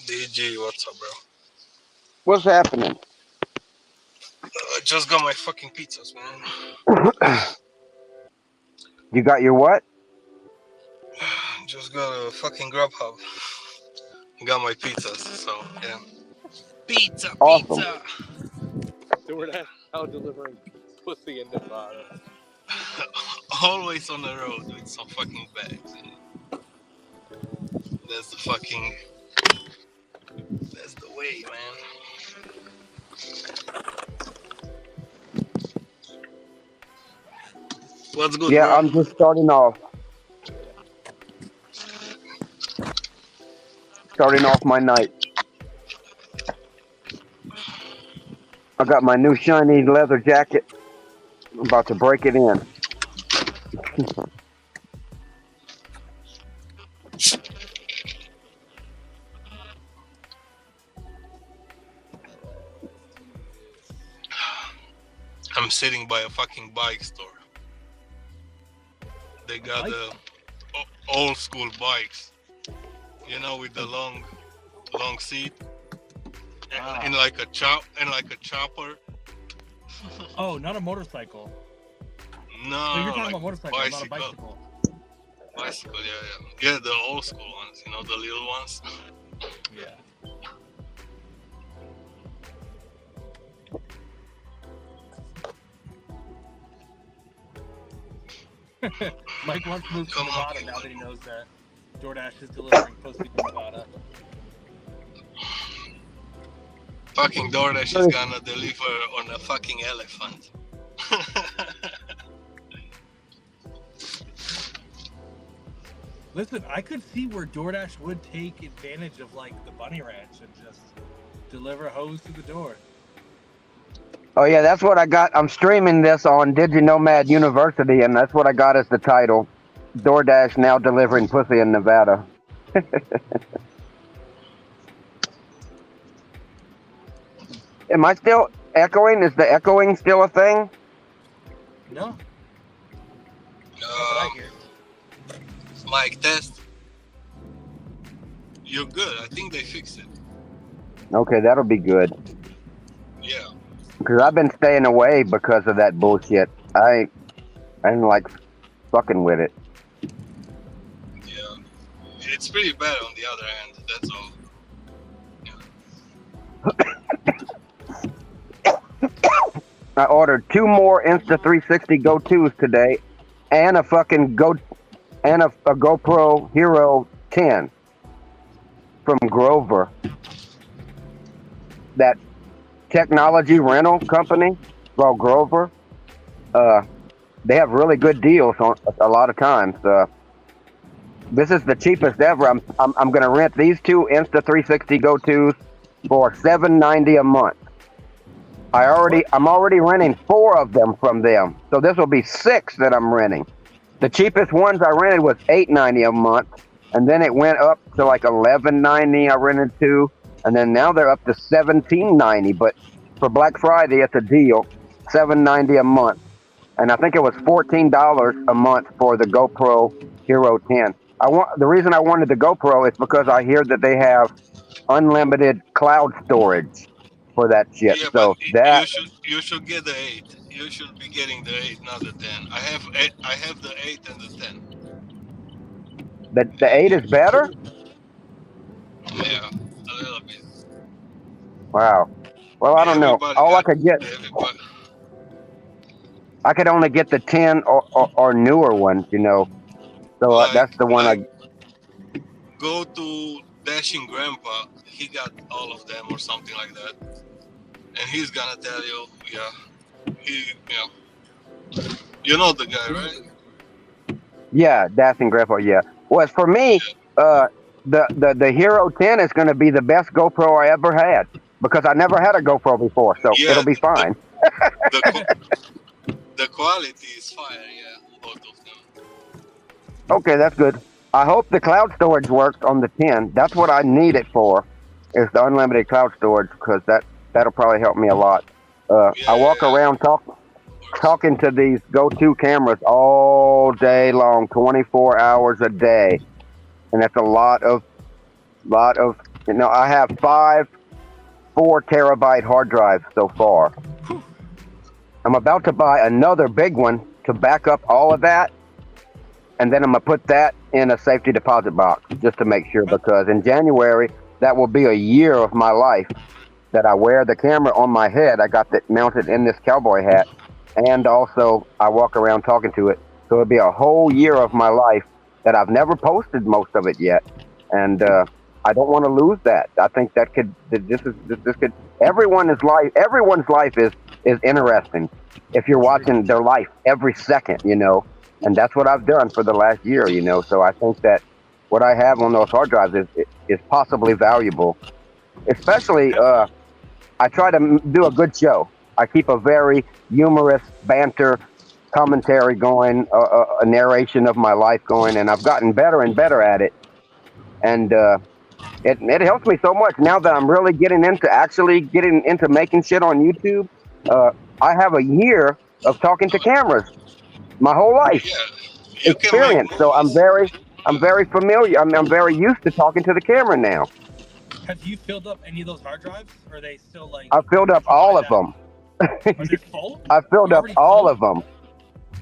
DG, what's up, bro? What's happening? I just got my fucking pizzas, man. You got your what? Just got a fucking Grubhub. Got my pizzas, so yeah. Pizza, Awesome. pizza. Doordash now delivering pussy in Nevada. Always on the road with some fucking bags. That's the fucking. That's the way, man. What's good, Yeah, bro? I'm just starting off my night. I got my new shiny leather jacket. I'm about to break it in. I'm sitting by a fucking bike store. They got the old school bikes, with the long seat, and like a chopper. Oh, not a motorcycle. No, So you're talking like about motorcycle, not a bicycle. bicycle. Bicycle, yeah, the old school ones, the little ones. Yeah. Mike wants to move to Come on, Nevada now that he knows that DoorDash is delivering pussy to Nevada. Fucking Doordash is gonna deliver on a fucking elephant. Listen, I could see where DoorDash would take advantage of like the bunny ranch and just deliver hoes to the door. Oh yeah, that's what I got. I'm streaming this on DigiNomad University, and that's what I got as the title. DoorDash now delivering pussy in Nevada. Am I still echoing? Is the echoing still a thing? No, that's what I hear. Mic test. You're good. I think they fixed it. Okay, that'll be good. Yeah. Because I've been staying away because of that bullshit. I didn't like fucking with it. Yeah. It's pretty bad on the other end. That's all. I ordered 2 more Insta360 Go-Tos today, and a fucking a GoPro Hero 10 from Grover. That technology rental company called Grover. They have really good deals on a lot of times. This is the cheapest ever. I'm gonna rent these 2 Insta360 Go-Tos for $7.90 a month. I'm already renting 4 of them from them, so this will be 6 that I'm renting. The cheapest ones I rented was $8.90 a month, and then it went up to like $11.90. I rented 2, and then now they're up to $17.90. But for Black Friday, it's a deal, $7.90 a month, and I think it was $14 a month for the GoPro Hero 10. The reason I wanted the GoPro is because I hear that they have unlimited cloud storage for that shit. Yeah, So but that you should get the 8. You should be getting the 8, not the 10. I have the 8 and the 10. the 8 is better. Yeah, a little bit. Wow. Well, I don't know. All I could get, everybody. I could only get the 10 or newer ones, So that's the one I. Go to Dashing Grandpa. He got all of them or something like that, and he's gonna tell you. Yeah, you know the guy, right? Yeah, Dashing Grandpa. Yeah. Well, for me, the Hero 10 is going to be the best GoPro I ever had because I never had a GoPro before, so it'll be fine. The quality is fire. Yeah, both of them. Okay, that's good. I hope the cloud storage works on the 10. That's what I need it for, is the unlimited cloud storage, because that'll probably help me a lot. I walk around talking to these go-to cameras all day long, 24 hours a day, and that's a lot of I have 4 terabyte hard drives so far. I'm about to buy another big one to back up all of that, and then I'm gonna put that in a safety deposit box just to make sure, because in January that will be a year of my life that I wear the camera on my head. I got that mounted in this cowboy hat, and also I walk around talking to it. So it'll be a whole year of my life that I've never posted most of it yet, and I don't want to lose that. I think that this could everyone's life is interesting if you're watching their life every second, and that's what I've done for the last year, So I think that what I have on those hard drives is possibly valuable, especially. I try to do a good show. I keep a very humorous banter commentary going, a narration of my life going, and I've gotten better and better at it. And it helps me so much now that I'm really getting into making shit on YouTube. I have a year of talking to cameras, my whole life experience. So I'm very familiar. I'm very used to talking to the camera now. Have you filled up any of those hard drives? Or are they still like? I filled up all of them. Are they full? I filled up all of them.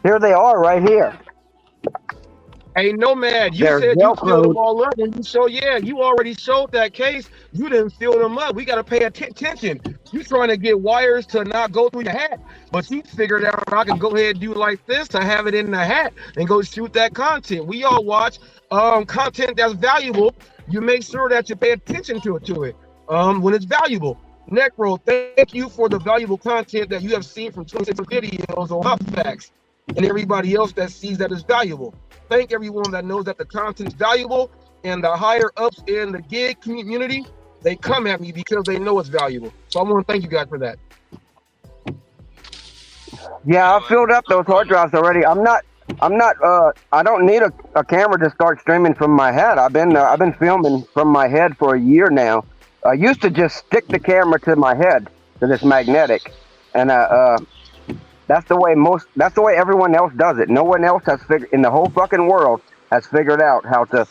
Here they are, right here. Hey, Nomad, you They're said you Velcroed. filled them all up. When you already sold that case. You didn't fill them up. We got to pay attention. You trying to get wires to not go through your hat, but you figured out I can go ahead and do it like this to have it in the hat and go shoot that content. We all watch content that's valuable. You make sure that you pay attention to it when it's valuable. Necro, thank you for the valuable content that you have seen from 26 videos on Hubfacts and everybody else that sees that is valuable. Thank everyone that knows that the content is valuable, and the higher ups in the gig community, they come at me because they know it's valuable. So I want to thank you guys for that. Yeah, I filled up those hard drives already. I don't need a camera to start streaming from my head. I've been filming from my head for a year now. I used to just stick the camera to my head, to this magnetic, and that's the way everyone else does it. No one else in the whole fucking world has figured out how to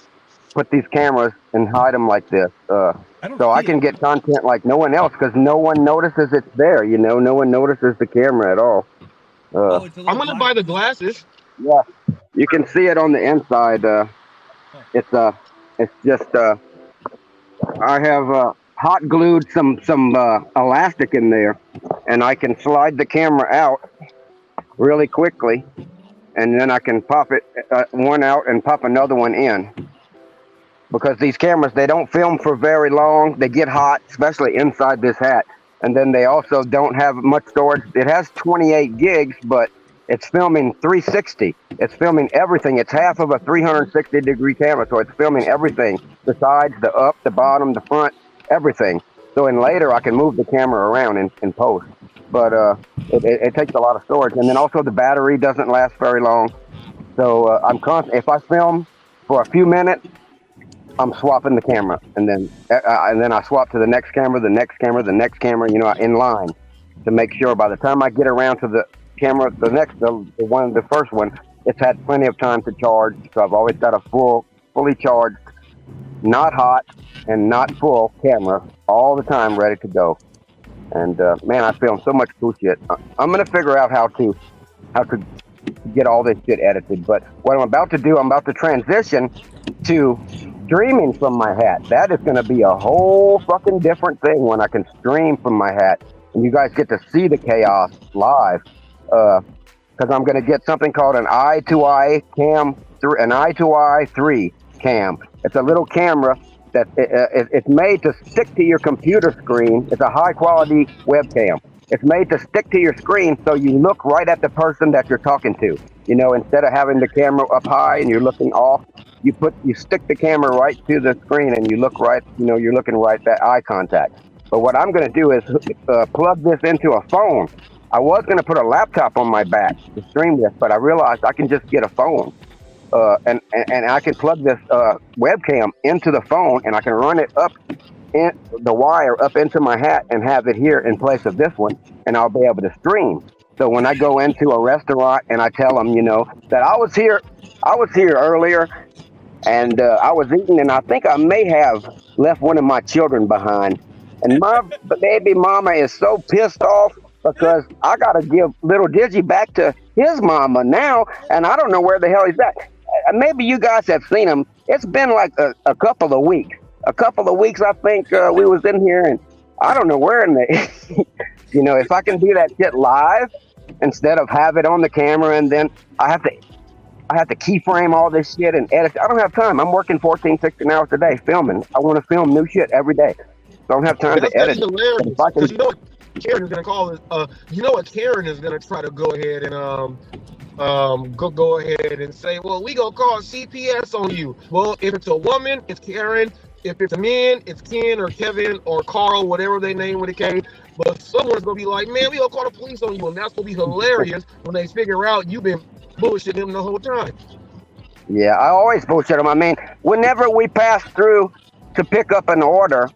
put these cameras and hide them like this. So I can get content like no one else, because no one notices it's there. No one notices the camera at all. I'm gonna buy the glasses. Yeah, you can see it on the inside. It's just I have hot glued some elastic in there, and I can slide the camera out really quickly, and then I can pop it one out and pop another one in. Because these cameras, they don't film for very long. They get hot, especially inside this hat. And then they also don't have much storage. It has 28 gigs, but it's filming 360. It's filming everything. It's half of a 360-degree camera, so it's filming everything. The sides, the up, the bottom, the front, everything. So in later, I can move the camera around in post. But it takes a lot of storage. And then also the battery doesn't last very long. So if I film for a few minutes, I'm swapping the camera, and then I swap to the next camera, the next camera, the next camera, in line, to make sure by the time I get around to the camera, the first one, it's had plenty of time to charge. So I've always got a fully charged, not hot and not full camera all the time, ready to go. And man, I film so much cool shit. I'm gonna figure out how to get all this shit edited. But what I'm about to do, I'm about to transition to streaming from my hat. That is going to be a whole fucking different thing when I can stream from my hat, and you guys get to see the chaos live. Because I'm going to get something called an eye-to-eye cam, an eye-to-eye 3 cam. It's a little camera that it's made to stick to your computer screen. It's a high-quality webcam. It's made to stick to your screen so you look right at the person that you're talking to. Instead of having the camera up high and you're looking off, you stick the camera right to the screen and you look right, you're looking right at eye contact. But what I'm going to do is plug this into a phone. I was going to put a laptop on my back to stream this, but I realized I can just get a phone. And I can plug this webcam into the phone, and I can run it up in the wire up into my hat and have it here in place of this one, and I'll be able to stream. So when I go into a restaurant and I tell them, that I was here earlier, and I was eating, and I think I may have left one of my children behind. And my baby mama is so pissed off because I gotta give little Digi back to his mama now, and I don't know where the hell he's at. Maybe you guys have seen him. It's been like a couple of weeks. A couple of weeks, I think we was in here, and I don't know where in the. You know, if I can do that shit live instead of have it on the camera, and then I have to keyframe all this shit and edit. I don't have time. I'm working 14, 16 hours a day filming. I want to film new shit every day. So I don't have time to edit. Hilarious. If I can, You know what Karen is gonna call it? You know what Karen is gonna try to go ahead and go ahead and say, well, we gonna call CPS on you. Well, if it's a woman, it's Karen. If it's a man, it's Ken or Kevin or Carl, whatever they name when it came. But someone's gonna be like, man, we gonna call the police on you, and that's gonna be hilarious when they figure out you've been bullshitting them the whole time. yeah, I always bullshit them. I mean, whenever we pass through to pick up an order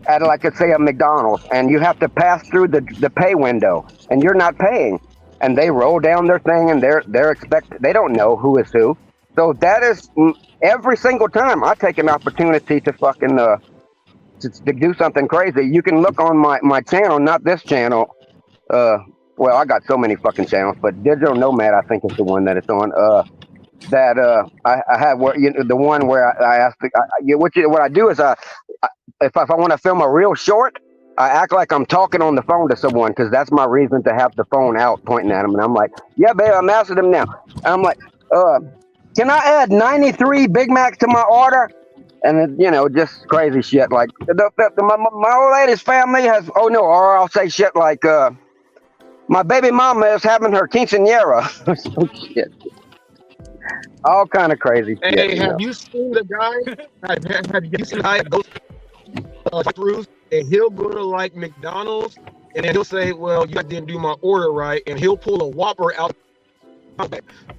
at, like, let's say, a McDonald's, and you have to pass through the pay window, and you're not paying, and they roll down their thing, and they don't know who is who. So that is every single time I take an opportunity to fucking to do something crazy. You can look on my channel, not this channel. Well, I got so many fucking channels, but Digital Nomad, I think, is the one that it's on. I have where, you know, the one where I ask what I do is if I want to film a real short, I act like I'm talking on the phone to someone, because that's my reason to have the phone out pointing at them, and I'm like, yeah, babe, I'm asking them now. And I'm like, can I add 93 Big Macs to my order? And it, you know, just crazy shit like my old lady's family has. Oh no, or I'll say shit like my baby mama is having her quinceañera. So shit. All kind of crazy shit. Hey, have you seen the guy? Have you seen the guy that goes through and he'll go to like McDonald's and then he'll say, well, you didn't do my order right, and he'll pull a Whopper out,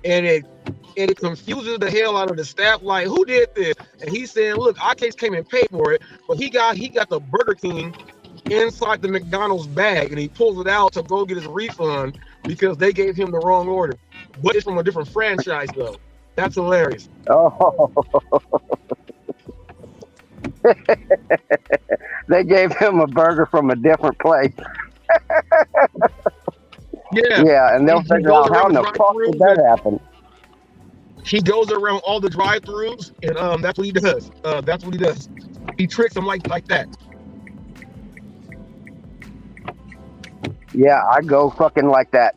and it confuses the hell out of the staff. Like, who did this? And he's saying, look, I came and paid for it, but he got the Burger King inside the McDonald's bag, and he pulls it out to go get his refund because they gave him the wrong order. But it's from a different franchise though. That's hilarious. Oh. They gave him a burger from a different place. Yeah, and they'll figure out how in the fuck did that happen. He goes around all the drive-thrus, and that's what he does. That's what he does. He tricks them like that. Yeah, I go fucking like that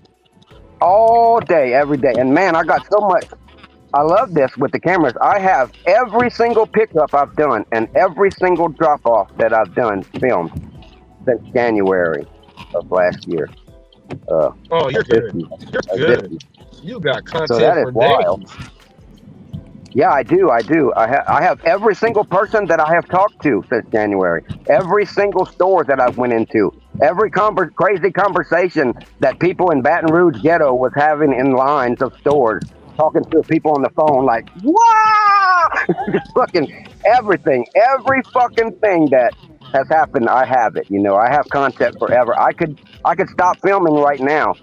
all day, every day. And man, I got so much. I love this with the cameras. I have every single pickup I've done and every single drop-off that I've done filmed since January of last year. Oh, you're good. You're good. You got content. So that is for wild. days. Yeah, I do. I have every single person that I have talked to since January. Every single store that I've went into. Every crazy conversation that people in Baton Rouge ghetto was having in lines of stores, talking to people on the phone like, wow! Just fucking everything. Every fucking thing that has happened, I have it. You know, I have content forever. I could stop filming right now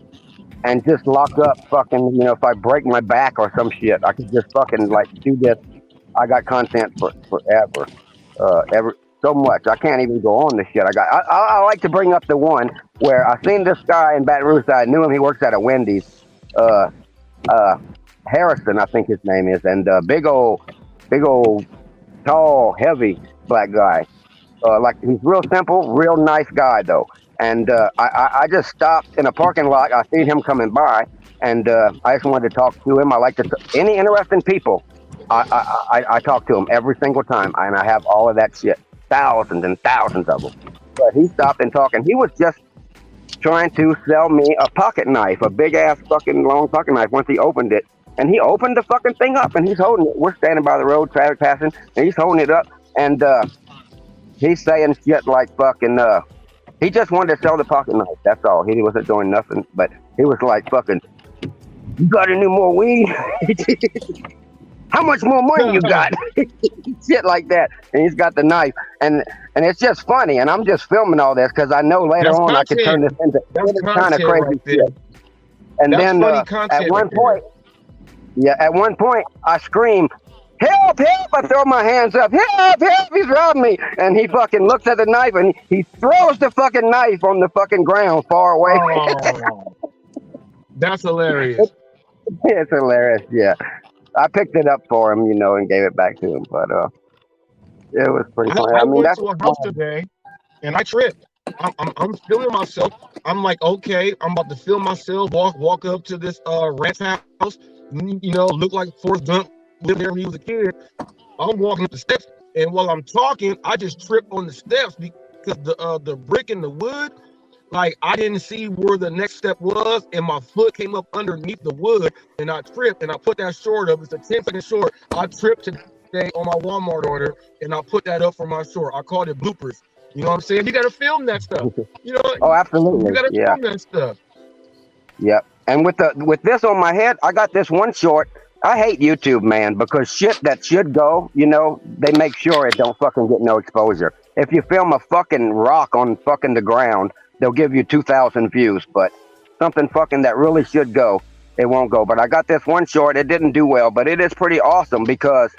and just lock up fucking, you know, if I break my back or some shit, I could just fucking like do this. I got content for forever. So much. I can't even go on this shit. I like to bring up the one where I seen this guy in Baton Rouge. I knew him. He works at a Wendy's. Harrison, I think his name is, and big old, tall, heavy black guy. Like, he's real simple, real nice guy though. And I just stopped in a parking lot. I seen him coming by, and I just wanted to talk to him. I like to any interesting people. I talk to him every single time, and I have all of that shit, thousands and thousands of them. But he stopped and talked, and he was just trying to sell me a pocket knife, a big ass fucking long pocket knife. Once he opened it, and he opened the fucking thing up, and he's holding it. We're standing by the road, traffic passing, and he's holding it up, and he's saying shit like fucking. He just wanted to sell the pocket knife. That's all. He wasn't doing nothing, but he was like fucking. You got any more weed? How much more money you got? Shit like that. And he's got the knife. And it's just funny. And I'm just filming all this because I know later That's on content. I could turn this into kind of crazy right shit. And That's then funny at one point, I scream, help, help. I throw my hands up, help, help, he's robbing me. And he fucking looks at the knife and he throws the fucking knife on the fucking ground far away. Oh, that's hilarious. It's hilarious, yeah. I picked it up for him, you know, and gave it back to him. But it was pretty funny. I I mean, went that's to a house today and I tripped. I'm feeling myself. I'm like, okay, I'm about to feel myself. Walk up to this ranch house. You know, look like Forrest Gump lived there when he was a kid. I'm walking up the steps, and while I'm talking, I just tripped on the steps because the brick and the wood, like I didn't see where the next step was, and my foot came up underneath the wood, and I tripped, and I put that short up. It's a 10-second short. I tripped today on my Walmart order, and I put that up for my short. I called it bloopers. You know what I'm saying? You got to film that stuff. You know? Oh, absolutely. You got to Yeah. film that stuff. Yep. And with this on my head, I got this one short. I hate YouTube, man, because shit that should go, you know, they make sure it don't fucking get no exposure. If you film a fucking rock on fucking the ground, they'll give you 2,000 views, but something fucking that really should go, it won't go. But I got this one short. It didn't do well, but it is pretty awesome because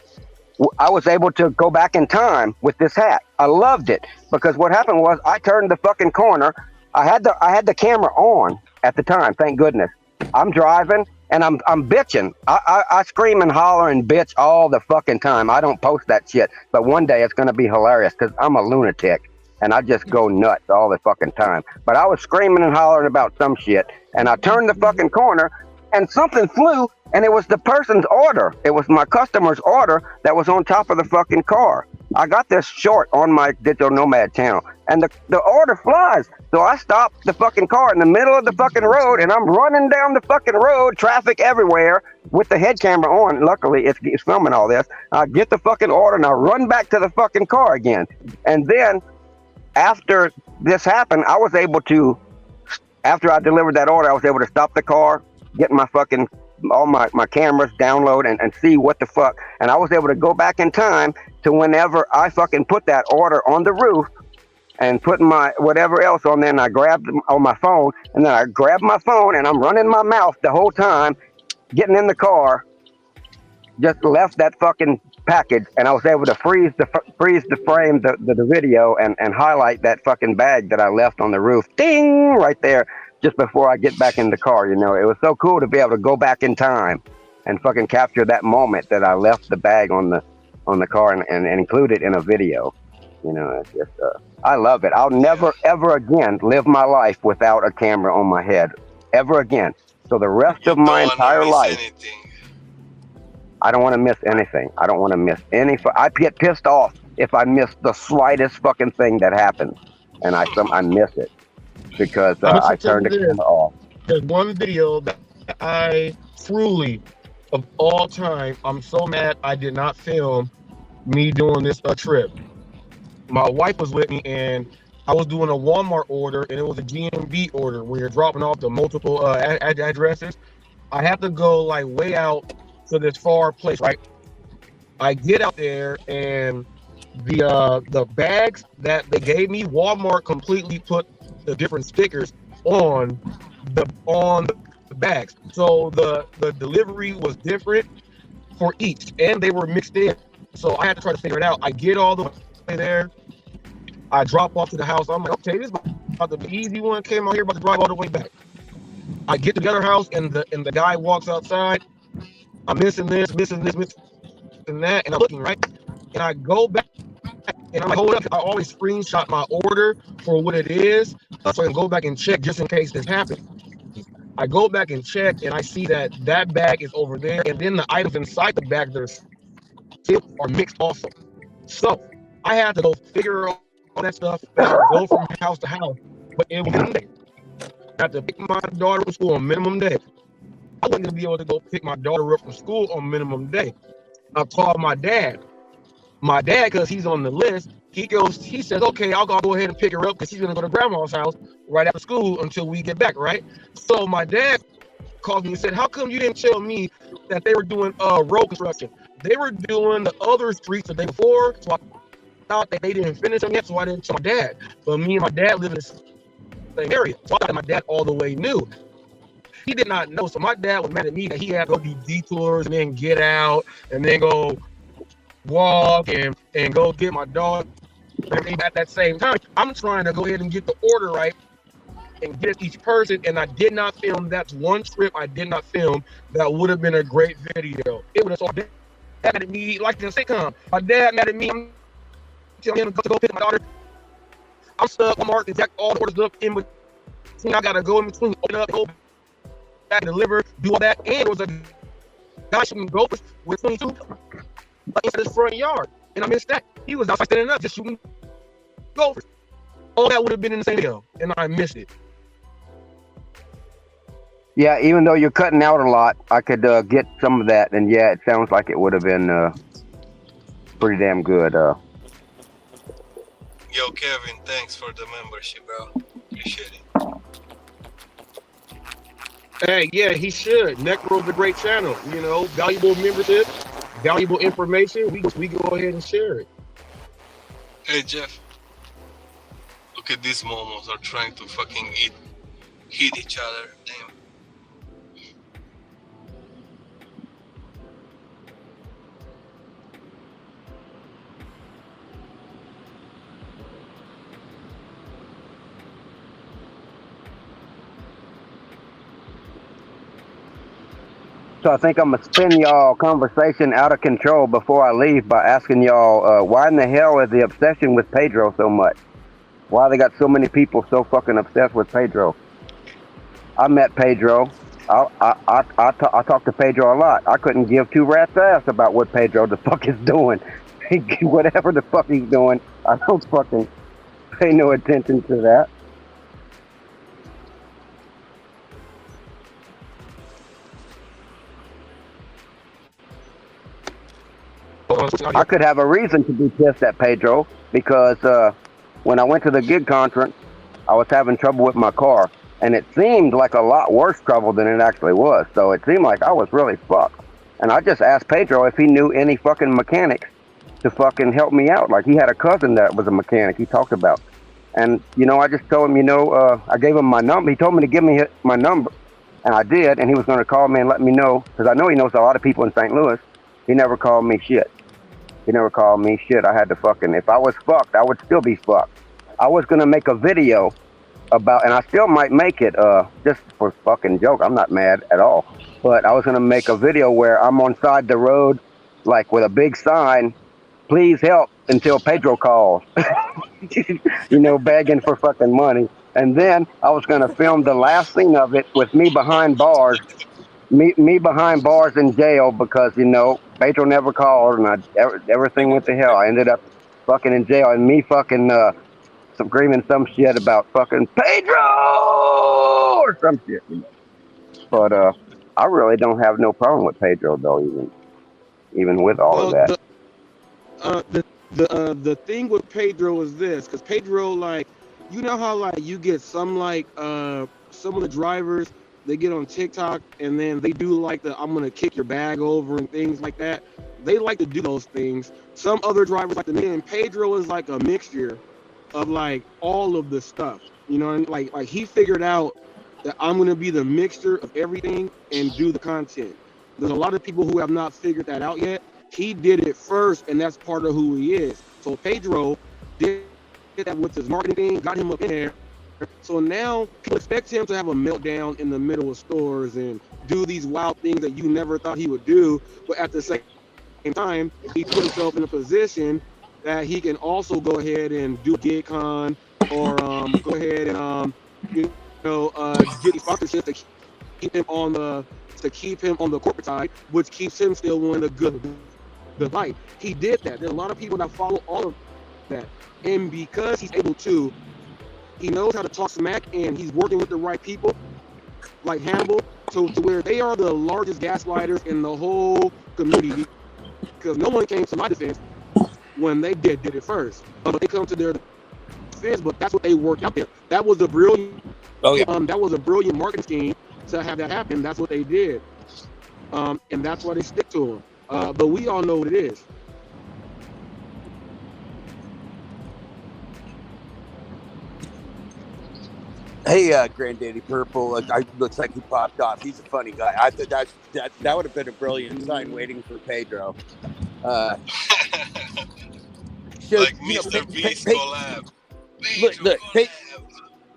I was able to go back in time with this hat. I loved it because what happened was I turned the fucking corner. I had the camera on at the time. Thank goodness. I'm driving and I'm bitching. I scream and holler and bitch all the fucking time. I don't post that shit, but one day it's gonna be hilarious because I'm a lunatic and I just go nuts all the fucking time. But I was screaming and hollering about some shit, and I turned the fucking corner and something flew, and it was the person's order. It was my customer's order that was on top of the fucking car. I got this short on my Digital Nomad channel, and the order flies. So I stopped the fucking car in the middle of the fucking road, and I'm running down the fucking road, traffic everywhere, with the head camera on. Luckily, it's filming all this. I get the fucking order, and I run back to the fucking car again. And then, after this happened, I was able to, after I delivered that order, I was able to stop the car, get my fucking, all my cameras, download and see what the fuck. And I was able to go back in time to whenever I fucking put that order on the roof and put my whatever else on there, and I grabbed on my phone, and then I grabbed my phone and I'm running my mouth the whole time, getting in the car, just left that fucking package, and I was able to freeze the frame, the video, and highlight that fucking bag that I left on the roof. Ding! Right there. Just before I get back in the car, you know, it was so cool to be able to go back in time and fucking capture that moment that I left the bag on the car and include it in a video. You know, it's just, I love it. I'll never ever again live my life without a camera on my head, ever again. So the rest of my entire life, I don't want to miss anything. I don't want to miss any. I get pissed off if I miss the slightest fucking thing that happens, and I miss it. Because I turned the camera off. There's one video that I truly, of all time, I'm so mad I did not film me doing this trip. My wife was with me, and I was doing a Walmart order, and it was a GMB order where you're dropping off the multiple addresses. I have to go like way out to this far place, right? I get out there, and the bags that they gave me, Walmart completely put the different stickers on the bags, so the delivery was different for each, and they were mixed in. So I had to try to figure it out. I get all the way there, I drop off to the house. I'm like, okay, this is about to be easy one. Came out here, about to drive all the way back. I get to the other house, and the guy walks outside. I'm missing this, missing that, and I'm looking right, and I go back. And I'm like, hold up, I always screenshot my order for what it is so I can go back and check just in case this happens. I go back and check, and I see that bag is over there, and then the items inside the bag that are mixed also. So I had to go figure out all that stuff out, go from house to house, but it was Monday. I had to pick my daughter from school on minimum day. I wasn't going to be able to go pick my daughter up from school on minimum day. I called my dad. My dad, because he's on the list, he says, okay, I'll go ahead and pick her up because she's going to go to grandma's house right after school until we get back, right? So my dad called me and said, how come you didn't tell me that they were doing road construction? They were doing the other streets the day before, so I thought that they didn't finish them yet, so I didn't tell my dad. But me and my dad live in the same area, so I thought my dad all the way knew. He did not know, so my dad was mad at me that he had to go do detours and then get out and then go walk and go get my dog. And at that same time, I'm trying to go ahead and get the order right and get each person. And I did not film. That's one trip I did not film. That would have been a great video. It would have so mad at me like in a sitcom. My dad mad at me. I'm telling him to go pick my daughter. I'm stuck. I'm marked exact all the orders up in between. I gotta go in between, open up, go back, deliver, do all that. And there was a guy shooting gophers with 22 inside his front yard, and I missed that. He was outside standing up just shooting gophers. All that would have been in the same video, and I missed it. Yeah, even though you're cutting out a lot, I could get some of that, and yeah, it sounds like it would have been pretty damn good. Yo, Kevin, thanks for the membership, bro. Appreciate it. Hey, yeah, he should. Necro's a great channel. You know, valuable membership, valuable information. We go ahead and share it. Hey, Jeff. Look at these momos are trying to fucking hit each other. Damn. So I think I'm gonna spin y'all conversation out of control before I leave by asking y'all why in the hell is the obsession with Pedro so much? Why they got so many people so fucking obsessed with Pedro? I met Pedro. I talk to Pedro a lot. I couldn't give two rats ass about what Pedro the fuck is doing. Whatever the fuck he's doing, I don't fucking pay no attention to that. I could have a reason to be pissed at Pedro because when I went to the gig conference, I was having trouble with my car, and it seemed like a lot worse trouble than it actually was. So it seemed like I was really fucked. And I just asked Pedro if he knew any fucking mechanics to fucking help me out. Like he had a cousin that was a mechanic he talked about. And, you know, I just told him, I gave him my number. He told me to give me my number, and I did, and he was going to call me and let me know, because I know he knows a lot of people in St. Louis. He never called me shit. He never called me shit. I had to fucking, if I was fucked, I would still be fucked. I was going to make a video about, and I still might make it, just for fucking joke. I'm not mad at all. But I was going to make a video where I'm on side the road, like with a big sign, please help until Pedro calls. You know, begging for fucking money. And then I was going to film the last scene of it with me behind bars. Me behind bars in jail because, you know, Pedro never called and everything went to hell. I ended up fucking in jail and me fucking screaming some shit about fucking Pedro or some shit, you know. But I really don't have no problem with Pedro though, even with all of that. The thing with Pedro is this, because Pedro, like, you know how like you get some like some of the drivers, they get on TikTok and then they do like the I'm gonna kick your bag over and things like that. They like to do those things. Some other drivers like to do, and Pedro is like a mixture of like all of the stuff. You know, and like he figured out that I'm gonna be the mixture of everything and do the content. There's a lot of people who have not figured that out yet. He did it first, and that's part of who he is. So Pedro did that with his marketing thing, got him up in there. So now people expect him to have a meltdown in the middle of stores and do these wild things that you never thought he would do. But at the same time, he put himself in a position that he can also go ahead and do GigCon or go ahead and get these sponsorships to keep him on the corporate side, which keeps him still in a good light. He did that. There are a lot of people that follow all of that, and because he's able to. He knows how to talk smack, and he's working with the right people, like Hannibal, to where they are the largest gaslighters in the whole community, because no one came to my defense when they did it first. They come to their defense, but that's what they worked out there. That was a brilliant, that was a brilliant marketing scheme to have that happen. That's what they did, and that's why they stick to him. But we all know what it is. Hey, Granddaddy Purple. Looks like he popped off. He's a funny guy. I thought that would have been a brilliant sign waiting for Pedro. So, Like you know, Mr. Beast collab. look, collab.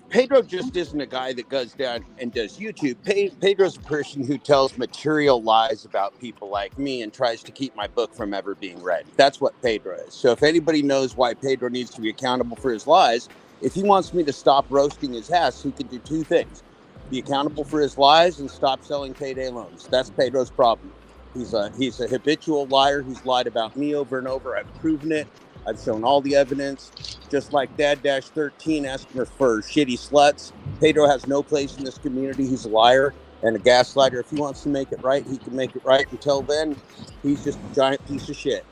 Pedro just isn't a guy that goes down and does YouTube. Pedro's a person who tells material lies about people like me and tries to keep my book from ever being read. That's what Pedro is. So if anybody knows why Pedro needs to be accountable for his lies, if he wants me to stop roasting his ass, he can do two things: be accountable for his lies and stop selling payday loans. That's Pedro's problem. He's a habitual liar. He's lied about me over and over. I've proven it. I've shown all the evidence. Just like Dad 13 asking her for shitty sluts, Pedro has no place in this community. He's a liar and a gaslighter. If he wants to make it right, he can make it right. Until then, he's just a giant piece of shit.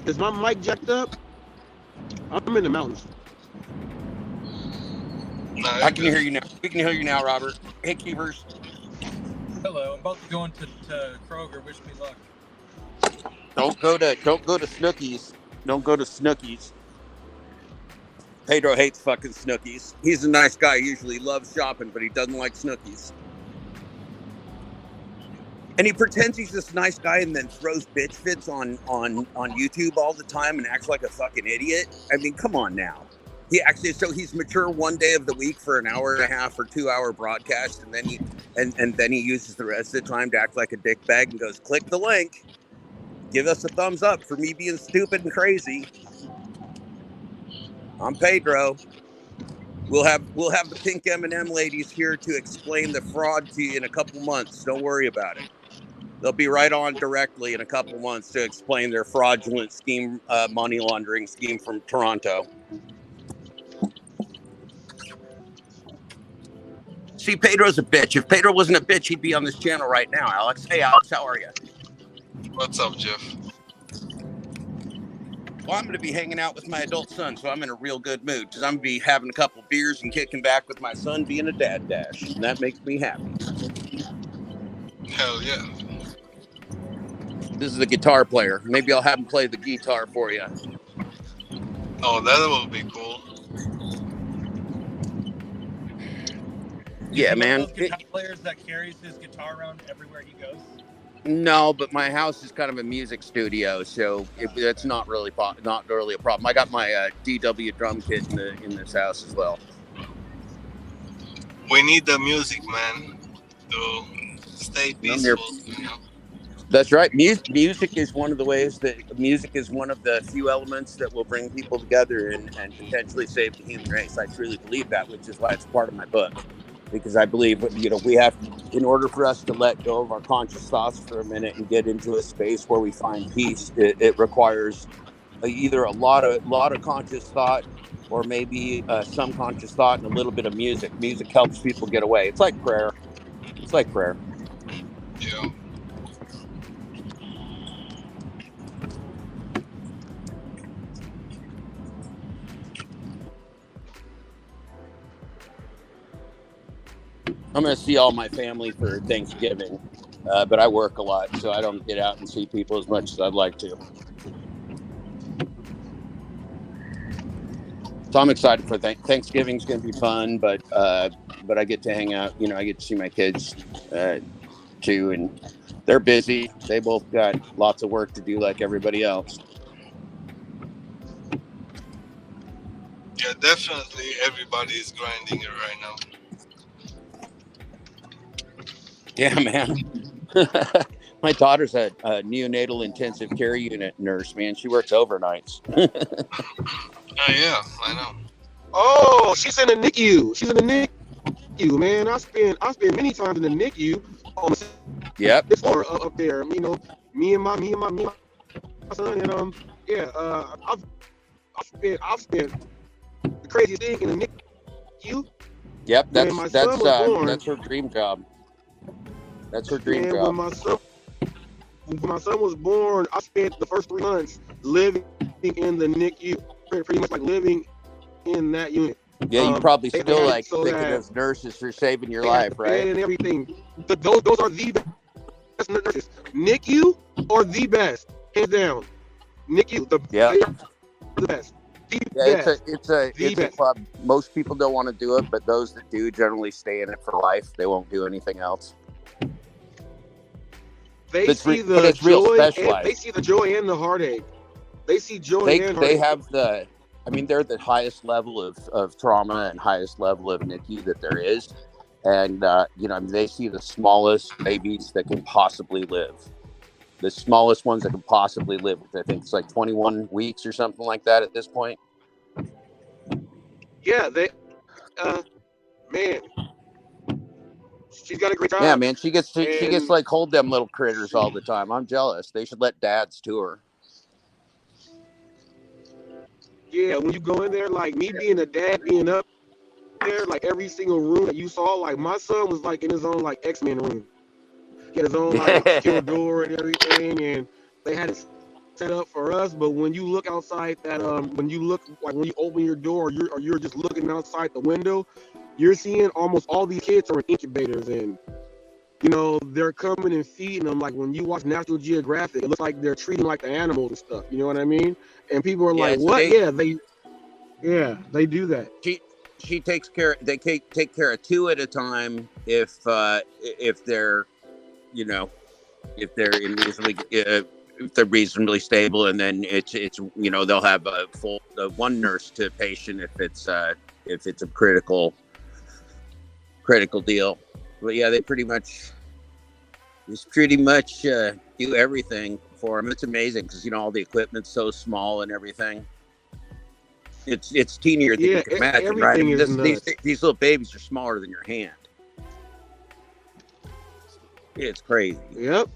Is my mic jacked up? I'm in the mountains. I can hear you now. We can hear you now, Robert. Hey, Keepers. Hello, I'm about to go into Kroger. Wish me luck. Don't go to Snookies. Don't go to Snookies. Pedro hates fucking Snookies. He's a nice guy. Usually loves shopping, but he doesn't like Snookies. And he pretends he's this nice guy and then throws bitch fits on YouTube all the time and acts like a fucking idiot. I mean, come on now. He's mature one day of the week for an hour and a half or 2 hour broadcast, and then he uses the rest of the time to act like a dickbag and goes, click the link. Give us a thumbs up for me being stupid and crazy. I'm Pedro. We'll have the pink M&M ladies here to explain the fraud to you in a couple months. Don't worry about it. They'll be right on directly in a couple months to explain their fraudulent scheme, money laundering scheme from Toronto. See, Pedro's a bitch. If Pedro wasn't a bitch, he'd be on this channel right now, Alex. Hey, Alex, how are you? What's up, Jeff? Well, I'm going to be hanging out with my adult son, so I'm in a real good mood because I'm going to be having a couple beers and kicking back with my son being a dad dash. And that makes me happy. Hell yeah. This is the guitar player. Maybe I'll have him play the guitar for you. Oh, that would be cool. Yeah, man. Those guitar players that carries his guitar around everywhere he goes. No, but my house is kind of a music studio, so it's not really a problem. I got my DW drum kit in this house as well. We need the music, man, to stay peaceful. You know? That's right. Music is one of the ways that music is one of the few elements that will bring people together and potentially save the human race. I truly believe that, which is why it's part of my book. Because I believe, we have, in order for us to let go of our conscious thoughts for a minute and get into a space where we find peace, it requires either a lot of conscious thought, or maybe some conscious thought and a little bit of music. Music helps people get away. It's like prayer. Yeah. I'm going to see all my family for Thanksgiving, but I work a lot, so I don't get out and see people as much as I'd like to. So I'm excited for Thanksgiving's going to be fun, but I get to hang out. I get to see my kids too, and they're busy. They both got lots of work to do, like everybody else. Yeah, definitely. Everybody is grinding it right now. Yeah, man. My daughter's a neonatal intensive care unit nurse, man. She works overnights. Yeah, I know. Oh, she's in the NICU. Man. I spent many times in the NICU. Yep. This floor up there. Me and my son, and I've spent the craziest thing in the NICU. Yep, that's her dream job. That's her dream job. When my son was born, I spent the first 3 months living in the NICU, pretty much like living in that unit. Yeah, you probably still like so thinking of nurses for saving your life, right? And everything. Those are the best nurses. NICU are the best, hands down. NICU, the best. It's a club. Most people don't want to do it, but those that do generally stay in it for life. They won't do anything else. They But see but the it's real joy, and specialized. they see the joy and the heartache. They see joy They and they heartache. have the, I mean, they're the highest level of trauma and highest level of NICU that there is. And you know, I mean, they see the smallest babies that can possibly live. The smallest ones that can possibly live. I think it's like 21 weeks or something like that at this point. Yeah, they man, she's got a great Yeah, job. man, she gets And like hold them little critters all the time. I'm jealous. They should let dads tour. yeah, when you go in there, like me being a dad, being up there, like every single room that you saw, like my son was like in his own like X-Men room. He had his own like secure door and everything, and they had it set up for us. But when you look outside that, when you look like when you open your door, or you're just looking outside the window, you're seeing almost all these kids are in incubators, and you know they're coming and feeding them. Like when you watch National Geographic, it looks like they're treating like the animals and stuff. You know what I mean? And people are Yeah, like, so "What? Yeah, they do that." she takes care. They take care of two at a time if they're, you know, if they're in reasonably if they're reasonably stable, and then it's you know, they'll have a full one nurse to patient if it's a critical deal. But yeah, they pretty much do everything for them. It's amazing because, you know, all the equipment's so small and everything. It's teenier than you can imagine, right? I Everything mean, is nuts. these little babies are smaller than your hand. It's crazy. Yep.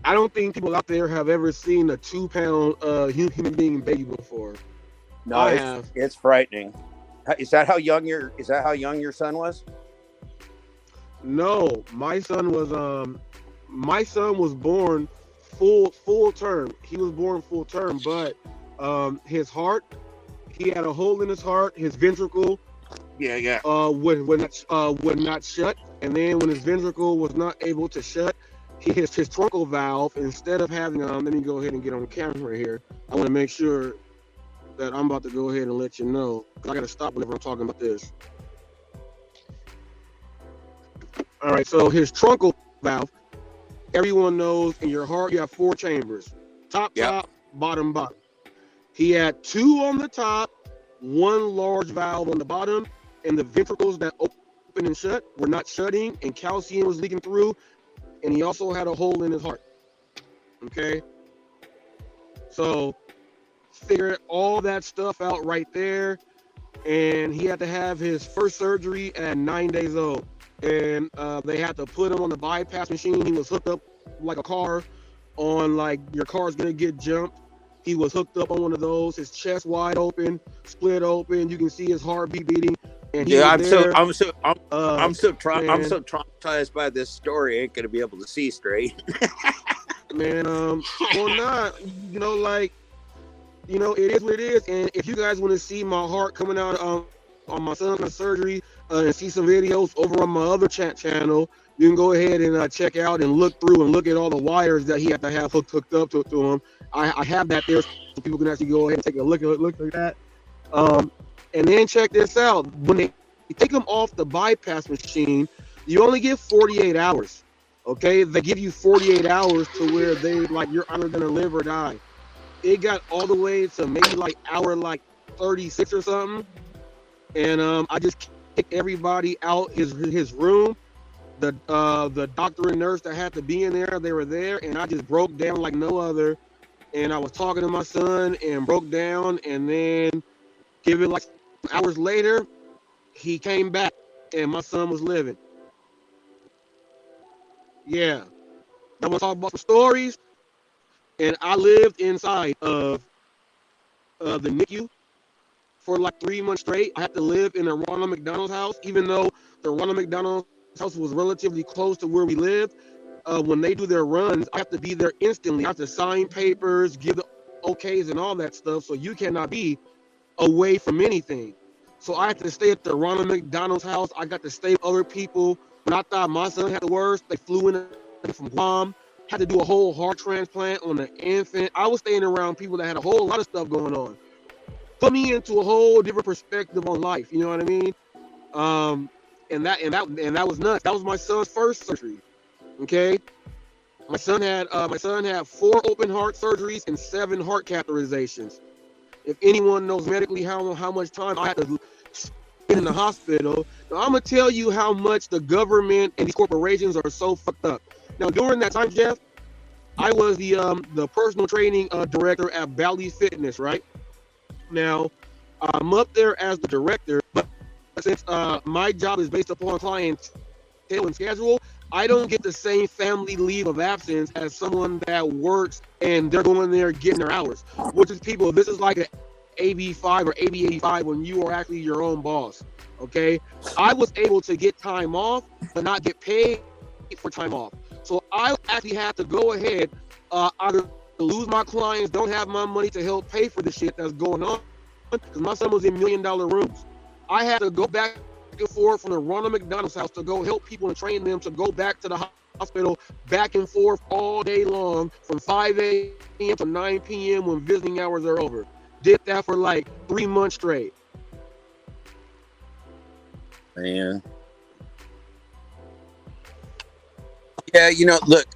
I don't think people out there have ever seen a 2-pound human being baby before. No, I have. It's frightening. Is that how young your son was? No, my son was born full term. He was born full term, but his heart, he had a hole in his heart. His ventricle would not shut, and then when his ventricle was not able to shut, his truncal valve, instead of having let me go ahead and get on camera here. I want to make sure that I'm about to go ahead and let you know, because I got to stop whenever I'm talking about this. All right, so his truncal valve, everyone knows in your heart you have 4 chambers, top, bottom. He had 2 on the top, 1 large valve on the bottom, and the ventricles that open and shut were not shutting, and calcium was leaking through, and he also had a hole in his heart. Okay, so figure all that stuff out right there, and he had to have his first surgery at 9 days old, and they had to put him on the bypass machine. He was hooked up like a car on, like, your car's gonna get jumped. He was hooked up on one of those, his chest wide open, split open. You can see his heartbeat beating. And I'm so traumatized by this story. I ain't gonna be able to see straight. Man, well, not, you know, like, you know, it is what it is. And if you guys want to see my heart coming out on my son's surgery, and see some videos over on my other channel, you can go ahead and check out and look through and look at all the wires that he had to have hooked up to him. I have that there, so people can actually go ahead and take a look at that. And then check this out. When they take him off the bypass machine, you only get 48 hours. Okay, they give you 48 hours to where they, like, you're either gonna live or die. It got all the way to maybe like hour like 36 or something, and I just kicked everybody out his room. The doctor and nurse that had to be in there, they were there, and I just broke down like no other. And I was talking to my son and broke down, and then give it like hours later, he came back, and my son was living. Yeah, I want to talk about some stories. And I lived inside of the NICU for like 3 months straight. I had to live in a Ronald McDonald's house, even though the Ronald McDonald's house was relatively close to where we lived. When they do their runs, I have to be there instantly. I have to sign papers, give the okays and all that stuff. So you cannot be away from anything. So I had to stay at the Ronald McDonald's house. I got to stay with other people. When I thought my son had the worst, they flew in from Guam. Had to do a whole heart transplant on an infant. I was staying around people that had a whole lot of stuff going on. Put me into a whole different perspective on life. You know what I mean? And that was nuts. That was my son's first surgery. Okay. My son had 4 open heart surgeries and 7 heart catheterizations. If anyone knows medically how much time I had to spend in the hospital, now I'm gonna tell you how much the government and these corporations are so fucked up. Now during that time, Jeff, I was the personal training director at Bally Fitness, right? Now I'm up there as the director, but since my job is based upon clientele and schedule, I don't get the same family leave of absence as someone that works and they're going there getting their hours. Which is people, this is like an AB5 or AB85 when you are actually your own boss. Okay, I was able to get time off, but not get paid for time off. So I actually had to go ahead, either lose my clients, don't have my money to help pay for the shit that's going on, because my son was in $1 million rooms. I had to go back and forth from the Ronald McDonald's house to go help people and train them to go back to the hospital back and forth all day long from 5 a.m. to 9 p.m. when visiting hours are over. Did that for like 3 months straight. Man. Yeah, look,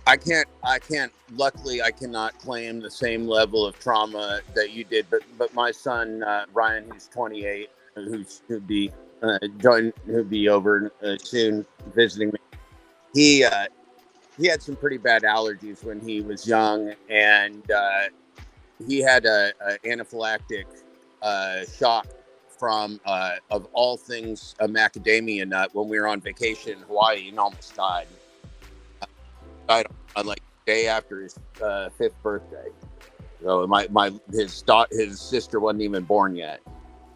luckily I cannot claim the same level of trauma that you did, but my son, Ryan, who's 28, who'd be over soon visiting me, he had some pretty bad allergies when he was young, and he had a anaphylactic shock from, of all things, a macadamia nut when we were on vacation in Hawaii, and almost died. Died on like the day after his 5th birthday. So his sister wasn't even born yet,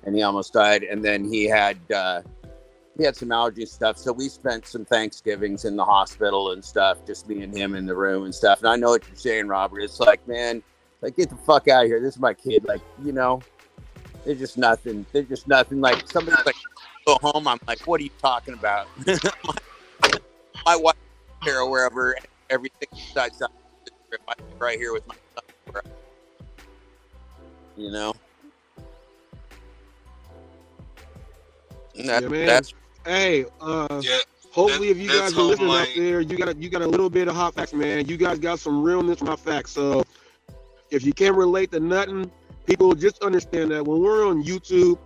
and he almost died. And then he had some allergy stuff. So we spent some Thanksgivings in the hospital and stuff, just me and him in the room and stuff. And I know what you're saying, Robert. It's like, man, like, get the fuck out of here. This is my kid. Like, they're just nothing. They're just nothing. Like, somebody's like, go home. I'm like, what are you talking about? my wife here or wherever, everything besides that, I'm right here with my son. Yeah, man. That's Hey, Yeah, hopefully if you that's guys are how listening my out there, you got a little bit of hot facts, man. You guys got some realness from hot facts. So if you can't relate to nothing, people just understand that when we're on YouTube,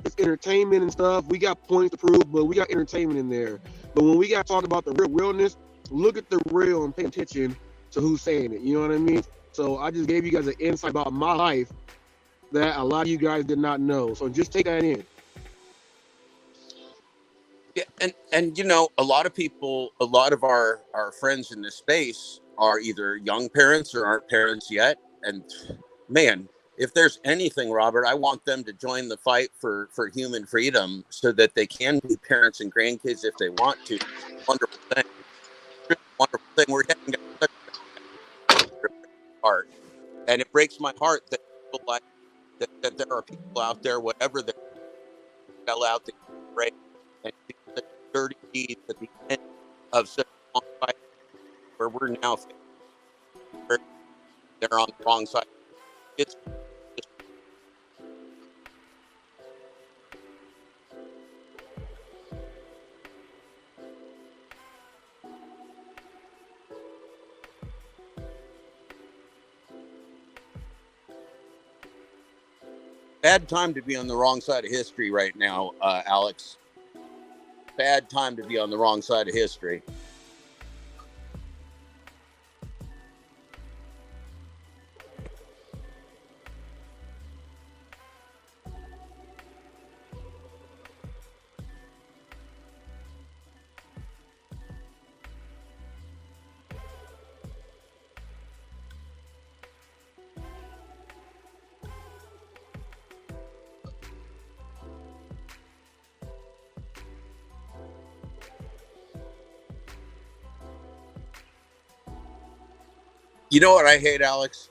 it's entertainment and stuff. We got points to prove, but we got entertainment in there. But when we got to talk about the realness, look at the real and pay attention to who's saying it. You know what I mean? So I just gave you guys an insight about my life that a lot of you guys did not know. So just take that in. Yeah, and a lot of people, a lot of our friends in this space are either young parents or aren't parents yet. And man, if there's anything, Robert, I want them to join the fight for human freedom so that they can be parents and grandkids if they want to. Wonderful thing. Wonderful thing. We're getting such a heart, and it breaks my heart that people like that there are people out there, whatever they fell out, they break and do such dirty deeds at the end of such a long fight, where we're now they're on the wrong side. It's just bad time to be on the wrong side of history right now, Alex. Bad time to be on the wrong side of history. You know what I hate, Alex?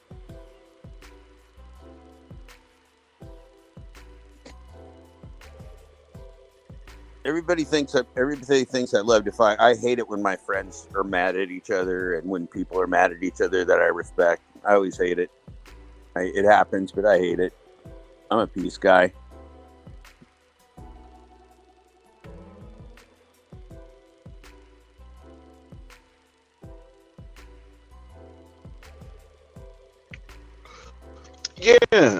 Everybody thinks I love to fight. I hate it when my friends are mad at each other and when people are mad at each other that I respect. I always hate it. It happens, but I hate it. I'm a peace guy. Yeah,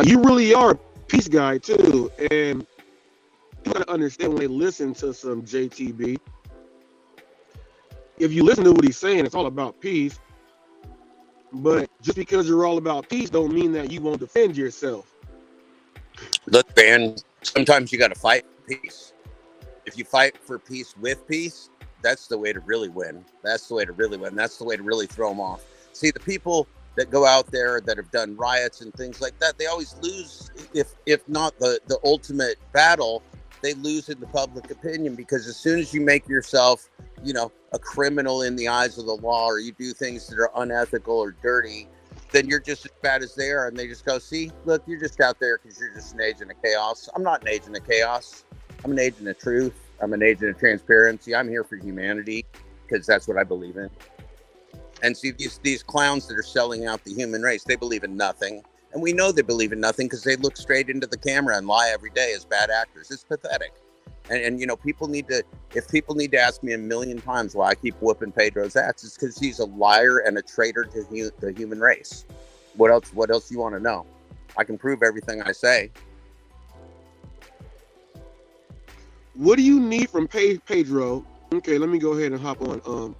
you really are a peace guy too, and you gotta understand when they listen to some JTB. If you listen to what he's saying, it's all about peace. But just because you're all about peace, don't mean that you won't defend yourself. Look, man, sometimes you got to fight for peace. If you fight for peace with peace, that's the way to really win. That's the way to really win. That's the way to really throw them off. See, the people that go out there that have done riots and things like that, they always lose. If not the ultimate battle, they lose in the public opinion, because as soon as you make yourself, a criminal in the eyes of the law, or you do things that are unethical or dirty, then you're just as bad as they are. And they just go, see, look, you're just out there because you're just an agent of chaos. I'm not an agent of chaos. I'm an agent of truth. I'm an agent of transparency. I'm here for humanity because that's what I believe in. And see, these clowns that are selling out the human race, they believe in nothing. And we know they believe in nothing because they look straight into the camera and lie every day as bad actors. It's pathetic. And people need to, if people need to ask me a million times why I keep whooping Pedro's ass, it's because he's a liar and a traitor to the human race. What else you want to know? I can prove everything I say. What do you need from Pedro? Okay, let me go ahead and hop on.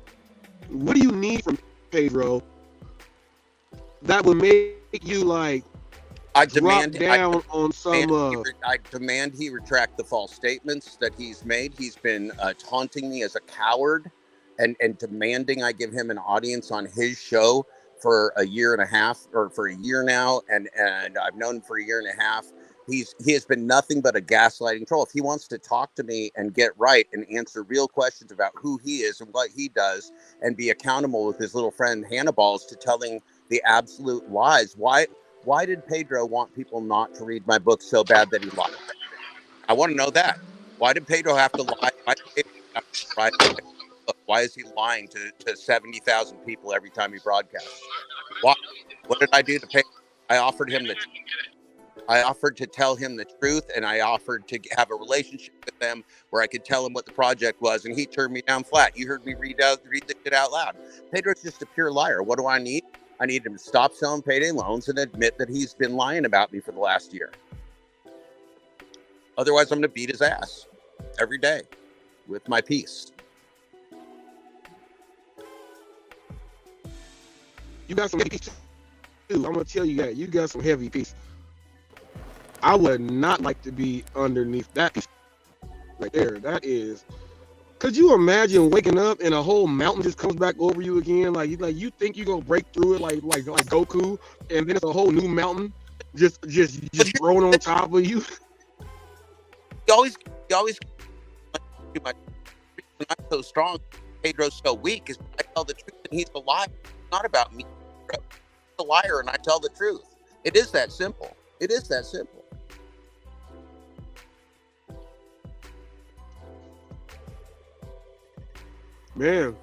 What do you need from Pedro that would make you like I demand he retract the false statements that he's made. He's been taunting me as a coward and demanding I give him an audience on his show for a year and a half, or for a year now, and I've known him for a year and a half. He has been nothing but a gaslighting troll. If he wants to talk to me and get right and answer real questions about who he is and what he does, and be accountable with his little friend Hannibal's to telling the absolute lies, why did Pedro want people not to read my book so bad that he lied? I want to know that. Why did Pedro have to lie? Why is he lying to 70,000 people every time he broadcasts? Why? What did I do to Pedro? I offered to tell him the truth, and I offered to have a relationship with him where I could tell him what the project was, and he turned me down flat. You heard me read the shit out loud. Pedro's just a pure liar. What do I need? I need him to stop selling payday loans and admit that he's been lying about me for the last year. Otherwise, I'm going to beat his ass every day with my piece. You got some heavy piece too. I'm going to tell you that. You got some heavy piece. I would not like to be underneath that piece right there. That is... Could you imagine waking up and a whole mountain just comes back over you again? Like you think you're gonna break through it like Goku, and then it's a whole new mountain just thrown on top of you. You always I'm so strong, Pedro's so weak, is I tell the truth and he's a liar. It's not about me. He's a liar and I tell the truth. It is that simple. It is that simple. Man.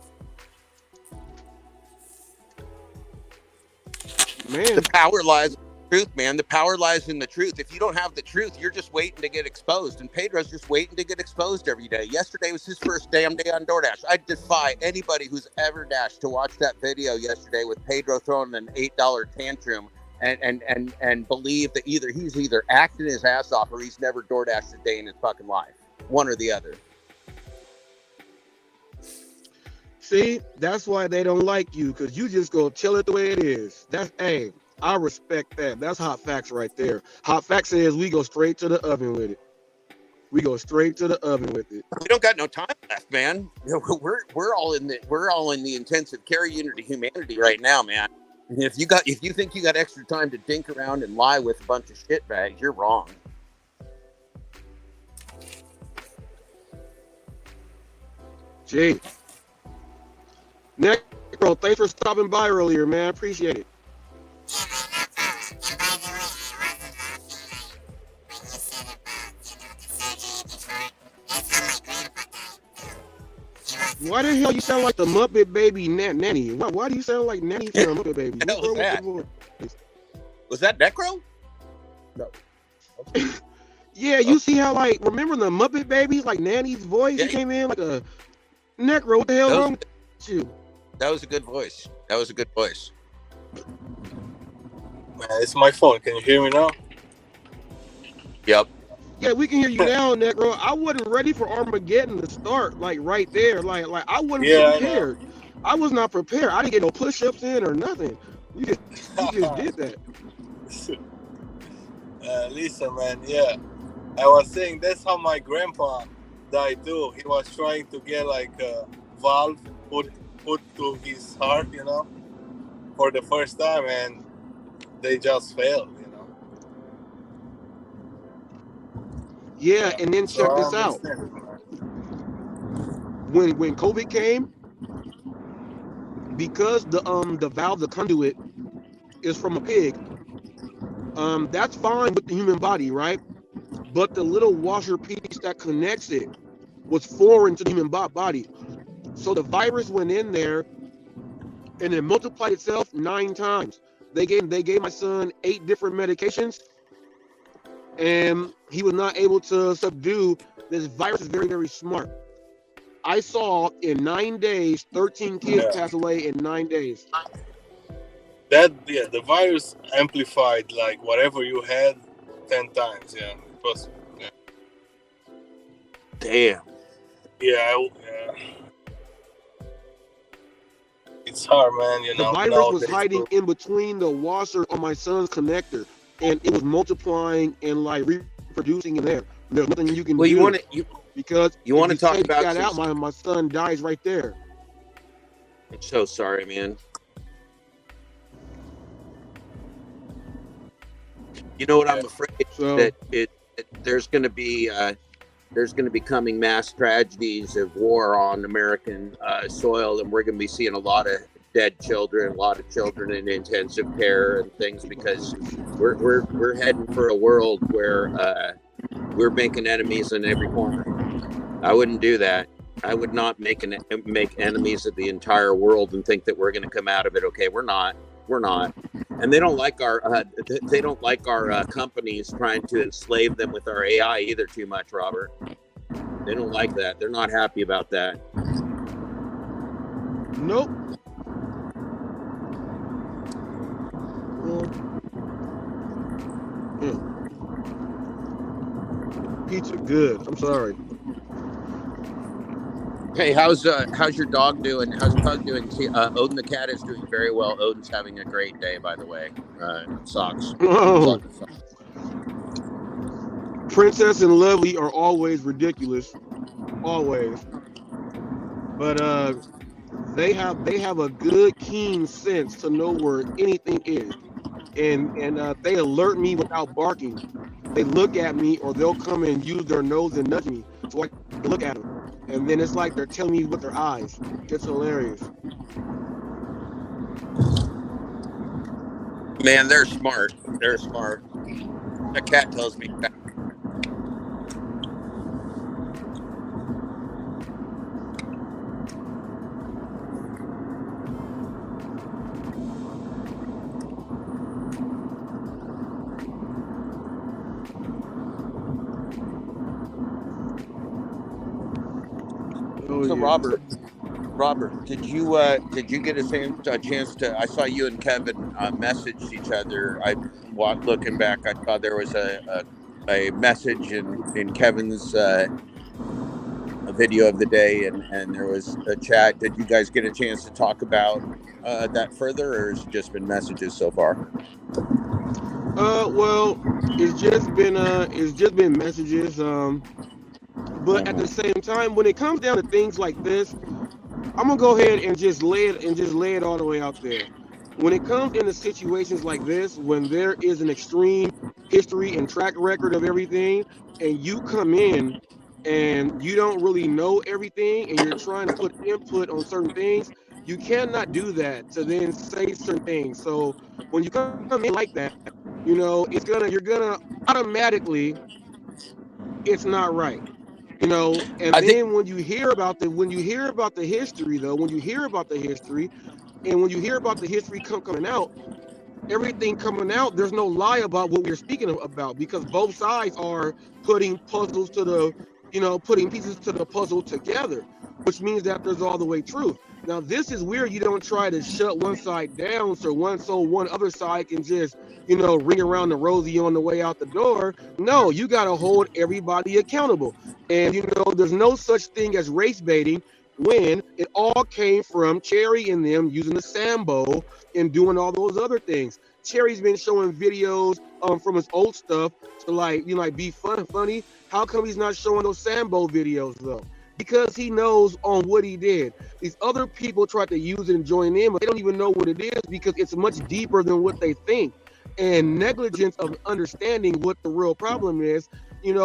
The power lies in the truth, man. The power lies in the truth. If you don't have the truth, you're just waiting to get exposed. And Pedro's just waiting to get exposed every day. Yesterday was his first damn day on Doordash. I defy anybody who's ever dashed to watch that video yesterday with Pedro throwing an $8 tantrum and believe that he's either acting his ass off or he's never Doordashed a day in his fucking life. One or the other. See, that's why they don't like you, because you just go tell it the way it is. Hey, I respect that. That's hot facts right there. Hot facts says we go straight to the oven with it. We go straight to the oven with it. We don't got no time left, man. We're all in the intensive care unit of humanity right now, man. And if you think you got extra time to dink around and lie with a bunch of shit bags, you're wrong. Gee. Nick, bro, thanks for stopping by earlier, man. Appreciate it. Why the hell you sound like the Muppet Baby Nanny? Why do you sound like Nanny from Muppet Baby? What the hell was that? Was that Necro? No. Yeah, you see how, like, remember the Muppet Babies, like Nanny's voice? Yeah. He came in like a Necro. What the hell wrong with you? That was a good voice. Man, it's my phone. Can you hear me now? Yep. Yeah, we can hear you now, Negro. I wasn't ready for Armageddon to start, like right there. Like I wasn't Yeah, I know. prepared. I was not prepared. I didn't get no push-ups in or nothing. You just did that. Listen, man. Yeah, I was saying that's how my grandpa died too. He was trying to get like a valve put to his heart, you know, for the first time, and they just failed, you know. Yeah, and then So check I this out. understand. When COVID came, because the valve, the conduit, is from a pig, that's fine with the human body, right? But the little washer piece that connects it was foreign to the human body. So the virus went in there and it multiplied itself 9 times. They gave my son 8 different medications, and he was not able to subdue. This virus is very, very smart. I saw in 9 days, 13 kids Yeah. pass away in 9 days. The virus amplified like whatever you had 10 times. Yeah, it was. Yeah, Damn. yeah. It's hard, man. You The know. virus was Nowadays, hiding in between the washer on my son's connector, and it was multiplying and like reproducing in there. There's nothing you can Well, do. you want to Because you want to if talk take about that out, some- my son dies right there. I'm so sorry, man. You know what I'm afraid So that there's going to be coming mass tragedies of war on American soil, and we're going to be seeing a lot of dead children, a lot of children in intensive care and things, because we're heading for a world where we're making enemies in every corner. I wouldn't do that. I would not make enemies of the entire world and think that we're going to come out of it okay. We're not. And they don't like our companies trying to enslave them with our AI either too much, Robert. They don't like that. They're not happy about that. nope. Well, pizza good. I'm sorry. Hey, how's your dog doing? How's Pug doing? Odin the cat is doing very well. Odin's having a great day, by the way. Socks. Oh, Princess and Lovely are always ridiculous, always. But they have a good keen sense to know where anything is, and they alert me without barking. They look at me, or they'll come and use their nose and nudge me, so I can look at them. And then it's like they're telling me with their eyes. It's hilarious. Man, they're smart. They're smart. The cat tells me that. Oh, So, yeah. Robert, did you get a chance to? I saw you and Kevin message each other. Looking back, I saw there was a message in Kevin's a video of the day, and there was a chat. Did you guys get a chance to talk about that further, or has it just been messages so far? Well, it's just been messages. But at the same time, when it comes down to things like this, I'm gonna go ahead and just lay it all the way out there. When it comes into situations like this, when there is an extreme history and track record of everything, and you come in and you don't really know everything, and you're trying to put input on certain things, you cannot do that to then say certain things. So when you come in like that, you're gonna automatically, it's not right. And then when you hear about the history, though, when you hear about the history coming out, everything coming out, there's no lie about what we're speaking about, because both sides are putting putting pieces to the puzzle together, which means that there's all the way truth. Now this is where you don't try to shut one side down so one other side can just, ring around the rosy on the way out the door. No, you got to hold everybody accountable. And there's no such thing as race baiting when it all came from Cherry and them using the Sambo and doing all those other things. Cherry's been showing videos from his old stuff to be funny. How come he's not showing those Sambo videos though? Because he knows on what he did. These other people try to use it and join in, but they don't even know what it is because it's much deeper than what they think. And negligence of understanding what the real problem is,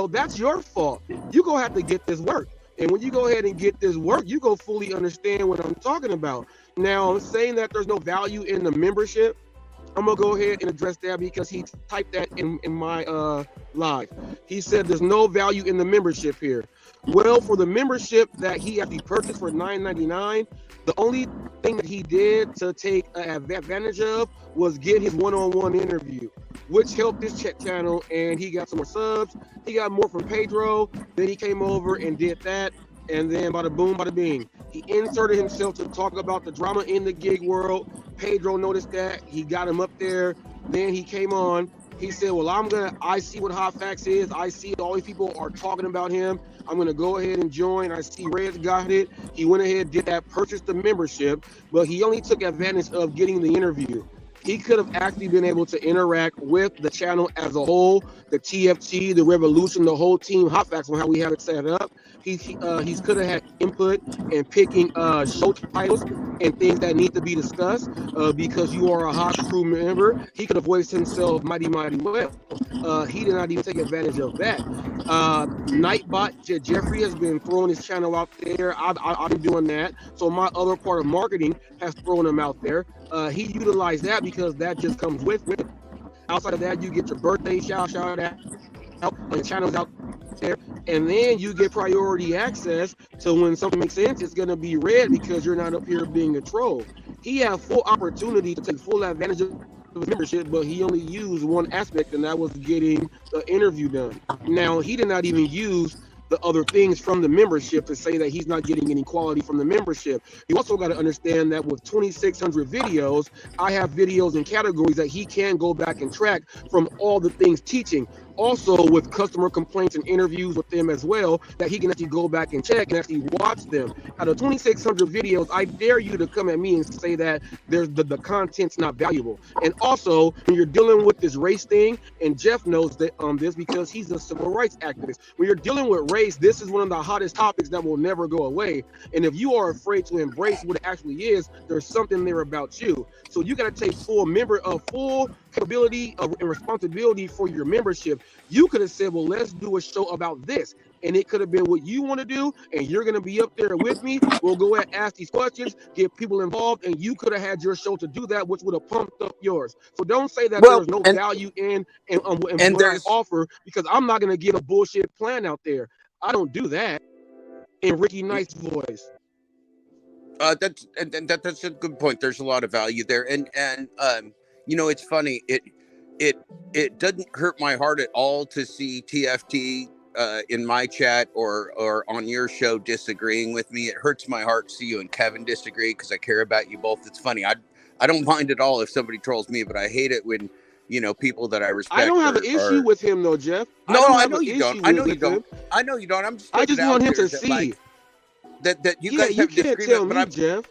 that's your fault. You go have to get this work. And when you go ahead and get this work, you go fully understand what I'm talking about. Now, I'm saying that there's no value in the membership. I'm going to go ahead and address that because he typed that in my live. He said there's no value in the membership here. Well, for the membership that he actually purchased for $9.99, the only thing that he did to take advantage of was get his one-on-one interview, which helped his channel, and he got some more subs. He got more from Pedro. Then he came over and did that, and then bada boom, bada bing. He inserted himself to talk about the drama in the gig world. Pedro noticed that. He got him up there. Then he came on. He said, well, I see what Hot Facts is. I see all these people are talking about him. I'm going to go ahead and join. I see Red's got it. He went ahead, did that, purchased the membership, but he only took advantage of getting the interview. He could have actually been able to interact with the channel as a whole, the TFT, the Revolution, the whole team, Hot Facts on how we have it set up. He could have had input in picking show titles and things that need to be discussed because you are a Hot Crew member. He could have voiced himself mighty well. He did not even take advantage of that. Nightbot Jeffrey has been throwing his channel out there. I've been doing that. So my other part of marketing has thrown him out there. He utilized that because that just comes with it. Outside of that, you get your birthday shout out, and channels out there, and then you get priority access to when something makes sense. It's going to be read because you're not up here being a troll. He had full opportunity to take full advantage of his membership, but he only used one aspect, and that was getting the interview done. Now, he did not even use the other things from the membership to say that he's not getting any quality from the membership. You also got to understand that with 2,600 videos, I have videos and categories that he can go back and track from all the things teaching. Also with customer complaints and interviews with them as well, that he can actually go back and check and actually watch them. Out of 2,600 videos, I dare you to come at me and say that there's the content's not valuable. And also, when you're dealing with this race thing, and Jeff knows that this because he's a civil rights activist, when you're dealing with race, this is one of the hottest topics that will never go away. And if you are afraid to embrace what it actually is, there's something there about you. So you got to take full capability and responsibility for your membership. You could have said, well, let's do a show about this. And it could have been what you want to do, and you're going to be up there with me. We'll go ahead and ask these questions, get people involved, and you could have had your show to do that, which would have pumped up yours. So don't say that there's no value in what I offer, because I'm not going to get a bullshit plan out there. I don't do that in Ricky Knight's voice. That's a good point. There's a lot of value there, and it's funny. It doesn't hurt my heart at all to see TFT in my chat or on your show disagreeing with me. It hurts my heart to see you and Kevin disagree because I care about you both. It's funny. I don't mind at all if somebody trolls me, but I hate it when people that I respect. I don't have an issue with him though, Jeff. No, I know you don't. I know you don't. I know you don't. I just want him to see that you guys have disagreement, but Jeff.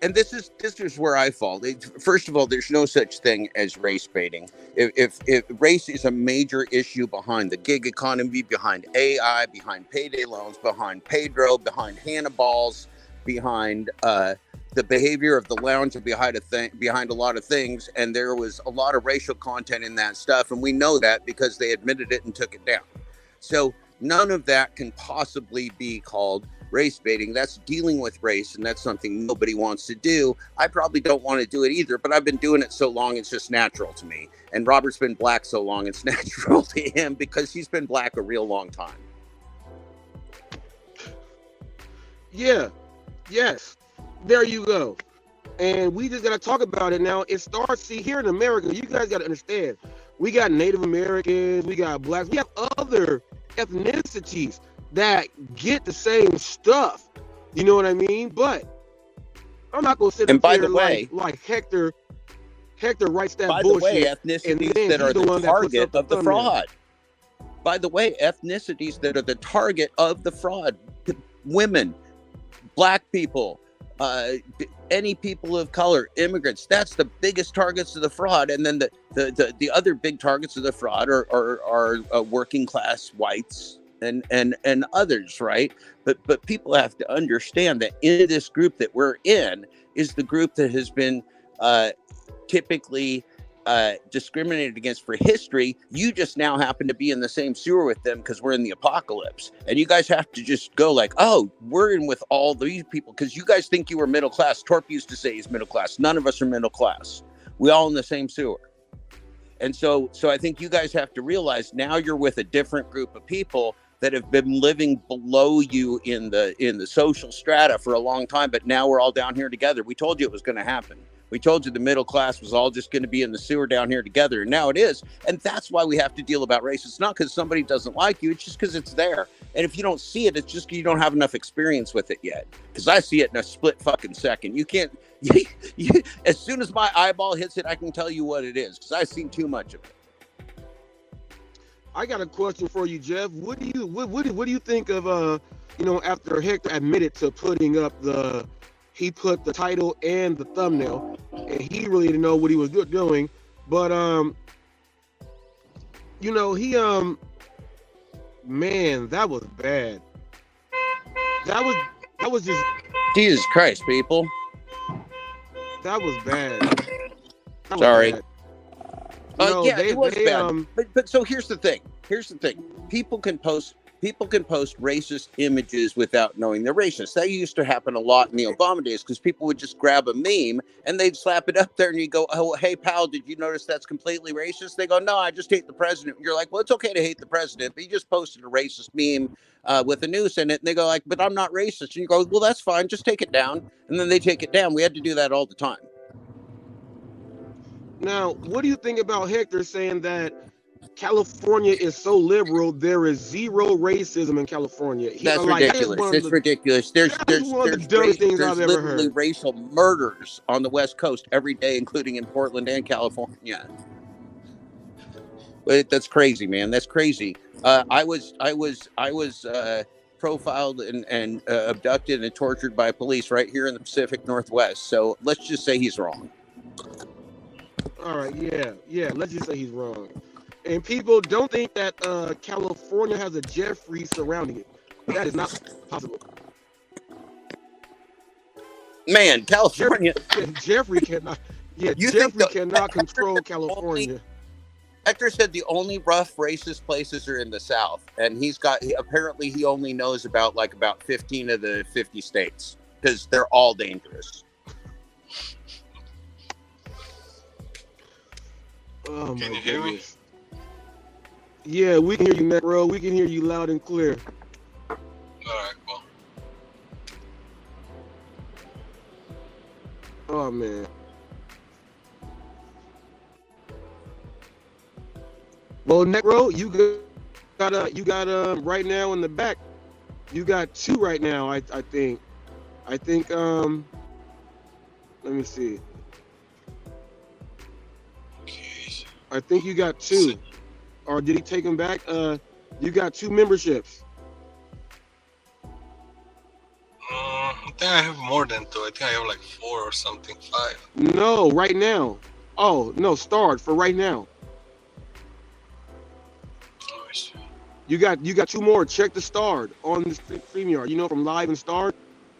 And this is where I fall. First of all, there's no such thing as race baiting. If race is a major issue behind the gig economy, behind AI, behind payday loans, behind Pedro, behind Hannah Balls, behind the behavior of the lounge, and behind a lot of things, and there was a lot of racial content in that stuff, and we know that because they admitted it and took it down. So none of that can possibly be called race baiting. That's dealing with race, and that's something nobody wants to do. I probably don't want to do it either, but I've been doing it so long it's just natural to me. And Robert's been black so long it's natural to him because he's been black a real long time. Yeah. Yes. There you go. And we just got to talk about it now. It starts, see, here in America, you guys got to understand, we got Native Americans, we got blacks, we have other ethnicities that get the same stuff. You know what I mean? But I'm not gonna sit And up by here the way, like Hector writes that by the way, bullshit, and ethnicities then that are he's the the one that puts target up the of the thumbnail. fraud. By the way, ethnicities that are the target of the fraud: women, black people, any people of color, immigrants. That's the biggest targets of the fraud. And then the other big targets of the fraud are working class whites and others, right? But people have to understand that in this group that we're in is the group that has been typically discriminated against for history. You just now happen to be in the same sewer with them because we're in the apocalypse, and you guys have to just go like, oh, we're in with all these people because you guys think you were middle class. Torp used to say he's middle class. None of us are middle class. We all in the same sewer. And so I think you guys have to realize now you're with a different group of people that have been living below you in the social strata for a long time, but now we're all down here together. We told you it was going to happen. We told you the middle class was all just going to be in the sewer down here together, and now it is. And that's why we have to deal about race. It's not because somebody doesn't like you. It's just because it's there. And if you don't see it, it's just you don't have enough experience with it yet. Because I see it in a split fucking second. You can't. As soon as my eyeball hits it, I can tell you what it is because I've seen too much of it. I got a question for you, Jeff. What do you think of after Hector admitted to putting up he put the title and the thumbnail, and he really didn't know what he was doing, but man, that was bad. That was just Jesus Christ, people. That was bad. That was Sorry. bad. It was bad. But so here's the thing. People can post racist images without knowing they're racist. That used to happen a lot in the Obama days because people would just grab a meme and they'd slap it up there and you go, oh, hey, pal, did you notice that's completely racist? They go, no, I just hate the president. You're like, well, it's okay to hate the president, but you just posted a racist meme with a noose in it. And they go like, but I'm not racist. And you go, well, that's fine. Just take it down. And then they take it down. We had to do that all the time. Now, what do you think about Hector saying that California is so liberal, there is zero racism in California? That's ridiculous. It's ridiculous. There's literally racial murders on the West Coast every day, including in Portland and California. That's crazy, man. That's crazy. I was profiled and abducted and tortured by police right here in the Pacific Northwest. So let's just say he's wrong. All right, yeah. Let's just say he's wrong. And people don't think that California has a Jeffrey surrounding it. That is not possible. Man, California. Jeffrey cannot. Yeah, Jeffrey cannot control California. Hector said the only rough racist places are in the South, and apparently he only knows about 15 of the 50 states because they're all dangerous. Oh, can you hear me? Yeah, we can hear you, Necro. We can hear you loud and clear. All right, cool. Oh man. Well, Necro, you got right now in the back. You got two right now. I think. Let me see. I think you got two. Or did he take them back? You got two memberships. I think I have more than two. I think I have 4 or something, 5. No, right now. Oh, no, starred for right now. Oh, I see. You got two more. Check the starred on the StreamYard. From live and starred.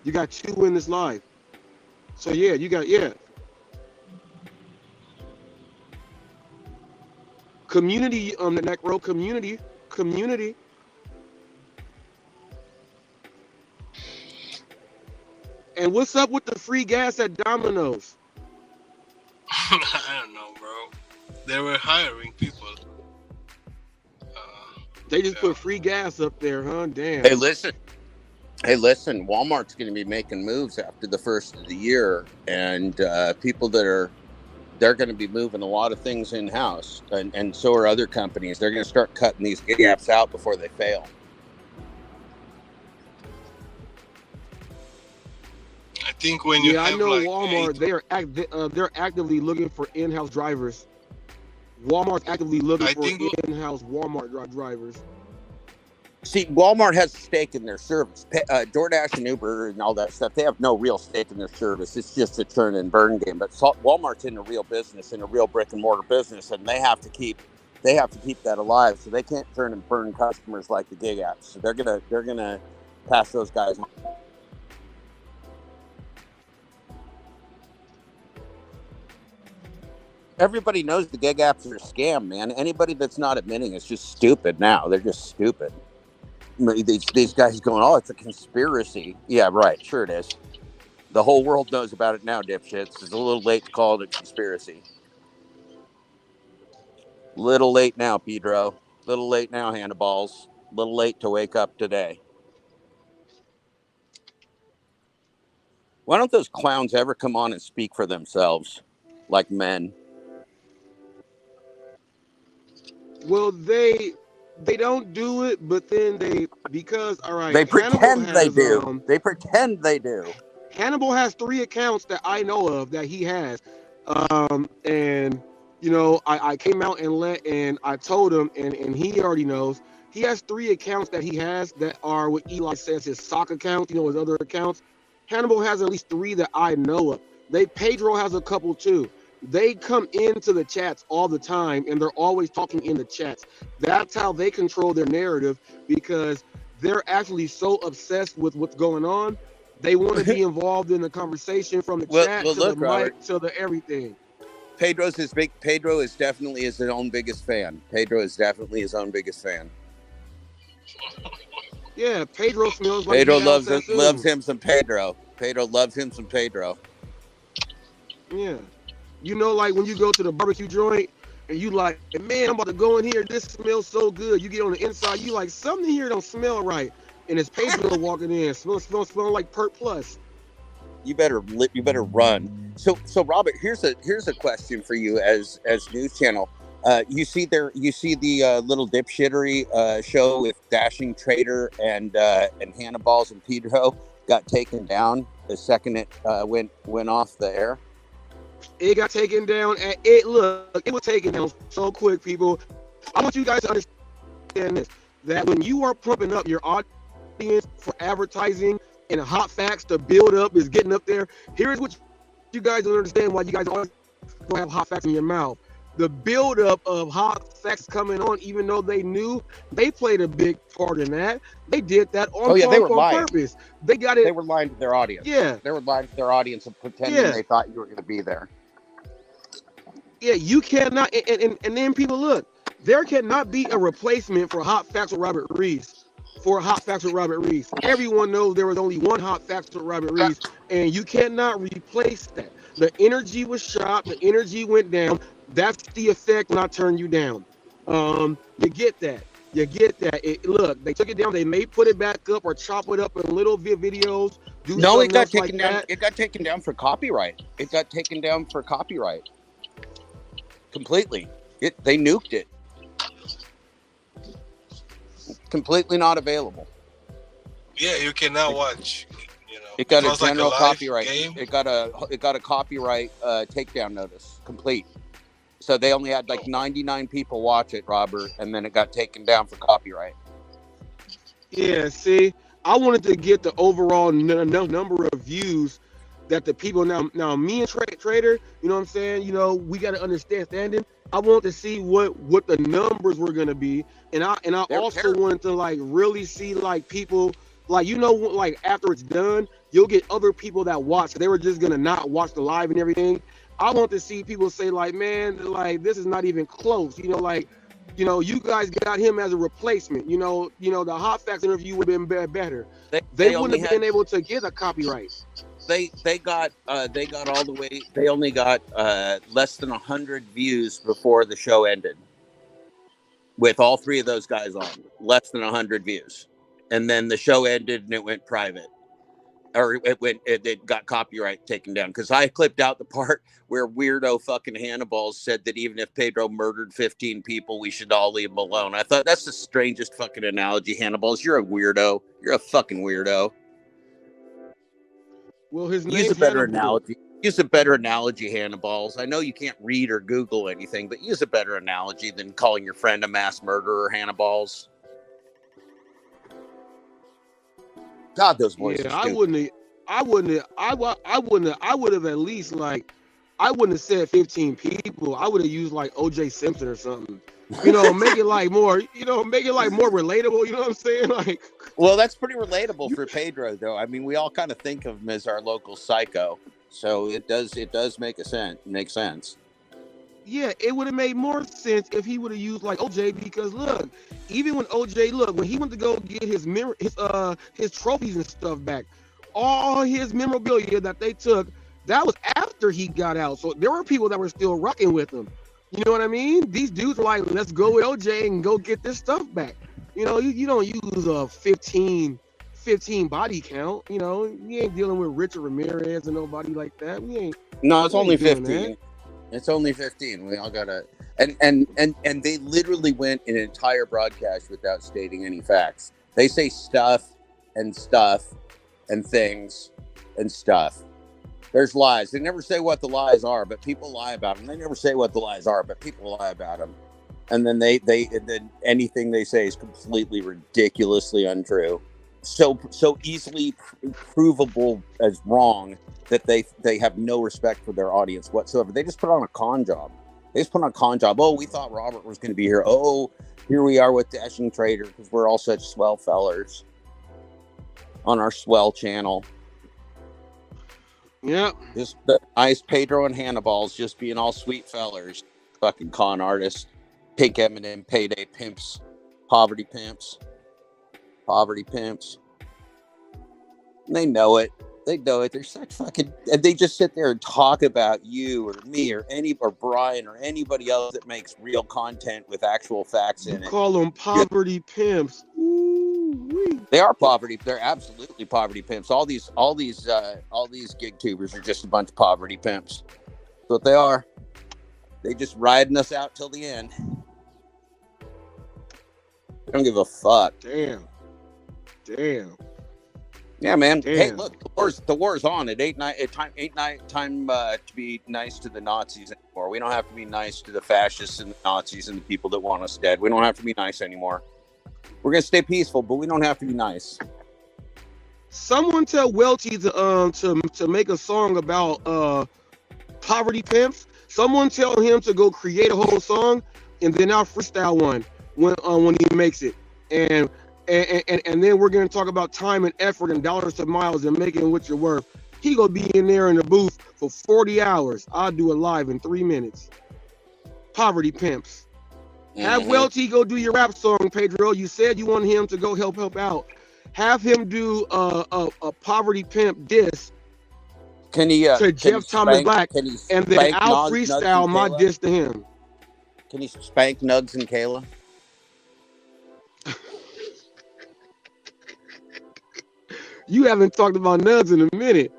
You got two in this live. So yeah, you got Community, the Necro community. And what's up with the free gas at Domino's? I don't know, bro. They were hiring people. They just put free gas up there, huh? Damn. Hey, listen. Walmart's going to be making moves after the first of the year, and people they're going to be moving a lot of things in-house, and so are other companies. They're going to start cutting these gaps out before they fail. I think when you Yeah, I have know like Walmart. They're actively looking for in-house drivers. Walmart's actively looking I for think in-house Walmart drivers. See, Walmart has a stake in their service. DoorDash and Uber and all that stuff, they have no real stake in their service. It's just a churn and burn game. But Walmart's in a real business, in a real brick and mortar business, and they have to keep that alive. So they can't churn and burn customers like the gig apps. So they're gonna pass those guys on. Everybody knows the gig apps are a scam, man. Anybody that's not admitting is just stupid now. They're just stupid. These guys going, oh, it's a conspiracy. Yeah, right. Sure it is. The whole world knows about it now, dipshits. It's a little late to call it a conspiracy. Little late now, Pedro. Little late now, Handballs. Little late to wake up today. Why don't those clowns ever come on and speak for themselves like men? Well, they don't do it, but then because all right, They pretend they do. They pretend they do. Hannibal has 3 accounts that I know of that he has, and I came out and I told him, and he already knows. He has 3 accounts that he has that are what Eli says his sock accounts. His other accounts. Hannibal has at least 3 that I know of. Pedro has a couple too. They come into the chats all the time, and they're always talking in the chats. That's how they control their narrative, because they're actually so obsessed with what's going on. They want to be involved in the conversation from the chat to the mic to the everything. Pedro is definitely his own biggest fan. Pedro is definitely his own biggest fan. Yeah, Pedro smells like Pedro loves him some Pedro. Pedro loves him some Pedro. Yeah. Like when you go to the barbecue joint and you like, man, I'm about to go in here. This smells so good. You get on the inside, you like, something here don't smell right. And it's Pedro walking in, smelling like Pert Plus. You better run. So Robert, here's a question for you as news channel. You see the little dipshittery show with Dashing Trader and Handballs and Pedro got taken down the second it went off the air. It got taken down. It was taken down so quick, people. I want you guys to understand this: that when you are pumping up your audience for advertising and hot facts to build up is getting up there. Here's what you guys don't understand: why you guys always don't have hot facts in your mouth. The build up of hot facts coming on, even though they knew, they played a big part in that. They did that on purpose. They got it. They were lying to their audience. Yeah, they were lying to their audience and pretending they thought you were going to be there. Yeah, you cannot. And then people look. There cannot be a replacement for Hot Facts with Robert Reese. Everyone knows there was only one Hot Facts with Robert Reese, and you cannot replace that. The energy was shot. The energy went down. That's the effect when I turn you down. You get that. Look, they took it down. They may put it back up or chop it up in little videos. It got taken down. It got taken down for copyright. Completely. They nuked it. Completely not available. Yeah, you cannot watch. It got a general copyright. It got a copyright takedown notice. Complete. So they only had like 99 people watch it, Robert, and then it got taken down for copyright. Yeah, see, I wanted to get the overall number of views that the people now me and Trader, you know what I'm saying? We got to understand it. I want to see what the numbers were going to be, and I also wanted to like really see like people like after it's done, you'll get other people that watch. They were just going to not watch the live and everything. I want to see people say like, man, like this is not even close. You guys got him as a replacement. The Hot Facts interview would have been better. They wouldn't have been able to get a copyright. They got all the way. They only got less than 100 views before the show ended. With all 3 of those guys on, less than 100 views, and then the show ended and it went private, or it got copyright taken down because I clipped out the part where weirdo fucking Hannibal said that even if Pedro murdered 15 people, we should all leave him alone. I thought that's the strangest fucking analogy. Hannibals, you're a weirdo. You're a fucking weirdo. Well, his Use a name's better Hannibal. analogy. Use a better analogy, Hannibal's. I know you can't read or Google anything, but use a better analogy than calling your friend a mass murderer, Hannibal's. God, those boys are Yeah, stupid. I would have at least like, I wouldn't have said 15 people. I would have used like OJ Simpson or something. You know, make it like more, make it like more relatable. You know what I'm saying? Like, Well, that's pretty relatable for Pedro, though. I mean, we all kind of think of him as our local psycho, so it does make sense. yeah, it would have made more sense if he would have used like OJ, because look, even when when he went to go get his trophies and stuff back, all his memorabilia that they took, that was after he got out. So there were people that were still rocking with him. You know what I mean? These dudes were like, let's go with OJ and go get this stuff back. You know, you don't use a 15 body count. You know, you ain't dealing with Richard Ramirez and nobody like that. No, it's we only ain't doing 15. that. It's only 15. We all gotta and they literally went an entire broadcast without stating any facts. They say stuff and things and stuff. There's lies. They never say what the lies are, but people lie about them. They never say what the lies are, but people lie about them. And then then anything they say is completely ridiculously untrue. So easily provable as wrong that they have no respect for their audience whatsoever. They just put on a con job. Oh, we thought Robert was going to be here. Oh, here we are with Dashing Trader because we're all such swell fellers on our swell channel. Yep. Just the nice Pedro and Hannibal's just being all sweet fellers. Fucking con artists. Pink M&M payday pimps. Poverty pimps. And they know it. They're such fucking, and they just sit there and talk about you or me or Brian or anybody else that makes real content with actual facts in it. Call them poverty pimps. Ooh-wee. They are poverty. They're absolutely poverty pimps. All these gig tubers are just a bunch of poverty pimps. That's what they are. They just riding us out till the end. They don't give a fuck. Damn. Yeah, man. Damn. Hey, look, the war's on. It ain't time to be nice to the Nazis anymore. We don't have to be nice to the fascists and the Nazis and the people that want us dead. We don't have to be nice anymore. We're gonna stay peaceful, but we don't have to be nice. Someone tell Welty to make a song about poverty pimps. Someone tell him to go create a whole song and then I'll freestyle one when he makes it. And then we're gonna talk about time and effort and dollars to miles and making what you're worth. He gonna be in there in the booth for 40 hours. I'll do it live in 3 minutes. Poverty pimps. Have Welty go do your rap song, Pedro. You said you want him to go help out. Have him do a poverty pimp diss to Jeff Thomas Black, and then I'll freestyle my diss to him. Can he spank Nugs and Kayla? You haven't talked about Nugs in a minute.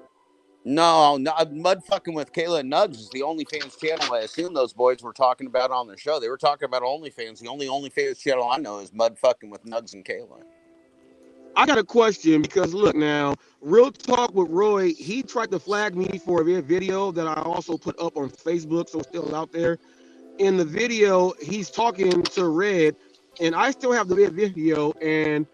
No, mud fucking with Kayla and Nugs is the OnlyFans channel. I assume those boys were talking about on their show. They were talking about OnlyFans. The only OnlyFans channel I know is mud fucking with Nugs and Kayla. I got a question because look now, Real Talk with Roy, he tried to flag me for a video that I also put up on Facebook, so it's still out there. In the video, he's talking to Red, and I still have the video, and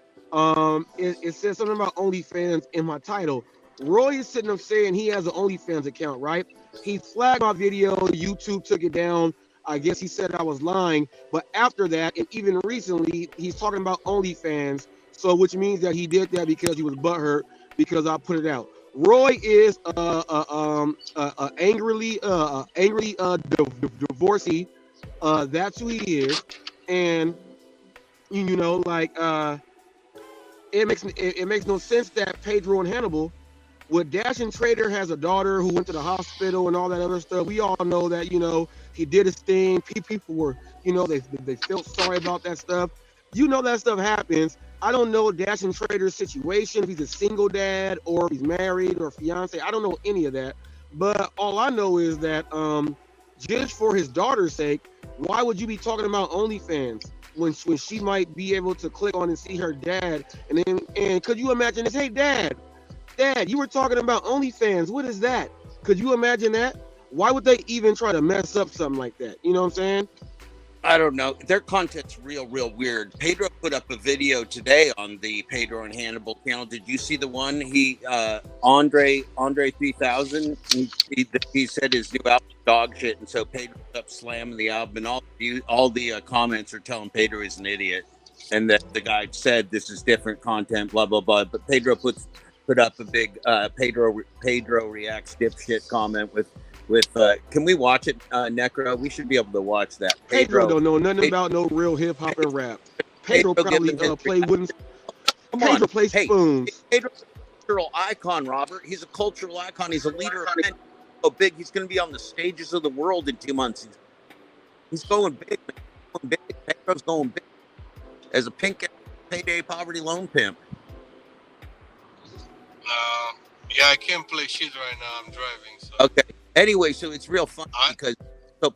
it says something about OnlyFans in my title. Roy is sitting up saying he has an OnlyFans account, right? He flagged my video, YouTube took it down. I guess he said I was lying, but after that, and even recently, he's talking about OnlyFans. So, which means that he did that because he was butthurt because I put it out. Roy is angry divorcee. That's who he is, and you know, like it makes no sense that Pedro and Hannibal, with Dashing Trader has a daughter who went to the hospital and all that other stuff. We all know that, you know, he did his thing. People were, you know, they felt sorry about that stuff. You know that stuff happens. I don't know Dashing Trader's situation, if he's a single dad or if he's married or fiance. I don't know any of that. But all I know is that just for his daughter's sake, why would you be talking about OnlyFans when she might be able to click on and see her dad? And could you imagine this? Hey, Dad, Dad, you were talking about OnlyFans. What is that? Could you imagine that? Why would they even try to mess up something like that? You know what I'm saying? I don't know. Their content's real weird. Pedro put up a video today on the Pedro and Hannibal channel. Did you see the one? He Andre 3000. He said his new album dog shit, and so Pedro's up slamming the album, and all the comments are telling Pedro he's an idiot, and that the guy said this is different content, blah blah blah. But Pedro put up a big Pedro reacts dipshit comment with can we watch it, Necro? We should be able to watch that. Pedro don't know nothing about no real hip hop and rap. Pedro probably play wooden. Pedro plays spoons. Pedro's a cultural icon, Robert. He's a cultural icon. He's a leader of men. So big, he's going to be on the stages of the world in 2 months. He's going big, man. Pedro's going big as a pink payday poverty loan pimp. Yeah, I can't play shit right now. I'm driving. So. Okay. Anyway, so it's real fun because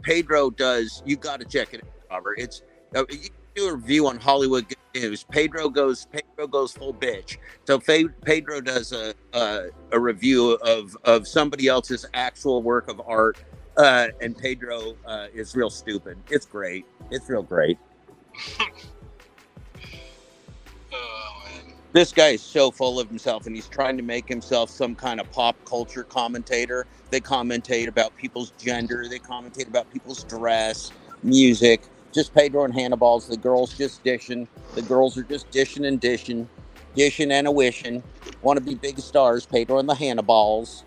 Pedro does. You got to check it out, Robert. It's you can do a review on Hollywood News. Pedro goes full bitch. So Pedro does a review of somebody else's actual work of art, and Pedro is real stupid. It's great. It's real great. This guy is so full of himself, and he's trying to make himself some kind of pop culture commentator. They commentate about people's gender. They commentate about people's dress, music. Just Pedro and Hannibal's. The girls just dishing. The girls are just dishing and dishing and a wishing. Want to be big stars, Pedro and the Hannibals.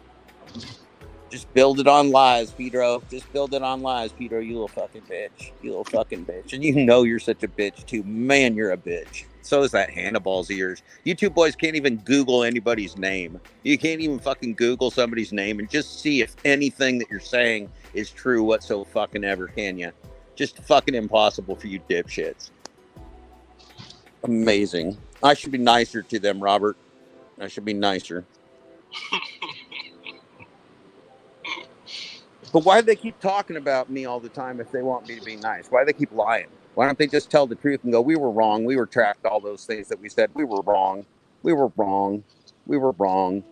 Just build it on lies, Pedro. Just build it on lies, Pedro. You little fucking bitch. You little fucking bitch. And you know you're such a bitch, too. Man, you're a bitch. So is that Hannibal's ears. You two boys can't even Google anybody's name. You can't even fucking Google somebody's name and just see if anything that you're saying is true whatsoever fucking ever, can you? Just fucking impossible for you dipshits. Amazing. I should be nicer to them, Robert. I should be nicer. But why do they keep talking about me all the time if they want me to be nice? Why do they keep lying? Why don't they just tell the truth and go, we were wrong. We retract all those things that we said. We were wrong. We were wrong. We were wrong.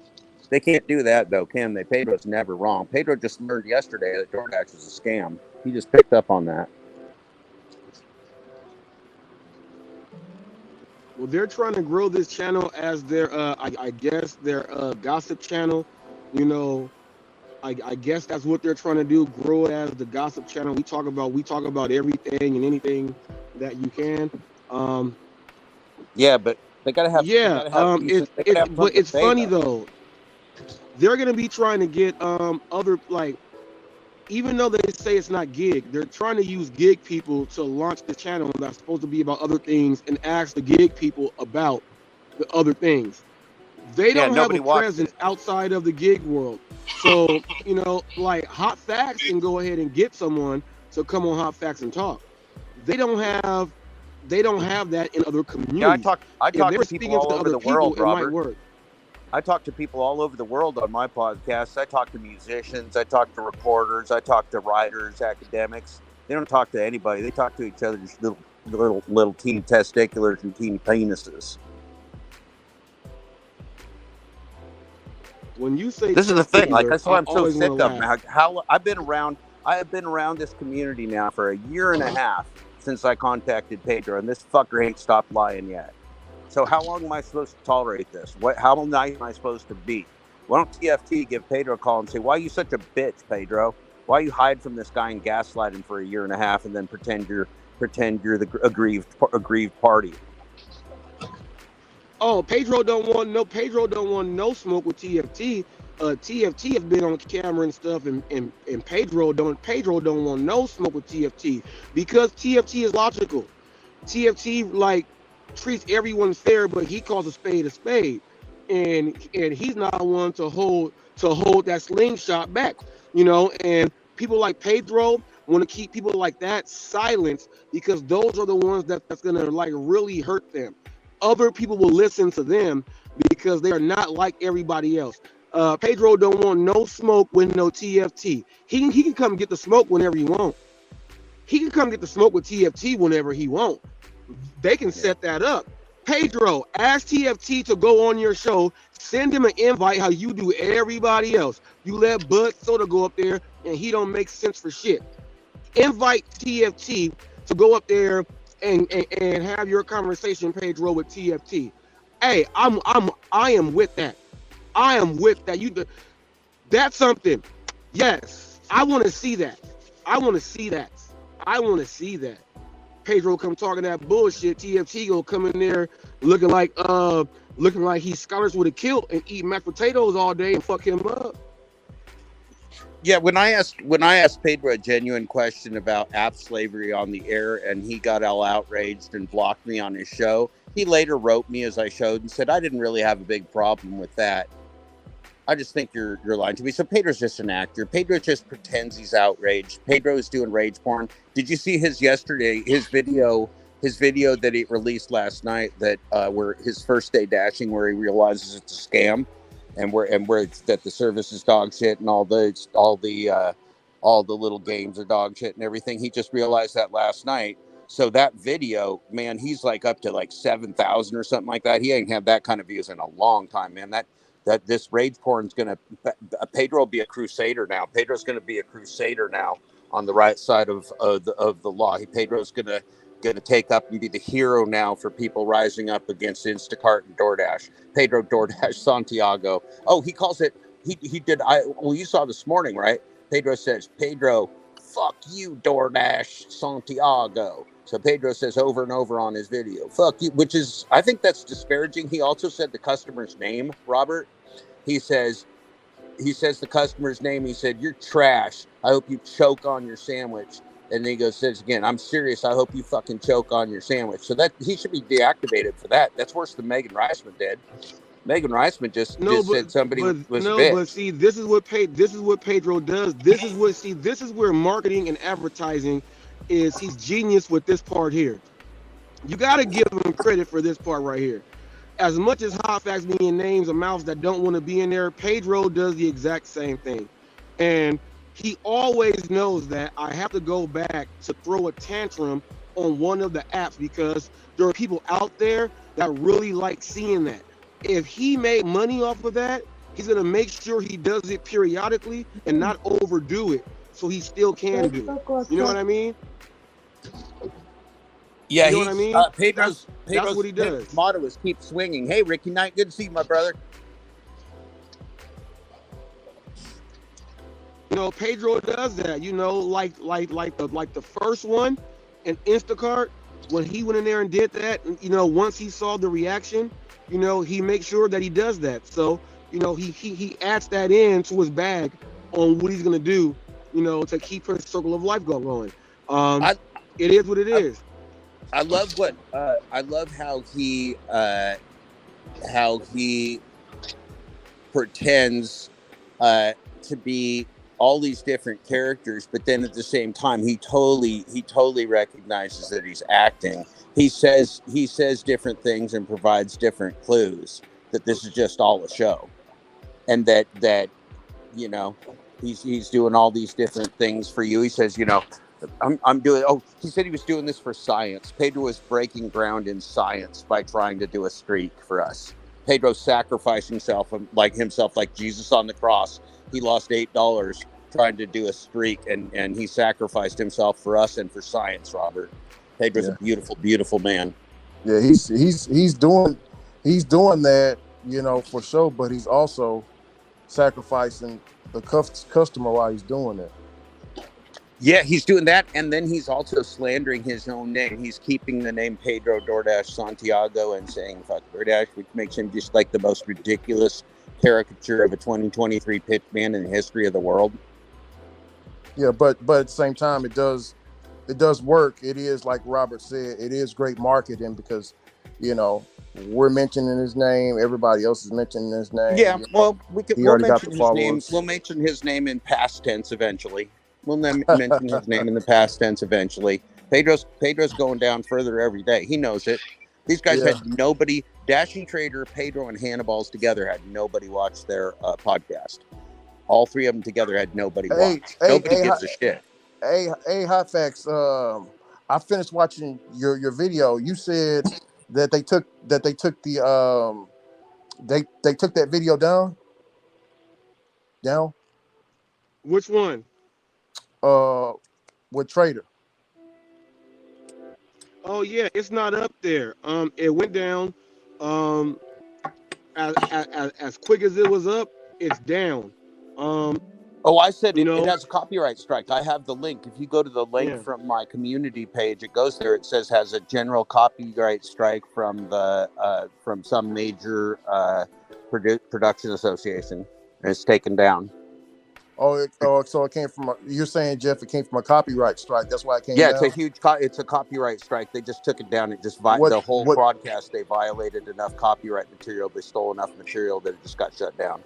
They can't do that, though, can they? Pedro's never wrong. Pedro just learned yesterday that Doordash is a scam. He just picked up on that. Well, they're trying to grow this channel as their, I guess, their gossip channel. You know, I guess that's what they're trying to do. Grow it as the gossip channel. We talk about everything and anything that you can. Yeah, but they gotta have. Yeah, but it's funny though. They're gonna be trying to get other, like, even though they say it's not gig, they're trying to use gig people to launch the channel that's supposed to be about other things and ask the gig people about the other things. They don't have a presence outside of the gig world. So, you know, like Hot Facts can go ahead and get someone to come on Hot Facts and talk. They don't have that in other communities. Yeah, I talk to people all over the world, Robert. It might work. I talk to people all over the world on my podcast. I talk to musicians. I talk to reporters. I talk to writers, academics. They don't talk to anybody. They talk to each other's little teeny testiculars and teeny penises. When you say this is the thing, like that's why I'm so sick of how I have been around this community now for a year and a half since I contacted Pedro, and this fucker ain't stopped lying yet. So how long am I supposed to tolerate this? How nice am I supposed to be? Why don't TFT give Pedro a call and say, why are you such a bitch, Pedro? Why you hide from this guy and gaslight him for a year and a half and then pretend you're the aggrieved party? Oh, Pedro don't want no smoke with TFT. TFT has been on camera and stuff, and Pedro don't want no smoke with TFT because TFT is logical. TFT like treats everyone fair, but he calls a spade, and he's not one to hold that slingshot back, you know. And people like Pedro want to keep people like that silent because those are the ones that's gonna like really hurt them. Other people will listen to them because they are not like everybody else. Pedro don't want no smoke with no TFT. He can come get the smoke whenever he want. He can come get the smoke with TFT whenever he want. They can set that up. Pedro, ask TFT to go on your show. Send him an invite how you do everybody else. You let Bud Soda go up there and he don't make sense for shit. Invite TFT to go up there and have your conversation, Pedro, with TFT. Hey, I am with that. I am with that. That's something. Yes, I want to see that. I want to see that. I want to see that. Pedro come talking that bullshit. TFT go come in there looking like he's scholars with a kilt and eat mashed potatoes all day and fuck him up. Yeah, when I asked Pedro a genuine question about app slavery on the air, and he got all outraged and blocked me on his show, he later wrote me, as I showed, and said I didn't really have a big problem with that. I just think you're lying to me. So Pedro's just an actor. Pedro just pretends he's outraged. Pedro is doing rage porn. Did you see his video that he released last night, that where his first day dashing, where he realizes it's a scam, and where it's, that the service is dog shit, and all the little games are dog shit and everything. He just realized that last night. So that video, man, he's like up to like 7,000 or something like that. He ain't had that kind of views in a long time, man. That this rage porn's gonna, Pedro will be a crusader now. Pedro's gonna be a crusader now on the right side of the law. Pedro's gonna take up and be the hero now for people rising up against Instacart and Doordash. Pedro Doordash Santiago. Oh, he calls it. He did. You saw this morning, right? Pedro says, Pedro, fuck you, Doordash Santiago. So Pedro says over and over on his video, fuck you, which is, I think that's disparaging. He also said the customer's name, Robert. He says the customer's name. He said, you're trash. I hope you choke on your sandwich. And then he says again, I'm serious. I hope you fucking choke on your sandwich. So that he should be deactivated for that. That's worse than Megan Reisman did. Megan Reisman just said somebody was a bitch. But see, this is what Pedro does. This is where marketing and advertising is. He's genius with this part here. You got to give him credit for this part right here. As much as Hot Facts being names of mouths that don't want to be in there, Pedro does the exact same thing. And he always knows that I have to go back to throw a tantrum on one of the apps because there are people out there that really like seeing that. If he made money off of that, he's going to make sure he does it periodically and not overdo it so he still can do it. You know what I mean? Yeah, you know what I mean? Pedro's what he does. His motto is keep swinging. Hey, Ricky Knight, good to see you, my brother. You know, Pedro does that. You know, like the first one in Instacart, when he went in there and did that, you know, once he saw the reaction, you know, he makes sure that he does that. So, you know, he adds that in to his bag on what he's gonna do, you know, to keep his circle of life going. It is what it is. I love how he pretends to be all these different characters, but then at the same time he totally recognizes that he's acting. He says different things and provides different clues that this is just all a show, and that you know he's doing all these different things for you. He says, you know, I'm doing. Oh, he said he was doing this for science. Pedro was breaking ground in science by trying to do a streak for us. Pedro sacrificed himself like Jesus on the cross. He lost $8 trying to do a streak, and he sacrificed himself for us and for science, Robert. Pedro's a beautiful, beautiful man. Yeah, he's doing that, you know, for sure, but he's also sacrificing the customer while he's doing it. Yeah, he's doing that, and then he's also slandering his own name. He's keeping the name Pedro Doordash Santiago and saying "fuck Doordash," which makes him just like the most ridiculous caricature of a 2023 pitchman in the history of the world. Yeah, but at the same time, it does work. It is, like Robert said, it is great marketing because, you know, we're mentioning his name, everybody else is mentioning his name. Yeah, you know, well, we'll mention his name. followers. We'll mention his name in past tense eventually. We'll mention his name in the past tense eventually. Pedro's going down further every day. He knows it. These guys had nobody. Dashing Trader, Pedro, and Hannibal's together had nobody watch their podcast. All three of them together had nobody watch. Nobody gives a shit. Hey, Hot Facts. I finished watching your video. You said that they took the they took that video down. Which one? With Trader. Oh yeah, it's not up there. It went down. Um, as quick as it was up, it's down. Um, Oh, I said you it know, has a copyright strike. I have the link. If you go to the link yeah. from my community page, it goes there. It says has a general copyright strike from the from some major production association, and it's taken down. So it came from. You're saying, Jeff, it came from a copyright strike. That's why it came Yeah, down. it's a copyright strike. They just took it down. It just What the whole what broadcast. They violated enough copyright material. They stole enough material that it just got shut down.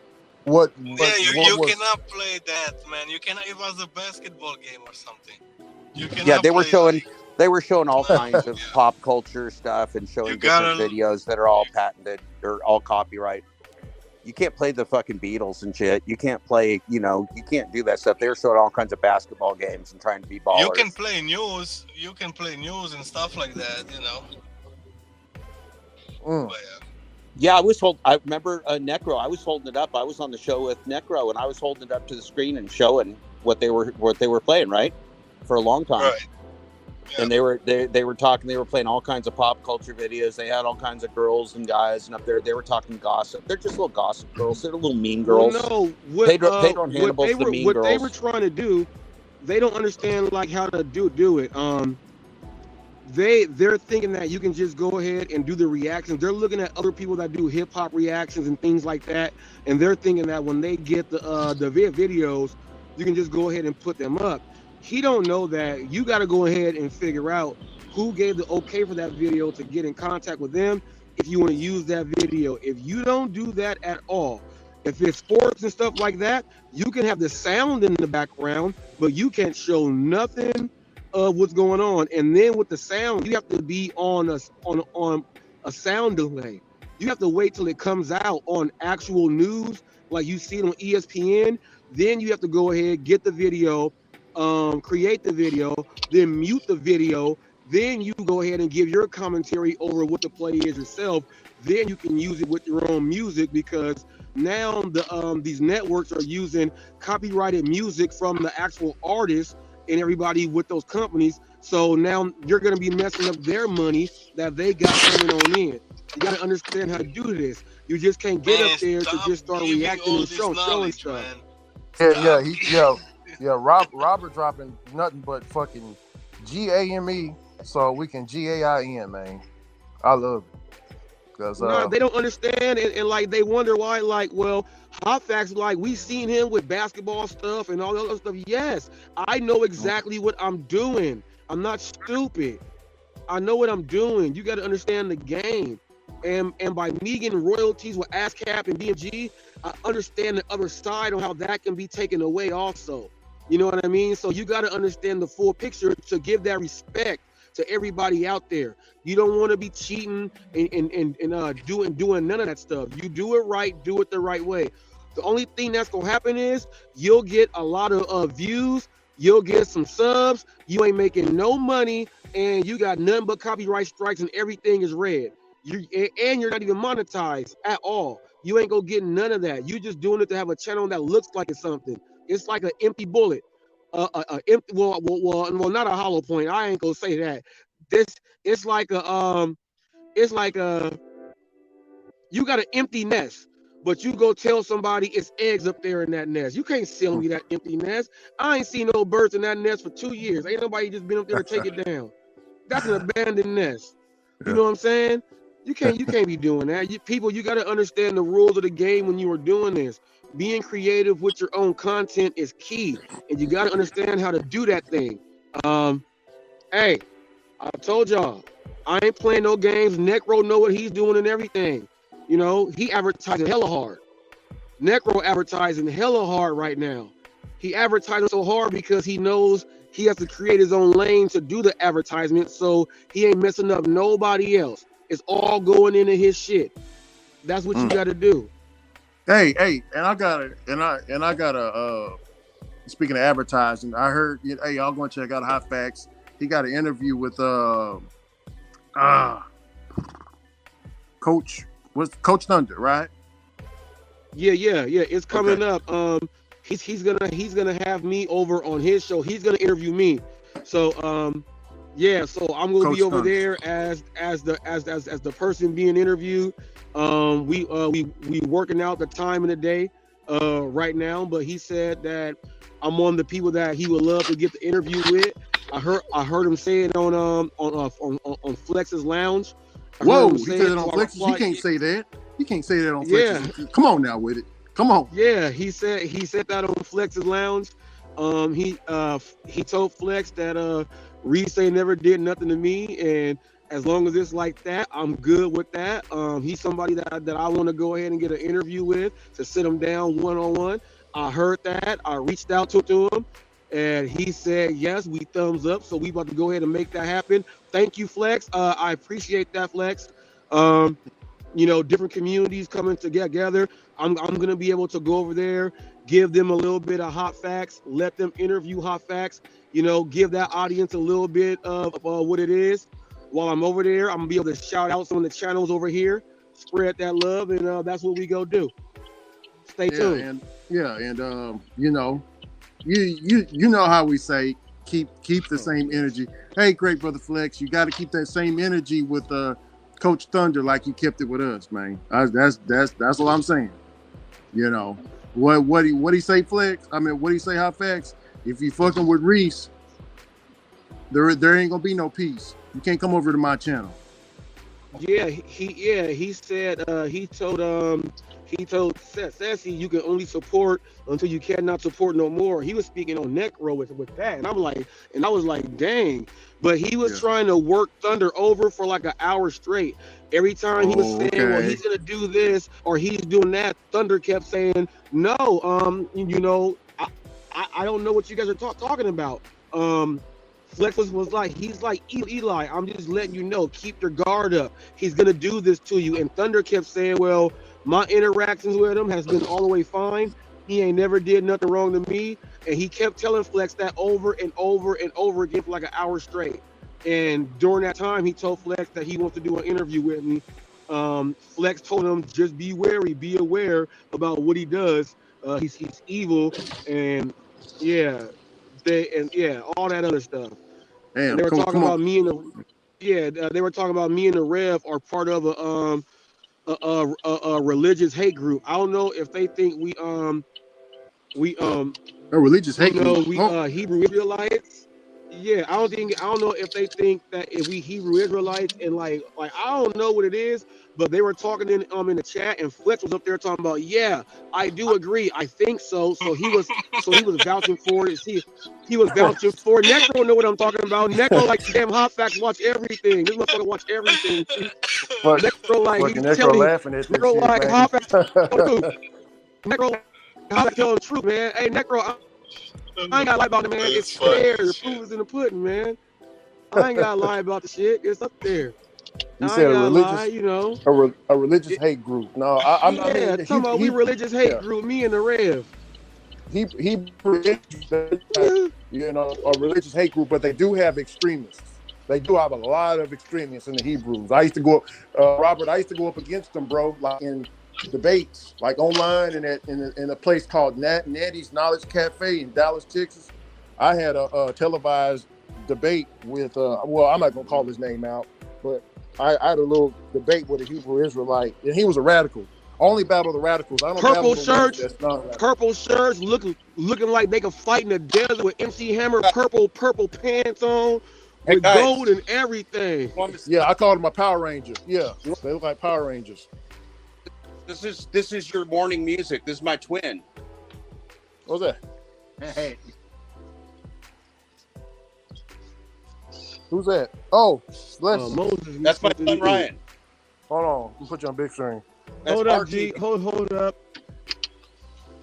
what Yeah, what you was cannot play that, man. You cannot. It was a basketball game or something. You cannot Yeah, they were play showing like. they were showing all No, kinds of yeah. pop culture stuff and showing You different gotta. videos that are all patented or all copyright. You can't play the fucking Beatles and shit. You can't play, you can't do that stuff. They were showing all kinds of basketball games and trying to be ballers. You can play news. You can play news and stuff like that. But, Yeah, I remember Necro. I was holding it up. I was on the show with Necro, and I was holding it up to the screen and showing what they were playing, right, for a long time. right. Yeah. And they were talking. They were playing all kinds of pop culture videos. They had all kinds of girls and guys, and up there they were talking gossip. They're just little gossip girls. They're little mean girls. Well, no, Pedro and Hannibal's the mean what girls. they were trying to do, they don't understand like how to do it. They're thinking that you can just go ahead and do the reactions. They're looking at other people that do hip hop reactions and things like that, and they're thinking that when they get the videos, you can just go ahead and put them up. He don't know that you got to go ahead and figure out who gave the okay for that video to get in contact with them if you want to use that video. If you don't do that at all, if it's sports and stuff like that, you can have the sound in the background, but you can't show nothing of what's going on. And then with the sound, you have to be on a sound delay. You have to wait till it comes out on actual news, like you see it on ESPN. Then you have to go ahead, get the video, create the video, then mute the video. Then you go ahead and give your commentary over what the play is yourself. Then you can use it with your own music, because now these networks are using copyrighted music from the actual artists and everybody with those companies. So now you're going to be messing up their money that they got coming on in. You got to understand how to do this. You just can't get up there to just start reacting and showing stuff. Robert dropping nothing but fucking GAME, so we can GAIN, man. I love it. Cause no, they don't understand, and like they wonder why. Like, well, Hot Facts, like we seen him with basketball stuff and all that other stuff. Yes, I know exactly what I'm doing. I'm not stupid. I know what I'm doing. You got to understand the game. And by me getting royalties with ASCAP and BMG, I understand the other side on how that can be taken away also. You know what I mean? So you got to understand the full picture to give that respect to everybody out there. You don't want to be cheating and doing none of that stuff. You do it right, do it the right way. The only thing that's gonna happen is you'll get a lot of views, you'll get some subs, you ain't making no money, and you got nothing but copyright strikes and everything is red. You're not even monetized at all. You ain't gonna get none of that. You just doing it to have a channel that looks like it's something. It's like an empty bullet. Empty, well, not a hollow point. I ain't gonna say that. It's like you got an empty nest, but you go tell somebody it's eggs up there in that nest. You can't sell me that empty nest. I ain't seen no birds in that nest for 2 years. Ain't nobody just been up there to take it down. That's an abandoned nest. You know what I'm saying? You can't be doing that. You got to understand the rules of the game when you are doing this. Being creative with your own content is key, and you got to understand how to do that thing. Hey, I told y'all, I ain't playing no games. Necro know what he's doing and everything. You know, he advertising hella hard. Necro advertising hella hard right now. He advertising so hard because he knows he has to create his own lane to do the advertisement, so he ain't messing up nobody else. It's all going into his shit. That's what you got to do. Hey, and I gotta speaking of advertising, I heard, hey, y'all going to check out Hot Facts. He got an interview with Coach, what's Coach Thunder, right? Yeah. It's coming up. He's gonna have me over on his show. He's gonna interview me. So yeah, so I'm gonna Coach be over Thunder. there as the person being interviewed. We working out the time of the day right now, but he said that I'm one of the people that he would love to get the interview with. I heard him say it on Flex's Lounge. Whoa, he said it on Flex's. He can't say that. He can't say that on Flex's. Yeah. Come on now with it. Come on. Yeah, he said that on Flex's Lounge. He told Flex that Reese ain't never did nothing to me, and as long as it's like that, I'm good with that. He's somebody that I want to go ahead and get an interview with to sit him down one-on-one. I heard that. I reached out to him, and he said yes. We thumbs up. So we about to go ahead and make that happen. Thank you, Flex. I appreciate that, Flex. Different communities coming together. I'm gonna be able to go over there, give them a little bit of hot facts, let them interview hot facts. Give that audience a little bit of what it is. While I'm over there, I'm gonna be able to shout out some of the channels over here, spread that love, and that's what we go do. Stay tuned. And you know how we say keep the same energy. Hey, great brother Flex, you got to keep that same energy with Coach Thunder like you kept it with us, man. That's all I'm saying. What he say, Flex? I mean, what he say, Hot Facts? If you fucking with Reese, there ain't gonna be no peace. You can't come over to my channel. Yeah, he said he told Sassy you can only support until you cannot support no more. He was speaking on Necro with that, and I was like, dang. But he was trying to work Thunder over for like an hour straight. Every time he was saying, well, he's gonna do this or he's doing that, Thunder kept saying, no, I don't know what you guys are talking about. Flex was like, he's like, Eli, I'm just letting you know, keep your guard up. He's gonna do this to you. And Thunder kept saying, well, my interactions with him has been all the way fine. He ain't never did nothing wrong to me. And he kept telling Flex that over and over and over again for like an hour straight. And during that time, he told Flex that he wants to do an interview with me. Flex told him, just be wary, be aware about what he does. He's evil, and all that other stuff. Damn, and they were talking about me and they were talking about me and the Rev are part of a religious hate group. I don't know if they think we a religious hate group. Hebrew Israelites. Yeah, I don't know if they think that if we Hebrew Israelites and like I don't know what it is, but they were talking in the chat, and Flex was up there talking about, yeah, I do agree, I think so. So he was vouching for it. He was vouching for it. Necro know what I'm talking about. Necro like damn Hot Facts watch everything. This motherfucker watch everything. Necro like he's telling me. Necro like Hot Facts. Necro Hot Facts telling the truth, man. Hey Necro. I ain't gotta lie about it, man. It's there. The proof is in the pudding, man. I ain't gotta lie about the shit. It's up there. You said a religious hate group. No, I'm talking about we religious hate group. Me and the Rev. A religious hate group, but they do have extremists. They do have a lot of extremists in the Hebrews. I used to go, Robert. I used to go up against them, bro. Like in debates, like online in a place called Natty's Knowledge Cafe in Dallas, Texas. I had a televised debate with I'm not gonna call his name out, but I had a little debate with a Hebrew Israelite, and he was a radical. Only battle the radicals. I don't purple shirts looking like they could fight in the desert with MC Hammer, purple pants on, with gold and everything. Yeah, I called him a Power Ranger. Yeah, they look like Power Rangers. This is your morning music. This is my twin. What's that? Hey. Who's that? Oh, Moses. That's my son Ryan. Hold on, let me put you on big screen. Hold up, G. Hold up.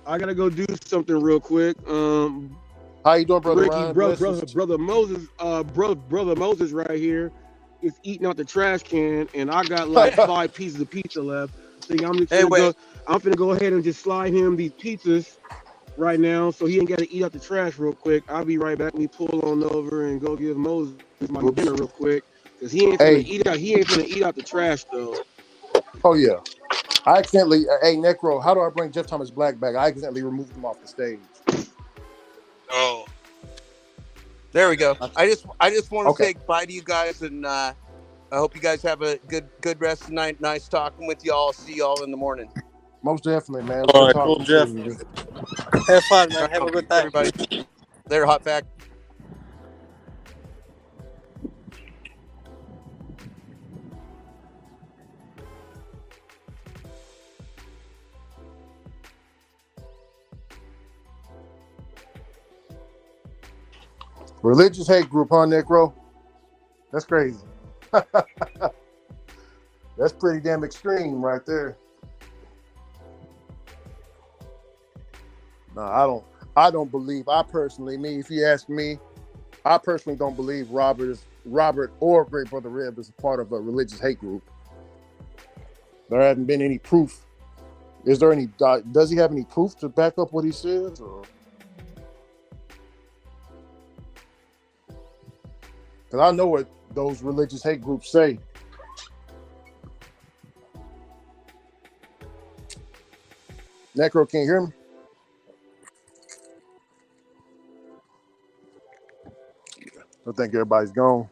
I gotta go do something real quick. How you doing, brother? Ricky, brother Moses, brother Moses right here is eating out the trash can, and I got like 5 pieces of pizza left. So I'm finna go ahead and just slide him these pizzas right now, so he ain't gotta eat out the trash real quick. I'll be right back. Let me pull on over and go give Moses my dinner real quick, cause he ain't finna eat out the trash though. Oh yeah. I accidentally, hey Necro, how do I bring Jeff Thomas Black back? I accidentally removed him off the stage. Oh, There we go. I just want to Okay. say bye to you guys, and I hope you guys have a good rest of the night. Nice talking with y'all. See y'all in the morning. Most definitely, man. all Good right, cool, talking to Jeff. you. Have fun, man. Right Have on. a good time. Everybody. Later, Hot Fact. Religious hate group, huh, Necro? That's crazy. That's pretty damn extreme right there. No, I don't believe. If you ask me, I personally don't believe Robert or Great Brother Reb is a part of a religious hate group. There hasn't been any proof. Is there any? Does he have any proof to back up what he says? Because I know what those religious hate groups say. Necro, can you hear me? I think everybody's gone.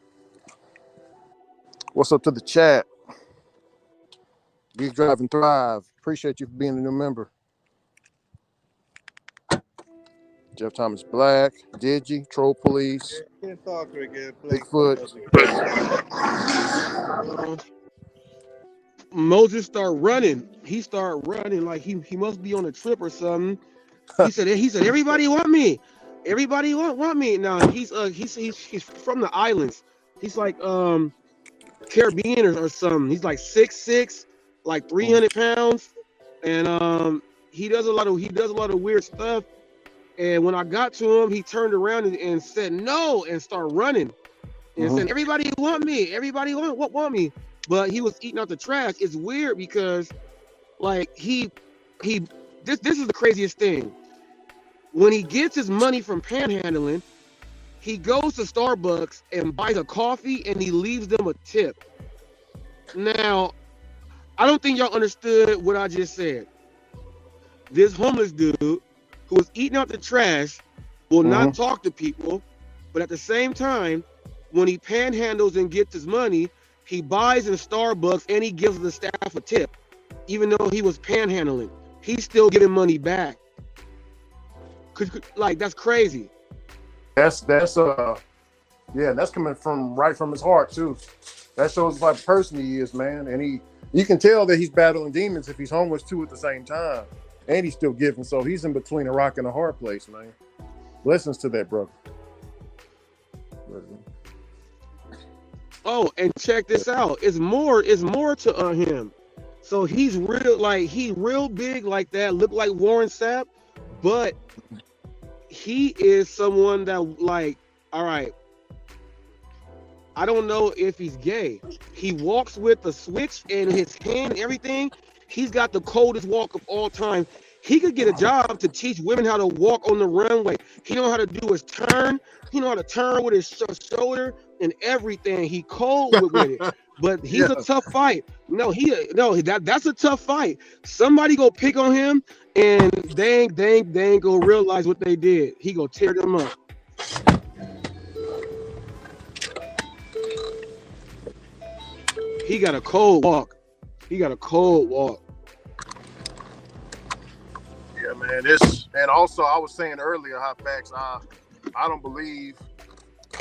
What's up to the chat? Geek Drive and Thrive. Appreciate you for being a new member. Jeff Thomas Black, Digi, Troll Police, Can't talk, Rick. Bigfoot. Moses start running. He start running like he must be on a trip or something. He said everybody want me. Everybody want me. Now he's from the islands. He's like Caribbean or something. He's like 6'6", like 300 pounds, and he does a lot of weird stuff. And when I got to him, he turned around and said no and started running and said everybody want me. Everybody want me. But he was eating out the trash. It's weird because, like, this is the craziest thing. When he gets his money from panhandling, he goes to Starbucks and buys a coffee and he leaves them a tip. Now, I don't think y'all understood what I just said. This homeless dude who was eating out the trash will not talk to people, but at the same time, when he panhandles and gets his money, he buys in Starbucks and he gives the staff a tip, even though he was panhandling. He's still giving money back. Like, that's crazy. That's coming right from his heart too. That shows what person he is, man. And you can tell that he's battling demons if he's homeless too at the same time, and he's still giving. So he's in between a rock and a hard place, man. Blessings to that brother. Oh, and check this out. It's more to him. So he's real big like that, look like Warren Sapp, but he is someone that, like, all right, I don't know if he's gay. He walks with a switch in his hand and everything. He's got the coldest walk of all time. He could get a job to teach women how to walk on the runway. He know how to do his turn. He know how to turn with his shoulder and everything. He cold with it. But he's a tough fight. That's a tough fight. Somebody go pick on him, and they ain't go realize what they did. He go tear them up. He got a cold walk. Yeah, man. And also I was saying earlier, Hot Facts, I don't believe.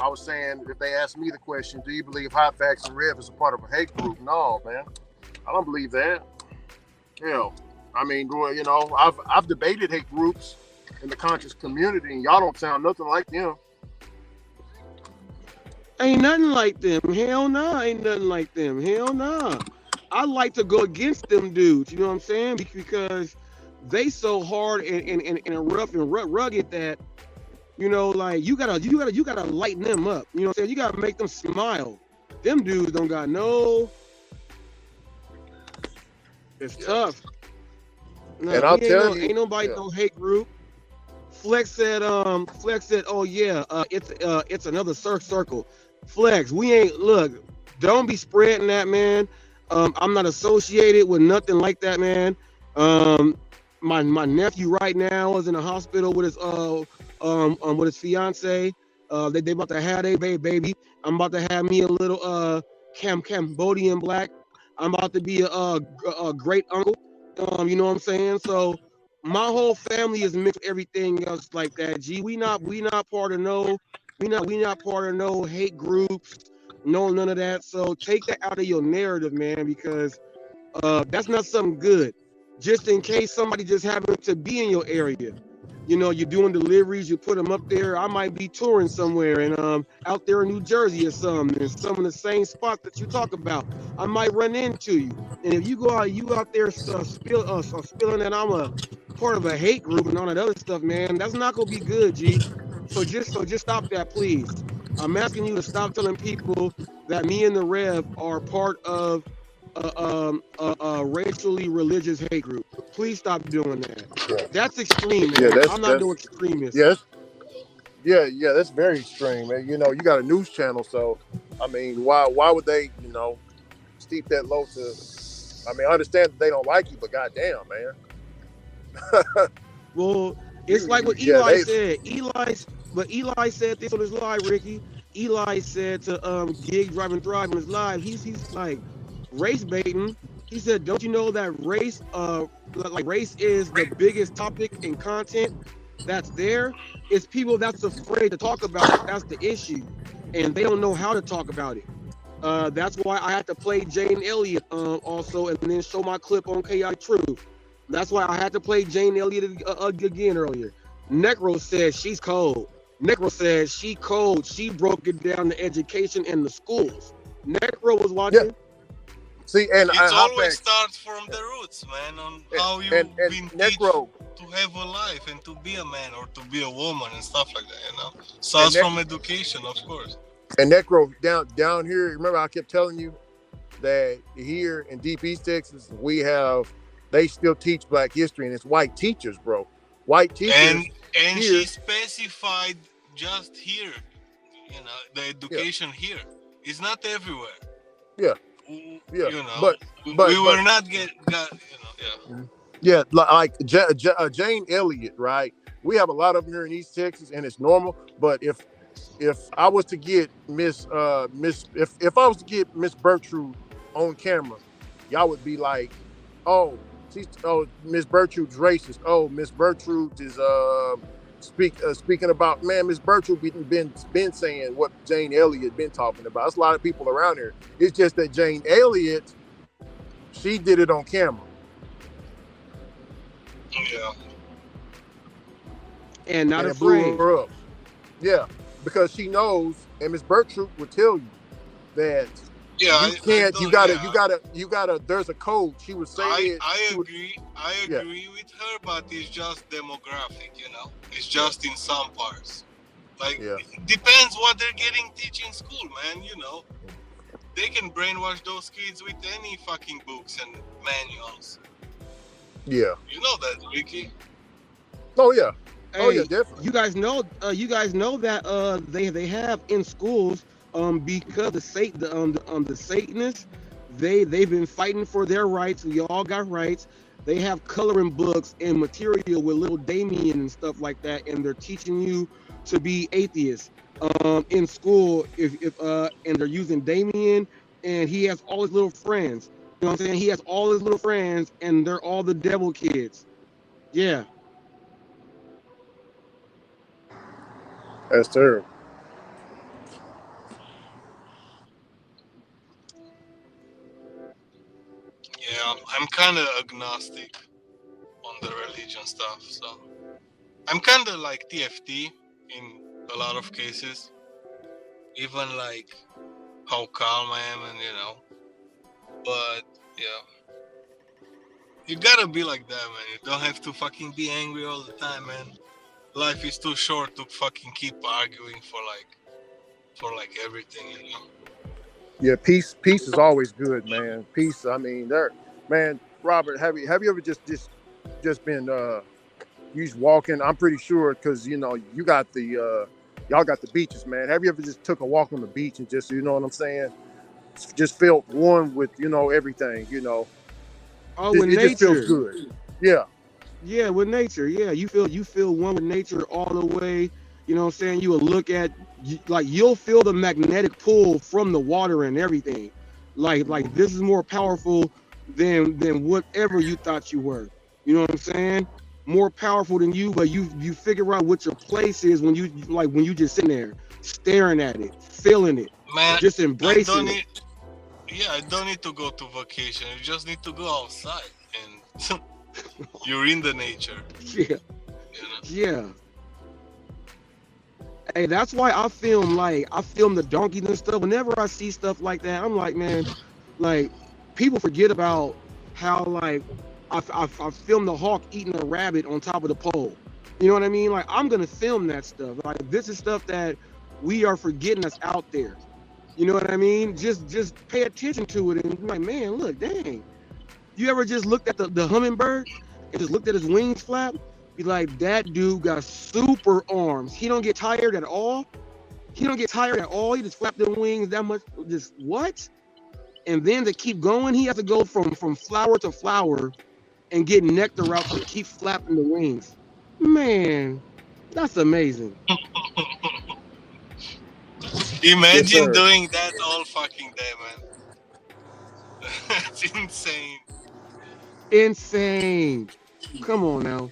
I was saying, if they asked me the question, do you believe Hot Facts and Rev is a part of a hate group? No, man. I don't believe that. Hell, I mean, you know, I've debated hate groups in the conscious community, and y'all don't sound nothing like them. Ain't nothing like them. Hell no, ain't nothing like them. Hell no. I like to go against them dudes. You know what I'm saying? Because they so hard and rough and rugged that, you know, like you gotta lighten them up. You know what I'm saying? You gotta make them smile. Them dudes don't got no. It's tough. No, and I'll tell you, ain't nobody no hate group. Flex said, oh yeah, it's another circle. Flex, we ain't, look, don't be spreading that, man. I'm not associated with nothing like that, man. Um, my nephew right now is in the hospital with his fiance. They about to have a baby. I'm about to have me a little Cambodian black. I'm about to be a great uncle. You know what I'm saying? So my whole family is mixed with everything else like that. G, we not part of no we not part of no hate groups, no none of that. So take that out of your narrative, man, because that's not something good. Just in case somebody just happened to be in your area, you're doing deliveries, you put them up there. I might be touring somewhere and out there in New Jersey or something, and some of the same spots that you talk about, I might run into you. And if you out there spilling that I'm a part of a hate group and all that other stuff, man, that's not gonna be good, G. So just stop that, please. I'm asking you to stop telling people that me and the Rev are part of a racially religious hate group. Please stop doing that. Yeah, That's extreme, yeah, man. I'm not no extremist. yeah, yeah, that's very extreme. And you got a news channel, so I mean, why would they, steep that low to? I mean, I understand that they don't like you, but goddamn, man, Well, it's like what yeah, Eli said. Eli said this on his live, Ricky. Eli said to Gig Drive and Thrive on his live. He's like race baiting. He said, "Don't you know that race is the biggest topic in content that's there? It's people that's afraid to talk about it. That's the issue, and they don't know how to talk about it. That's why I had to play Jane Elliott also, and then show my clip on KI Truth. That's why I had to play Jane Elliott again earlier. Necro said she's cold. Necro said she cold. She broke it down to education and the schools. Necro was watching. yeah. See, and It always starts from the roots, man, on how you've been Necro taught to have a life and to be a man or to be a woman and stuff like that, Starts from education, of course. And Necro down here. Remember, I kept telling you that here in Deep East Texas, they still teach Black history, and it's white teachers, bro. White teachers. And here, she specified just here, the education here. It's not everywhere. Yeah. Yeah. But we were not got. Yeah, like Jane Elliott, right? We have a lot of them here in East Texas, and it's normal. But if I was to get Miss if I was to get Miss Bertrude on camera, y'all would be like, oh, Miss Bertrude's racist. Oh, Miss Bertrude is speaking about, man, Miss Bertrude been saying what Jane Elliott been talking about. There's a lot of people around here. It's just that Jane Elliott, she did it on camera. Yeah. And not and afraid. Blew her up. Yeah, because she knows, and Miss Bertrude will tell you that you can't. You gotta. There's a code. She would say it. I agree with her, but it's just demographic. It's just in some parts. It depends what they're getting teaching school, man. They can brainwash those kids with any fucking books and manuals. Yeah. You know that, Ricky. Oh yeah. Hey, oh yeah, definitely. You guys know that they have in schools because the Satanists they've been fighting for their rights. We all got rights. They have coloring books and material with little Damien and stuff like that, and they're teaching you to be atheists in school. And they're using Damien, and he has all his little friends. You know what I'm saying? He has all his little friends, and they're all the devil kids. Yeah. That's terrible. Yeah, I'm kind of agnostic on the religion stuff, so I'm kind of like TFT in a lot of cases. Even like how calm I am, and but yeah, you gotta be like that, man. You don't have to fucking be angry all the time, man. Life is too short to fucking keep arguing for everything, Yeah, peace is always good, man. Peace. I mean, man. Robert, have you ever just been you just walking? I'm pretty sure because you got the y'all got the beaches, man. Have you ever just took a walk on the beach and just, you know what I'm saying, just felt one with everything. Oh, with It just feels nature. good. Yeah. Yeah, with nature. Yeah, you feel one with nature all the way. You know what I'm saying? You will look at like you'll feel the magnetic pull from the water and everything. Like this is more powerful than whatever you thought you were. You know what I'm saying? More powerful than you, but you figure out what your place is when you just sitting there staring at it, feeling it, Man, just I don't embracing it. need. Yeah, I don't need to go to vacation. You just need to go outside and you're in the nature. Yeah, You know? yeah. Hey, that's why I film the donkeys and stuff. Whenever I see stuff like that, I'm like, man, like people forget about how like I filmed the hawk eating a rabbit on top of the pole. You know what I mean? Like I'm gonna film that stuff. Like this is stuff that we are forgetting that's out there. You know what I mean? Just pay attention to it and be like, man, look, dang. You ever just looked at the hummingbird and just looked at his wings flap? Be like, that dude got super arms. He don't get tired at all. He don't get tired at all. He just flap them wings that much. Just what? And then to keep going, he has to go from flower to flower and get nectar out to keep flapping the wings. Man, that's amazing. Yes, Imagine sir. doing that all fucking day, man. It's insane. Insane. Come on now.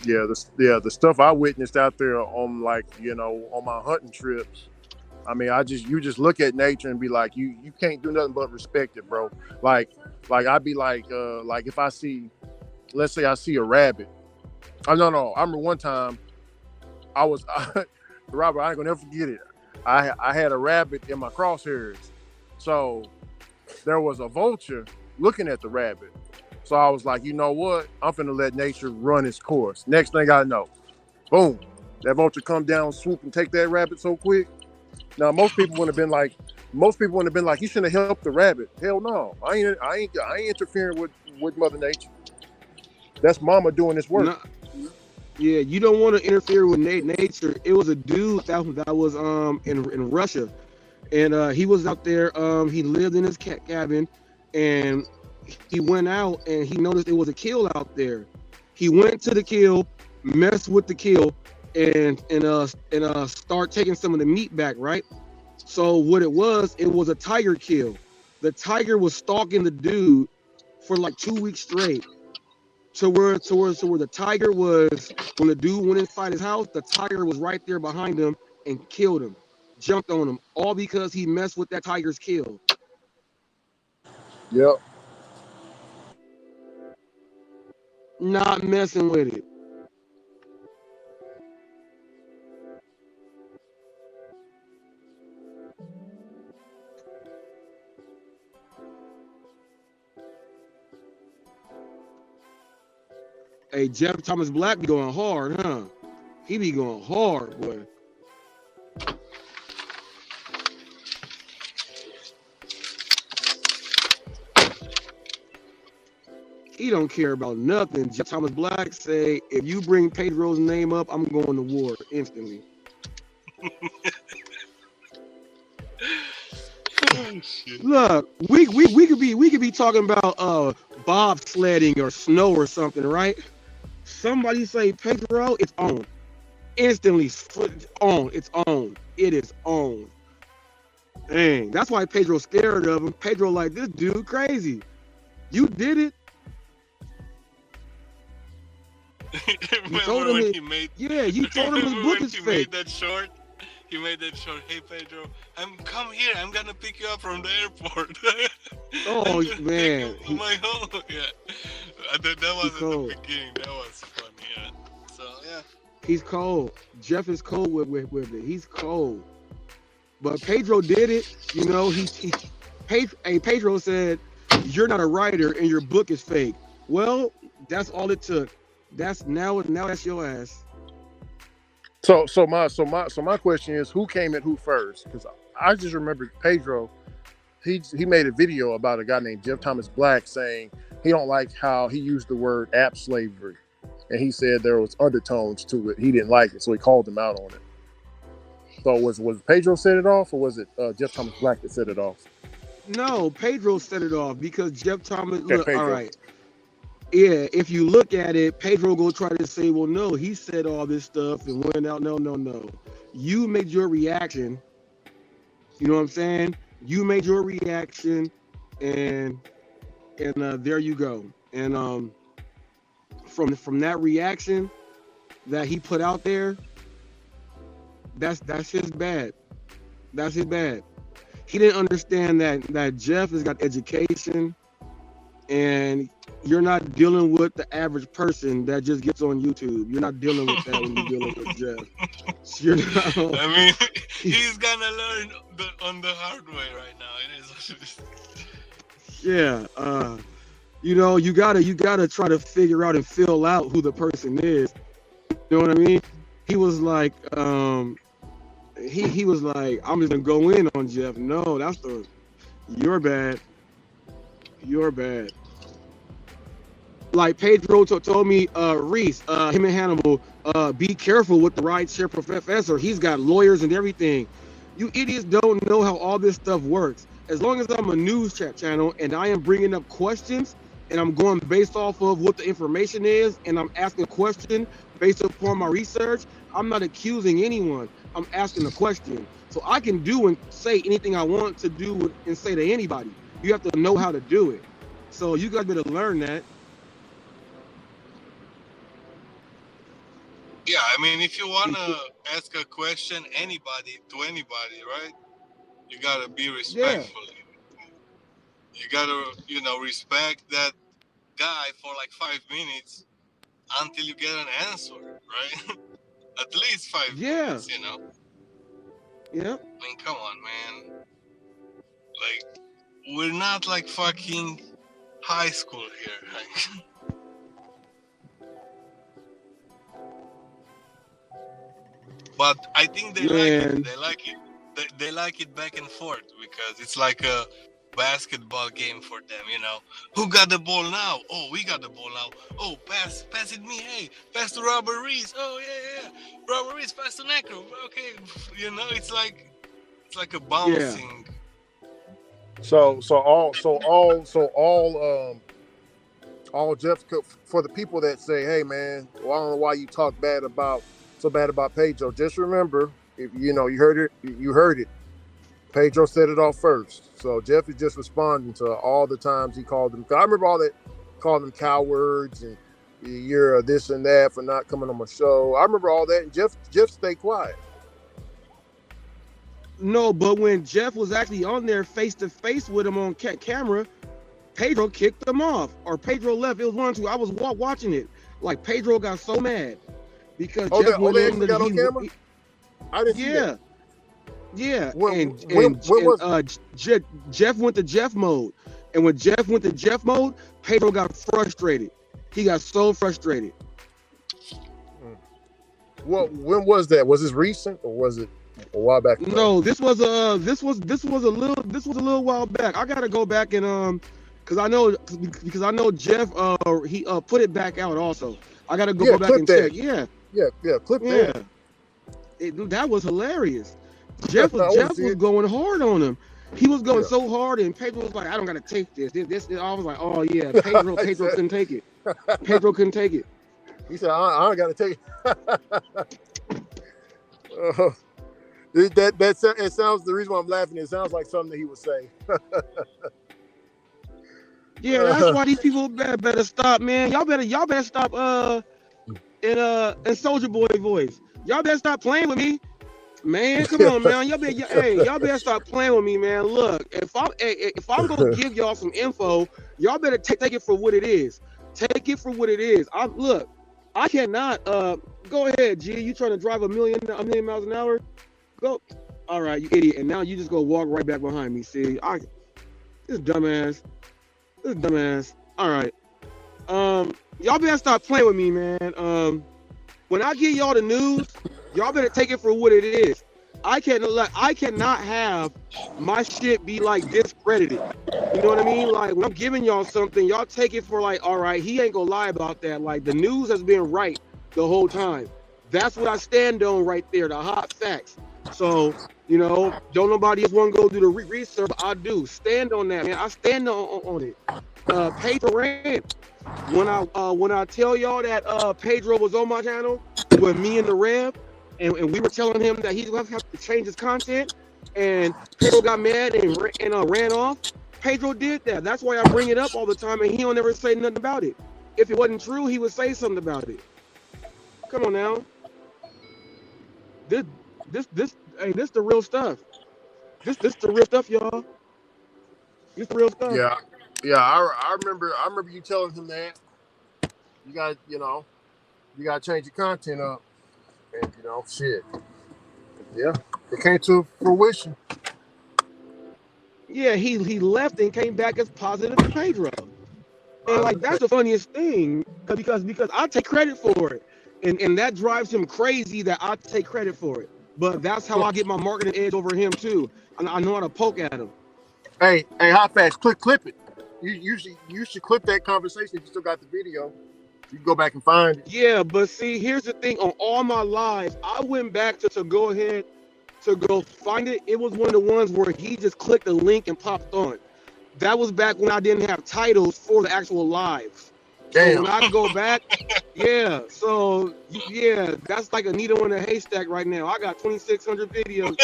The stuff I witnessed out there on on my hunting trips. I mean, you just look at nature and be like, you can't do nothing but respect it, bro. Like I'd be like if I see, let's say I see a rabbit. Oh no, I remember one time I was Robert, I ain't gonna never forget it. I had a rabbit in my crosshairs. So there was a vulture looking at the rabbit. So I was like, you know what? I'm finna let nature run its course. Next thing I know, boom, that vulture come down, swoop, and take that rabbit so quick. Now most people would have been like, you shouldn't have helped the rabbit. Hell no, I ain't interfering with Mother Nature. That's Mama doing this work. No, yeah, you don't want to interfere with nature. It was a dude that was in Russia, and he was out there. He lived in his cabin, and he went out and he noticed there was a kill out there. He went to the kill, messed with the kill, and start taking some of the meat back. Right. So what it was a tiger kill. The tiger was stalking the dude for like 2 weeks straight. To where the tiger was, when the dude went inside his house, the tiger was right there behind him and killed him, jumped on him, all because he messed with that tiger's kill. Yep. Not messing with it. Hey, Jeff Thomas Black be going hard, huh? He be going hard, boy. He don't care about nothing. Jeff Thomas Black say, if you bring Pedro's name up, I'm going to war instantly. Look, we could be talking about bobsledding or snow or something, right? Somebody say Pedro, it's on. Instantly on. It's on. It is on. Dang, that's why Pedro's scared of him. Pedro like, this dude crazy. You did it. You told him you told him his book is fake. He made that short. Hey Pedro, come here. I'm gonna pick you up from the airport. Oh man, take you to my home. Yeah, that was at the beginning. That was funny. Yeah. So yeah. He's cold. Jeff is cold with it. He's cold. But Pedro did it. You know, Pedro said, "You're not a writer, and your book is fake." Well, that's all it took. That's that's your ass. So my question is, who came at who first? Because I just remember Pedro. He made a video about a guy named Jeff Thomas Black saying he don't like how he used the word app slavery, and he said there was undertones to it. He didn't like it, so he called him out on it. though? Was Pedro set it off, or was it Jeff Thomas Black that set it off? No, Pedro set it off because Jeff Thomas. Okay, Look, all Pedro. right. Yeah, if you look at it, Pedro go try to say, well, no, he said all this stuff and went out. No. You made your reaction. You know what I'm saying? You made your reaction, and there you go. And from that reaction that he put out there, that's his bad. That's his bad. He didn't understand that Jeff has got education, and you're not dealing with the average person that just gets on YouTube. You're not dealing with that when you're dealing with Jeff. You're not, I mean, he's gonna learn on the hard way right now. It is what it is. Yeah. You gotta try to figure out and fill out who the person is. You know what I mean? He was like, he was like, I'm just gonna go in on Jeff. No, you're bad. You're bad. Like Pedro told me, Reese, him and Hannibal, be careful with the rideshare professor. He's got lawyers and everything. You idiots don't know how all this stuff works. As long as I'm a news channel and I am bringing up questions and I'm going based off of what the information is and I'm asking a question based upon my research, I'm not accusing anyone. I'm asking a question. So I can do and say anything I want to do and say to anybody. You have to know how to do it. So you guys better learn that. Yeah, I mean, if you wanna ask a question, anybody, right? You gotta be respectful. Yeah. You gotta, respect that guy for like 5 minutes until you get an answer, right? At least 5 minutes, Yeah. I mean, come on, man. Like, we're not like fucking high school here, right? But I think they like it. They like it. They like it back and forth because it's like a basketball game for them. Who got the ball now? Oh, we got the ball now. Oh, pass it me. Hey, pass to Robert Reese. Oh yeah. Robert Reese, pass to Necro. Okay, it's like a bouncing. Yeah. So all Jeff, for the people that say, hey man, well, I don't know why you talk so bad about Pedro. Just remember, if you heard it. Pedro set it off first. So Jeff is just responding to all the times he called them. I remember all that, called them cowards and you're this and that for not coming on my show. I remember all that, and Jeff stayed quiet. No, but when Jeff was actually on there face to face with him on camera, Pedro kicked him off, or Pedro left. It was one or two. I was watching it. Like Pedro got so mad because Jeff went in. Got on camera? I didn't see that. Yeah, Jeff went to Jeff mode, and when Jeff went to Jeff mode, Pedro got frustrated. He got so frustrated. Well, when was that? Was this recent or was it a while back? No, this was a little while back. I gotta go back and because I know Jeff he put it back out also. I gotta go back and check. Yeah, clip that. That was hilarious. Jeff was going hard on him. He was going so hard, and Pedro was like, "I don't gotta take this." I was like, "Oh yeah, Pedro couldn't take it. Pedro couldn't take it." He said, "I don't gotta take it." It sounds. The reason why I'm laughing, it sounds like something that he would say. Yeah, that's why these people better stop, man. Y'all better stop. In Soldier Boy voice, y'all better stop playing with me. Man, come on, man. Y'all better stop playing with me, man. Look, if I'm gonna give y'all some info, y'all better take it for what it is. Take it for what it is. I cannot. Go ahead, G. You trying to drive a million miles an hour? Go. All right, you idiot. And now you just go walk right back behind me. See, this dumbass. All right. Y'all better stop playing with me, man. When I give y'all the news, y'all better take it for what it is. I cannot have my shit be like discredited. You know what I mean? Like when I'm giving y'all something, y'all take it for like, all right, he ain't gonna lie about that. Like the news has been right the whole time. That's what I stand on right there, the hot facts. So, don't nobody else want to go do the research. I do. Stand on that, man. I stand on it. Pedro ran. When I tell y'all that Pedro was on my channel with me and the Rev, and we were telling him that he's gonna have to change his content, and Pedro got mad and ran off. Pedro did that. That's why I bring it up all the time, and he don't ever say nothing about it. If it wasn't true, he would say something about it. Come on now. This this the real stuff. This the real stuff, y'all. This the real stuff. Yeah, yeah. I remember you telling him that you got to change your content up, and shit. Yeah, it came to fruition. Yeah, he left and came back as positive Pedro. And like that's 100%. the funniest thing because I take credit for it. And that drives him crazy that I take credit for it. But that's how I get my marketing edge over him too. I know how to poke at him. Hey, hot fast, clip it. You should clip that conversation if you still got the video. You can go back and find it. Yeah, but see, here's the thing. On all my lives, I went back to go ahead to go find it. It was one of the ones where he just clicked the link and popped on. That was back when I didn't have titles for the actual lives. Damn. So when I go back, yeah. So yeah, that's like a needle in a haystack right now. I got 2,600 videos.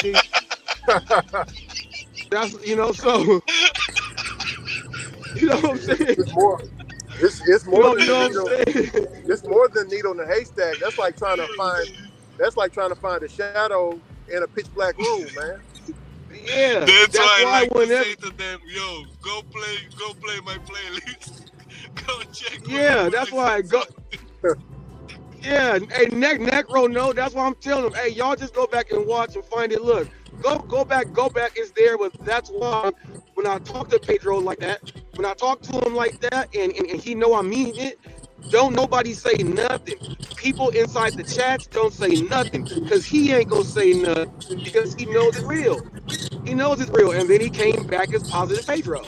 That's so you know what I'm saying. It's more. It's more than what I'm needle. saying? It's more than needle in the haystack. That's like trying to find. That's like trying to find a shadow in a pitch black room, man. Yeah. That's why I like whenever, to say to them, yo, go play my playlist. Go check. Yeah, that's why I go. Yeah, hey, Necro, no, that's why I'm telling them. Hey, y'all just go back and watch and find it. Look, go back. It's there, but that's why when I talk to Pedro like that, when I talk to him like that, and he know I mean it, don't nobody say nothing. People inside the chats don't say nothing because he ain't gonna say nothing because he knows it's real. He knows it's real, and then he came back as positive Pedro.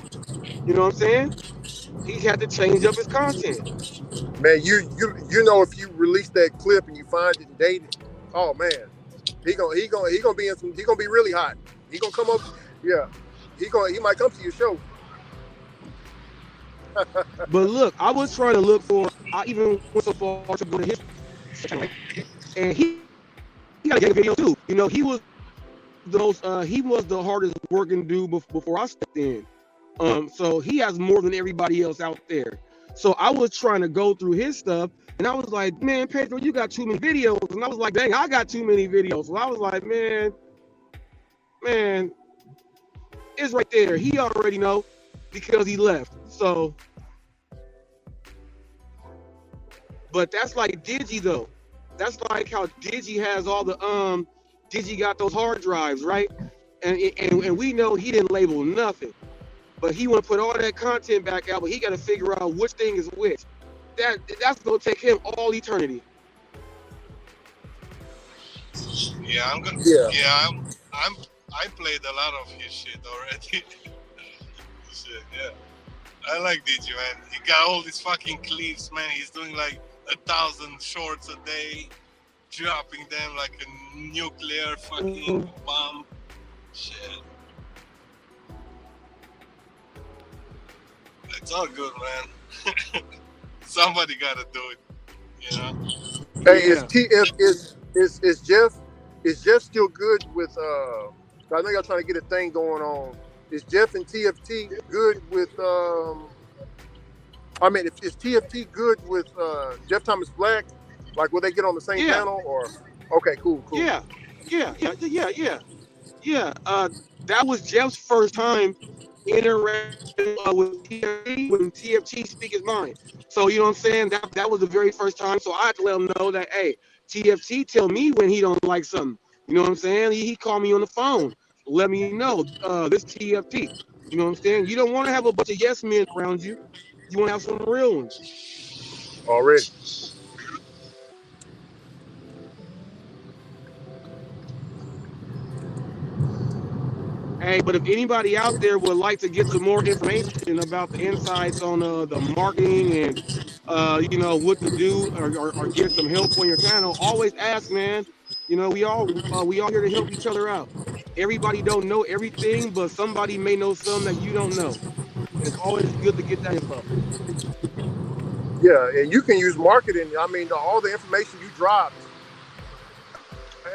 You know what I'm saying? He had to change up his content. Man, if you release that clip and you find it and date it, oh man, he gonna be really hot. He gonna come up, yeah. He might come to your show. But look, I was trying to look for. I even went so far to go to his channel, and he got a gang video too. He was he was the hardest working dude before I stepped in. So he has more than everybody else out there. So I was trying to go through his stuff, and I was like, man, Pedro, you got too many videos. And I was like, dang, I got too many videos. So I was like, man, it's right there. He already know because he left. So, but that's like Digi though. That's like how Digi has all the Digi got those hard drives, right? And we know he didn't label nothing. But he want to put all that content back out, but he got to figure out which thing is which. That's gonna take him all eternity. Yeah, I'm gonna. Yeah. Yeah, I played a lot of his shit already. Shit, yeah. I like DJ, man. He got all these fucking clips, man. He's doing like 1,000 shorts a day, dropping them like a nuclear fucking bomb. Shit. It's all good, man. Somebody gotta do it, you know. Hey, Yeah. is Jeff still good with I know y'all trying to get a thing going on. Is Jeff and TFT good with is TFT good with Jeff Thomas Black? Like, will they get on the same Yeah. panel or? Okay, cool. Yeah. That was Jeff's first time interacting with TFT when TFT speak his mind. So you know what I'm saying? That was the very first time. So I had to let him know that hey, TFT tell me when he don't like something. You know what I'm saying? He called me on the phone, let me know this TFT. You know what I'm saying? You don't want to have a bunch of yes men around you. You want to have some real ones. Already. Hey, but if anybody out there would like to get some more information about the insights on the marketing and what to do or get some help on your channel, always ask, man. You know, we all here to help each other out. Everybody don't know everything, but somebody may know some that you don't know, and it's always good to get that info. Yeah, and you can use marketing. I mean, all the information you dropped.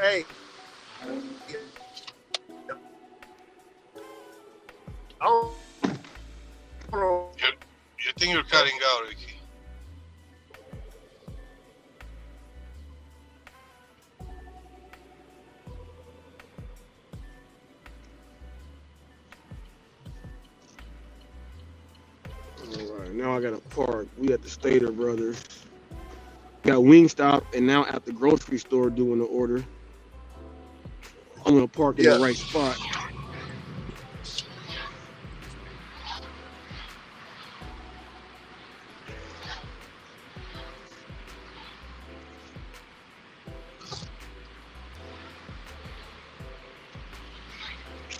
Hey, I don't know. You think you're cutting out, Ricky? All right, now I got to park. We at the Stater Brothers. Got Wingstop, and now at the grocery store doing the order. I'm gonna park in the Yeah, right spot.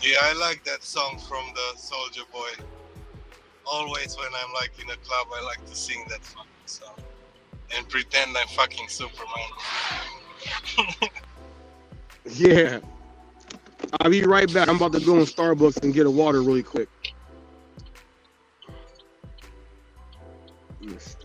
Yeah, I like that song from the Soldier Boy. Always when I'm like in a club, I like to sing that fucking song and pretend I'm fucking Superman. Yeah, I'll be right back. I'm about to go in Starbucks and get a water really quick. Let's see.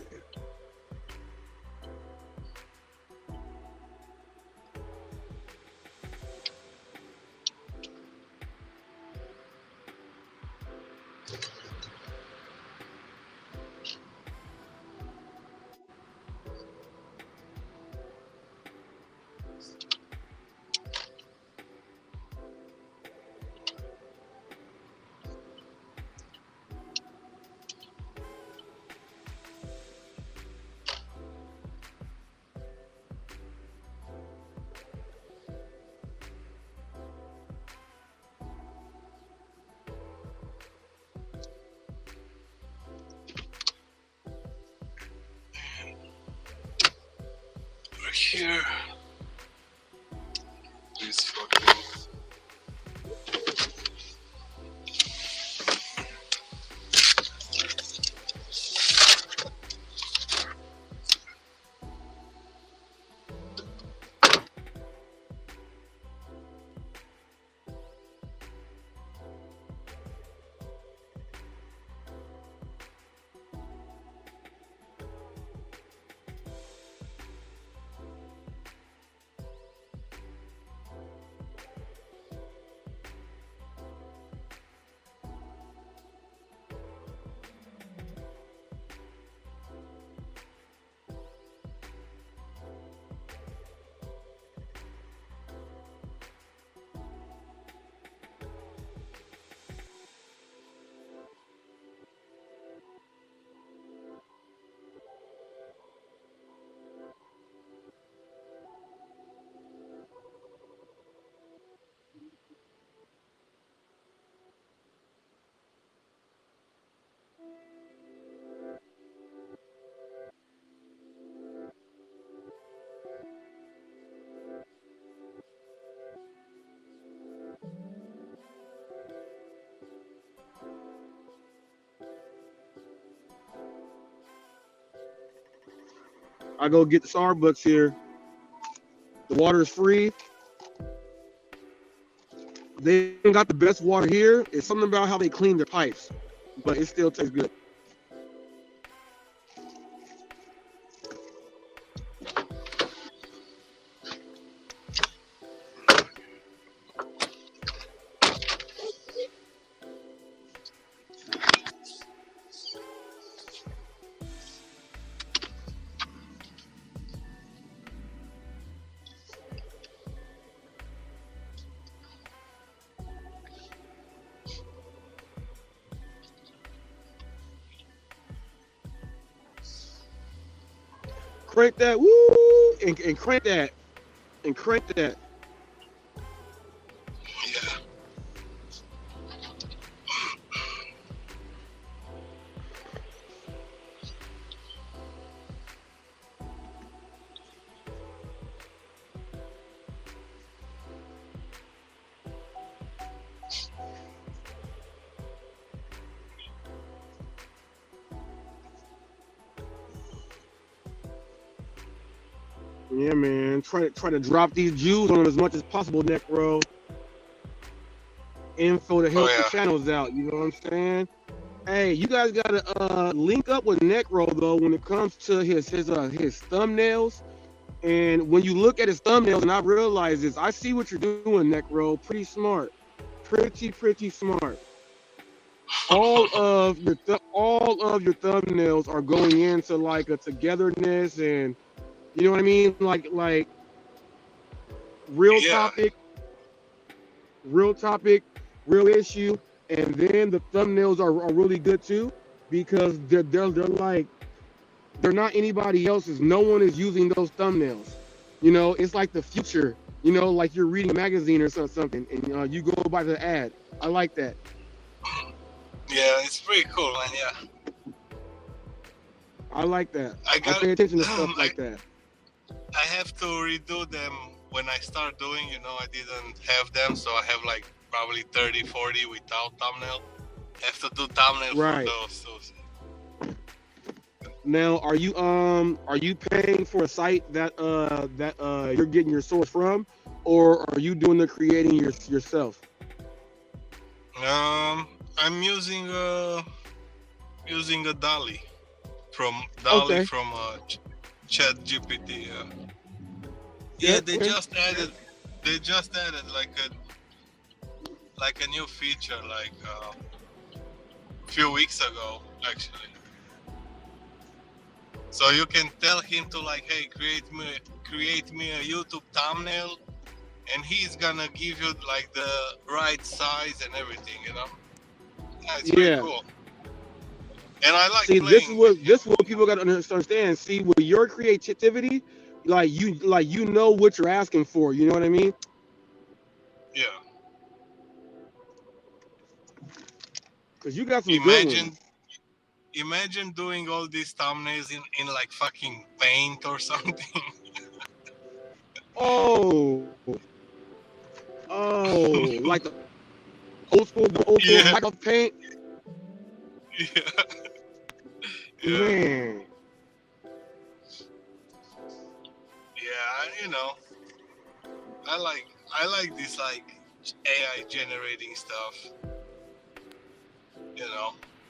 We're here. This fucking. I go get the Starbucks here. The water is free. They got the best water here. It's something about how they clean their pipes, but it still tastes good. Crank that, woo, and crank that, and crank that. Yeah. Yeah, man. Try to drop these Jews on them as much as possible, Necro. Info to Oh help the yeah. channels out. You know what I'm saying? Hey, you guys gotta link up with Necro though when it comes to his thumbnails. And when you look at his thumbnails, and I realize this, I see what you're doing, Necro. Pretty smart. Pretty smart. All of your thumbnails are going into like a togetherness, and you know what I mean, like real Yeah. topic, real topic, real issue, and then the thumbnails are really good too because they're like they're not anybody else's. No one is using those thumbnails. You know, it's like the future. You know, like you're reading a magazine or something, and you go by the ad. I like that. Yeah, it's pretty cool, man. Yeah. I like that. I I got. pay attention to stuff like that. I have to redo them when I start doing. I didn't have them, so I have like probably 30, 40 without thumbnail. I have to do thumbnail Right. for those. Now, are you paying for a site that you're getting your source from, or are you doing the creating yourself? I'm using a Dolly from Okay. Chat GPT. Yeah. Yeah, they just added like a new feature like a few weeks ago actually. So you can tell him to like, hey, create me a YouTube thumbnail, and he's gonna give you like the right size and everything. Yeah, it's pretty Yeah. cool. And I like See, playing. this is what people got to understand. See, with your creativity, like you know what you're asking for. You know what I mean? Yeah. Because you got some good ones. Imagine doing all these thumbnails in like fucking Paint or something. Oh, like the old school Yeah. Microsoft Paint. Yeah. Yeah. Man. Yeah, I like this like AI generating stuff.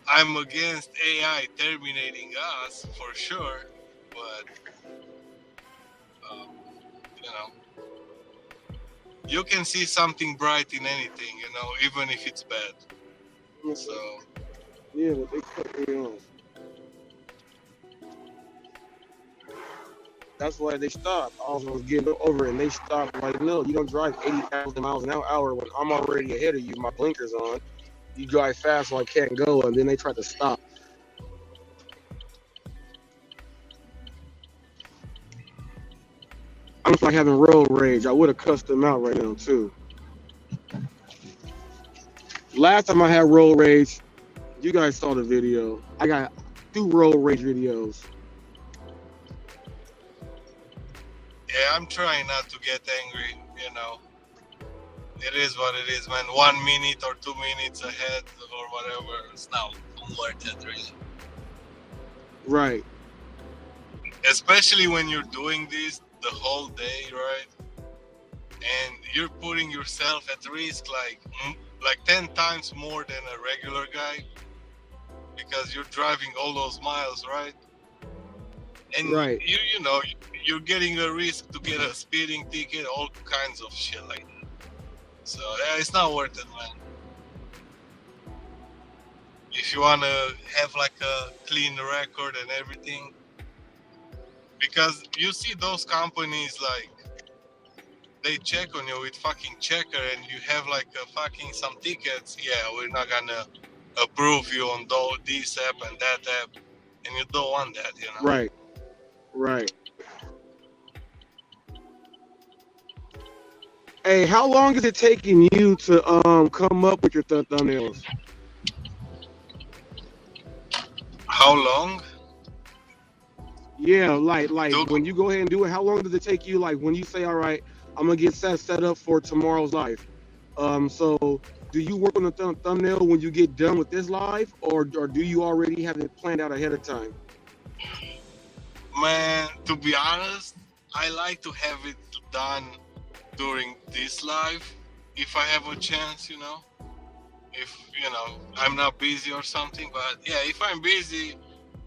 I'm against AI terminating us for sure, but you can see something bright in anything, even if it's bad. So Yeah, but they cut me off. That's why they stopped. I was getting over it, and they stopped. Like, no, you don't drive 80,000 miles an hour when I'm already ahead of you. My blinkers on. You drive fast, so I can't go, and then they tried to stop. I'm just like having road rage. I would have cussed them out right now too. Last time I had road rage, you guys saw the video. I got 2 road rage videos. yeah, I'm trying not to get angry. It is what it is, man. 1 minute or 2 minutes ahead or whatever, it's not worth it, really. Right. Especially when you're doing this the whole day, right? And you're putting yourself at risk like 10 times more than a regular guy because you're driving all those miles, right? And Right. you're getting a risk to get a speeding ticket, all kinds of shit like that. So yeah, it's not worth it, man. If you wanna have like a clean record and everything, because you see those companies like they check on you with fucking checker, and you have like a fucking some tickets. Yeah, we're not gonna approve you on this app and that app, and you don't want that, Right. Right. Hey, how long is it taking you to come up with your thumbnails? How long? Yeah, like when you go ahead and do it, how long does it take you? Like when you say, all right, I'm gonna get set up for tomorrow's live. So do you work on the thumbnail when you get done with this live, or do you already have it planned out ahead of time? Man, to be honest, I like to have it done during this live if I have a chance, you know. If I'm not busy or something, but yeah, if I'm busy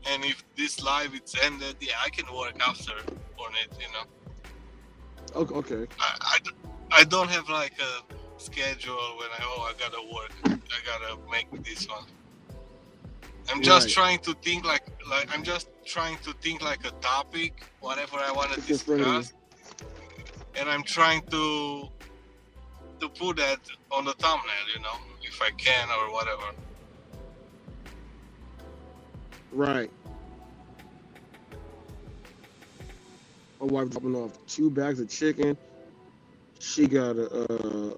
and if this live it's ended, yeah, I can work after on it, you know. Okay. I don't have like a schedule when I gotta work, I gotta make this one. I'm just Right. trying to think like I'm just trying to think like a topic, whatever I want to It's in front of you. discuss, and I'm trying to put that on the thumbnail, you know, if I can or whatever. Right. My wife dropping off 2 bags of chicken. She got a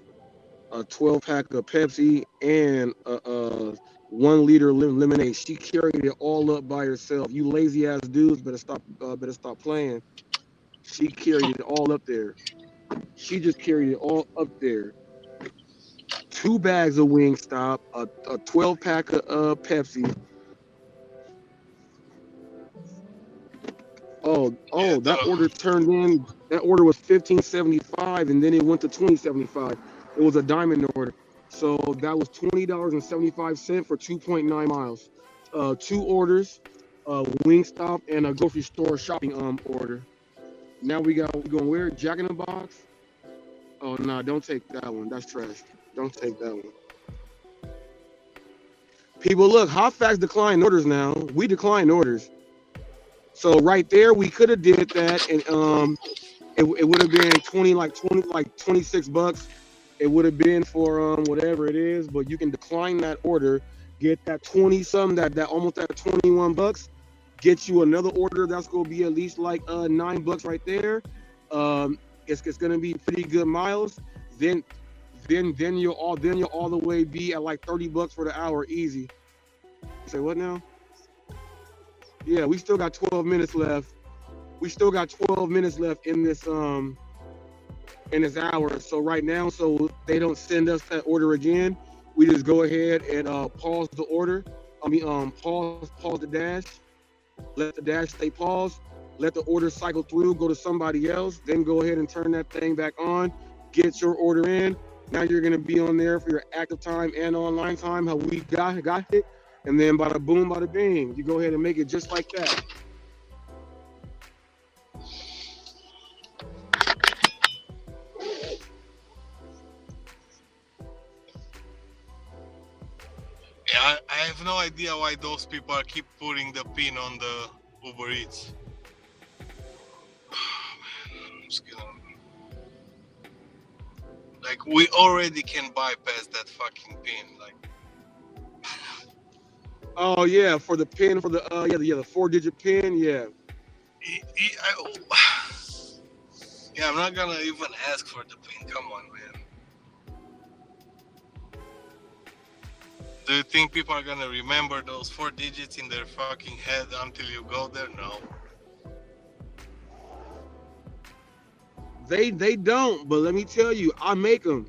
12 pack of Pepsi and a 1 liter lemonade. She carried it all up by herself. You lazy ass dudes better stop playing. She carried it all up there. She just carried it all up there. 2 bags of Wingstop, a 12 pack of Pepsi. Yeah, That order turned in. That order was $15.75, and then it went to $20.75. It was a diamond order, so that was $20.75 for 2.9 miles. 2 orders, Wingstop and a grocery store shopping order. Now we going where? Jack in the Box. Oh no, nah, don't take that one. That's trash. Don't take that one. People, look, Hot Facts decline orders now. We decline orders. So right there, we could have did that, and it would have been 26 bucks. It would have been for whatever it is, but you can decline that order, get that 20 some, that almost that 21 bucks, get you another order that's gonna be at least like $9 right there. It's gonna be pretty good miles. Then you'll all the way be at like $30 for the hour easy. You say what now? Yeah, we still got 12 minutes left. We still got 12 minutes left in this hour. So right now, so they don't send us that order again, we just go ahead and pause the order. Pause the dash. Let the dash stay paused. Let the order cycle through, go to somebody else, then go ahead and turn that thing back on, get your order in. Now you're gonna be on there for your active time and online time, how we got it. And then bada boom, bada bing. You go ahead and make it just like that. Yeah, I have no idea why those people keep putting the pin on the Uber Eats. Man, I'm scared. Like, we already can bypass that fucking pin. Like, oh yeah, for the pin, for the the 4-digit pin, yeah. Yeah, I'm not gonna even ask for the pin. Come on, man. Do you think people are gonna remember those 4 digits in their fucking head until you go there? No. They don't, but let me tell you, I make them.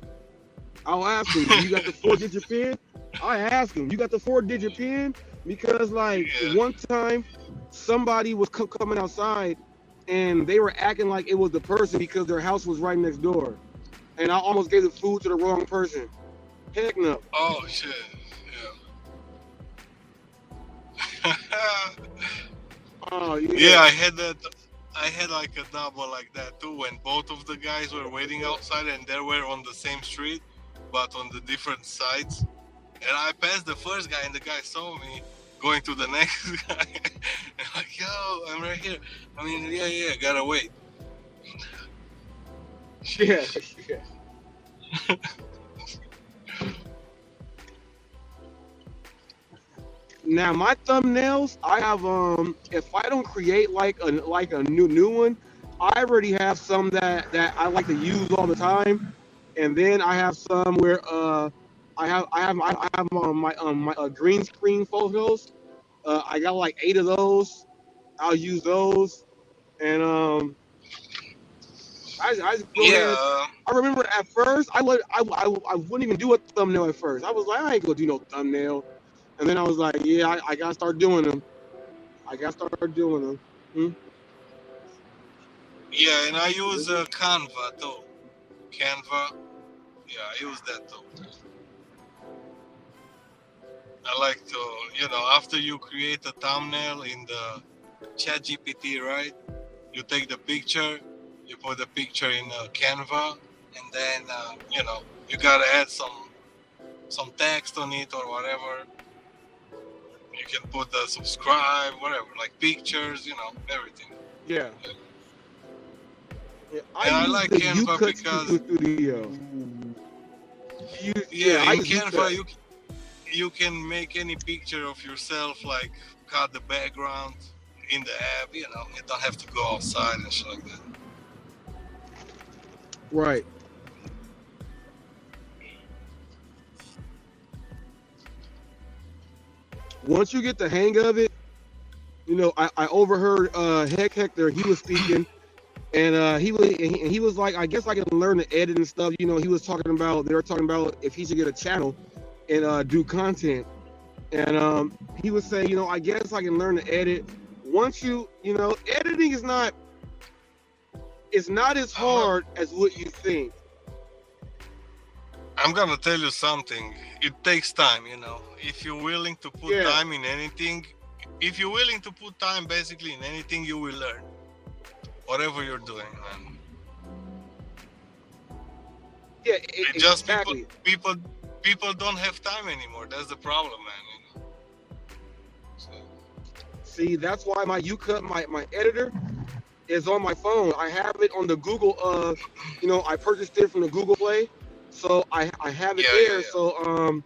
I'll ask them, you got the 4-digit pin? I ask them, you got the 4-digit pin? Because like one time, somebody was coming outside, and they were acting like it was the person because their house was right next door, and I almost gave the food to the wrong person. Heck no. Oh shit. Yeah. Oh yeah. Yeah, I had that. I had like a double like that too, when both of the guys were waiting outside and they were on the same street, but on the different sides. And I passed the first guy, and the guy saw me going to the next guy. And like, yo, I'm right here. I mean, yeah, gotta wait. Yeah. Now my thumbnails, I have if I don't create like a new one, I already have some that I like to use all the time, and then I have some where I have my green screen photos. I got like 8 of those. I'll use those, and I just go ahead. I remember at first I wouldn't even do a thumbnail at first. I was like, I ain't gonna do no thumbnail. And then I was like, yeah, I gotta start doing them. I gotta start doing them. Yeah, and I use Canva too. Canva. Yeah, I use that too. I like to, after you create a thumbnail in the ChatGPT, right? You take the picture, you put the picture in Canva, and then you gotta add some text on it or whatever. You can put the subscribe, whatever, like pictures, everything. Yeah. I And I use like the Canva UCut because Studio. yeah, I in use Canva UCut. you can make any picture of yourself, like cut the background in the app. You don't have to go outside and shit like that. Right. Once you get the hang of it, I overheard Hector, he was speaking, and he was like, I guess I can learn to edit and stuff. They were talking about if he should get a channel and do content. And he was saying, I guess I can learn to edit. Once editing is not as hard as what you think. I'm gonna tell you something. It takes time, If you're willing to put time in anything, if you're willing to put time basically in anything, you will learn. Whatever you're doing, man. Yeah, just exactly. people don't have time anymore. That's the problem, man. So. See, that's why my UCut, my editor, is on my phone. I have it on the Google. I purchased it from the Google Play, so I have it there. So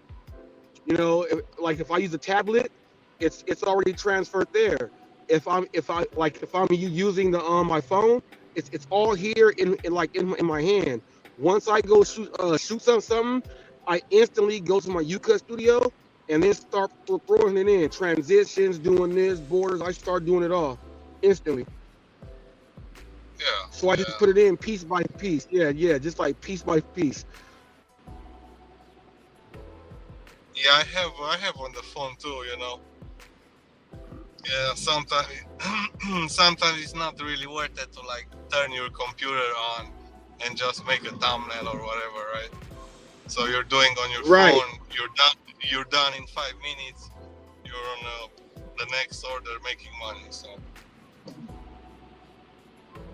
if I use a tablet, it's already transferred there. If I'm using the my phone, it's all here in my hand. Once I go shoot something, I instantly go to my UCut Studio and then start throwing it in. Transitions, doing this, borders. I start doing it all instantly. Yeah. So I just put it in piece by piece. Yeah, just like piece by piece. Yeah, I have on the phone too, Yeah, sometimes it's not really worth it to like turn your computer on and just make a thumbnail or whatever, right? So you're doing on your phone, you're done in 5 minutes, you're on the next order making money, so.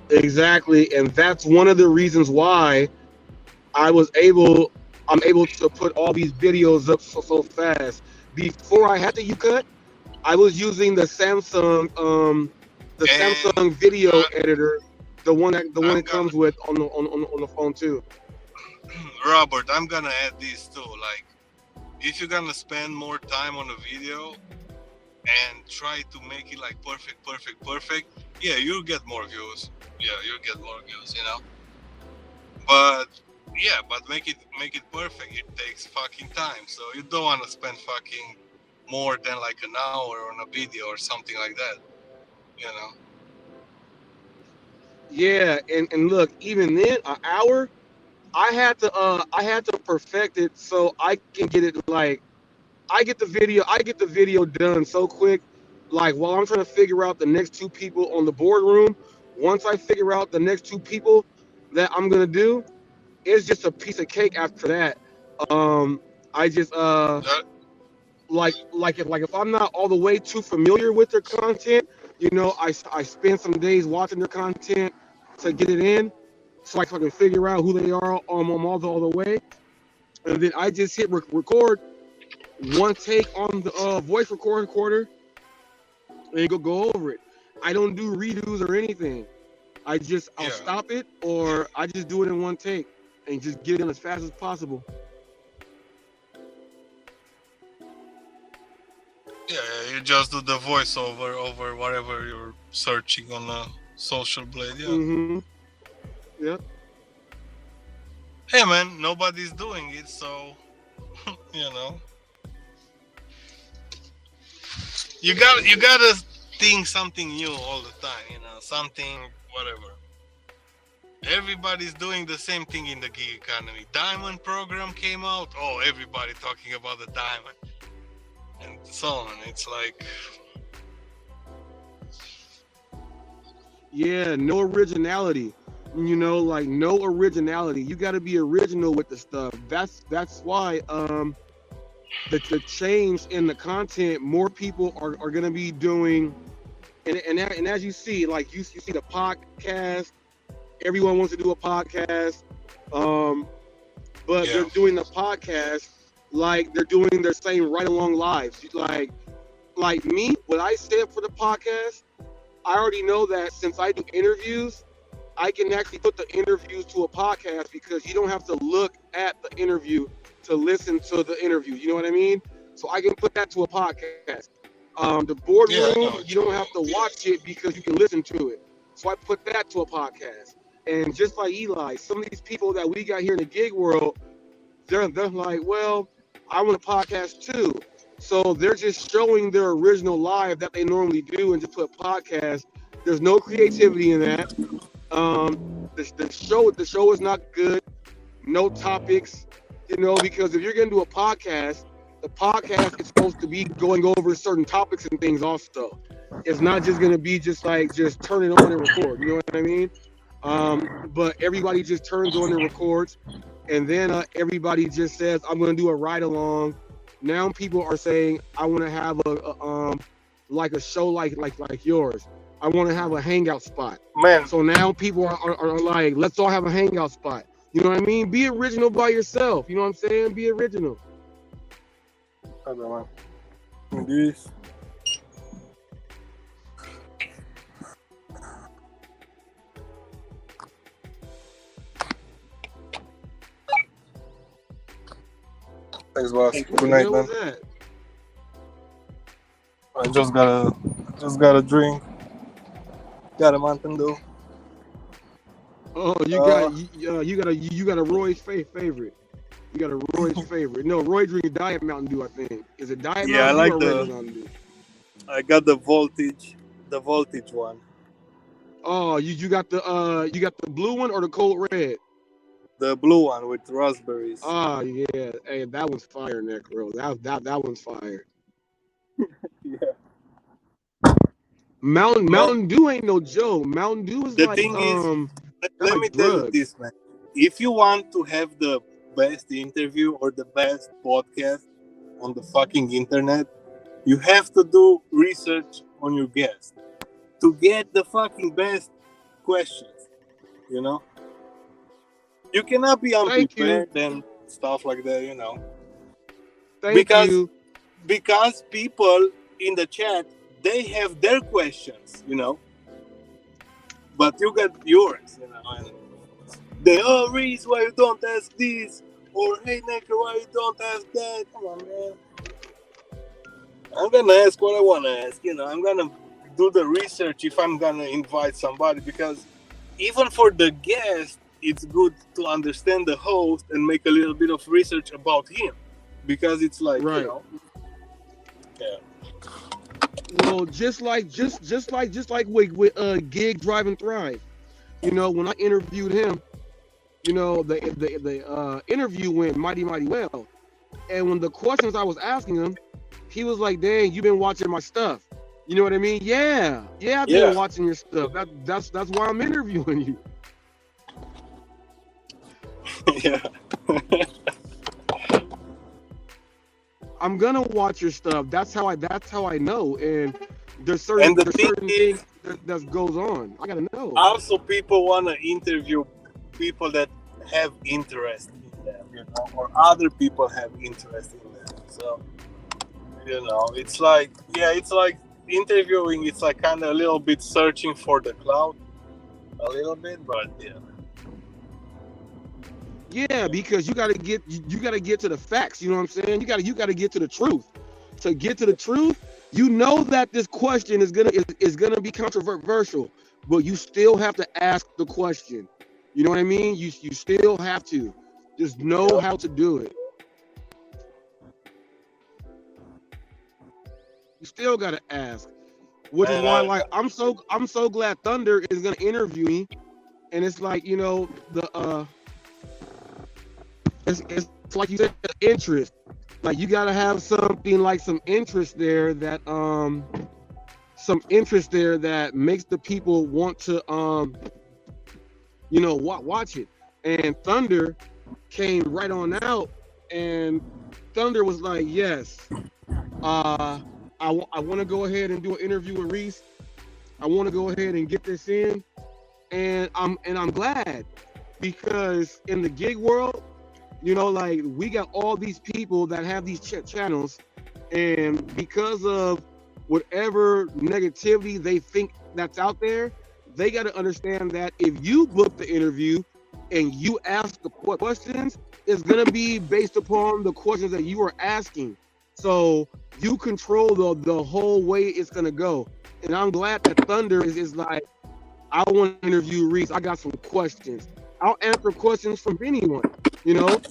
Exactly, and that's one of the reasons why I'm able to put all these videos up so fast. Before I had the UCut, I was using the Samsung video editor, the one that comes with on the phone too. Robert, I'm gonna add this too. Like, if you're gonna spend more time on a video and try to make it like perfect, yeah, you'll get more views. But make it perfect. It takes fucking time. So you don't want to spend fucking more than like an hour on a video or something like that. Yeah, and look, even then, an hour, I had to perfect it so I can get it like I get the video done so quick. Like while I'm trying to figure out the next two people on the boardroom, once I figure out the next two people that I'm gonna do, it's just a piece of cake after that. I just if I'm not all the way too familiar with their content, I spend some days watching their content to get it in, so I can figure out who they are all the way, and then I just hit record, one take on the voice recorder, and go over it. I don't do redos or anything. I'll stop it, or I just do it in one take and just get it in as fast as possible. Yeah, you just do the voiceover over whatever you're searching on a social blade. Yeah. Mm-hmm. Yep. Hey man, nobody's doing it, so You gotta think something new all the time. Something whatever. Everybody's doing the same thing in the gig economy. Diamond program came out. Oh, everybody talking about the diamond. And so on. It's like, Yeah, no originality. You know, like no originality. You got to be original with the stuff. That's why the change in the content, more people are going to be doing, and as you see, like you see the podcast, everyone wants to do a podcast, um, but they're Yeah. doing the podcast like they're doing their same right along lives. Like me, what I said for the podcast, I already know that since I do interviews, I can actually put the interviews to a podcast because you don't have to look at the interview to listen to the interview. You know what I mean? So I can put that to a podcast. The Yeah, I know boardroom, what you you don't mean. have to watch it because you can listen to it. So I put that to a podcast. And just like Eli, some of these people that we got here in the gig world, they're like, well, I want a podcast too. So they're just showing their original live that they normally do and just put podcast. There's no creativity in that. The show is not good. No topics, because if you're gonna do a podcast, the podcast is supposed to be going over certain topics and things also. It's not just gonna be just turn it on and record. You know what I mean? But everybody just turns on and records, and then everybody just says, "I'm gonna do a ride along." Now people are saying, "I want to have like a show like yours. I want to have a hangout spot." Man, So now people are like, let's all have a hangout spot. You know what I mean? Be original by yourself. You know what I'm saying? Be original. hold on, man. This. Thanks, boss. What Good the night, hell man. was that? I just got a drink. Got a Mountain Dew. Oh, Uh, you got a Roy's favorite. You got a Roy's favorite. No, Roy drinks Diet Mountain Dew, I think. Is it Diet yeah, I Mountain Dew like or regular Mountain Dew? I got the voltage one. Oh, you got the blue one or the cold red? The blue one with raspberries. Ah, yeah. Hey, that one's fire, Nick, bro. That one's fire. Yeah. Mountain Man, Mountain Dew ain't no joke. Mountain Dew is the like thing is, that's let me like tell you drugs. this, man. If you want to have the best interview or the best podcast on the fucking internet, you have to do research on your guest to get the fucking best questions. You know, you cannot be Thank you. unprepared and stuff like that. Thank Because you. because people in the chat, they have their questions, but you got yours, and they, Reese, why you don't ask this, or hey Necker, why you don't ask that? Come on, man. I'm gonna ask what I want to ask. I'm gonna do the research if I'm gonna invite somebody, because even for the guest, it's good to understand the host and make a little bit of research about him, because it's like, Right. Yeah. Well, just like with Gig Drive and Thrive. When I interviewed him, the interview went mighty well. And when the questions I was asking him, he was like, "Dang, you've been watching my stuff." You know what I mean? Yeah, I've been Yeah. watching your stuff. That's why I'm interviewing you. Yeah. I'm gonna watch your stuff. That's how I know. And there's And the certain thing is, things that goes on. I gotta know. also people want to interview people that have interest in them, or other people have interest in them. So, it's like interviewing. It's like kind of a little bit searching for the cloud, a little bit, but yeah. Yeah, because you gotta get to the facts. You know what I'm saying? You gotta get to the truth. To get to the truth, that this question is gonna be controversial, but you still have to ask the question. You know what I mean? You still have to just know how to do it. You still gotta ask. Which is why, like, I'm so glad Thunder is gonna interview me, and it's like it's like you said, interest. Like you gotta have something like some interest there that some interest there that makes the people want to watch it. And Thunder came right on out, and Thunder was like, yes, I want to go ahead and do an interview with Reese. I want to go ahead and get this in, and I'm glad, because in the gig world, like, we got all these people that have these channels, and because of whatever negativity they think that's out there, they got to understand that if you book the interview and you ask the questions, it's going to be based upon the questions that you are asking. So you control the whole way it's going to go. And I'm glad that Thunder is like, I want to interview Reese. I got some questions. I'll answer questions from anyone. You know,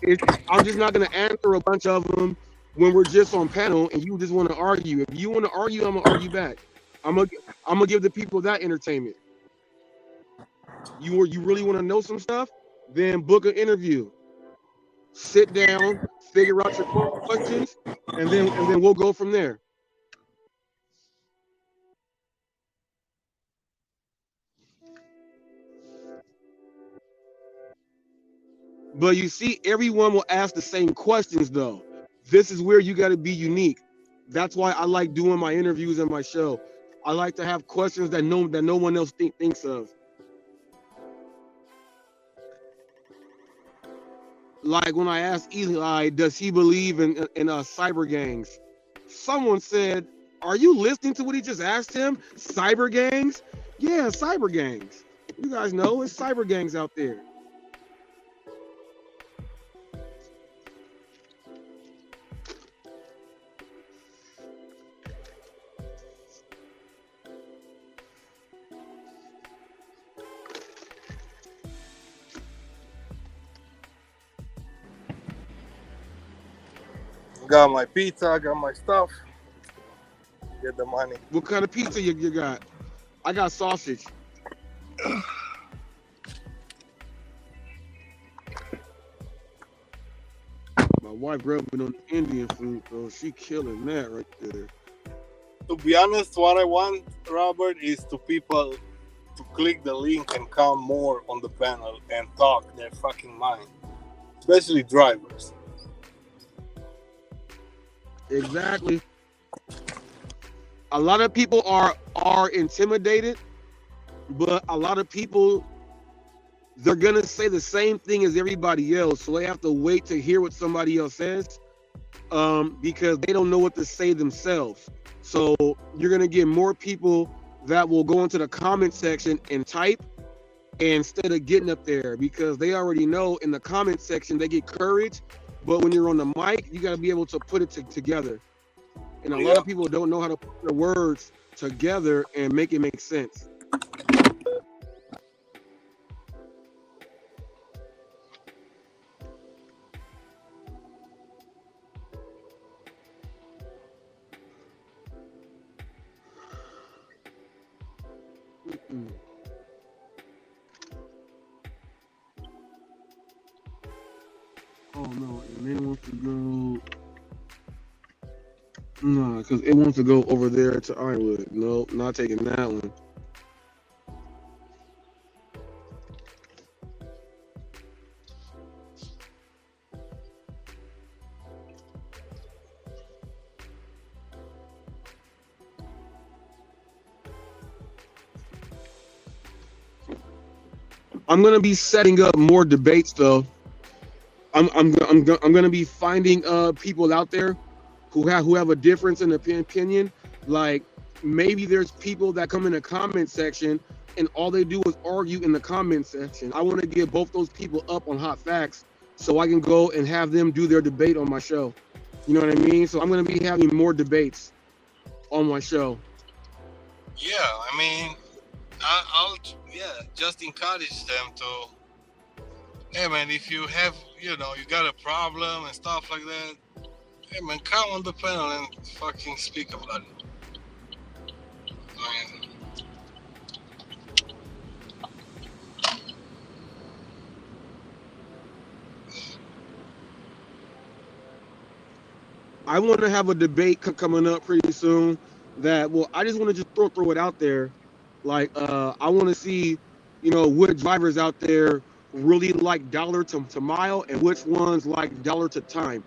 Yeah. I'm just not going to answer a bunch of them when we're just on panel and you just want to argue. If you want to argue, I'm gonna argue back. I'm gonna give the people that entertainment. You really want to know some stuff? Then book an interview. Sit down, figure out your questions, and then we'll go from there. But you see, everyone will ask the same questions though. This is where you got to be unique. That's why I like doing my interviews and my show. I like to have questions that no one else thinks of. Like when I asked Eli, does he believe in cyber gangs? Someone said, "Are you listening to what he just asked him? Cyber gangs? Yeah, cyber gangs. You guys know it's cyber gangs out there." Got my pizza, got my stuff. Get the money. What kind of pizza you got? I got sausage. My wife rubbing on Indian food, though. She killing that right there. To be honest, what I want, Robert, is to people to click the link and come more on the panel and talk their fucking mind, especially drivers. Exactly. A lot of people are intimidated, but a lot of people, they're gonna say the same thing as everybody else, so they have to wait to hear what somebody else says, because they don't know what to say themselves. So you're gonna get more people that will go into the comment section and type instead of getting up there, because they already know in the comment section they get courage, but when you're on the mic, you got to be able to put it together. And a lot of people don't know how to put their words together and make it make sense. Oh no, and then it wants to go. No, because it wants to go over there to Ironwood. No, not taking that one. I'm gonna be setting up more debates though. I'm gonna be finding people out there who have a difference in opinion. Like maybe there's people that come in the comment section and all they do is argue in the comment section. I want to get both those people up on hot facts so I can go and have them do their debate on my show. You know what I mean? So I'm gonna be having more debates on my show. Yeah, I mean, I'll just encourage them to. Hey man, if you have, you got a problem and stuff like that, hey man, come on the panel and fucking speak about it. I mean, I want to have a debate coming up pretty soon that, well, I just want to just throw it out there. Like, I want to see, you know, what drivers out there really like dollar to mile and which ones like dollar to time.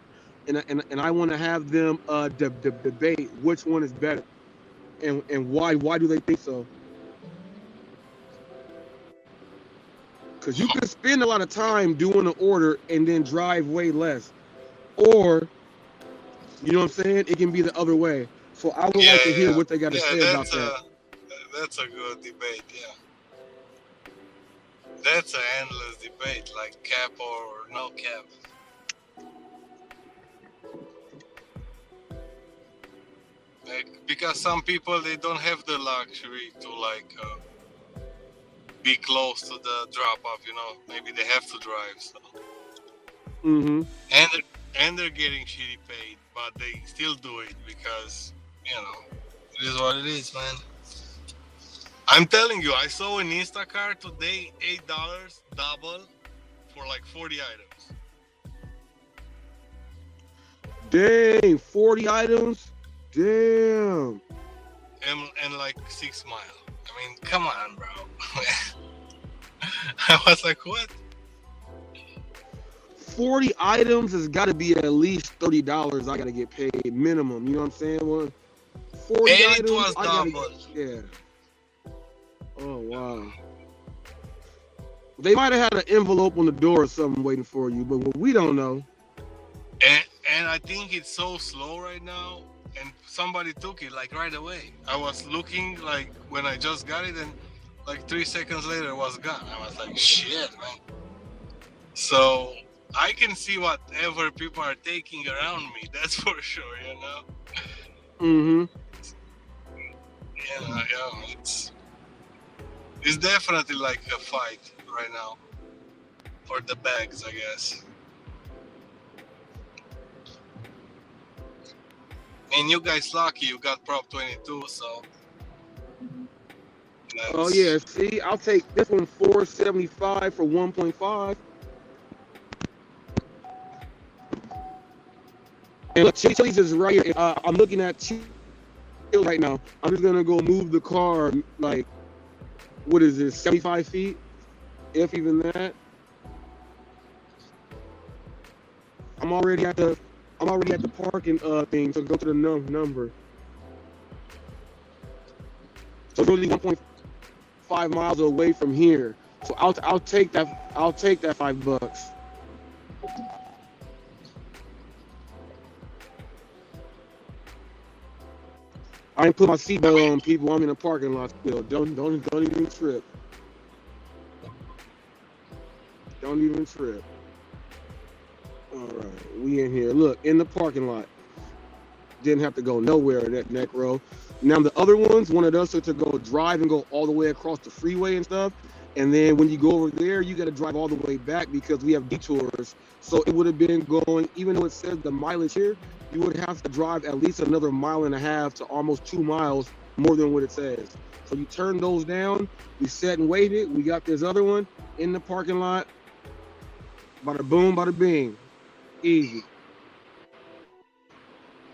And I want to have them debate which one is better and why do they think so? Because you can spend a lot of time doing an order and then drive way less, or you know what I'm saying? It can be the other way. So I would Yeah, like to hear yeah, what they got to yeah. say about that. That's a good debate. Yeah, that's an endless debate, like cap or no cap. Like, because some people they don't have the luxury to like be close to the drop off. You know, maybe they have to drive. So. Mm-hmm. And they're getting shitty paid, but they still do it because you know it is what it is, man. I'm telling you, I saw in Instacart today $8 double for like 40 items. Dang, 40 items. Damn. And like 6 mile. I mean, come on, bro. I was like, what? 40 items has got to be at least $30. I got to get paid minimum. You know what I'm saying? Well, 40 And items. it was I gotta, double. yeah. Oh wow. They might have had an envelope on the door or something waiting for you, but we don't know. And I think it's so slow right now. And somebody took it like right away. I was looking like when I just got it, and like 3 seconds later it was gone. I was like, shit, man. So I can see whatever people are taking around me. That's for sure, you know. Mm-hmm. Yeah. It's definitely like a fight right now for the bags, I guess. And you guys lucky you got Prop 22, so. Oh yeah, see, I'll take this one $475 for 1.5. And look, Chili's is right here. I'm looking at Chili's right now. I'm just gonna go move the car like, what is this, 75 feet, if even that. I'm already at the parking thing, so go to the number. So it's really 1.5 miles away from here. So I'll take that $5. I ain't put my seatbelt on, people. I'm in a parking lot still. Don't even trip. Don't even trip. All right, we in here. Look, in the parking lot. Didn't have to go nowhere in that neck row. Now the other ones wanted us to go drive and go all the way across the freeway and stuff. And then when you go over there, you got to drive all the way back because we have detours. So it would have been going, even though it says the mileage here, you would have to drive at least another 1.5 miles to almost 2 miles more than what it says. So you turn those down. We sat and waited. We got this other one in the parking lot. Bada boom, bada bing. Easy.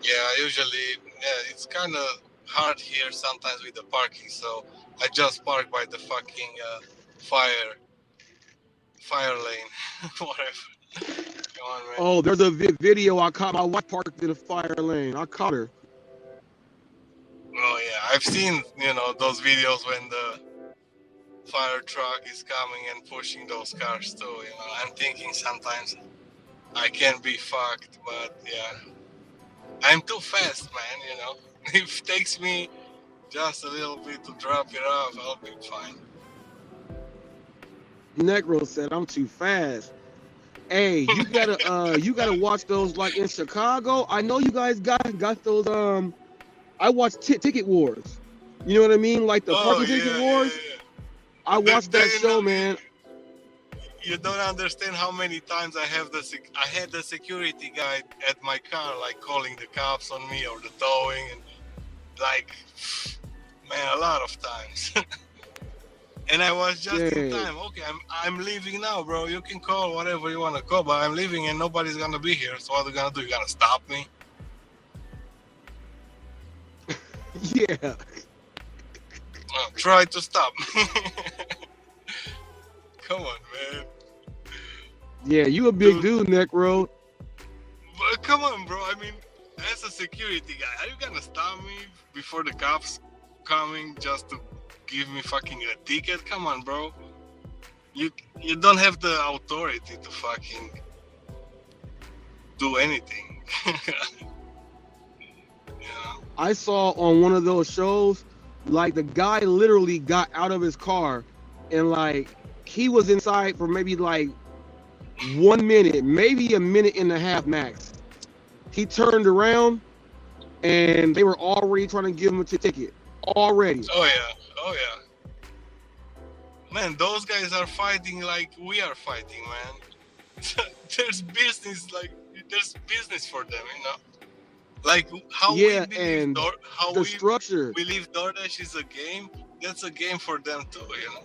Yeah, usually, it's kind of hard here sometimes with the parking, so I just park by the fucking fire lane, whatever. Come on, man. Oh, there's a video. I caught my wife parked in a fire lane. I caught her. Oh yeah, I've seen those videos when the fire truck is coming and pushing those cars too. I'm thinking sometimes I can be fucked, but yeah. I'm too fast, man, If it takes me just a little bit to drop it off, I'll be fine. Negro said, I'm too fast. Hey, you gotta watch those like in Chicago. I know you guys got those I watched Ticket Wars. You know what I mean? Like the parking ticket wars. Yeah. I watched that show, man. You don't understand how many times I had the security guy at my car, like calling the cops on me or the towing, and like, man, a lot of times. And I was just in time. Okay, I'm leaving now, bro. You can call whatever you want to call, but I'm leaving and nobody's gonna be here. So what are you gonna do? You gonna stop me? Yeah. Try to stop. Come on, man. Yeah, you a big dude, Necro. But come on, bro. I mean, as a security guy, are you gonna stop me before the cops coming just to give me fucking a ticket? Come on, bro. You don't have the authority to fucking do anything. Yeah. I saw on one of those shows, like the guy literally got out of his car and like he was inside for maybe like 1 minute, maybe a minute and a half max. He turned around and they were already trying to give him a ticket. Already. Oh yeah. Oh yeah. Man, those guys are fighting like we are fighting, man. There's business for them, you know. Like how Yeah, we and believe how the structure. we believe Doordash is a game. That's a game for them too, you know.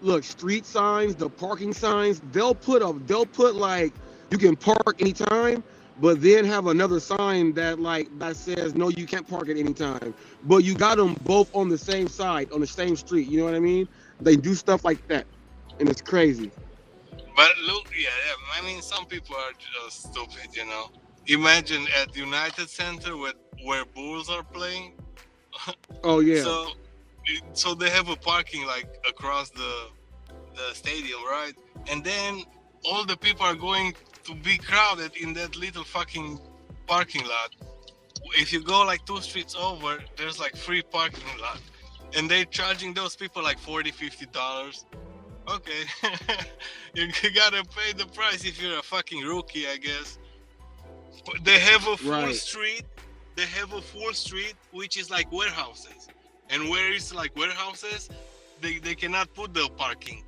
Look, street signs, the parking signs, they'll put like you can park anytime, but then have another sign that says no, you can't park at any time. But you got them both on the same side, on the same street. You know what I mean? They do stuff like that, and it's crazy. But look, yeah. I mean, some people are just stupid, you know. Imagine at United Center where Bulls are playing. Oh yeah. So they have a parking like across the stadium, right? And then all the people are going to be crowded in that little fucking parking lot. If you go like 2 streets over, there's like free parking lot, and they're charging those people like $40-$50. Okay, you gotta pay the price if you're a fucking rookie, I guess. They have a full street. They have a full street which is like warehouses, and where it's like warehouses, they cannot put the parking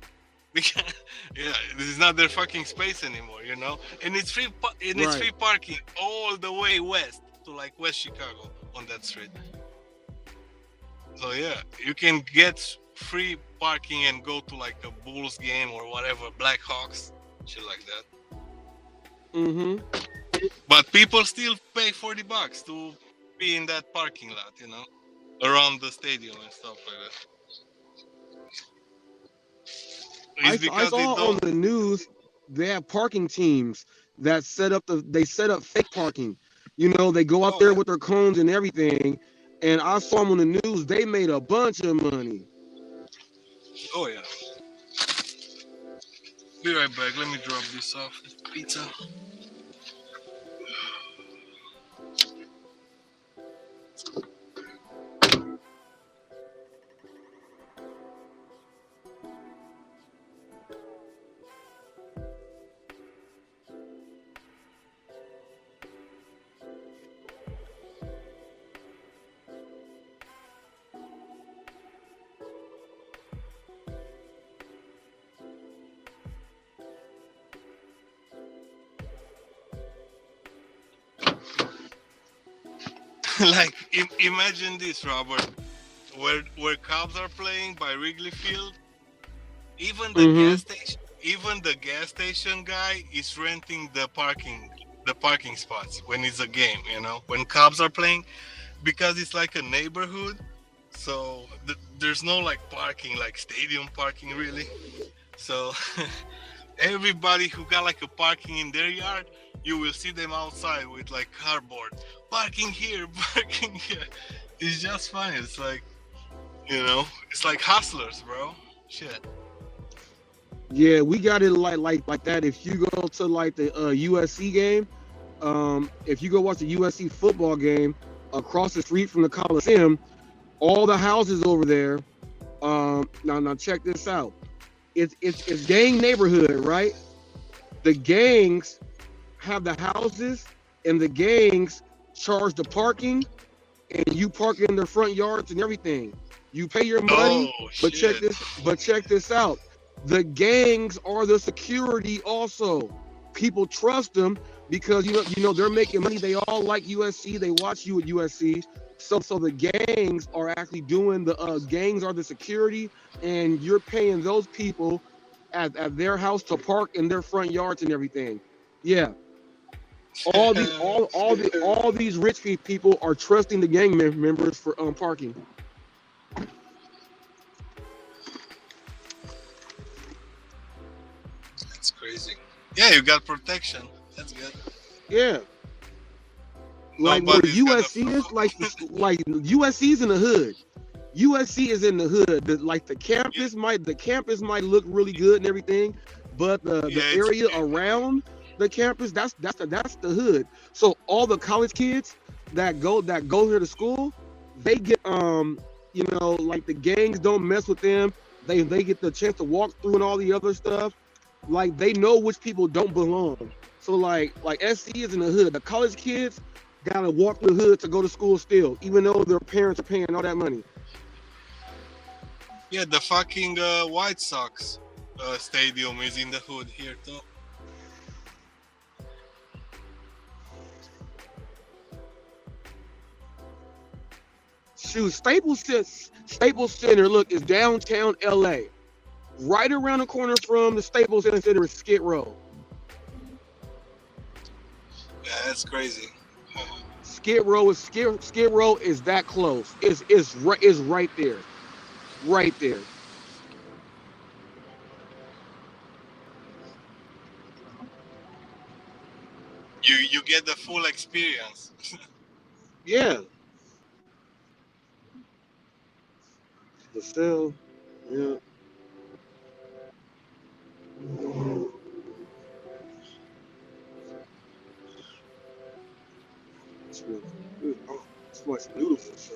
because this is not their fucking space anymore, you know. And it's free. It's free parking all the way west to like West Chicago on that street. So yeah, you can get free parking and go to like a Bulls game or whatever, Blackhawks, shit like that. Mm-hmm. But people still pay $40 to be in that parking lot, you know, around the stadium and stuff like that. I saw on the news they have parking teams that set up fake parking. You know, they go out there with their cones and everything. And I saw them on the news. They made a bunch of money. Oh yeah. Be right back. Let me drop this off. Pizza. Like, imagine this, Robert. Where Cubs are playing by Wrigley Field, even the gas station guy is renting the parking spots when it's a game. You know, when Cubs are playing, because it's like a neighborhood, so there's no like parking, like stadium parking, really. So everybody who got like a parking in their yard, you will see them outside with like cardboard. Parking here, parking here. It's just fun. It's like, you know, it's like hustlers, bro. Shit. Yeah, we got it like that. If you go to like the USC game, if you go watch the USC football game across the street from the Coliseum, all the houses over there. Now check this out. It's gang neighborhood, right? The gangs have the houses, and the gangs charge the parking, and you park in their front yards and everything. You pay your money, but check this out. The gangs are the security also. People trust them because you know they're making money. They all like USC. They watch you at USC. So the gangs are actually doing gangs are the security, and you're paying those people at their house to park in their front yards and everything. Yeah. All these rich people are trusting the gang members for parking. That's crazy. Yeah, you got protection. That's good. Yeah. Like where Nobody's gonna. USC is, like USC's in the hood. USC is in the hood. The campus might look really good and everything, but the Yeah, it's area around the campus, that's the hood. So all the college kids that go here to school, they get like the gangs don't mess with them. They get the chance to walk through and all the other stuff. Like they know which people don't belong. So like SC is in the hood. The college kids gotta walk through the hood to go to school still, even though their parents are paying all that money. Yeah, the fucking White Sox stadium is in the hood here too. Shoot, Staples Center, look, is downtown LA. Right around the corner from the Staples Center is Skid Row. Yeah, that's crazy. Skid Row is that close. Is right there. Right there. You get the full experience. Yeah. The cell. Yeah. It's really good. Oh, it's much beautiful, sir.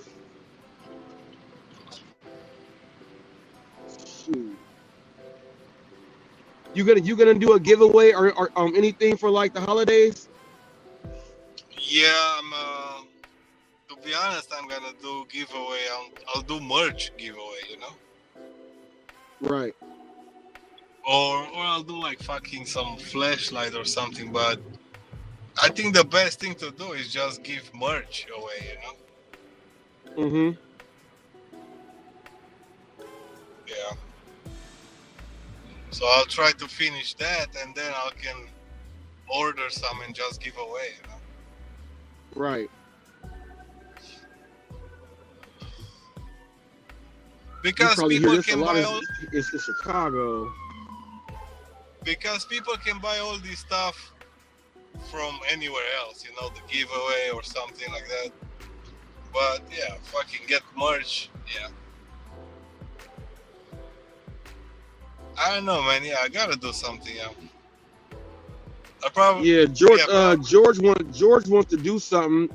Shoot. You gonna do a giveaway or anything for like the holidays? Yeah, I'm. To be honest, I'm gonna do giveaway. I'll do merch giveaway. Right. Or I'll do like fucking some flashlight or something. But I think the best thing to do is just give merch away. Mm-hmm. Yeah. So I'll try to finish that, and then I can order some and just give away. Right. Because people can buy it's Chicago. Because people can buy all this stuff from anywhere else, the giveaway or something like that. But yeah, fucking get merch. Yeah. I don't know, man. Yeah, I gotta do something. Yeah. I probably. Yeah, George wants to do something.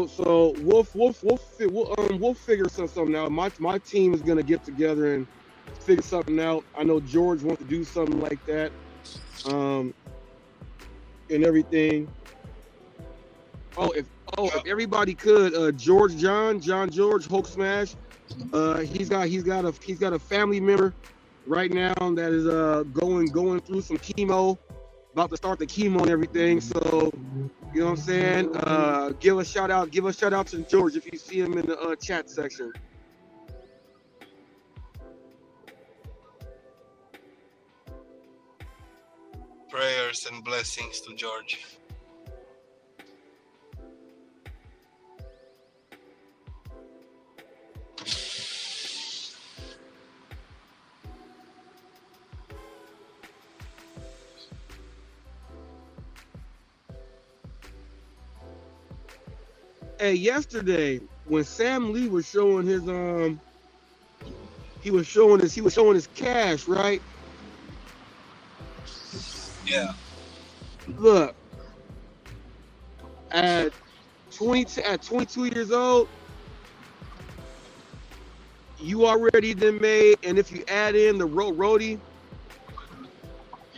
So we'll figure something out. My team is gonna get together and figure something out. I know George wants to do something like that, and everything. If everybody could, George Hulk Smash. He's got a family member right now that is going through some chemo, about to start the chemo and everything. So you know what I'm saying? Give a shout out to George if you see him in the chat section. Prayers and blessings to George. Hey, yesterday when Sam Lee was showing his he was showing his cash, right? Yeah. Look, at 22 years old, you already then made, and if you add in the roadie,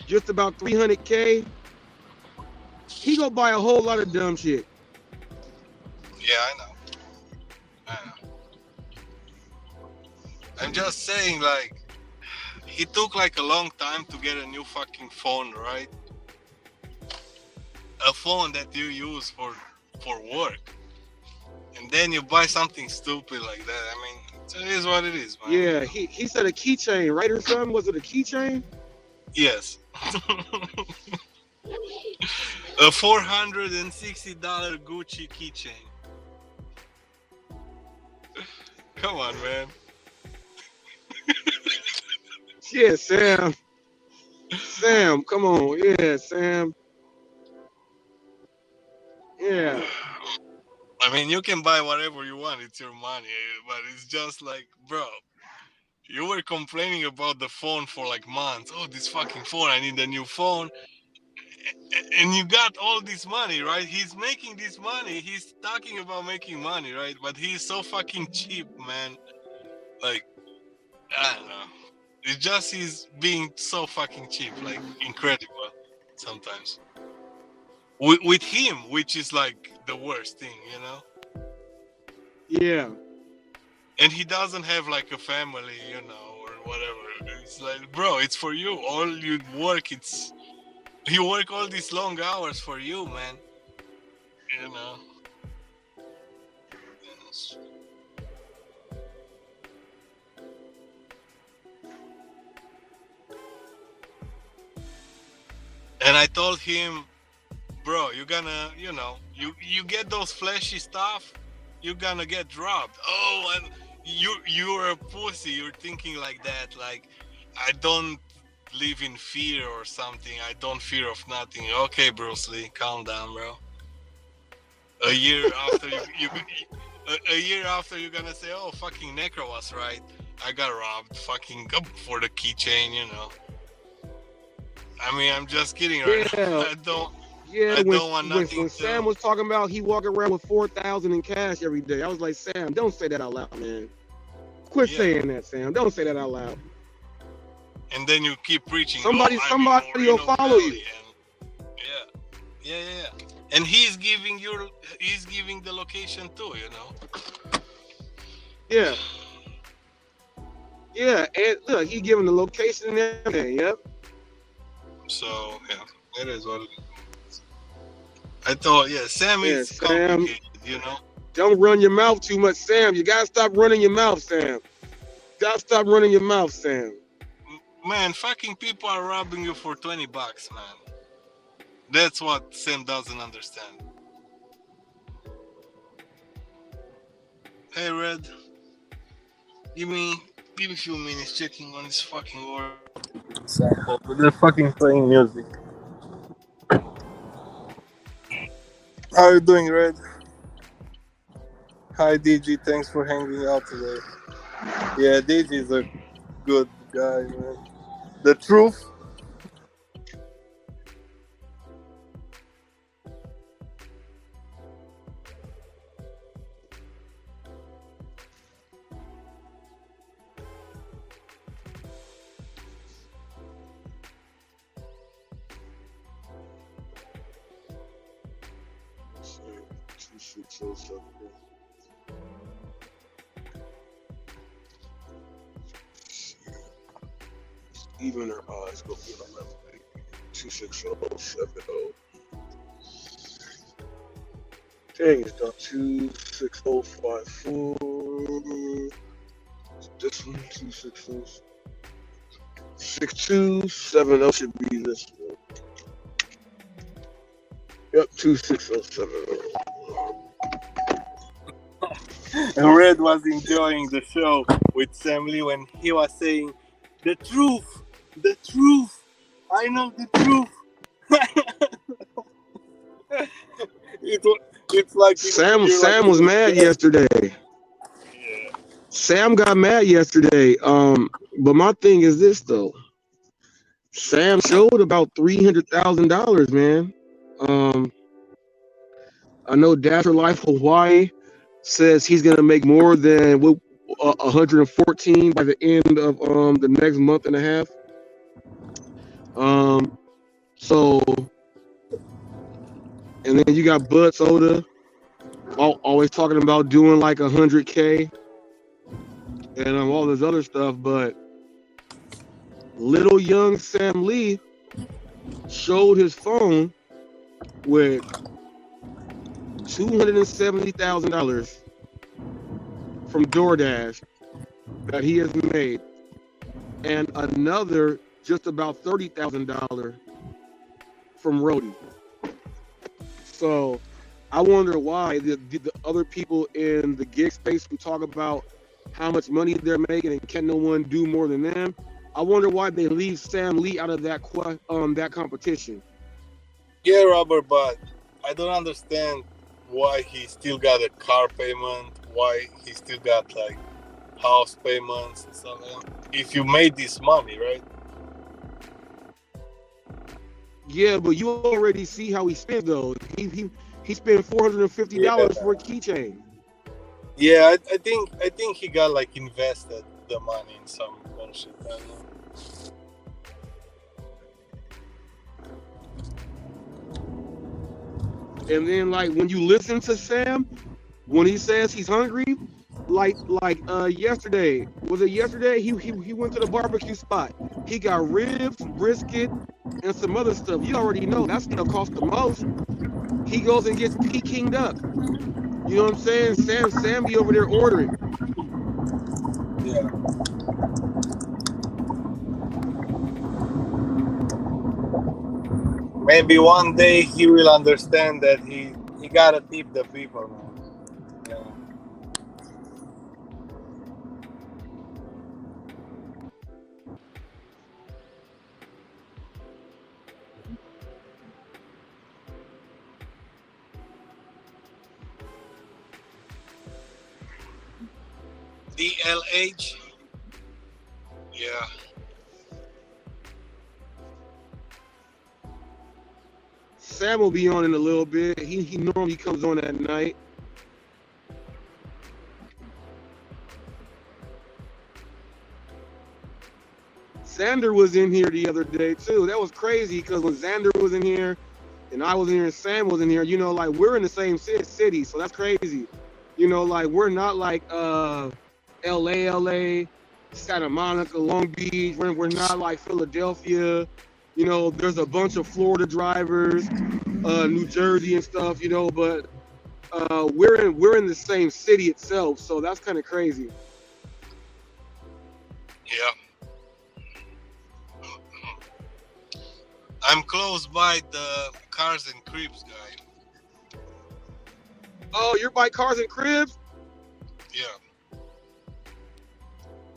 just about $300K. He gonna buy a whole lot of dumb shit. Yeah, I know. I'm just saying, like, he took like a long time to get a new fucking phone, right? A phone that you use for work, and then you buy something stupid like that. I mean, it is what it is, man. Yeah, he said a keychain, right, or something? Was it a keychain? Yes. A $460 Gucci keychain. Come on, man. Yeah, Sam. Sam, come on. Yeah, Sam. Yeah. I mean, you can buy whatever you want. It's your money. But it's just like, bro, you were complaining about the phone for like months. Oh, this fucking phone. I need a new phone. And you got all this money, right? He's making this money. He's talking about making money, right? But he's so fucking cheap, man. Like, I don't know. It's just he's being so fucking cheap, like incredible sometimes. With him, which is like the worst thing, you know? Yeah. And he doesn't have like a family, you know, or whatever. It's like, bro, it's for you. All you work, you work all these long hours for you, man. You know. Yes. And I told him, bro, you're gonna, you know, you get those flashy stuff, you're gonna get dropped. Oh, and you're a pussy. You're thinking like that. Like, I don't live in fear or something. I don't fear of nothing. Okay, Bruce Lee, calm down, bro. A year after a year after you're gonna say, oh, fucking Necro was right. I got robbed. Fucking for the keychain, you know. I mean, I'm just kidding right now. I don't want nothing when Sam was talking about he walking around with $4,000 in cash every day, I was like, Sam, don't say that out loud, man. Quit saying that, Sam. Don't say that out loud. And then you keep preaching. Somebody will follow you. Yeah. And he's giving the location too, you know. Yeah. Yeah, and look, he's giving the location and everything. Yep. So yeah, it is what it is. I thought, Sam is complicated, you know. Don't run your mouth too much, Sam. You gotta stop running your mouth, Sam. Gotta stop running your mouth, Sam. Man, fucking people are robbing you for $20, man. That's what Sam doesn't understand. Hey, Red. Give me a few minutes checking on this fucking war sample. They're fucking playing music. How are you doing, Red? Hi, DG. Thanks for hanging out today. Yeah, DG is a good guy, man. The truth. Even her eyes go be on level 26070. Dang, it's done 26054. This one, 260. 6270 should be this one. Yep, 2607. Red was enjoying the show with Sam Lee when he was saying, the truth, I know the truth. It's like Sam was mad yesterday. Yeah. Sam got mad yesterday. But my thing is this though. Sam showed about $300,000, man. I know Dasher Life Hawaii says he's gonna make more than 114 by the end of the next month and a half. So, and then you got Bud Soda always talking about doing like 100K and all this other stuff, but little young Sam Lee showed his phone with $270,000 from Doordash that he has made, and another just about $30,000 from Rody. So I wonder why the other people in the gig space who talk about how much money they're making and can no one do more than them. I wonder why they leave Sam Lee out of that competition. Yeah, Robert, but I don't understand why he still got a car payment, why he still got like house payments and stuff like that. If you made this money, right? Yeah, but you already see how he spends though. He spent $450 Yeah. for a keychain. Yeah, I think he got like invested the money in some bullshit. I don't know. And then like when you listen to Sam, when he says he's hungry, like yesterday, was it yesterday? He went to the barbecue spot. He got ribs, brisket, and some other stuff. You already know that's gonna cost the most. He goes and gets Peking duck. You know what I'm saying? Sam be over there ordering. Yeah. Maybe one day he will understand that he gotta tip the people, man. Yeah. DLH. Yeah. Sam will be on in a little bit. He normally comes on at night. Xander was in here the other day too. That was crazy because when Xander was in here and I was in here and Sam was in here, you know, like we're in the same city, so that's crazy. You know, like we're not like LA, Santa Monica, Long Beach. We're not like Philadelphia. You know, there's a bunch of Florida drivers, New Jersey and stuff. You know, but we're in the same city itself, so that's kind of crazy. Yeah. I'm close by the Cars and Cribs guy. Oh, you're by Cars and Cribs? Yeah.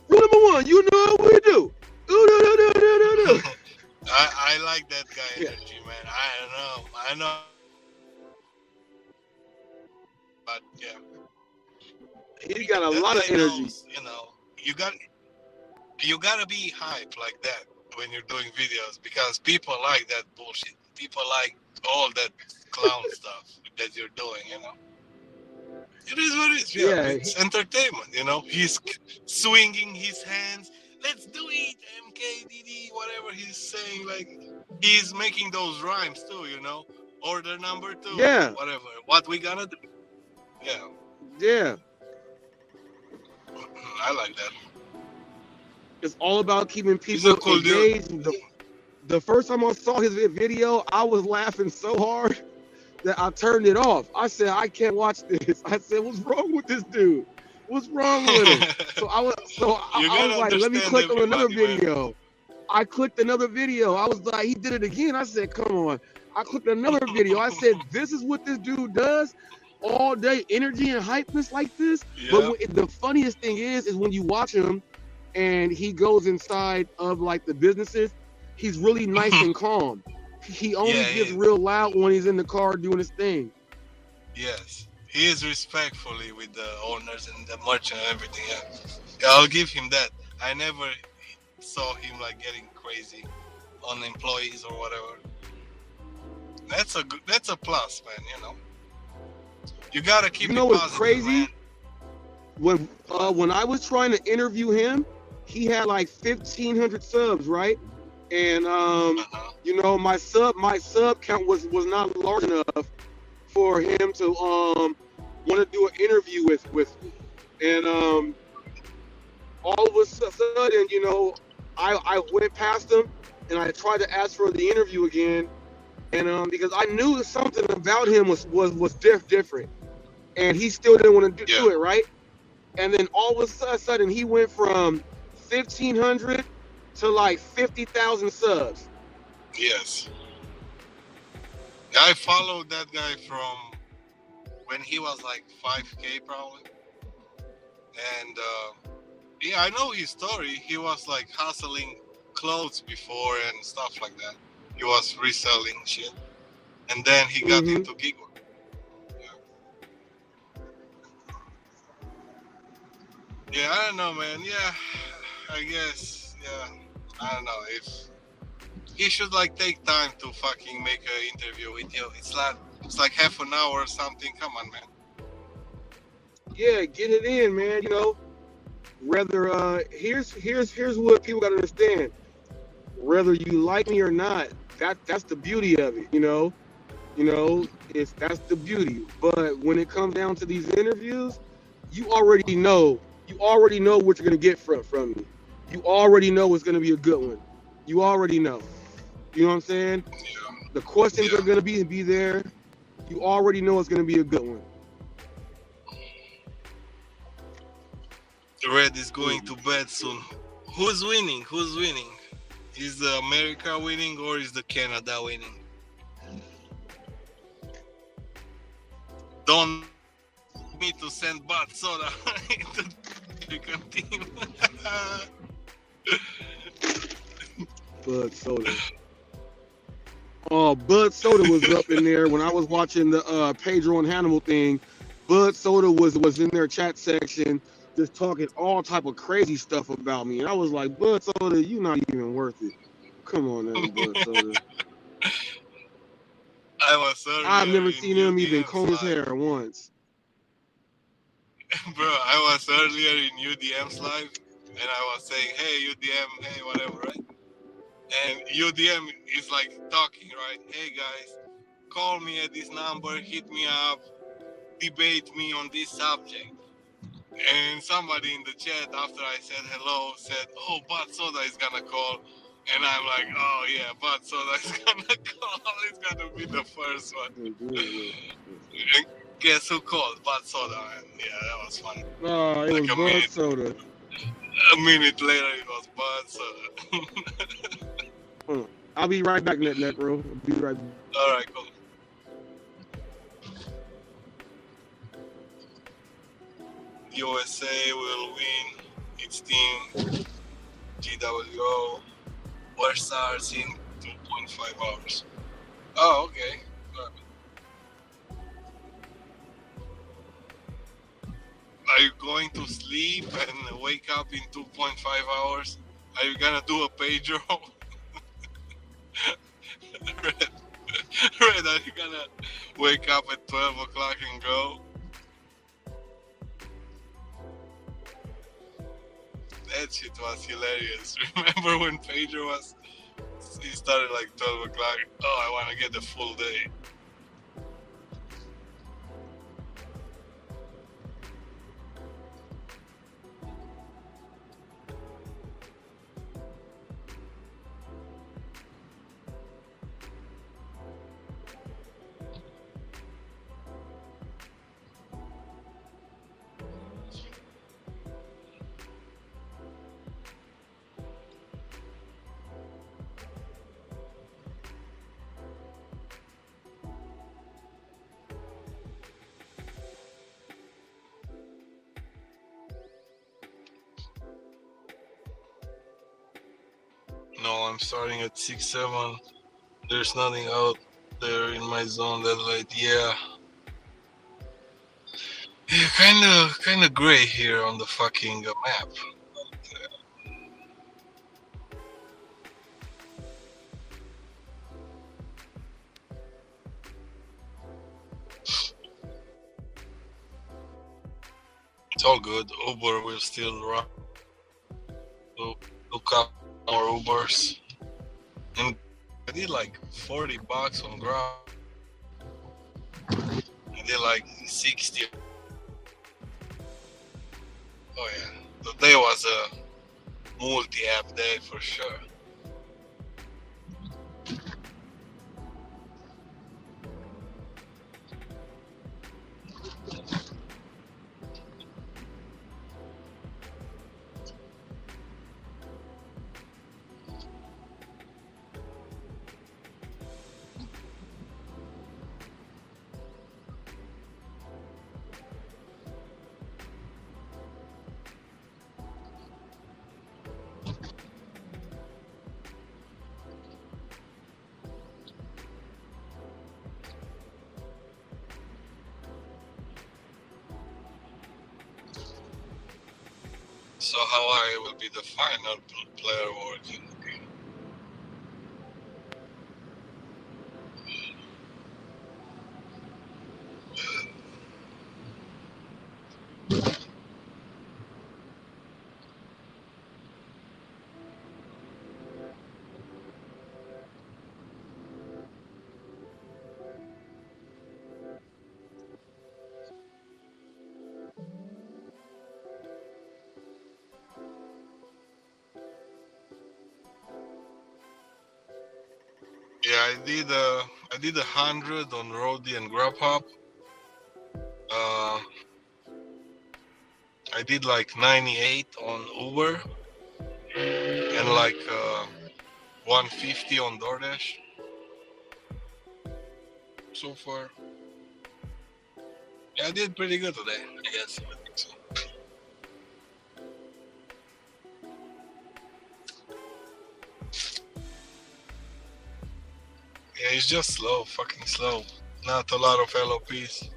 Rule number one, you know what we do. Do. I like that guy Yeah. energy, man. I know. But yeah. He got a That lot of guy energy. knows, you know, you gotta be hype like that when you're doing videos because people like that bullshit. People like all that clown stuff that you're doing, you know. It is what it is. Yeah, Yeah, it's entertainment, you know. He's swinging his hands. Let's do it, MKDD, whatever he's saying. Like, he's making those rhymes too, you know. Order number 2, yeah, whatever. What we gonna do? Yeah, yeah. I like that. It's all about keeping He's people a cool dude. engaged. The first time I saw his video, I was laughing so hard that I turned it off. I said, I can't watch this. I said, what's wrong with this dude? What's wrong with him? So I was gotta like, let me understand click on another everybody, man. video. I clicked another video. I was like, he did it again. I said, come on. I clicked another video. I said, this is what this dude does all day, energy and hypeness like this. But the funniest thing is when you watch him and he goes inside of like the businesses, he's really nice and calm. He only gets real loud when he's in the car doing his thing. Yes, he is respectfully with the owners and the merchant and everything. Yeah, I'll give him that. I never saw him like getting crazy on employees or whatever. That's a plus, man. You know, you gotta keep. You know it what's positive, crazy? man. When I was trying to interview him, he had like 1,500 subs, right? And you know, my sub count was not large enough for him to want to do an interview with me. And all of a sudden, you know, I went past him and I tried to ask for the interview again, and because I knew something about him was different, and he still didn't want to do it, right? And then all of a sudden, he went from 1,500 to like 50,000 subs. Yes. I followed that guy from when he was like 5K probably, and yeah, I know his story. He was like hustling clothes before and stuff like that. He was reselling shit, and then he got Mm-hmm. into gig work. Yeah, I don't know, man. Yeah, I guess. Yeah, I don't know if he should like take time to fucking make an interview with you. It's like half an hour or something. Come on, man. Yeah, get it in, man. You know, whether here's what people gotta understand. Whether you like me or not, that's the beauty of it. You know, it's that's the beauty. But when it comes down to these interviews, you already know. You already know what you're gonna get from me. You already know it's gonna be a good one. You already know. You know what I'm saying? The questions are Yeah. gonna be there. You already know it's gonna be a good one. Red is going to bed soon. Who's winning? Who's winning? Is the America winning or is the Canada winning? Don't me to send Bad Soda into the American team. Bud Soda. Oh, Bud Soda was up in there when I was watching the Pedro and Hannibal thing. Bud Soda was in their chat section, just talking all type of crazy stuff about me, and I was like, Bud Soda, you not even worth it. Come on now, Bud Soda. I was I've earlier never in seen him even UDM's comb his live. hair once. Bro, I was earlier in UDM's live and I was saying, hey, UDM, hey, whatever, right? And UDM is like talking, right? Hey, guys, call me at this number, hit me up, debate me on this subject. And somebody in the chat after I said hello said, oh, Bud Soda is gonna call. And I'm like, oh yeah, Bud Soda is gonna call. It's gonna be the first one. And guess who called? Bud Soda, man. Yeah, that was funny. Oh, it Like was Bud Soda. a minute later, it was Bud Soda. I'll be right back, Net bro. I'll be right back. All right, cool. USA will win its team. GWO. War starts in 2.5 hours. Oh, okay. Are you going to sleep and wake up in 2.5 hours? Are you gonna do a Pedro? Red, are you gonna wake up at 12 o'clock and go? That shit was hilarious. Remember when Pedro he started like 12 o'clock? Oh, I want to get the full day. No, I'm starting at 6-7. There's nothing out there in my zone that late. Yeah. Yeah, kind of gray here on the fucking map. It's all good. Uber will still run. So look up more Ubers. And I did like $40 on Grab. I did like 60. Oh yeah, today was a multi-app day for sure. So Hawaii will be the final player award in the game. Yeah, I did 100 on Roadie and Grubhub. I did like 98 on Uber and like 150 on Doordash so far. Yeah, I did pretty good today, I guess. Yeah, it's just slow, fucking slow. Not a lot of LOPs.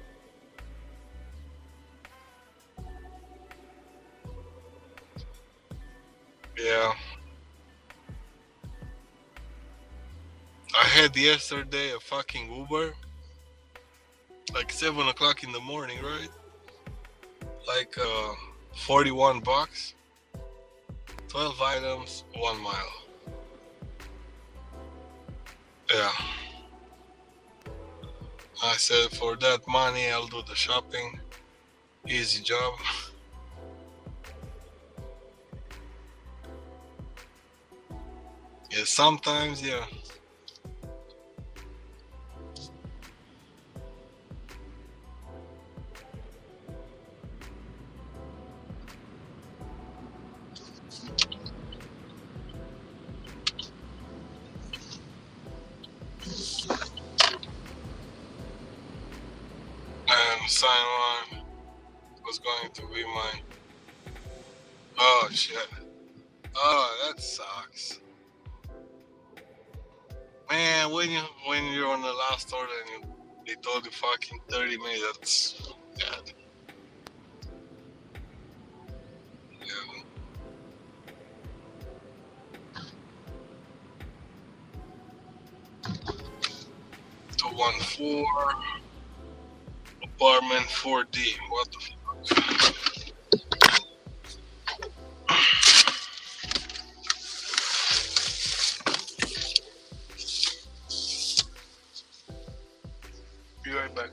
Yeah. I had yesterday a fucking Uber, like 7 o'clock in the morning, right? Like 41 bucks, 12 items, 1 mile. Yeah. I said for that money, I'll do the shopping. Easy job. Yeah, sometimes, yeah. And sign one was going to be my. Oh shit. Oh, that sucks. Man, when you're on the last order and they told you fucking 30 minutes, that's bad. Yeah. 214 apartment 4D. What the fuck? Be right back.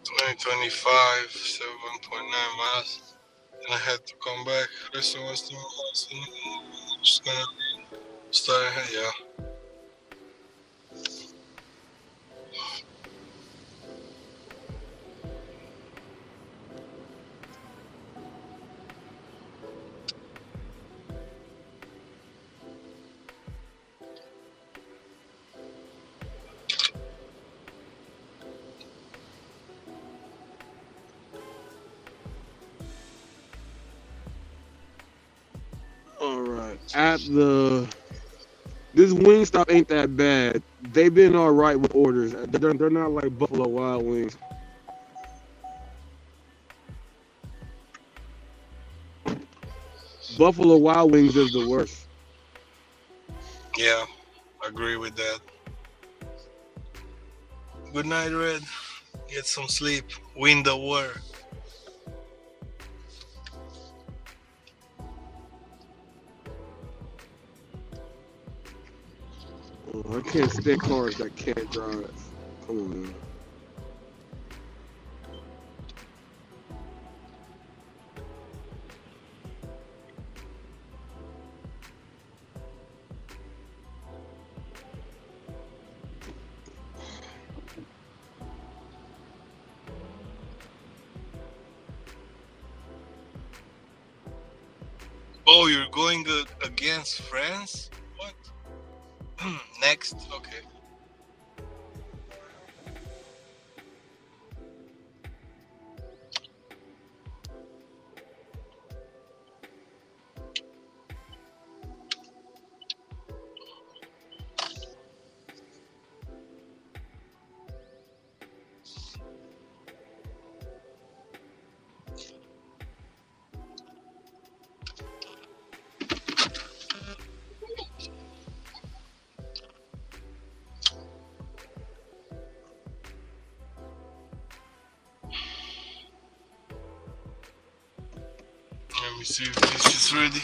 $20.25, 7.9 miles. And I had to come back. Kristen was doing just gonna start ahead, yeah. All right. At the This Wingstop ain't that bad. They've been all right with orders. They're not like Buffalo Wild Wings. Buffalo Wild Wings is the worst. Yeah, agree with that. Good night, Red. Get some sleep. Win the war. Oh, I can't stand cars that can't drive. Come on, man. Oh, you're going against France? What? Next? Okay. Let me see if this is ready.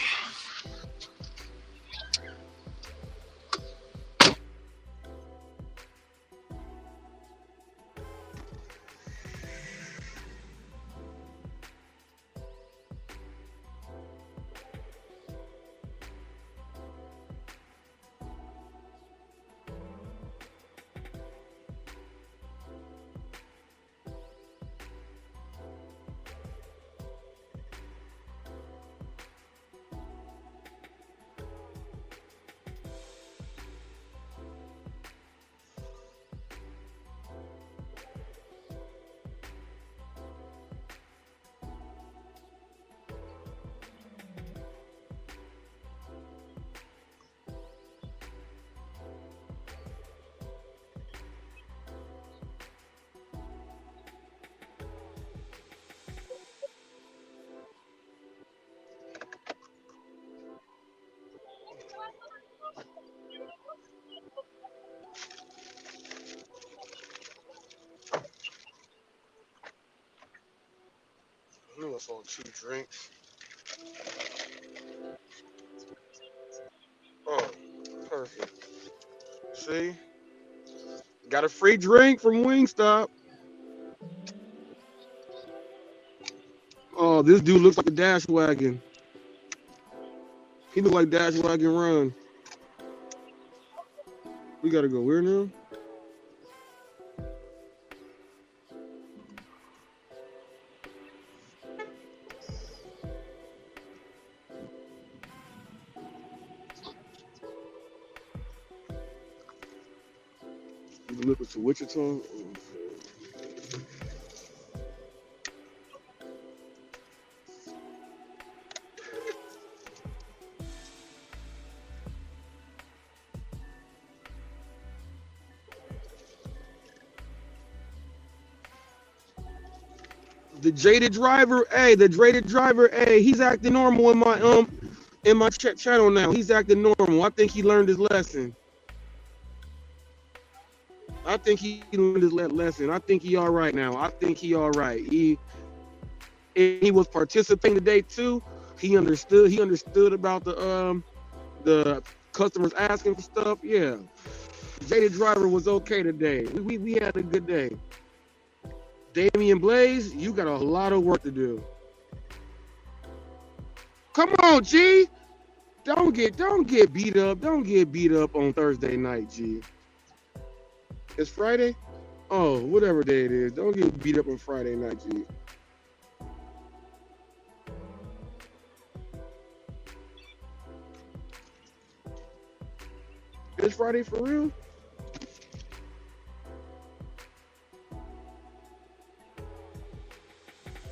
I know it's all 2 drinks. Oh, perfect. See? Got a free drink from Wingstop. Oh, this dude looks like a Dash Wagon. He look like Dash Wagon Run. We gotta go where now? We deliver to Wichita. The jaded driver, hey, he's acting normal in my channel now. He's acting normal. I think he learned his lesson. I think he learned his lesson. I think he all right now. I think he all right. He was participating today too. He understood. He understood about the customers asking for stuff. Yeah, jaded driver was okay today. We had a good day. Damian Blaze, you got a lot of work to do. Come on, G. Don't get beat up. Don't get beat up on Thursday night, G. It's Friday? Oh, whatever day it is. Don't get beat up on Friday night, G. It's Friday for real?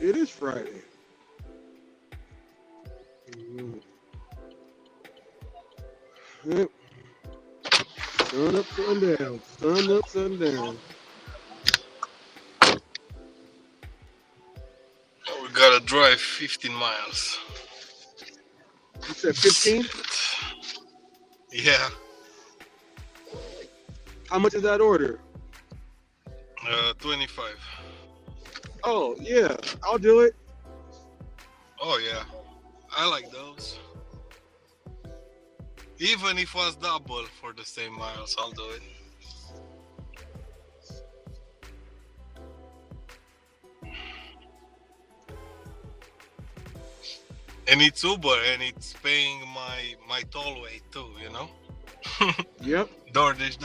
It is Friday. Mm-hmm. Yep. Sun up, sundown. Sun up, sundown. We gotta drive 15 miles. You said Shit. 15? Yeah. How much is that order? 25. Oh, yeah. I'll do it. Oh yeah, I like those. Even if it was double for the same miles, I'll do it. And it's Uber, and it's paying my tollway too. You know. Yep. DoorDash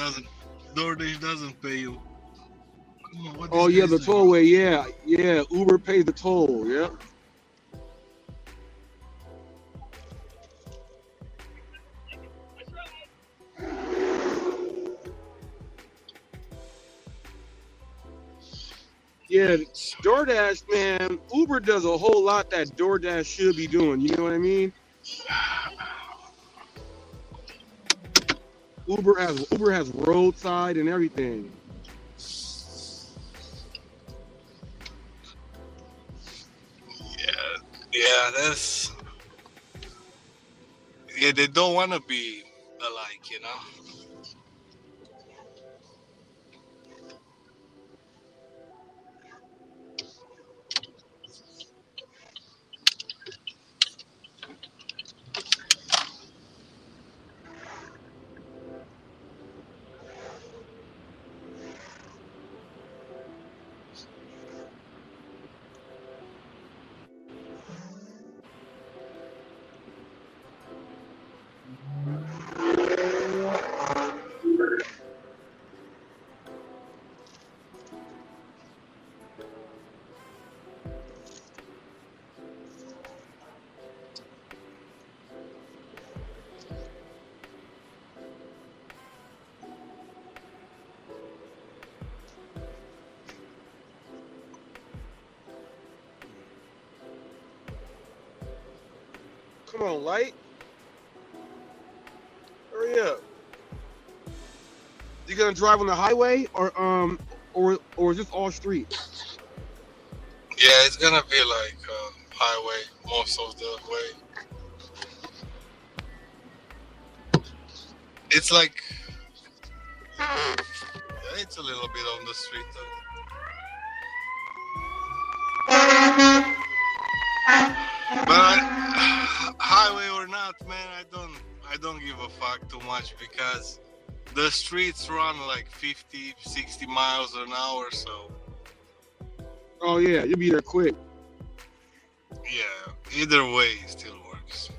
doesn't pay you. Come on, what Oh, this yeah, guy's the doing? tollway. Yeah. Yeah. Uber pays the toll. Yep. Yeah, DoorDash, man, Uber does a whole lot that DoorDash should be doing. You know what I mean? Uber has roadside and everything. Yeah, they don't want to be alike, you know. Come on, Light. Hurry up. You gonna drive on the highway or is this all street? Yeah, it's gonna be like highway most of the way. It's like it's a little bit on the street though. But highway or not, man, I don't give a fuck too much because the streets run like 50, 60 miles an hour, so Oh yeah, you'll be there quick. yeah, either way it still works.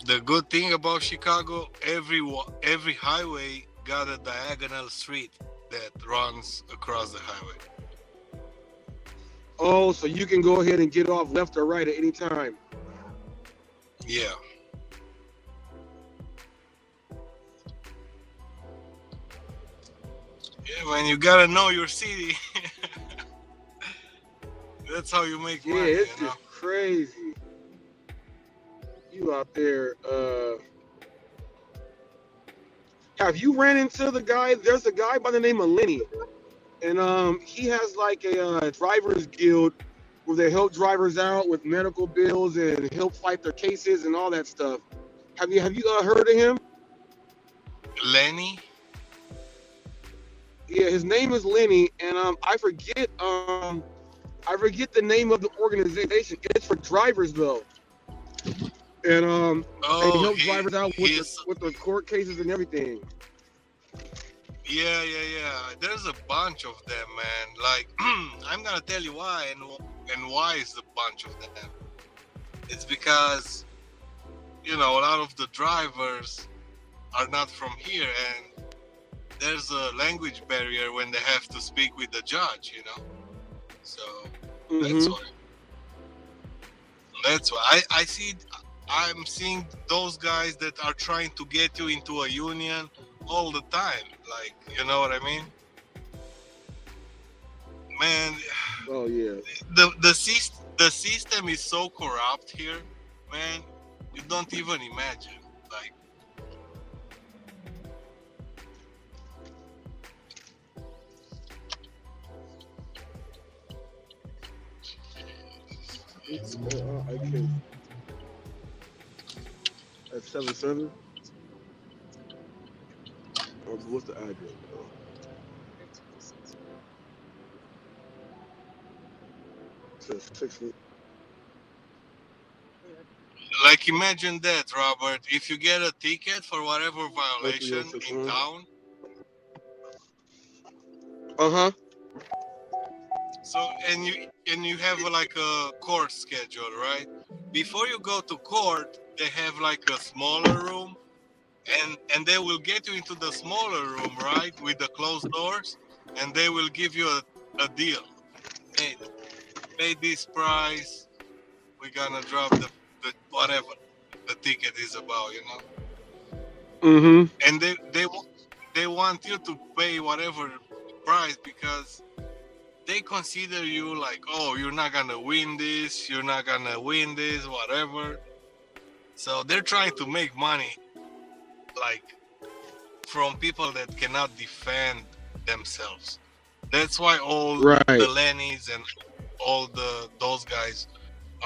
The good thing about Chicago, every highway got a diagonal street that runs across the highway. Oh, so you can go ahead and get off left or right at any time. Yeah. Yeah, man, you gotta know your city. That's how you make Yeah, money, it's you know? just crazy. You out there, have you ran into the guy? There's a guy by the name of Lenny, and he has like a drivers guild where they help drivers out with medical bills and help fight their cases and all that stuff. Have you heard of him? Lenny? Yeah, his name is Lenny, and I forget the name of the organization. It's for drivers though, and they Oh, help drivers out he's with the court cases and everything. yeah. There's a bunch of them, man. Like, I'm gonna tell you why, and why is a bunch of them. It's because, you know, a lot of the drivers are not from here, and there's a language barrier when they have to speak with the judge, you know. So that's why. That's why I'm seeing those guys that are trying to get you into a union all the time. Like, you know what I mean? Man, Oh yeah. the system is so corrupt here, man. You don't even imagine. Like, It's I can at 7-7. What's the address though? It says 60. like imagine that, Robert. If you get a ticket for whatever violation in 03061. town, Uh-huh. so and you have like a court schedule, right? Before you go to court, they have like a smaller room, and they will get you into the smaller room, right, with the closed doors, and they will give you a deal. Hey, pay this price. We're gonna drop the whatever the ticket is about, you know. Mm-hmm. And they want you to pay whatever price because they consider you like, oh, you're not gonna win this, you're not gonna win this, whatever. So they're trying to make money, like from people that cannot defend themselves. That's why all the Right. Lennys and all those guys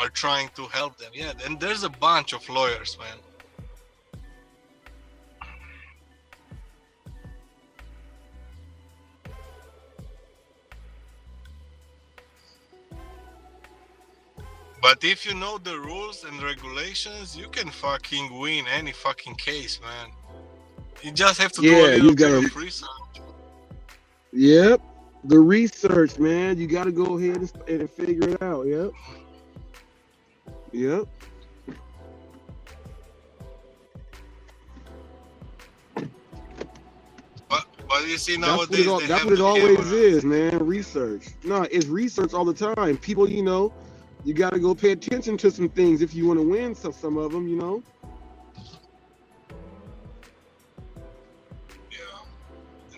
are trying to help them. Yeah, and there's a bunch of lawyers, man. But if you know the rules and regulations, you can fucking win any fucking case, man. You just have to do a Yeah, little you bit gotta. of research. Yep. The research, man. You gotta go ahead and figure it out. Yep. Yep. But you see That's what it nowadays all. they That's have what it the always cameras. is, man. Research. No, it's research all the time. People, you got to go pay attention to some things if you want to win. Some of them, Yeah.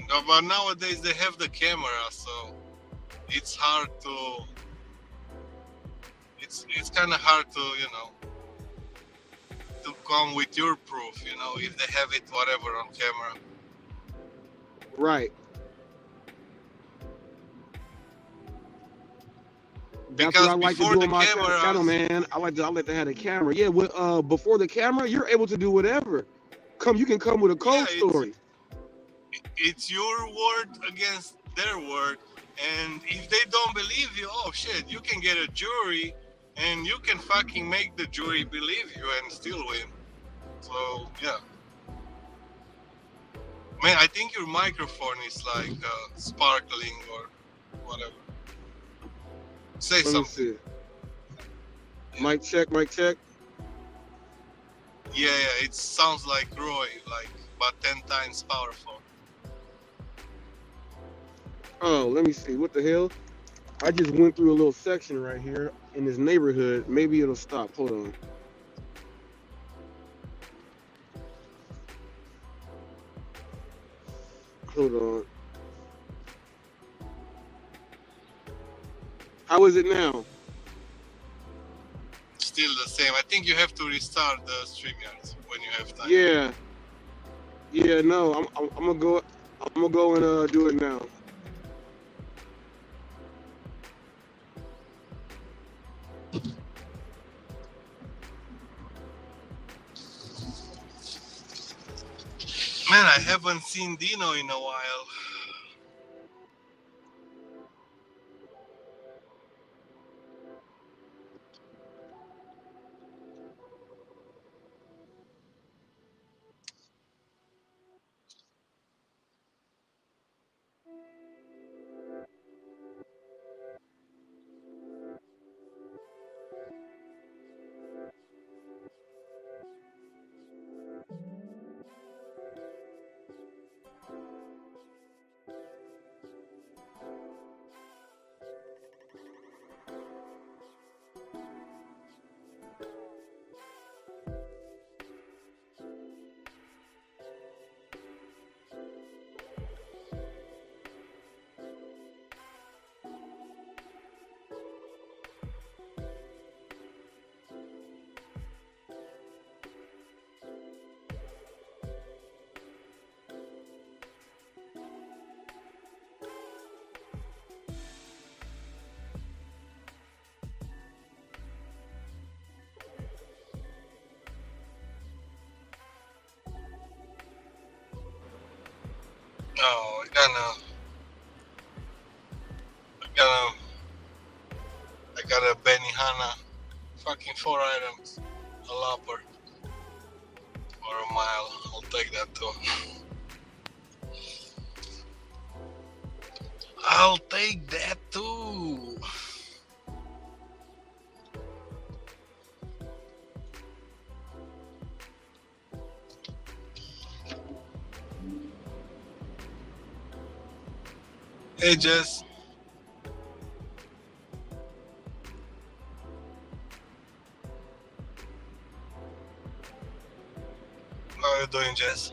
No, but nowadays they have the camera, so it's hard to. It's kind of hard to to come with your proof, if they have it whatever on camera. Right. That's what I Because like to before do the on my channel, cameras, man. I like to have a camera. Yeah. Before the camera, you're able to do whatever. You can come with a yeah, cold story. it's your word against their word, and if they don't believe you, oh shit, you can get a jury, and you can fucking make the jury believe you and still win. So yeah, man, I think your microphone is like sparkling or whatever. Say Let me something. see. Mic check. Mic check. Yeah, it sounds like Roy, like about 10 times powerful. Oh, let me see. What the hell? I just went through a little section right here in this neighborhood. Maybe it'll stop. Hold on. Hold on. How is it now? Still the same. I think you have to restart the StreamYards when you have time. Yeah. Yeah. No. I'm gonna go. I'm gonna go and do it now. Man, I haven't seen Dino in a while. Oh, I got a Benihana, fucking 4 items, a lopper or a mile. I'll take that too. I'll take that too. Hey Jess, how you doing, Jess?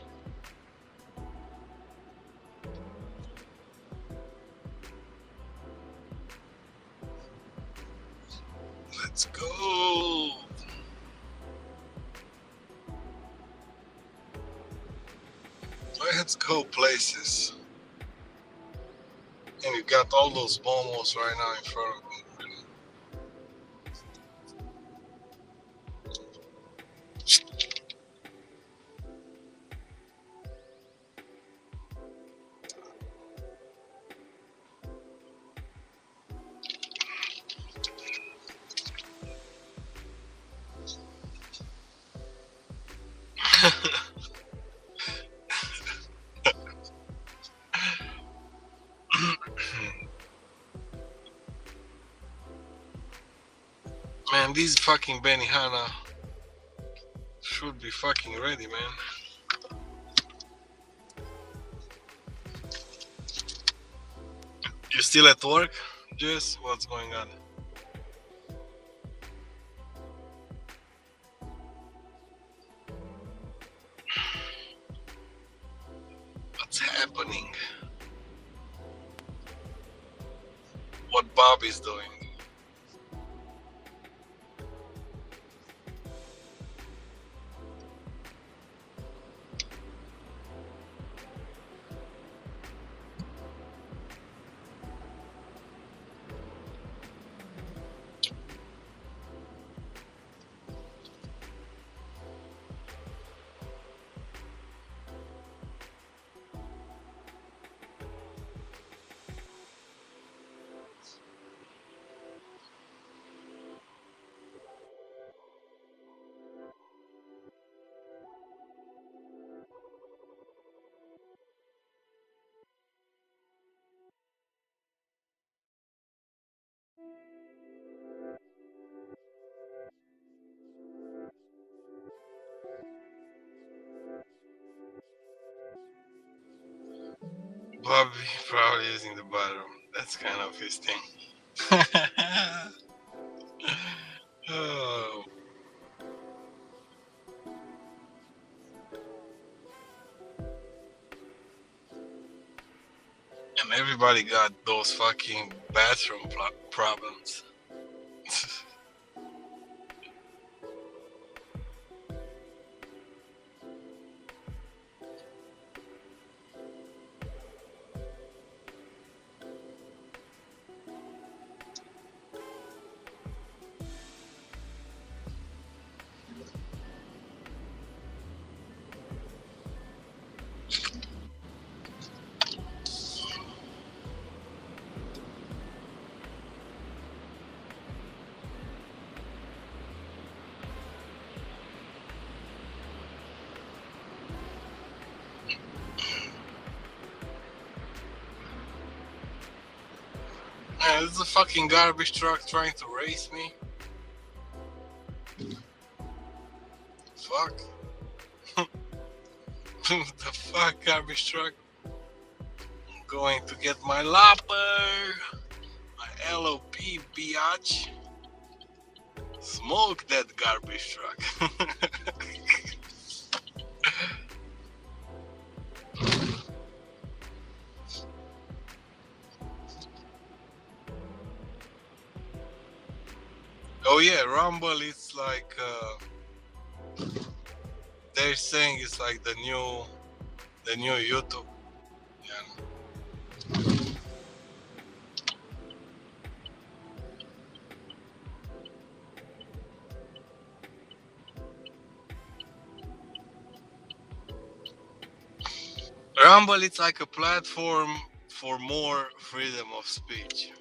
Let's go. Let's go places. And you got all those momos right now in front of me. Man, these fucking Benihana should be fucking ready, man. You still at work, Jess? What's going on? What's happening? What Bobby's doing? Bobby probably using the bathroom. That's kind of his thing. Oh. And everybody got those fucking bathroom problems. Man, this is a fucking garbage truck trying to race me. Fuck. The fuck, garbage truck? I'm going to get my lopper. My LOP, biatch. Smoke that garbage truck. Oh yeah, Rumble is like they're saying it's like the new YouTube. Yeah. Rumble, it's like a platform for more freedom of speech.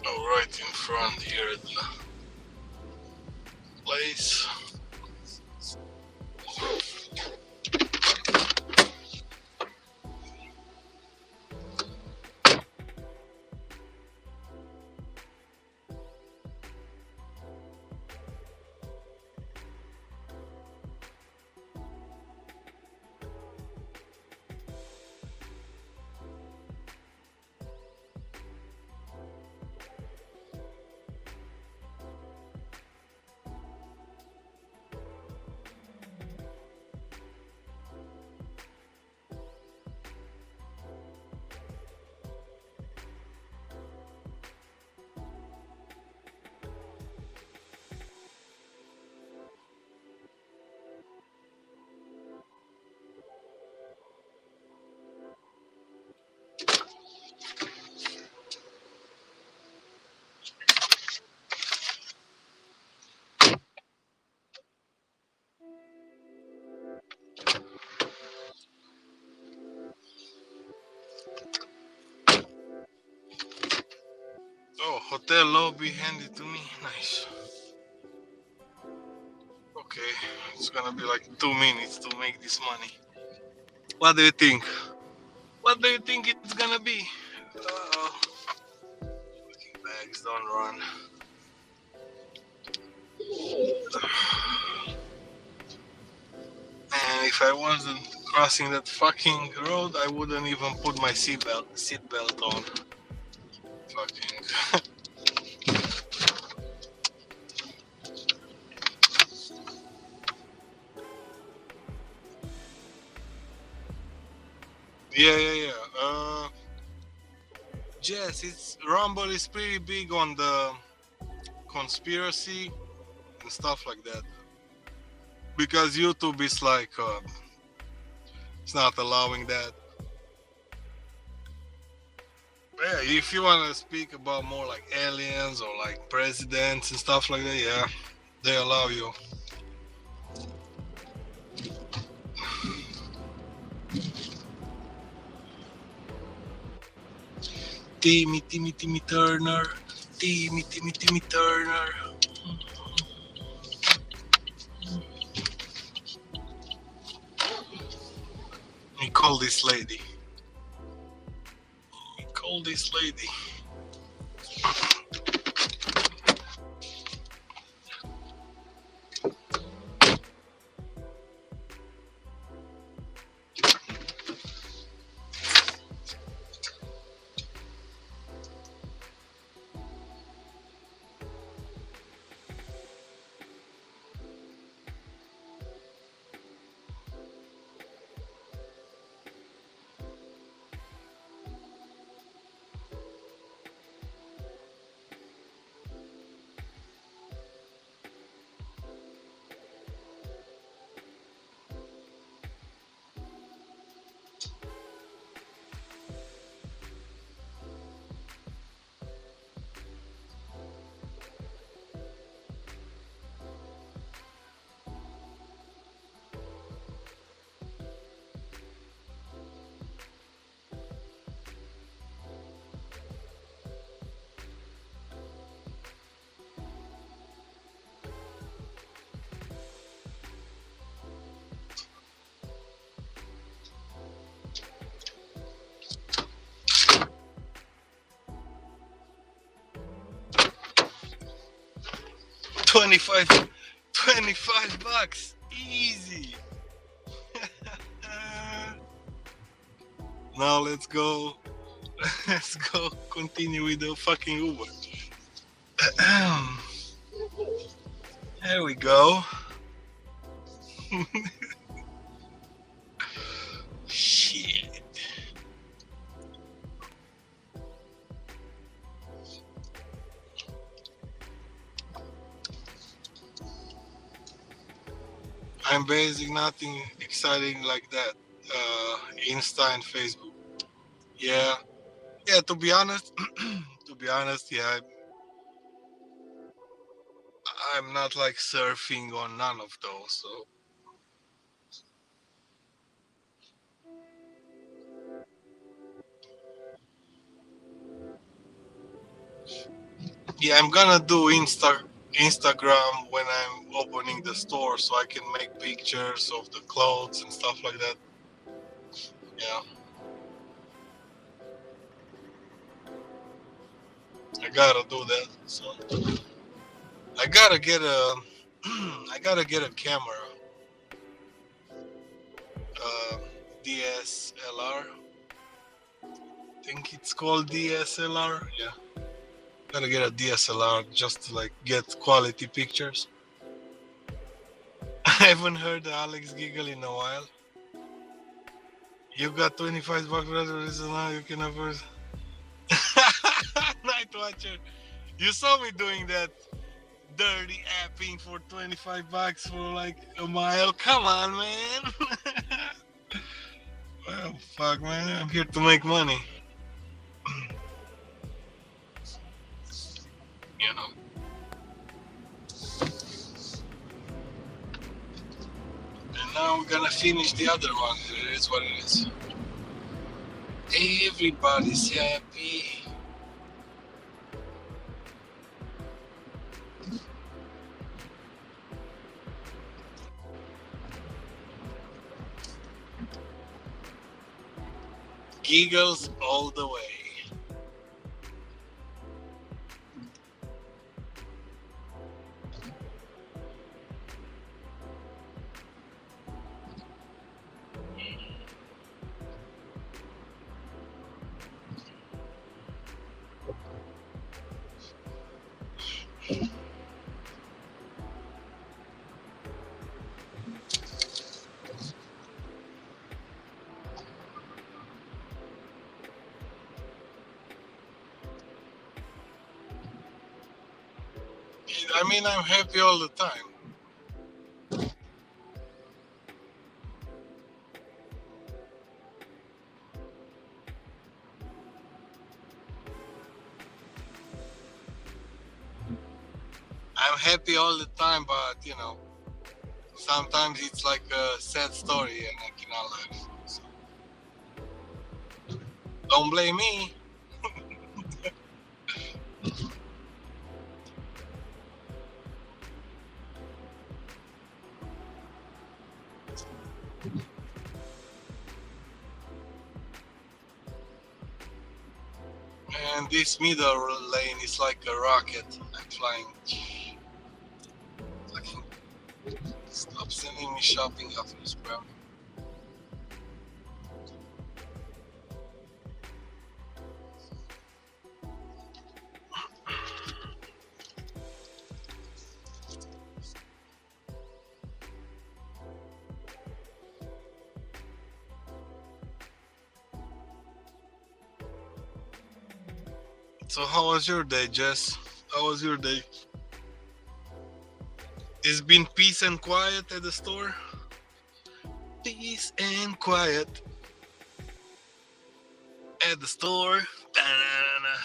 Oh, right in front here, the place. Oh, hotel lobby handed to me. Nice. Okay, it's gonna be like 2 minutes to make this money. What do you think? What do you think it's gonna be? Bags don't run. And if I wasn't crossing that fucking road, I wouldn't even put my seatbelt on. Fucking. Yeah. Jess, it's Rumble is pretty big on the conspiracy and stuff like that. Because YouTube is like, it's not allowing that. Yeah, if you want to speak about more like aliens or like presidents and stuff like that, yeah, they allow you. Timmy Turner. Timmy Turner. Let me call this lady. $25 easy. Now let's go continue with the fucking Uber. There we go. Shit. I'm basing nothing exciting like that. Insta and Facebook. Yeah, yeah. To be honest, yeah, I'm not like surfing on none of those. So yeah, I'm gonna do Instagram when I'm opening the store, so I can make pictures of the clothes and stuff like that. Yeah, I gotta do that. So I gotta get a, I gotta get a camera, uh, DSLR. I think it's called DSLR. Yeah, gotta get a DSLR just to like get quality pictures. I haven't heard Alex giggle in a while. You got 25 bucks for the reason now you can afford. Night Watcher, you saw me doing that dirty apping for 25 bucks for like a mile. Come on, man. Well, fuck, man. I'm here to make money. You know. And now we're gonna finish the other one. It is what it is. Everybody's happy. Giggles all the way. I mean, I'm happy all the time. I'm happy all the time, but you know, sometimes it's like a sad story and I cannot laugh. So don't blame me. And this middle lane is like a rocket. I'm flying. Fucking stop sending me shopping offers, bro. So how was your day, Jess? How was your day? It's been peace and quiet at the store? Peace and quiet at the store. Da-na-na-na.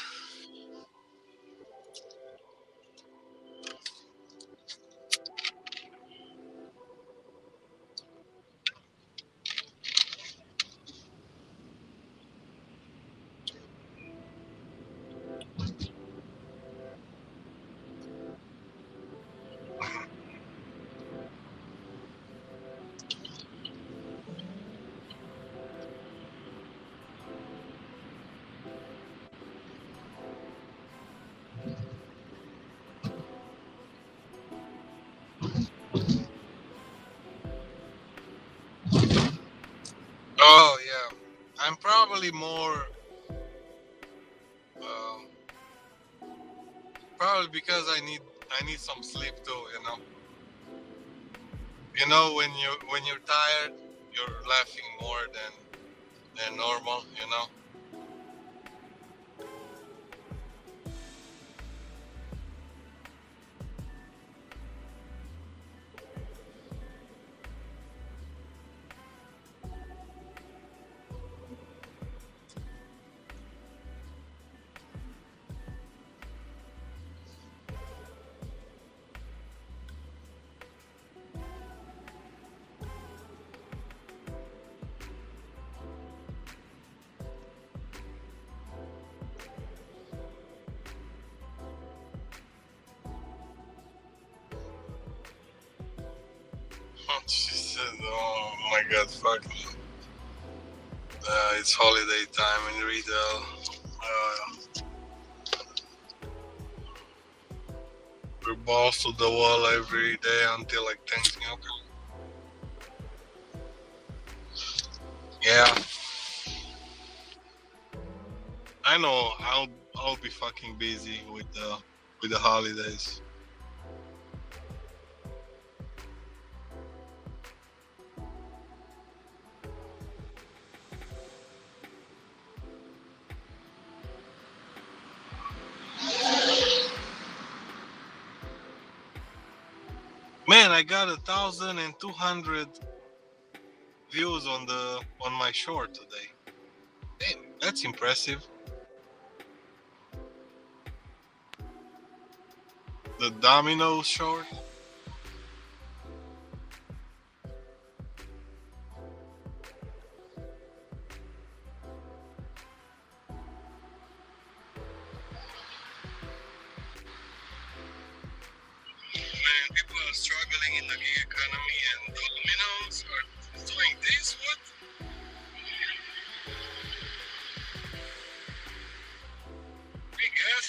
Oh yeah, I'm probably more. Um, Probably because I need some sleep too. When you're tired, you're laughing more than normal. Oh my god, fuck. It's holiday time in retail. We're balls to the wall every day until like Thanksgiving. Yeah, I know. I'll be fucking busy with the holidays. Man, I got 1,200 views on my short today. Damn, that's impressive. The domino short. Man, people are struggling in the gig economy, and dominoes are doing this. What? Big ass.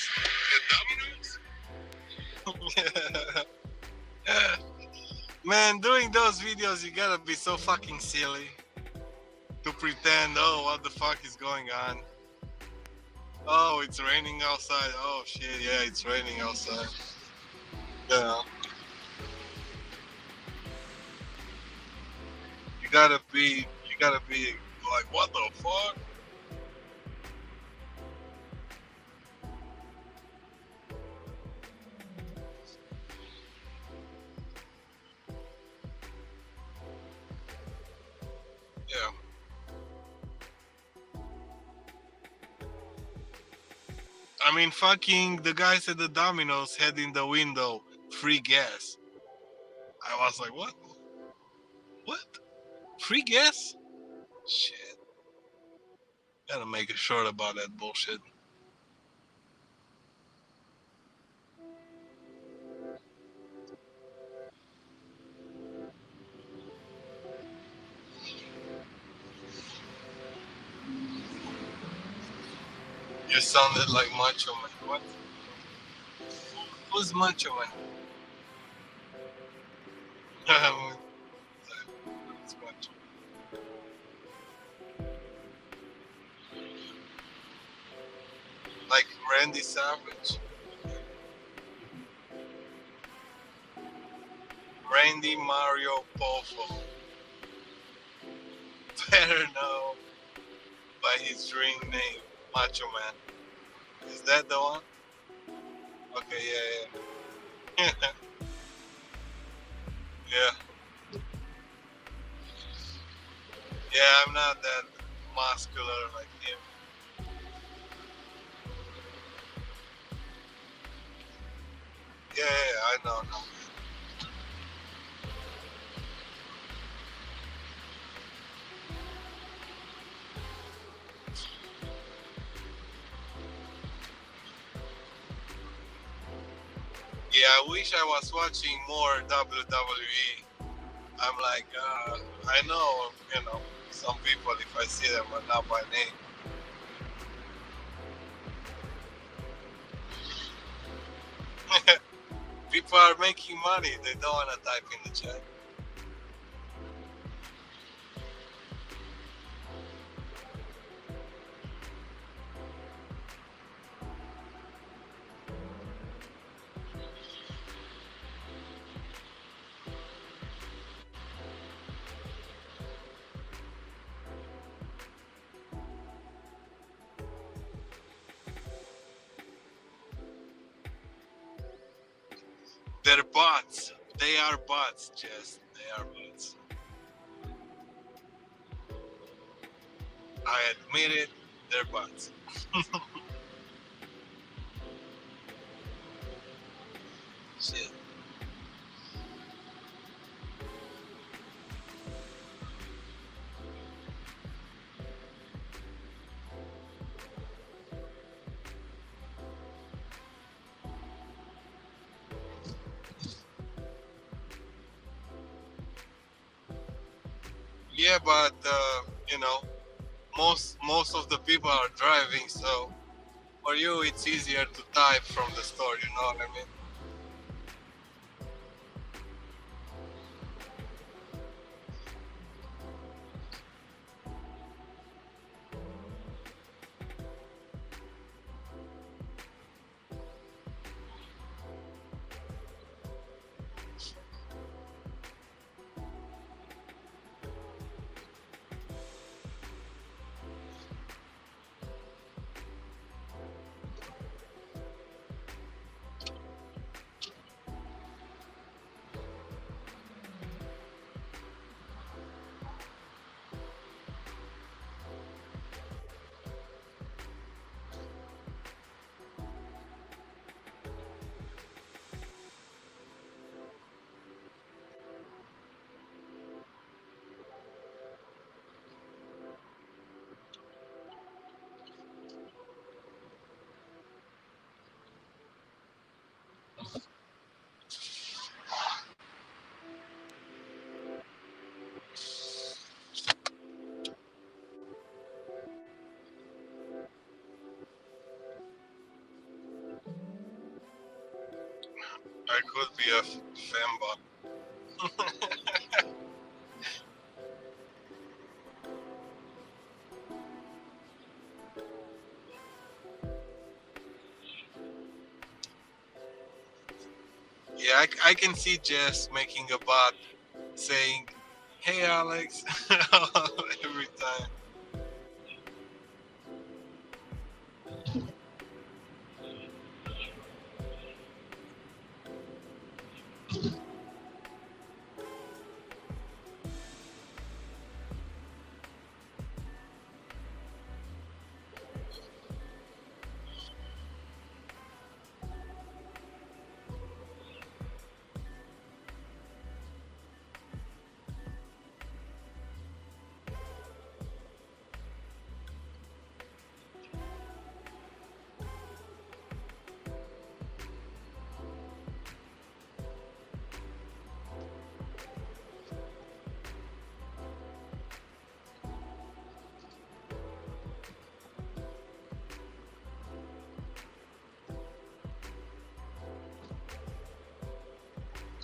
The dominoes. Man, doing those videos, you gotta be so fucking silly to pretend, oh, what the fuck is going on? Oh, it's raining outside. Oh shit, yeah, it's raining outside. Yeah. You gotta be like, what the fuck? Yeah. I mean, fucking the guys at the Domino's had in the window free gas. I was like, what? What? Free gas? Shit. Gotta make a short about that bullshit. You sounded like Macho Man. What? Who's Macho Man? It's Macho. Like Randy Savage. Randy Mario Poffo. Better known by his ring name, Macho Man. Is that the one? Okay, yeah. Yeah. Yeah, I'm not that muscular like him. Yeah, I know. Yeah, I wish I was watching more WWE. I'm like, I know, some people, if I see them, but not by name. People are making money. They don't want to type in the chat. They're bots. They are bots, Jess. They are bots. I admit it. They're bots. Shit. Yeah, but you know, most of the people are driving, so for you it's easier to type from the store. You know what I mean? I could be a fembot. Yeah, I can see Jess making a bot saying, "Hey Alex," every time.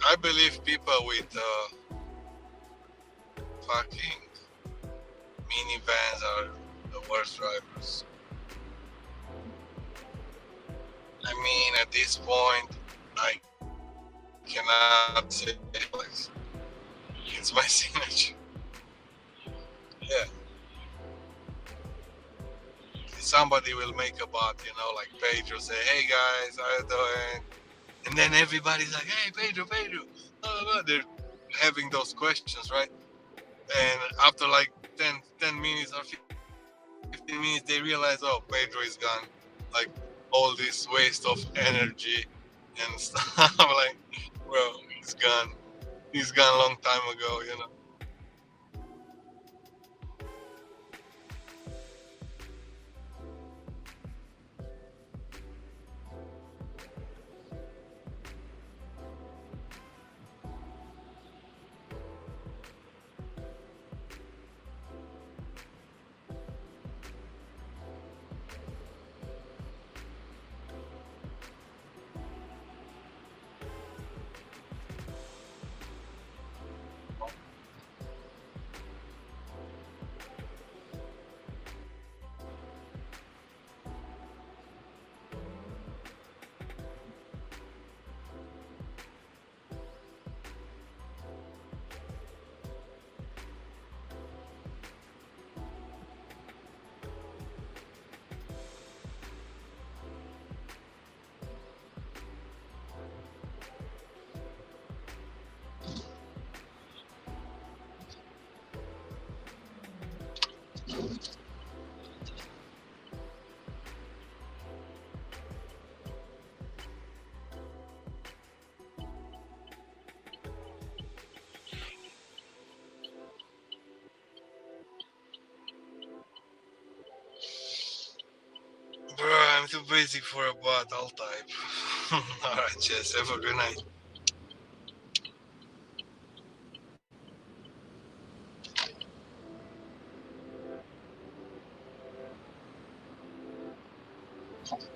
I believe people with fucking minivans are the worst drivers. I mean, at this point, I cannot say Alex. It's my signature. Yeah. Somebody will make a bot, you know, like Pedro say, "Hey guys, how you doing?" And then everybody's like, "Hey Pedro, Pedro." Blah, blah, blah. They're having those questions, right? And after like 10 minutes or 15 minutes, they realize, oh, Pedro is gone. Like all this waste of energy and stuff. I'm like, bro, he's gone. He's gone a long time ago, you know. Bro, I'm too busy for a bot. I'll type. Alright, Jess, have a good night. Taco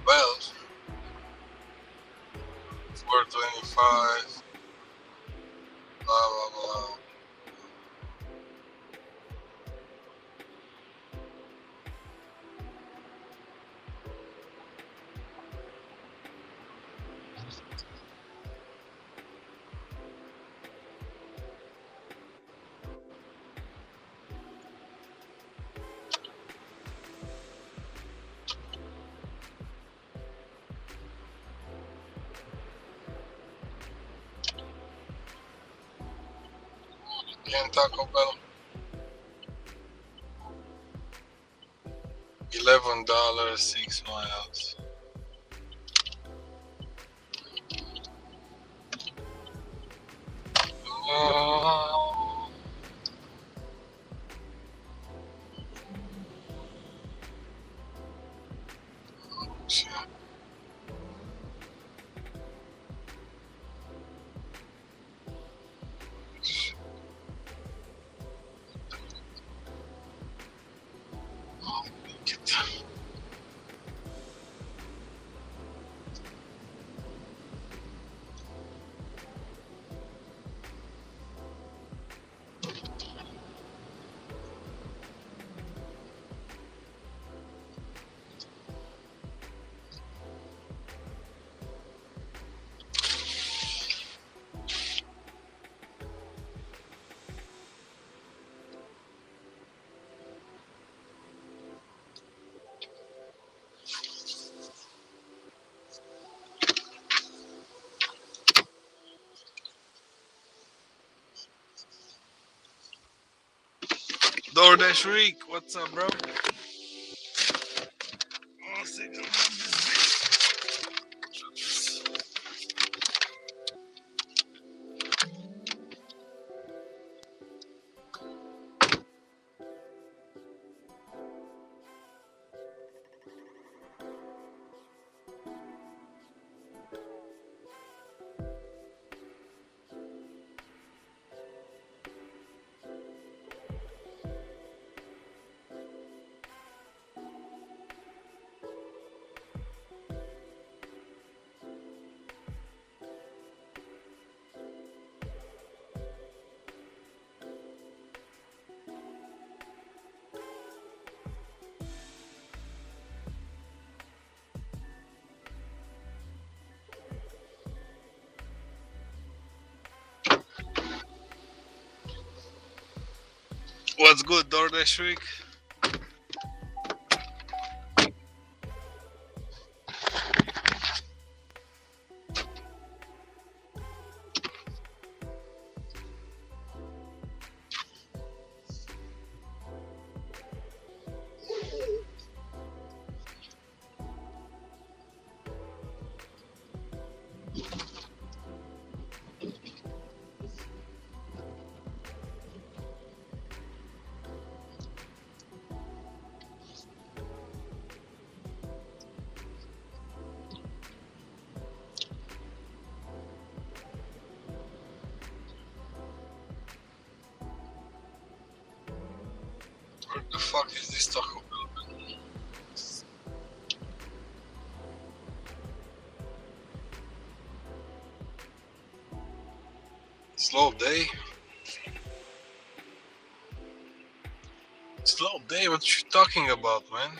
Bell, 425. Blah blah blah. And Taco Bell, $11, 6 miles. Oh, shit. Get that. Doordash Reek, what's up, bro? One second, this bitch. What's good, Doordash Reek? What the fuck is this Taco Bell? Slow day. Slow day? What you talking about, man?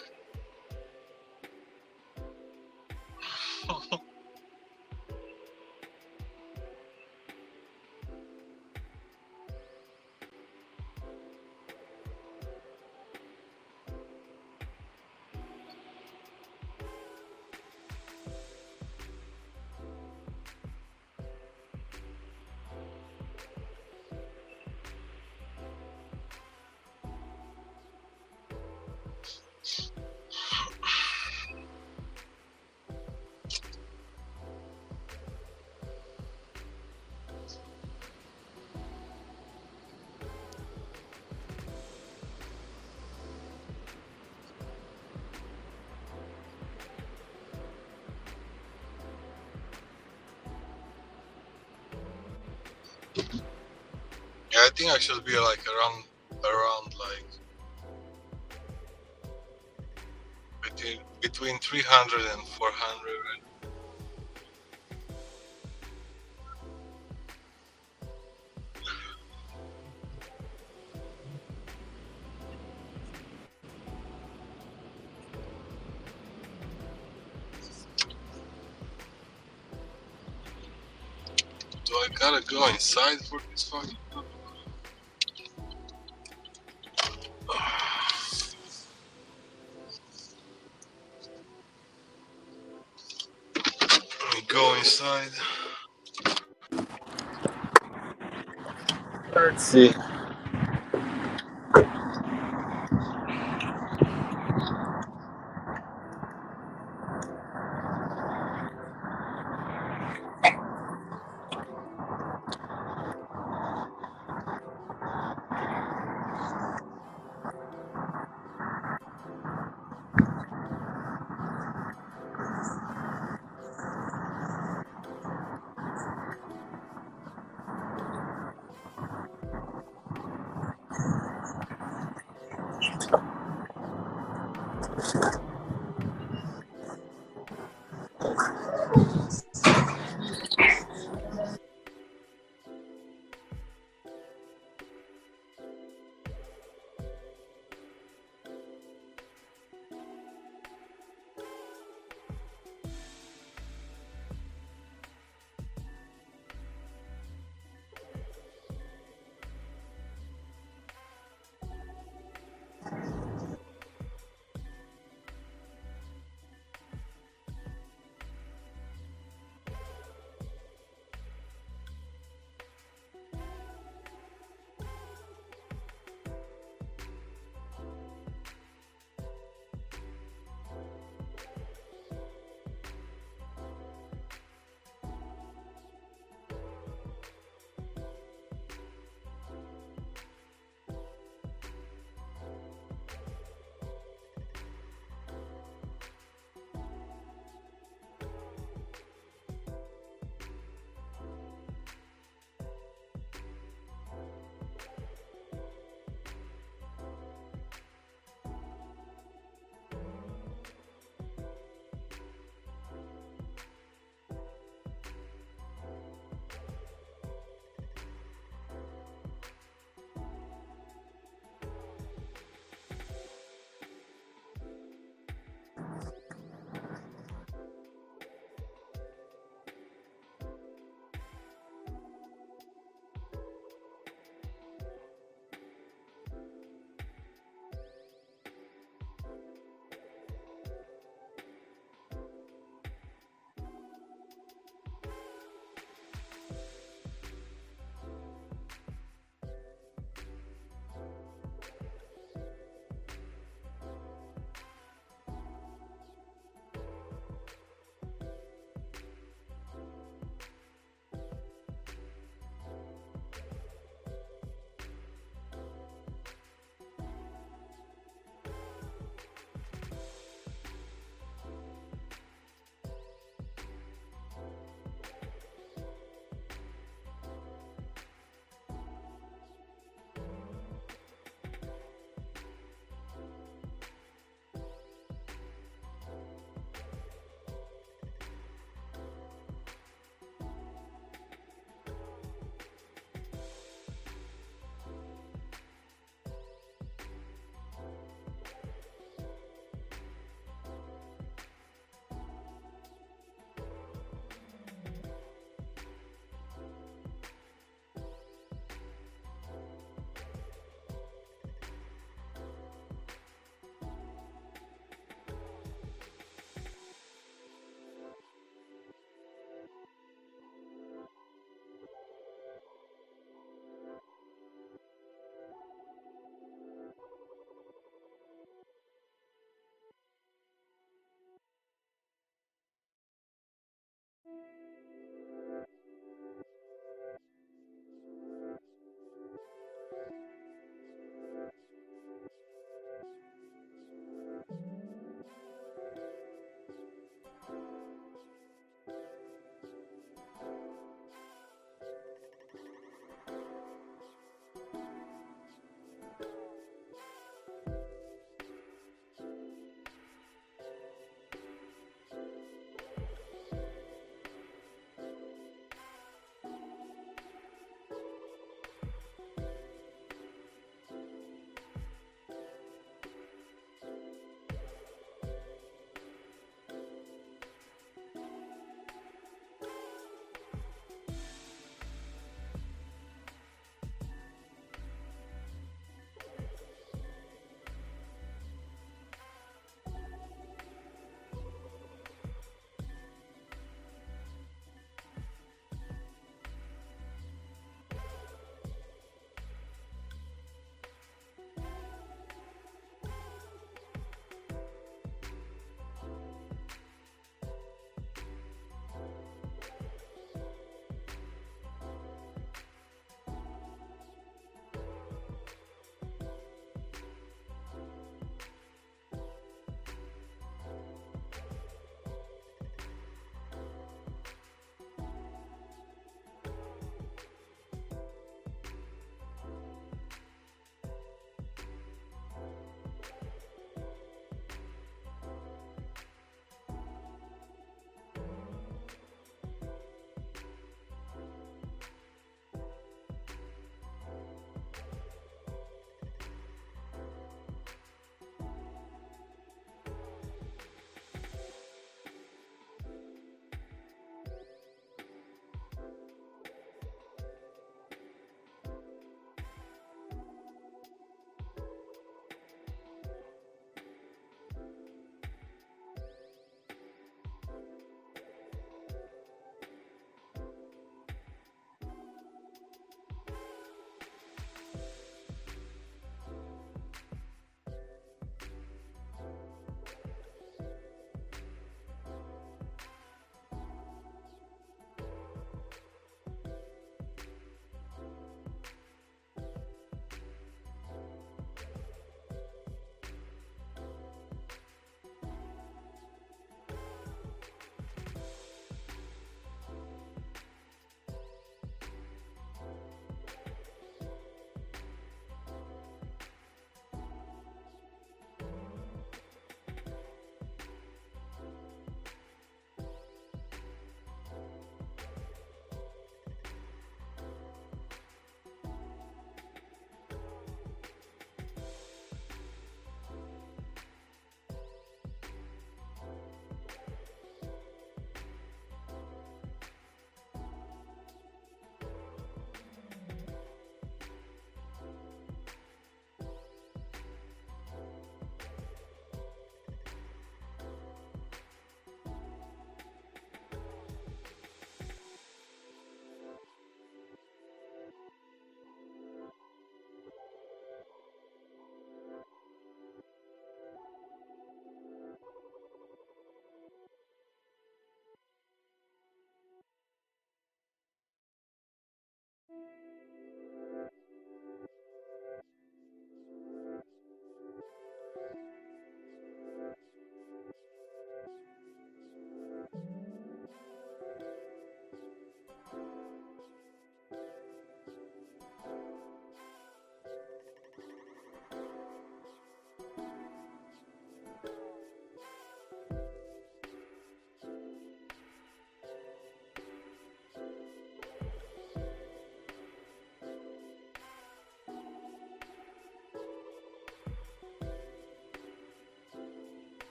Yeah, I think I should be like around like between 300 and 400. Do I gotta go inside for this fucking? Let me go inside. Let's see.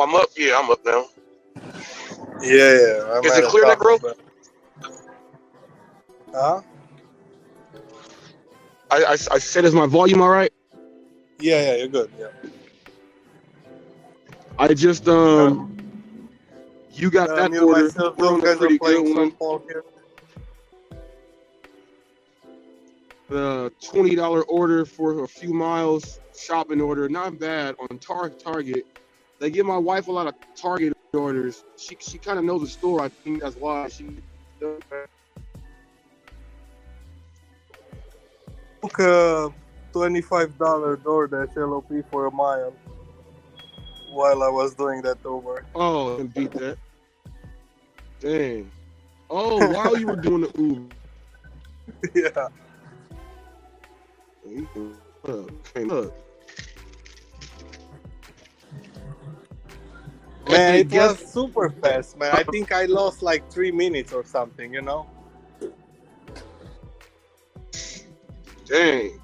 Oh, I'm up. Yeah, I'm up now. Yeah, I'm Is at it a clear, Taco bro? Bell. Huh? I said, is my volume all right? Yeah, you're good. Yeah. I just you got that Me and order. myself, We're those on a guys are pretty good playing one. softball here. The $20 order for a few miles shopping order, not bad on Target. They give my wife a lot of Target orders. She kind of knows the store. I think that's why she. Took a $25 Doordash LOP for a mile while I was doing that Uber. Oh, and beat that. Dang. Oh, while you were doing the Uber. Yeah. Look. Man, Hey, it was super fast, man. I think I lost like 3 minutes or something, you know? Dang.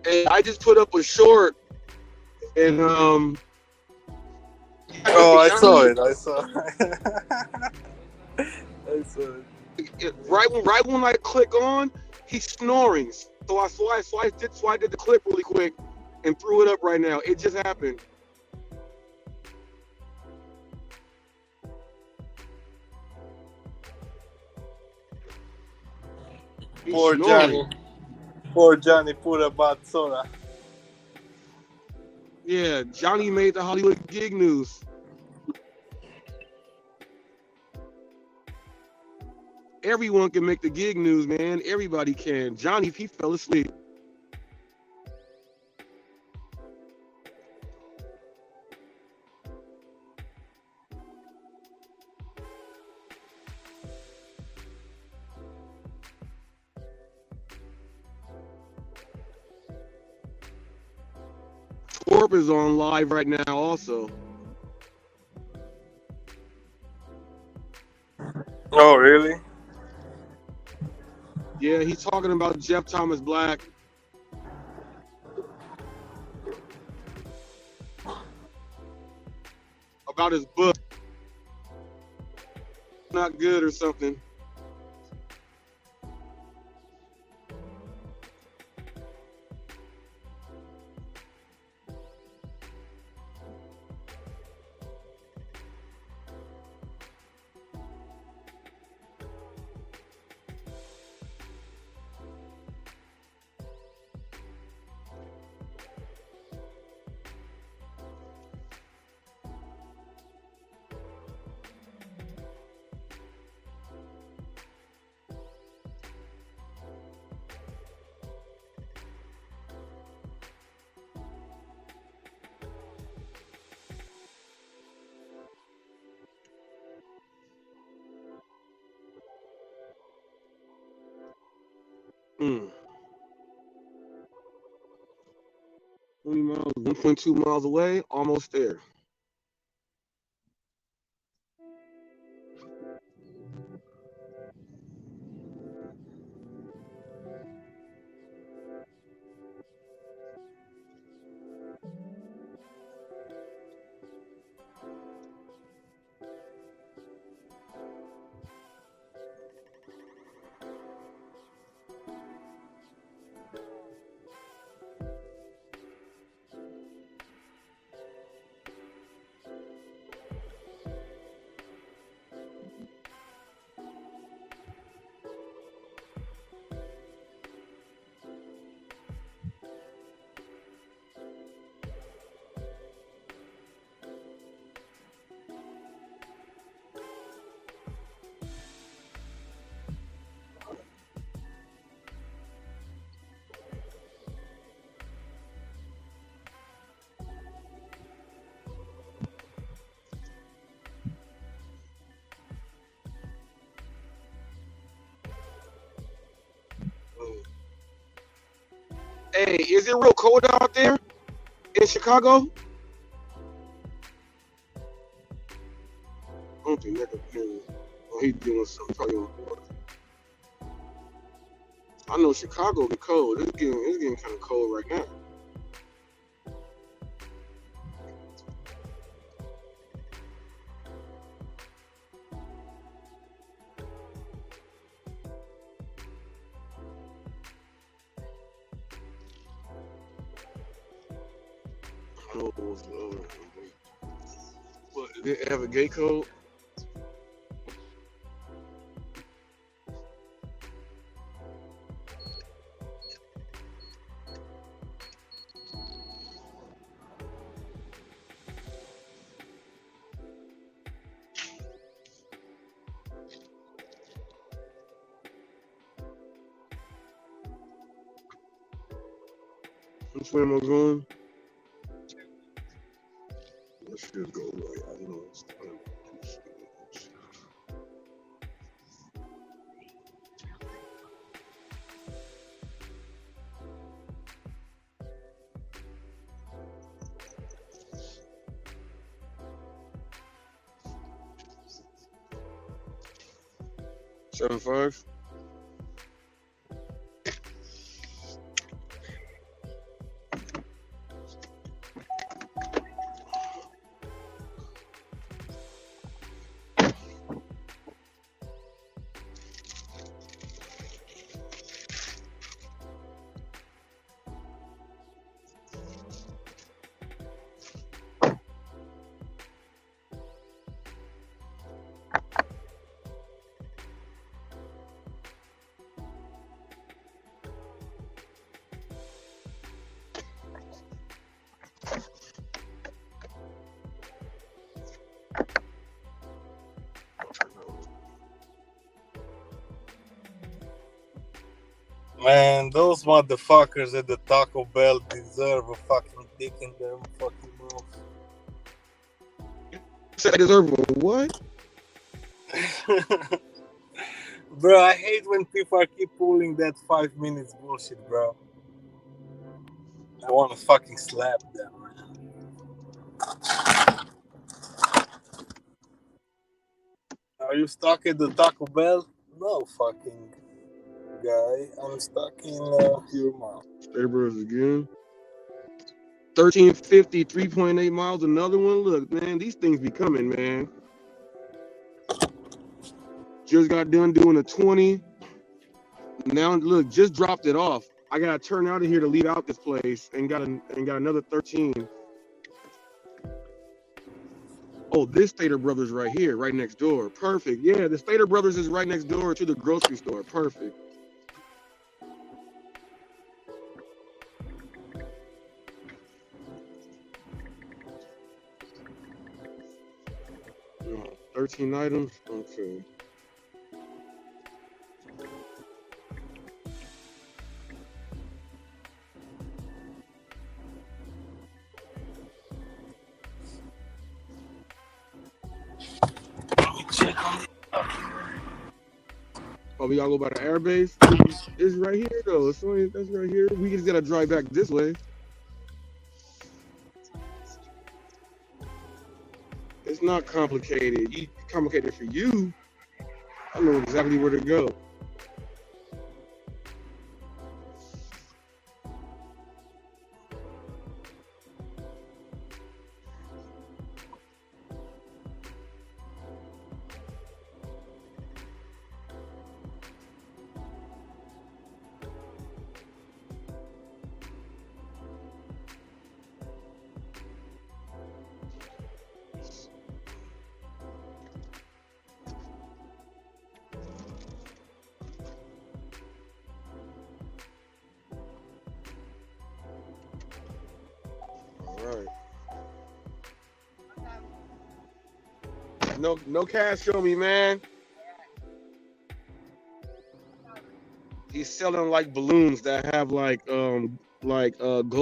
Hey, I just put up a short and Oh, I saw it. I saw it. Right when I click on, he's snoring. So I did the clip really quick and threw it up right now. It just happened. He's Poor snoring. Johnny. Poor Johnny put a bad soda. Yeah, Johnny made the Hollywood gig news. Everyone can make the gig news, man. Everybody can. Johnny, he fell asleep. Twerp is on live right now also. Oh, really? Yeah, he's talking about Jeff Thomas Black. About his book. Not good or something. Mm. 20 miles, 1.2 miles away, almost there. Hey, is it real cold out there in Chicago? I don't think that could be. Oh, he's doing something probably on board. I know Chicago be cold. It's getting kind of cold right now. Oh, what, they have a gate code? Which way am I going? Let's just go right. I don't know. It's time. 7-5. Man, those motherfuckers at the Taco Bell deserve a fucking dick in their fucking mouth. Say I deserve a what? Bro, I hate when people keep pulling that 5 minutes bullshit, bro. I want to fucking slap them, man. Are you stuck at the Taco Bell? No, fucking guy. I'm stuck in your mouth. Staybros again. 1350, 3.8 miles. Another one. Look, man, these things be coming, man. Just got done doing a 20. Now look, just dropped it off. I gotta turn out of here to leave out this place and got another 13. Oh, this Stater Brothers right here, right next door. Perfect. Yeah, the Stater Brothers is right next door to the grocery store. Perfect. Oh, 13 items. Okay. Oh, we gotta go by the airbase? It's right here though. That's right here. We just gotta drive back this way. It's not complicated. It's complicated for you. I know exactly where to go. No cash on me, man. He's selling like balloons that have like glow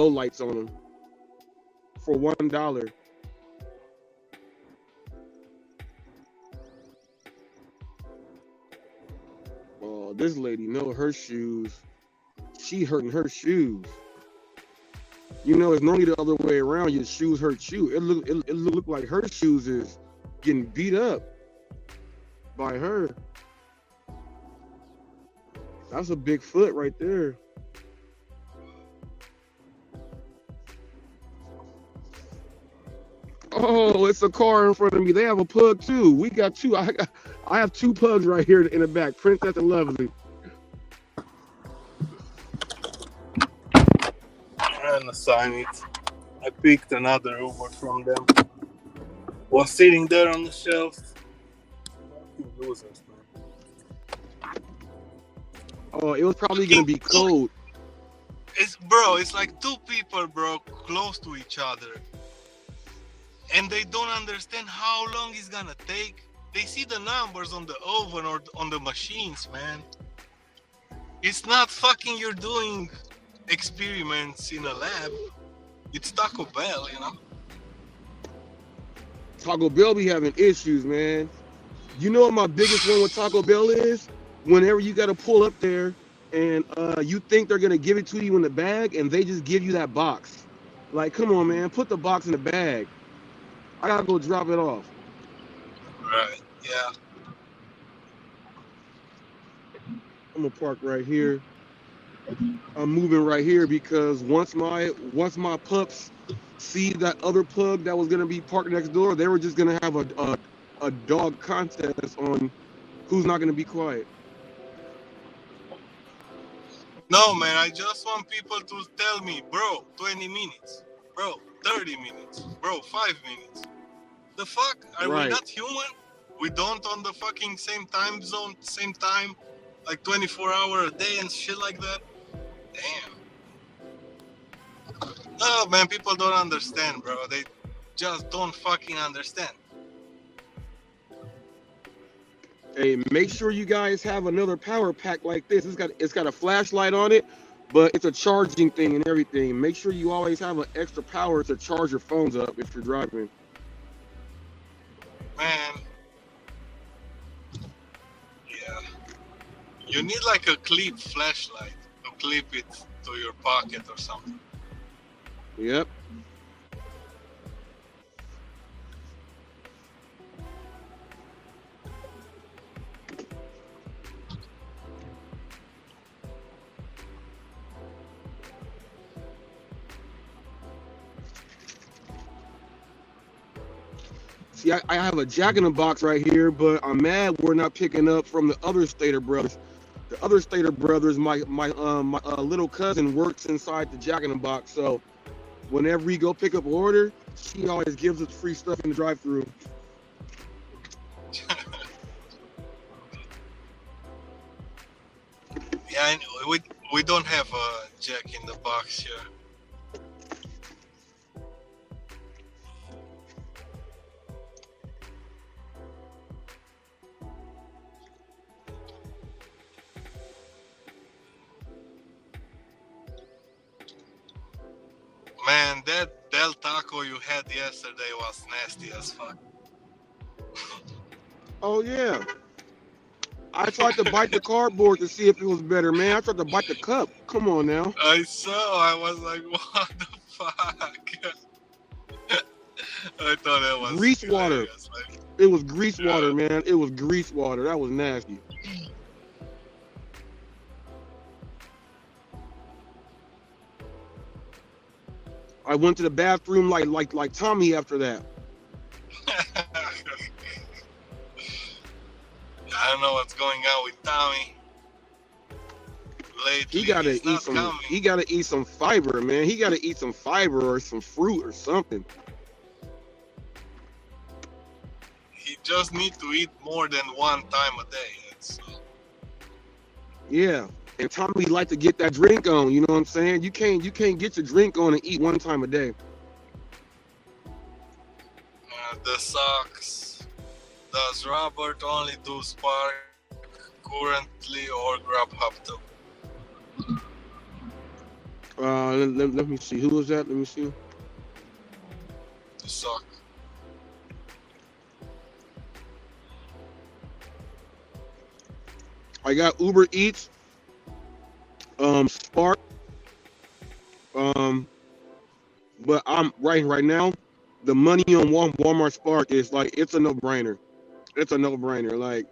lights on them for $1. Oh, this lady know her shoes. She hurting her shoes. You know, it's normally the other way around. Your shoes hurt you. It look like her shoes is getting beat up by her. That's a big foot right there. Oh, it's a car in front of me. They have a pug too. We got two. I have two pugs right here in the back. Princess and Lovely. I'm gonna sign it. I picked another Uber from them. Was sitting there on the shelf. Fucking losers, man. Oh, it was probably gonna be cold. It's like two people, bro, close to each other, and they don't understand how long it's gonna take. They see the numbers on the oven or on the machines, man. It's not fucking you're doing experiments in a lab. It's Taco Bell, you know. Taco Bell be having issues, man. You know what my biggest one with Taco Bell is? Whenever you got to pull up there and you think they're gonna give it to you in the bag, and they just give you that box. Like, come on, man, put the box in the bag. I gotta go drop it off. Right. Yeah. I'm gonna park right here. I'm moving right here because once my pups see that other pug that was gonna be parked next door, they were just gonna have a dog contest on who's not gonna be quiet. No, man, I just want people to tell me, bro, 20 minutes, bro, 30 minutes, bro, 5 minutes. The fuck? Are we not human? We don't on the fucking same time zone, same time, like 24 hours a day and shit like that? Damn. No, man, people don't understand, bro. They just don't fucking understand. Hey, make sure you guys have another power pack like this. It's got a flashlight on it, but it's a charging thing and everything. Make sure you always have an extra power to charge your phones up if you're driving. Man. Yeah. You need like a clip flashlight to clip it to your pocket or something. Yep. See, I have a Jack in the Box right here, but I'm mad we're not picking up from the other Stater brothers. The other Stater brothers, my little cousin works inside the Jack in the Box, so whenever we go pick up an order, she always gives us free stuff in the drive-thru. Yeah, I know. We don't have a Jack in the Box here. Man, that Del Taco you had yesterday was nasty as fuck. Oh, yeah. I tried to bite the cardboard to see if it was better, man. I tried to bite the cup. Come on now. I was like, what the fuck? I thought that was grease water. Like, it was grease water, man. It was grease water. That was nasty. I went to the bathroom like Tommy after that. I don't know what's going on with Tommy. Lately, he gotta eat some. Coming. He gotta eat some fiber, man. He gotta eat some fiber or some fruit or something. He just needs to eat more than one time a day. Yeah, and Tommy like to get that drink on. You know what I'm saying? You can't get your drink on and eat one time a day. The socks. Does Robert only do Spark currently or Grubhub too? Let me see. Who was that? Let me see. The sock. I got Uber Eats, Spark, but I'm right now. The money on Walmart Spark is like it's a no-brainer. It's a no-brainer. Like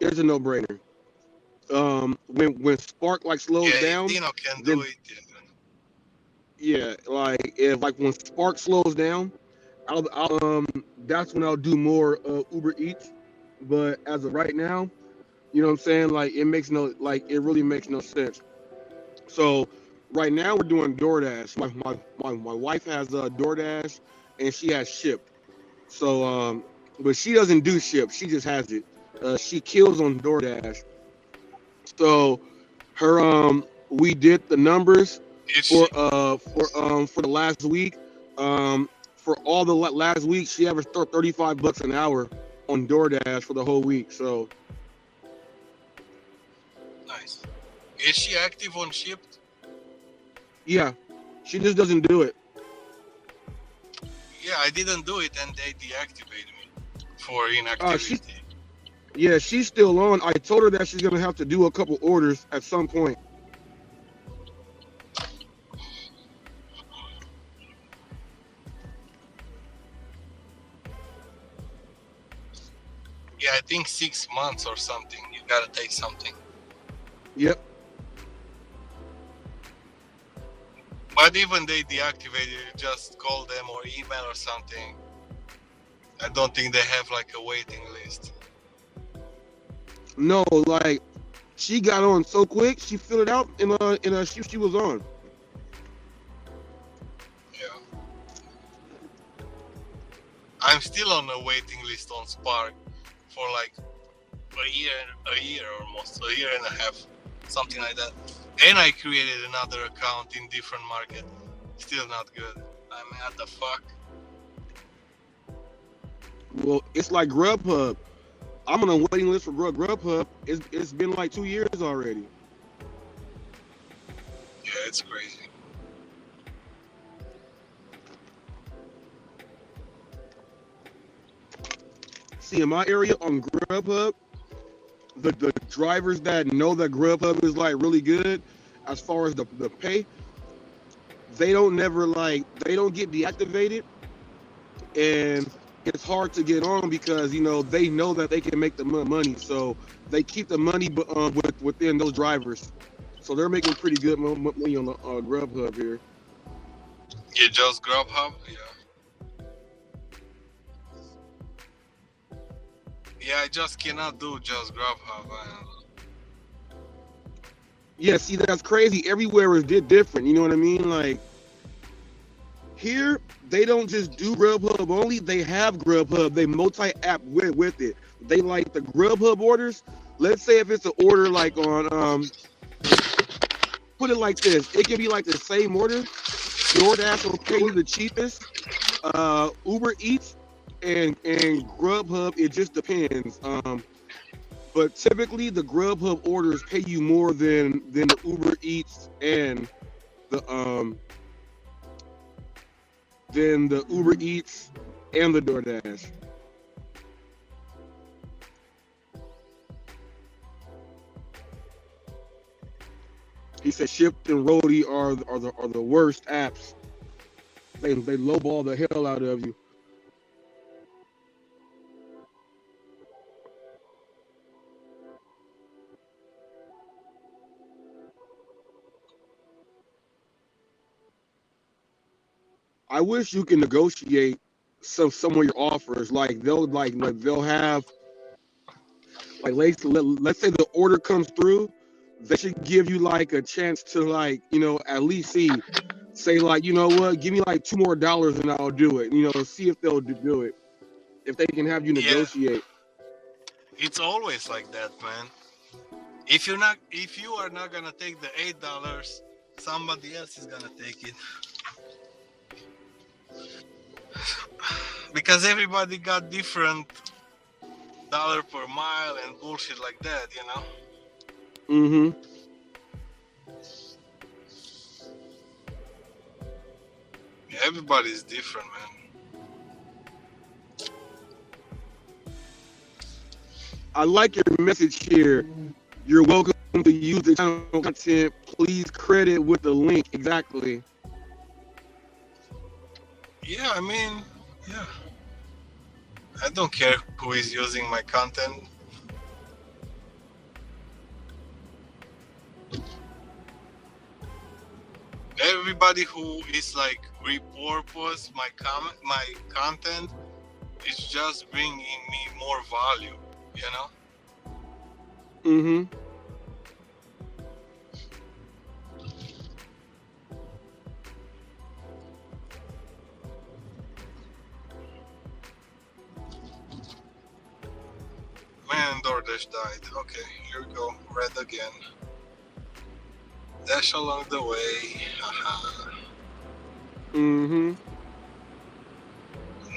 it's a no-brainer. When Spark like slows down, Dino can do it. Yeah, like if when Spark slows down, I'll that's when I'll do more Uber Eats. But as of right now, you know what I'm saying? Like it really makes no sense. So Right now we're doing DoorDash. My wife has DoorDash, and she has Shipt. So but she doesn't do Shipt. She just has it. She kills on DoorDash. So her we did the numbers Is she? for the last week. For all the last week, she averaged $35 an hour on DoorDash for the whole week. So Nice. Is she active on Shipped? yeah, she just doesn't do it. Yeah, I didn't do it and they deactivated me for She inactivity. Yeah, she's still on. I told her that she's gonna have to do a couple orders at some point. Yeah, I think 6 months or something. You gotta take something. Yep. But even they deactivated, you just call them or email or something. I don't think they have like a waiting list. No, like she got on so quick. She filled it out in a she was on. Yeah. I'm still on a waiting list on Spark for like a year almost, a year and a half, something like that. And I created another account in different market. Still not good. I mean, what the fuck? Well, it's like Grubhub. I'm on a waiting list for Grubhub. It's been like 2 years already. Yeah, it's crazy. See, in my area on Grubhub, the drivers that know that Grubhub is like really good as far as the pay, they don't get deactivated, and it's hard to get on because they know that they can make the money, so they keep the money within those drivers. So they're making pretty good money on the Grubhub here. You just Grubhub? Yeah. Yeah, I just cannot do just Grubhub. Yeah, see, that's crazy. Everywhere is different. You know what I mean? Like here, they don't just do Grubhub only. They have Grubhub. They multi-app with it. They like the Grubhub orders. Let's say if it's an order like on put it like this. It can be like the same order. DoorDash will pay you the cheapest. Uber Eats and Grubhub, it just depends. But typically the Grubhub orders pay you more than the Uber Eats and the DoorDash. He said Shipt and Roadie are the worst apps. They lowball the hell out of you. I wish you can negotiate some of your offers. Like they'll have let's say the order comes through, they should give you like a chance to at least say like, you know what, give me like $2 more and I'll do it. See if they'll do it. If they can have you negotiate. Yeah, it's always like that, man. If you are not gonna take the $8, somebody else is gonna take it. Because everybody got different dollar per mile and bullshit like that, Mm-hmm. Everybody's different, man. I like your message here. You're welcome to use the channel content. Please credit with the link. Exactly. Yeah, I mean, yeah. I don't care who is using my content. Everybody who is like repurpose my content is just bringing me more value, Mm-hmm. Man, Doordash died. Okay, here we go. Red again. Dash along the way. Haha. Mm-hmm.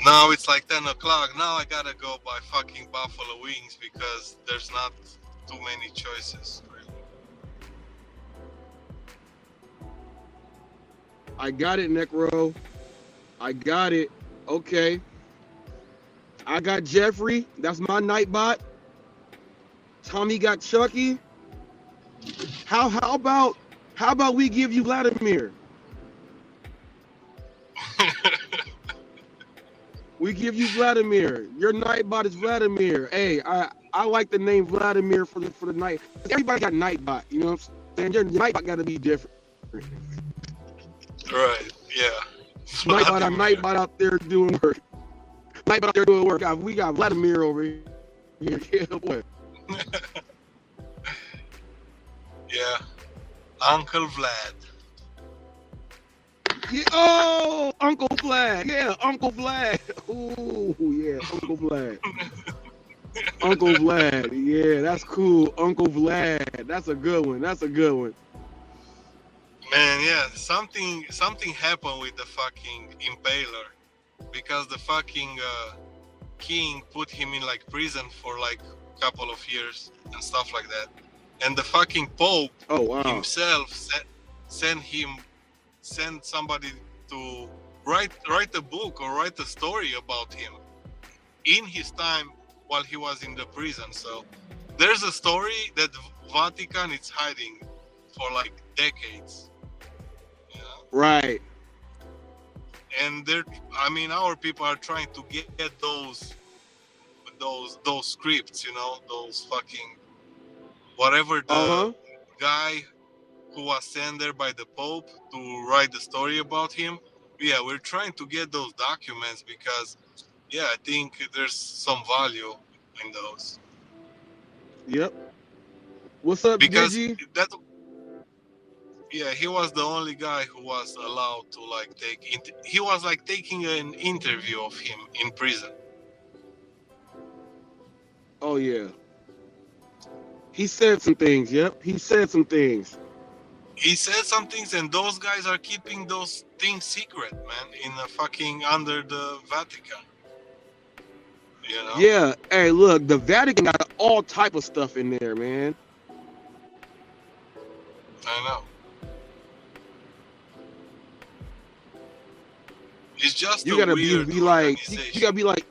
Now it's like 10 o'clock. Now I gotta go buy fucking buffalo wings because there's not too many choices. Really. I got it, Necro. I got it. Okay. I got Jeffrey. That's my Nightbot. Tommy got Chucky. How about we give you Vladimir? We give you Vladimir. Your Nightbot is Vladimir. Hey, I like the name Vladimir for the night. Everybody got Nightbot. You know what I'm saying? Your Nightbot got to be different. Right, yeah. Nightbot out there doing work. Nightbot out there doing work. We got Vladimir over here. Yeah, boy. Yeah. Uncle Vlad. Yeah, oh, Uncle Vlad. Yeah, Uncle Vlad. Oh, yeah, Uncle Vlad. Uncle Vlad. Yeah, that's cool. Uncle Vlad. That's a good one. That's a good one. Man, yeah, something happened with the fucking impaler because the fucking king put him in like prison for like a couple of years and stuff like that, and the fucking pope himself sent somebody to write a book or write a story about him in his time while he was in the prison. So there's a story that Vatican is hiding for like decades. Right. And our people are trying to get those scripts, those fucking whatever the guy who was sent there by the Pope to write the story about him. Yeah, we're trying to get those documents because, yeah, I think there's some value in those. Yep. What's up, because Digi? Yeah, he was the only guy who was allowed to like he was like taking an interview of him in prison. Oh yeah. He said some things. Yep, he said some things. He said some things, and those guys are keeping those things secret, man, in a fucking under the Vatican. Yeah. Hey, look, the Vatican got all type of stuff in there, man. I know. It's just you gotta be like you gotta be like.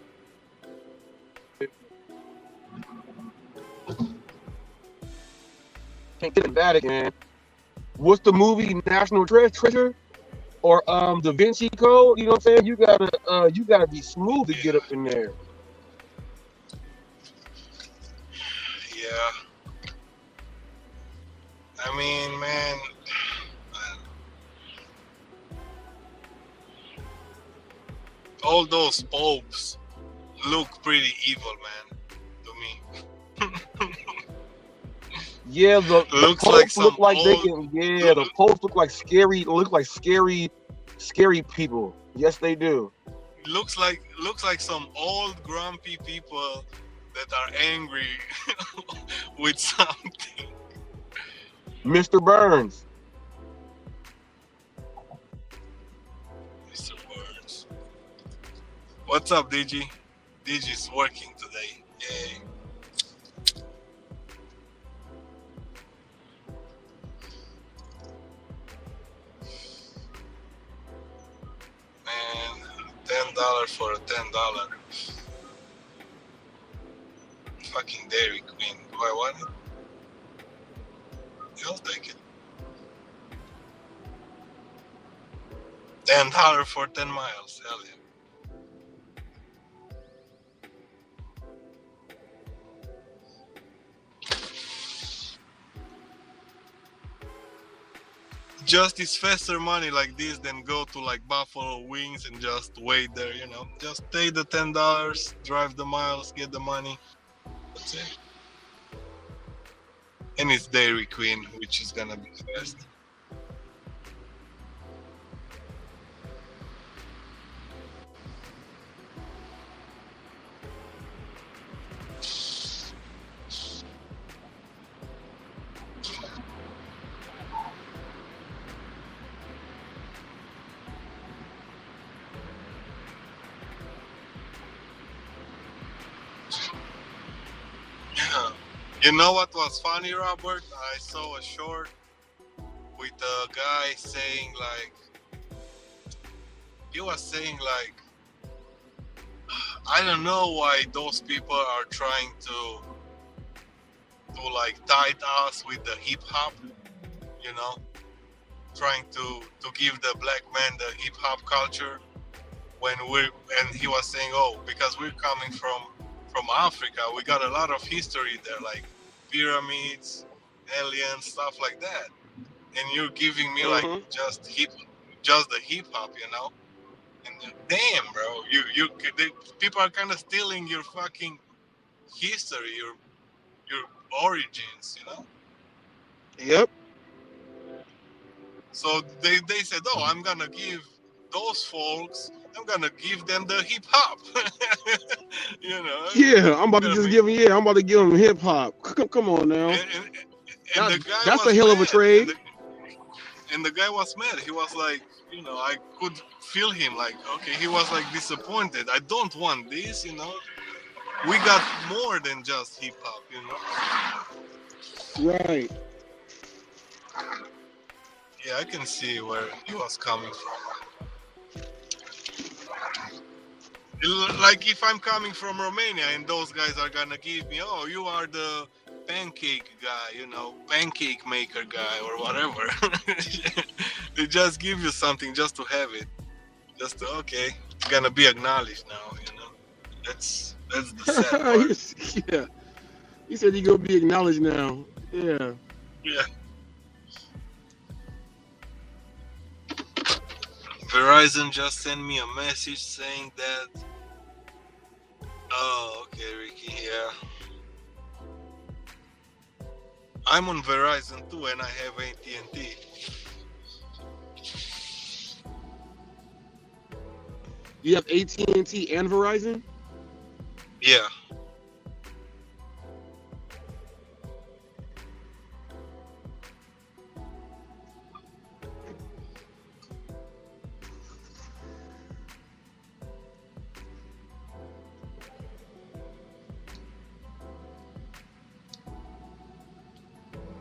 Can't get the Vatican. What's the movie National Treasure or Da Vinci Code? You know what I'm saying? You gotta be smooth to get up in there. Yeah. I mean, man. All those popes look pretty evil, man, to me. Yeah, the popes look like they can. Yeah, the popes look like scary. Scary people. Yes, they do. Looks like some old grumpy people that are angry with something. Mr. Burns. Mr. Burns. What's up, DG? DG's working today. Yay. Man, $10 for a $10. Fucking Dairy Queen. Do I want it? I'll take it. $10 for 10 miles. Hell yeah. Just it's faster money like this than go to like Buffalo Wings and just wait there, Just pay the $10, drive the miles, get the money. That's it. And it's Dairy Queen, which is gonna be the best. You know what was funny, Robert? I saw a short with a guy saying like he was saying like I don't know why those people are trying to like tie us with the hip hop, you know, trying to give the black man the hip hop culture when and he was saying, oh, because we're coming from Africa, we got a lot of history there, like pyramids, aliens, stuff like that, and you're giving me like Mm-hmm. just the hip hop, you know. And damn, bro, people are kind of stealing your fucking history, your origins, you know. Yep. So they said, oh, I'm gonna give those folks, I'm gonna give them the hip hop, you know. Yeah, I'm about to Gonna just make give him. Yeah, I'm about to give him hip hop. Come on now. and, and, and That the guy that's a was hell of a mad, trade. and the guy was mad. He was like, you know, I could feel him like, okay, he was like disappointed. I don't want this, you know. We got more than just hip hop, you know. Right. Yeah, I can see where he was coming from. Like if I'm coming from Romania and those guys are gonna give me, oh, you are the pancake guy, you know, pancake maker guy or whatever. They just give you something just to have it, just to, okay, it's gonna be acknowledged now, you know. That's the sad part. Yeah. He said he gonna be acknowledged now. Yeah. Yeah. Verizon just sent me a message saying that. Oh, okay, Ricky. Yeah. I'm on Verizon too, and I have AT&T. You have AT&T and Verizon? Yeah.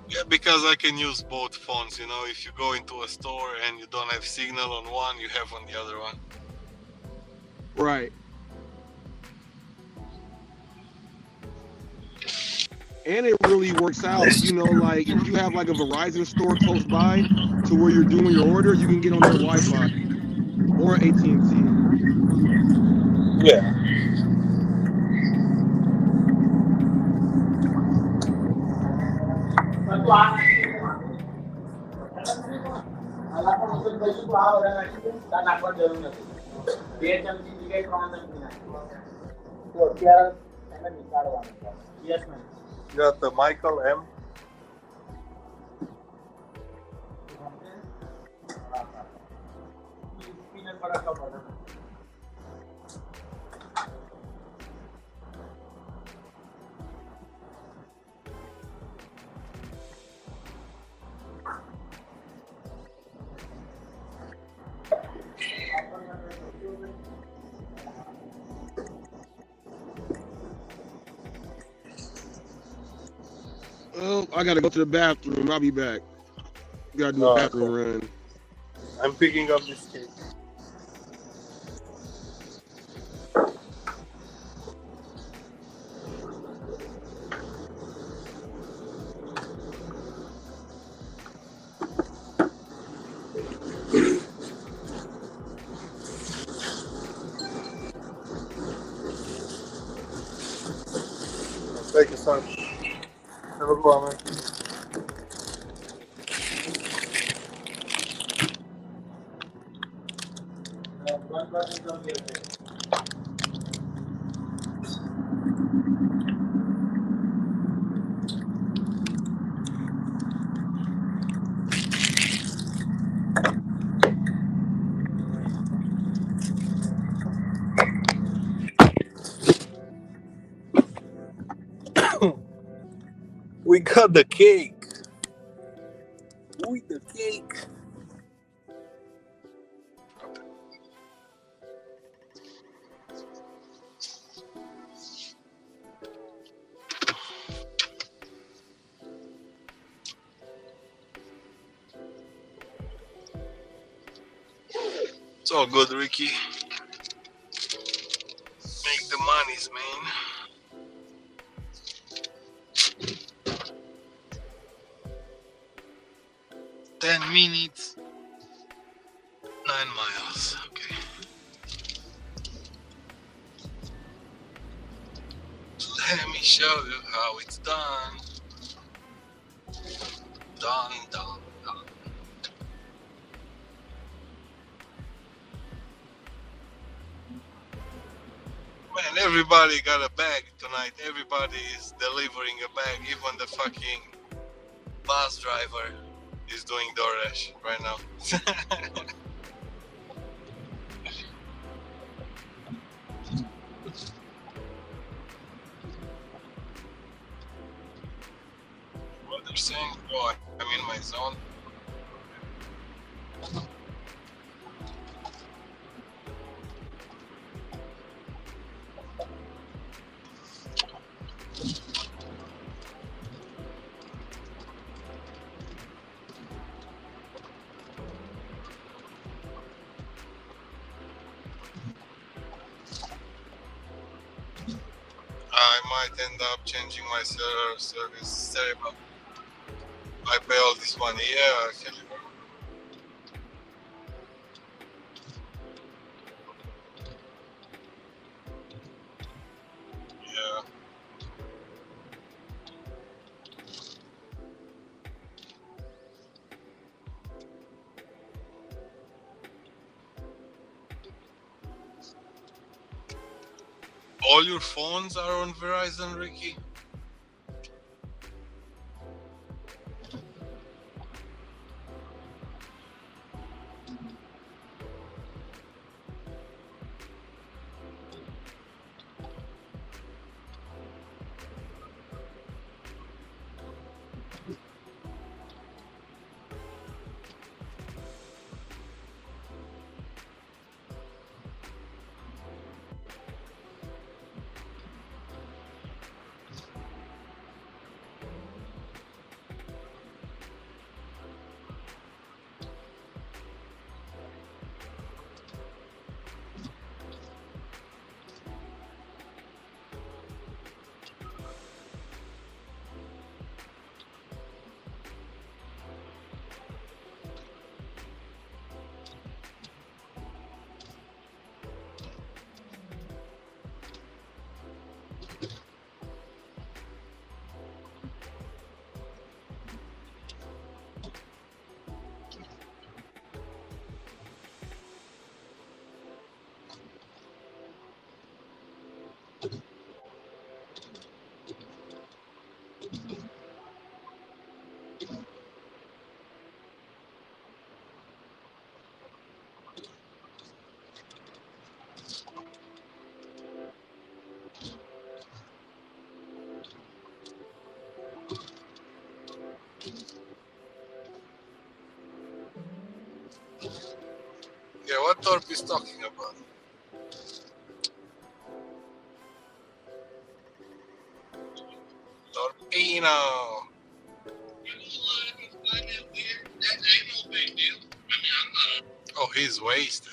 Yeah, because I can use both phones, you know. If you go into a store and you don't have signal on one, you have on the other one. Right. And it really works out, you know, like if you have like a Verizon store close by to where you're doing your order, you can get on their Wi-Fi or AT&T. Yeah. You got the Michael M. Oh, I gotta go to the bathroom. I'll be back. Gotta do a bathroom run. I'm picking up this cake. Thank you, son. Have a good one, man. We got the cake. We the cake. It's all good, Ricky. Make the monies, man. 10 minutes, 9 miles. Okay. Let me show you how it's done. Done. Man, everybody got a bag tonight. Everybody is delivering a bag. Even the fucking bus driver is doing Doordash right now. What they're saying? Oh, I'm in my zone. I might end up changing my service. Sorry about. I pay all this money. Yeah, actually. Yeah. All your phones are on Verizon, Ricky? Yeah, what Torp is talking about? Torpino. Oh, he's wasted.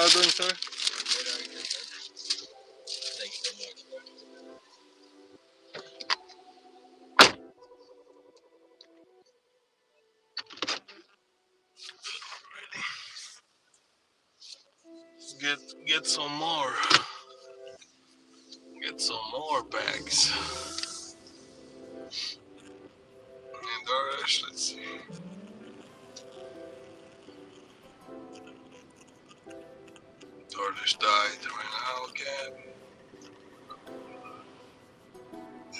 ordering, sir? Thank you so much. Get some more. Get some more bags. And Doordash, let's see. Doordash died right now again.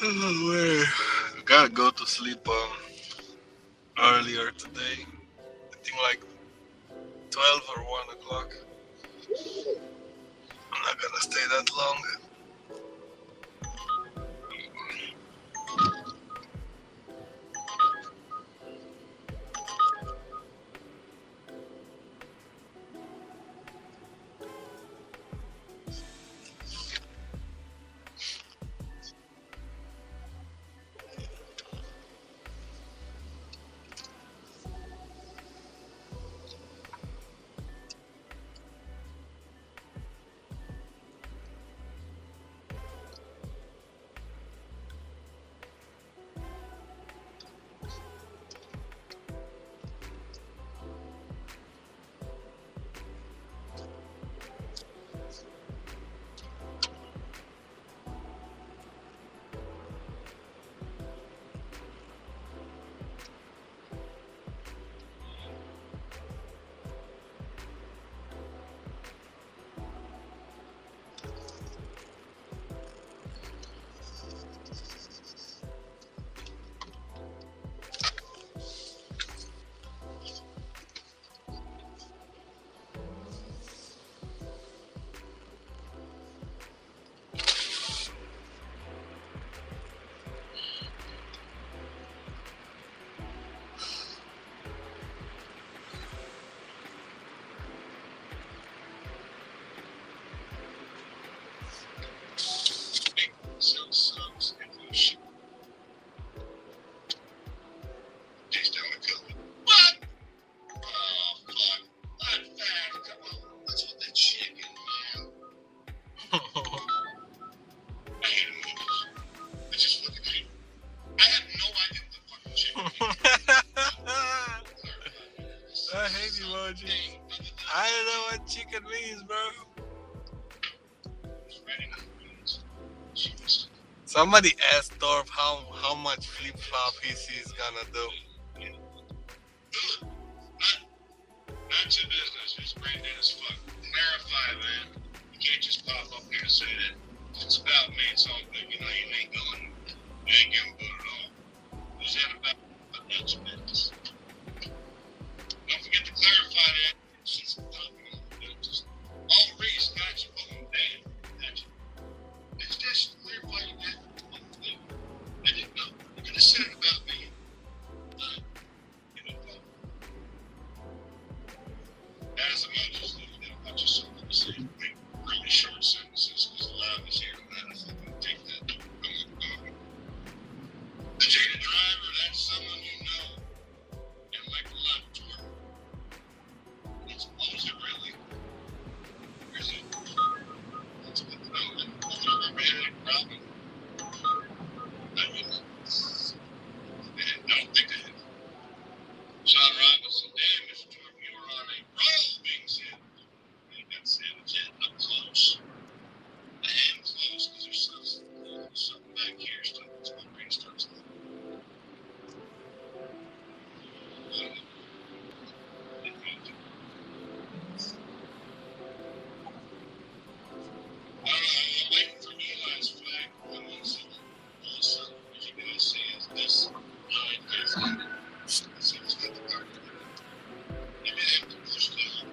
Oh, man. I gotta go to sleep earlier today. I think like 12 or 1 o'clock. I'm not gonna stay that long. I hate emoji. I don't know what chicken means, bro. Somebody asked Dorf how much flip flop he's gonna do. Not your business. It's brain dead as fuck. Clarify, man. You can't just pop up here and say that. If it's about me, it's all good. You know, you ain't going. You ain't giving good at all. Who's that about? Not your business. Don't forget to clarify that. She's popping on. Just all reason got you. Oh, damn. Got you. It's just clarify that. I didn't know. You could have said it about me. As a mother's looking at what you're supposed to say, really short sentences because a lot of us here and I think take that. The jaded driver, that's someone you know and like a lot toward. It's was it really? Or is it? That's good to know. I've never had a problem. I mean, I don't think I have. John Robinson, damn, Mr. Jordan, you were on a roll being said. You got sandwich up close. I am close because there's something back here. My brain starts to I'm waiting for Eli's flag. All of a sudden, what you guys see is this line is it's got the card. Maybe I have to push down.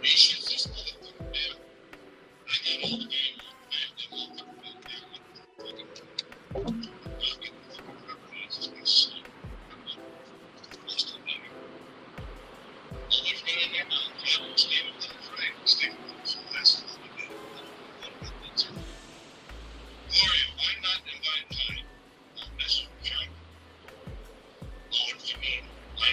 He shoots this motherfucker down. I got all the game on. I have them all fucking down. I'm not getting the fucking property. It's just been slow. Close to the money. Oh, what's going on there now? Yeah, I'm standing with the frame. Standing with the full ass of the day. Gloria, why not invite time? That's what I'm trying. Oh, what do you mean? Why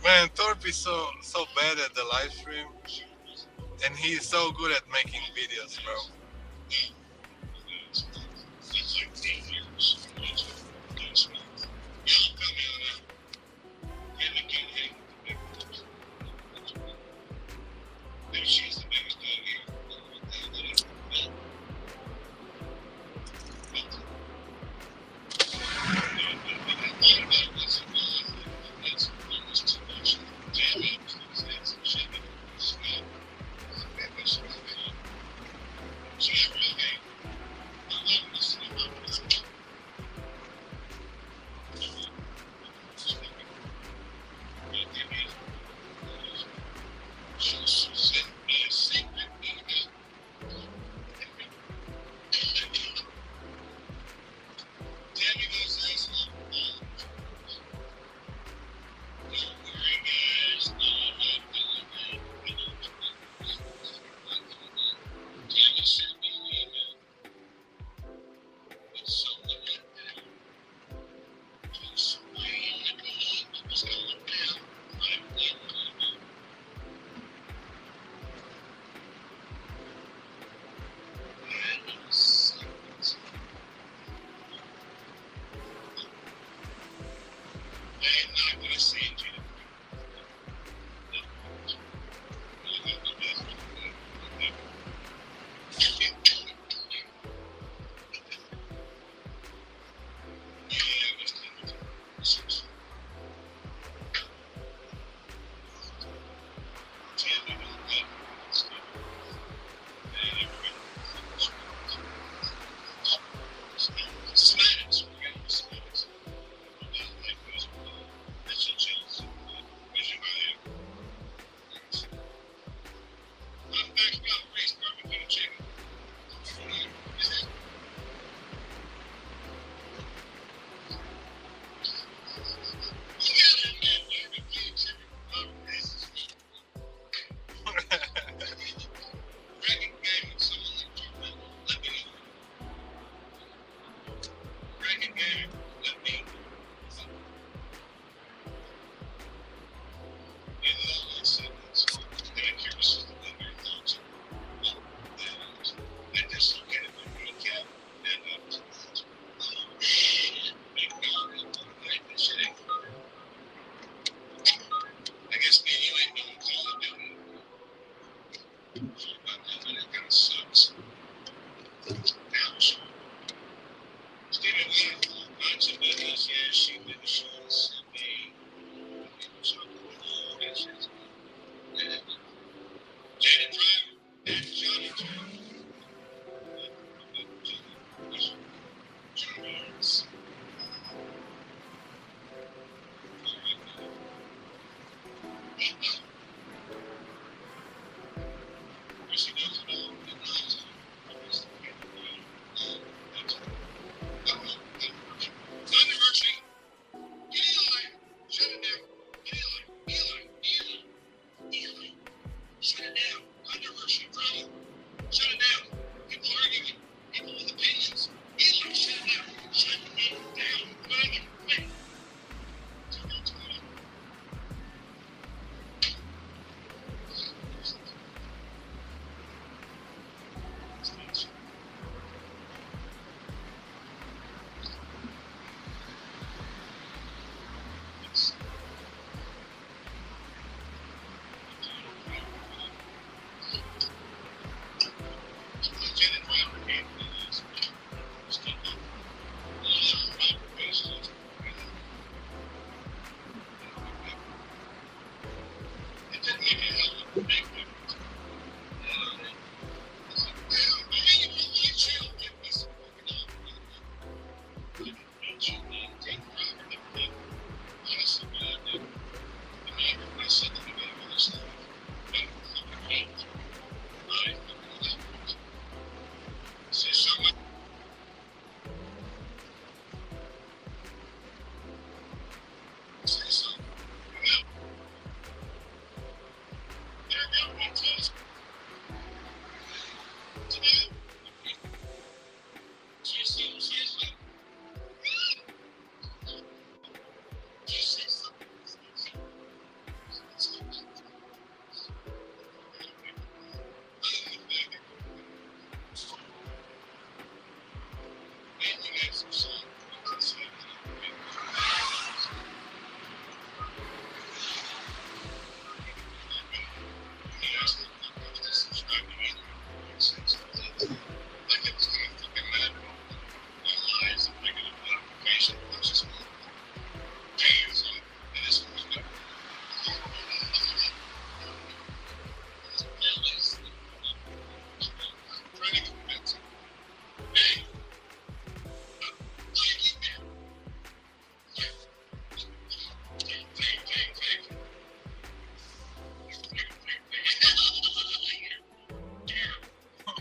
Man, Thorpe is so bad at the live stream, and he's so good at making videos, bro. Smash.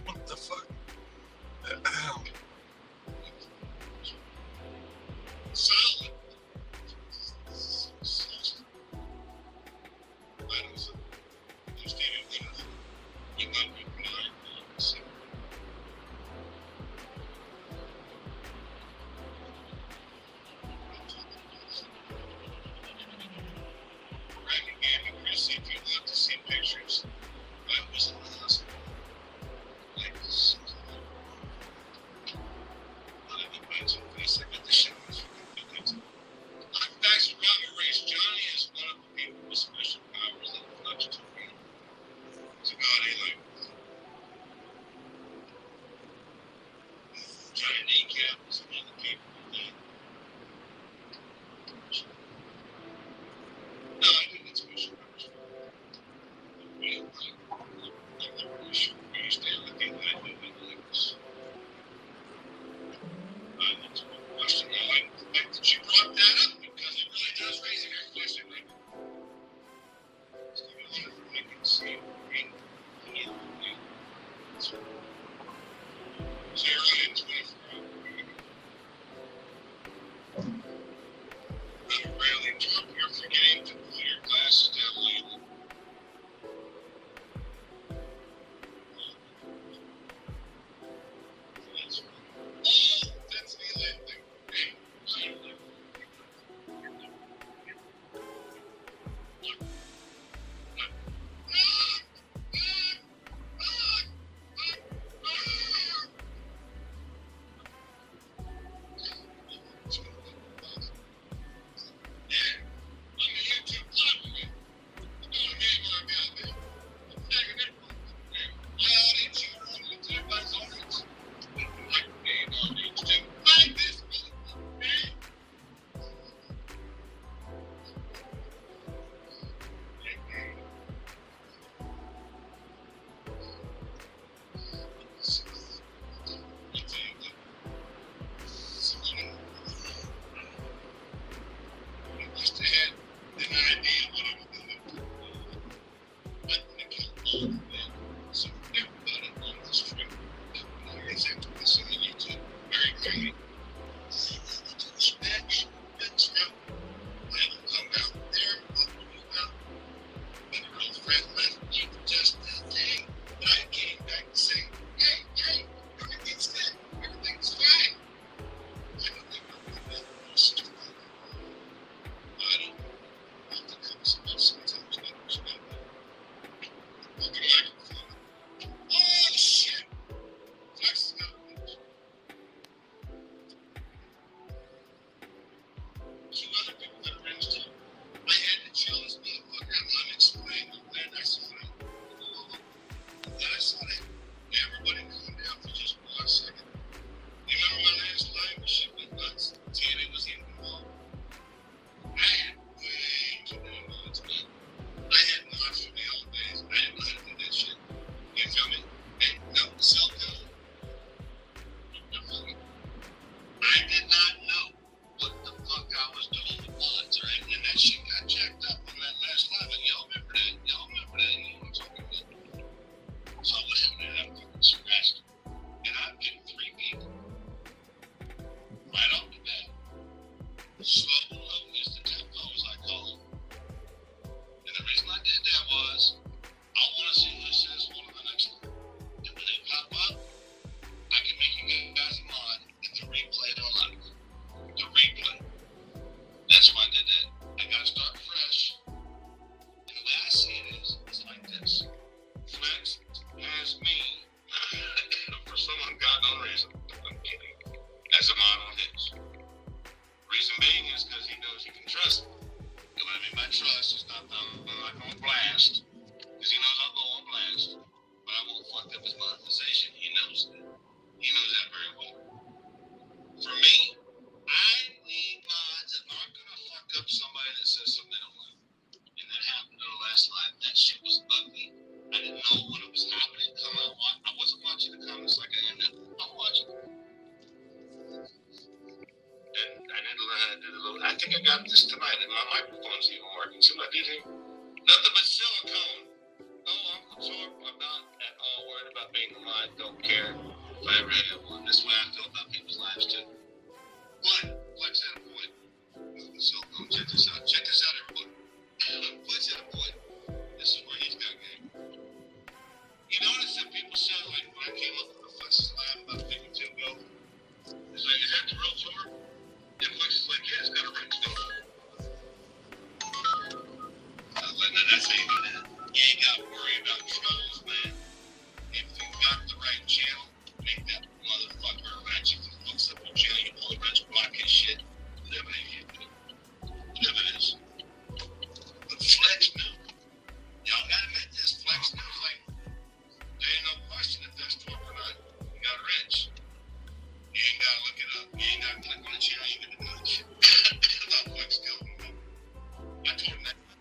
What the fuck? Solid.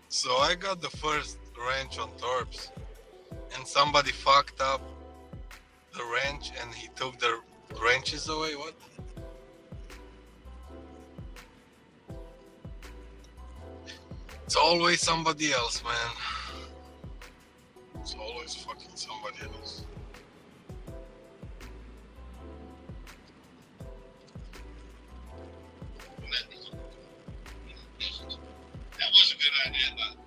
So I got the first wrench on Torps, and somebody fucked up the wrench, and he took the wrenches away. What? It's always somebody else, man. It's always fucking somebody else. That was a good idea, though.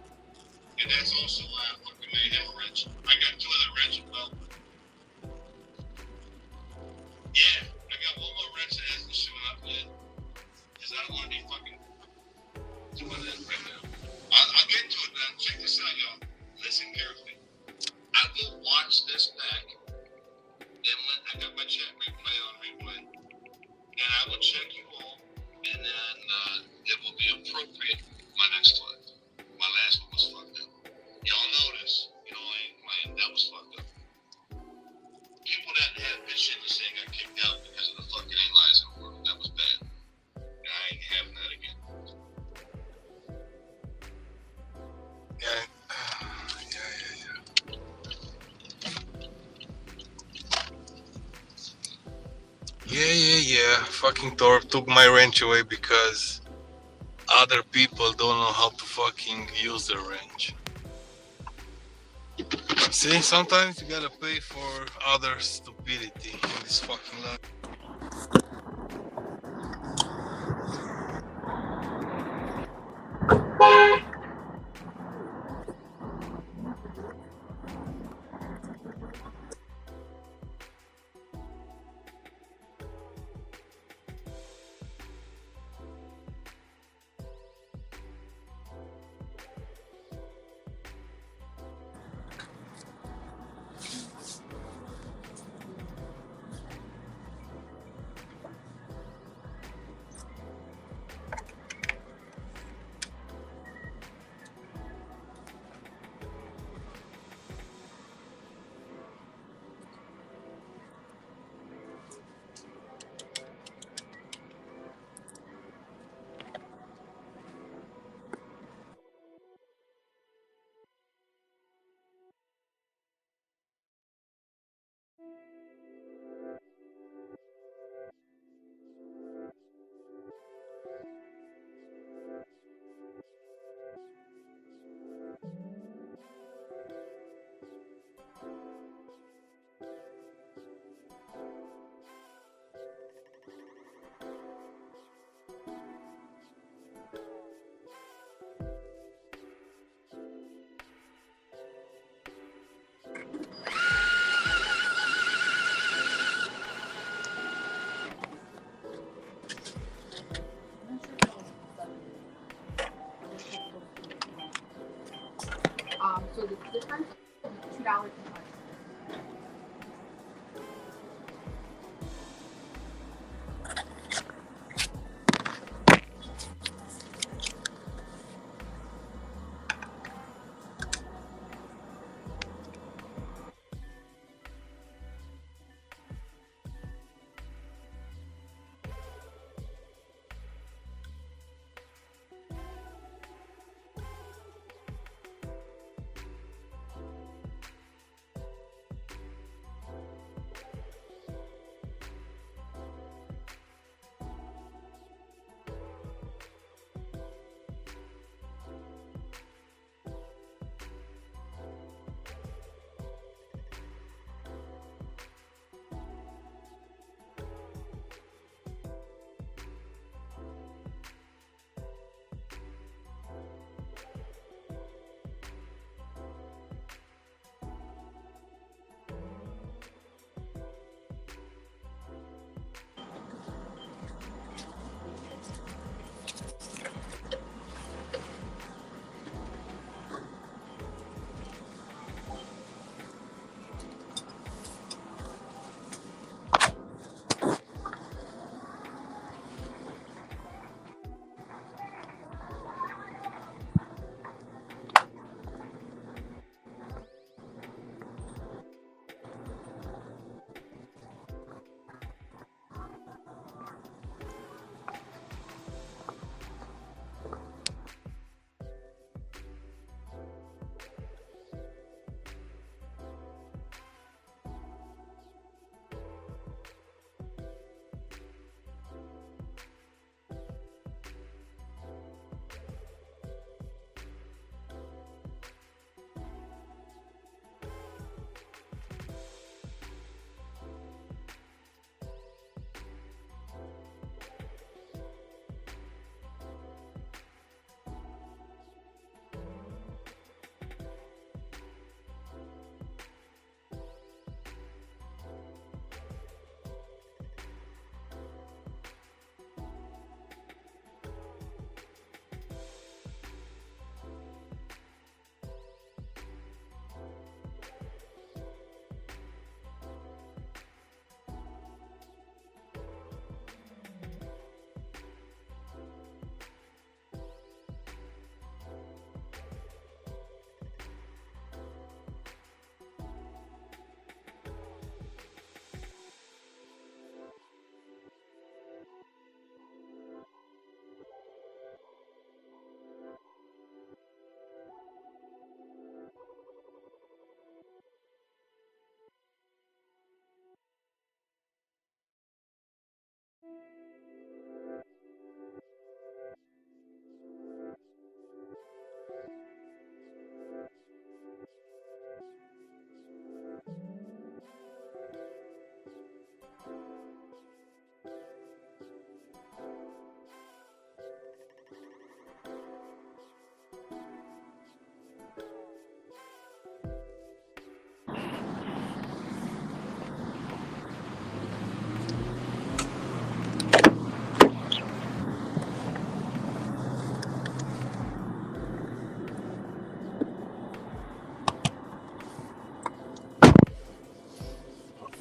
And that's also why I fucking made him rich. I got two other wrenches, well. Yeah, I got one more wrench that hasn't shown up yet. Because I don't want to be fucking doing that right now. I'll get to it, man. Check this out, y'all. Listen carefully. I will watch this back. And when I got my chat replay on replay. And I will check you all. And then it will be appropriate my next one. My last one was fucked up. Y'all notice, I ain't playing. That was fucked up. People that had good shit to say got kicked out because of the fucking lies in the world. That was bad. And I ain't having that again. Yeah. Fucking Torp took my wrench away because other people don't know how to fucking use the wrench. See, sometimes you gotta pay for other stupidity in this fucking life.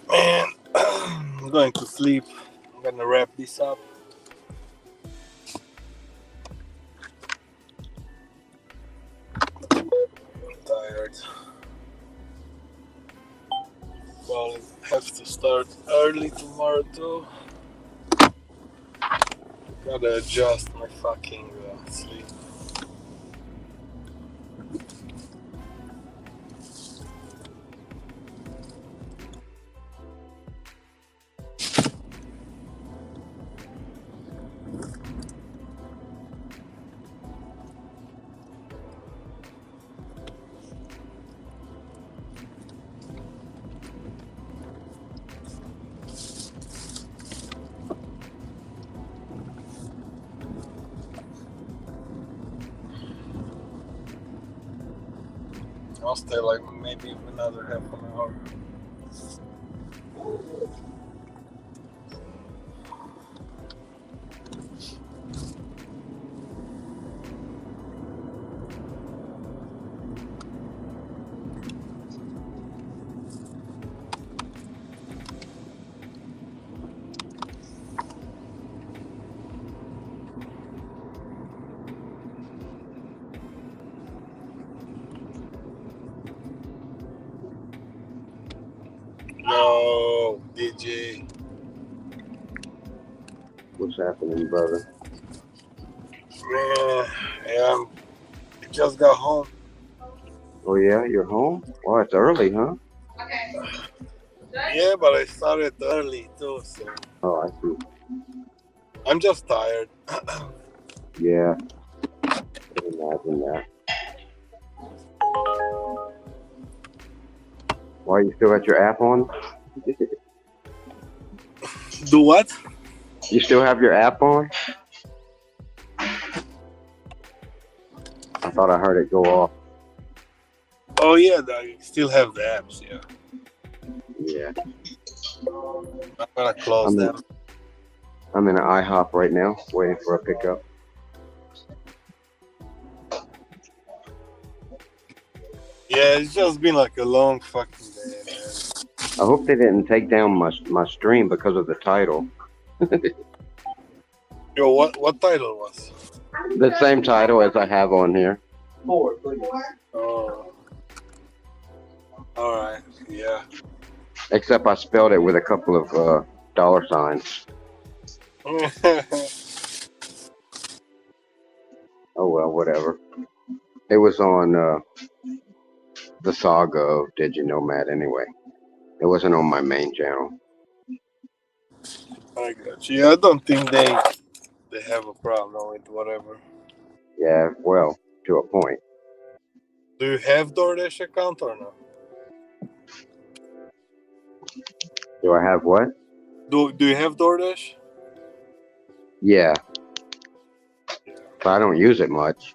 Man, I'm going to sleep. I'm gonna wrap this up. I'm tired. Well, I have to start early tomorrow too. Gotta adjust my fucking sleep. I'll stay like maybe another half an hour. Yo, DJ. What's happening, brother? I just got home. Oh yeah, you're home? Oh, it's early, huh? Yeah, but I started early too, so Oh, I see. I'm just tired. Yeah, I can imagine that. Why you still got your app on? Do what? You still have your app on? I thought I heard it go off. Oh yeah, I still have the apps. Yeah, Yeah. I'm gonna close them. I'm in an IHOP right now, waiting for a pickup. Yeah, it's just been like a long fucking day, man. I hope they didn't take down my stream because of the title. Yo, what title was? The same title as I have on here. Oh, all right, yeah. Except I spelled it with a couple of dollar signs. Oh well, whatever. It was on the saga of Did You Know Matt anyway. It wasn't on my main channel. I got you. I don't think they have a problem with whatever. Yeah, well, to a point. Do you have Doordash account or no? Do I have what? Do you have Doordash? Yeah. But I don't use it much.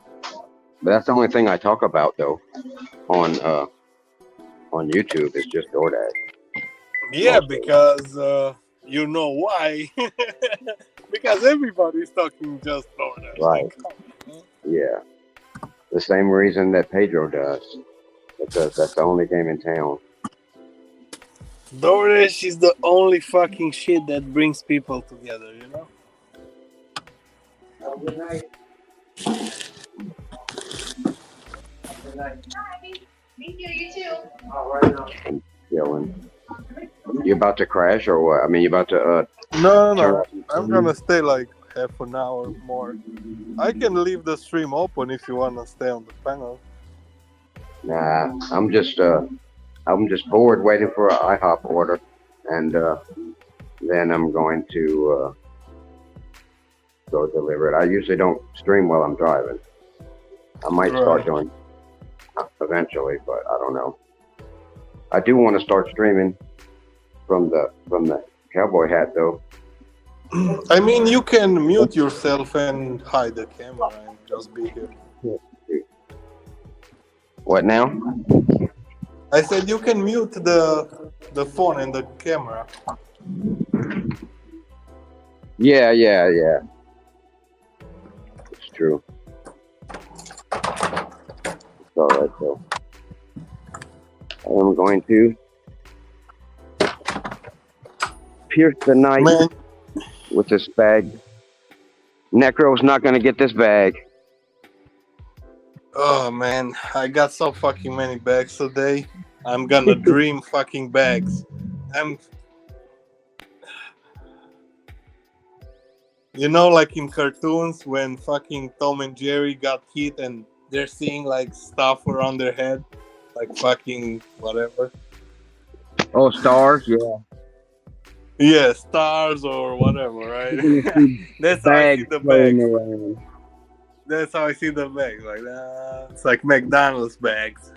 But that's the only thing I talk about though on YouTube is just DoorDash. Yeah, because you know why? Because everybody's talking just DoorDash. Right. Yeah. The same reason that Pedro does. Because that's the only game in town. DoorDash is the only fucking shit that brings people together, you know? Good night. Good night. Thank you, you too. All right. I'm chilling. You about to crash or what? I mean, you about to No. I'm gonna stay like half an hour more. I can leave the stream open if you wanna stay on the panel. Nah, I'm just bored waiting for an IHOP order, and then I'm going to go deliver it. I usually don't stream while I'm driving. I might start doing eventually, but I don't know. I do want to start streaming from the cowboy hat though. I mean, you can mute yourself and hide the camera and just be here. What now? I said you can mute the phone and the camera. Yeah. It's true. It's all right though. I am going to pierce the night with this bag. Necro's not going to get this bag. Oh man, I got so fucking many bags today. I'm gonna dream fucking bags. You know, like in cartoons when fucking Tom and Jerry got hit and they're seeing like stuff around their head, like fucking whatever. Oh, stars, yeah. Yeah, stars or whatever, right? That's how I see the bags. That's how I see the bags. Like it's like McDonald's bags.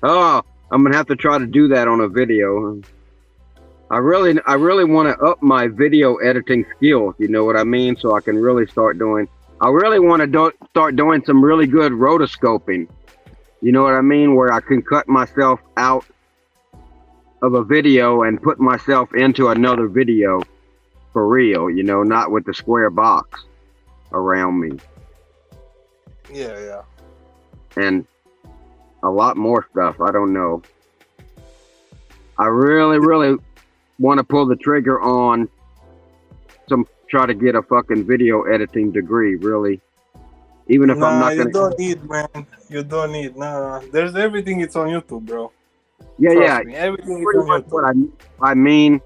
Oh, I'm gonna have to try to do that on a video. I really want to up my video editing skills. You know what I mean? So I can really start doing. I really want to start doing some really good rotoscoping. You know what I mean? Where I can cut myself out of a video and put myself into another video for real. You know, not with the square box around me. Yeah. And a lot more stuff. I don't know. I really want to pull the trigger on try to get a fucking video editing degree, really. Even if I'm not gonna. You don't need, man. You don't need. No. There's everything. It's on YouTube, bro. Yeah, yeah. Trust me, everything is Pretty on much what YouTube. I mean.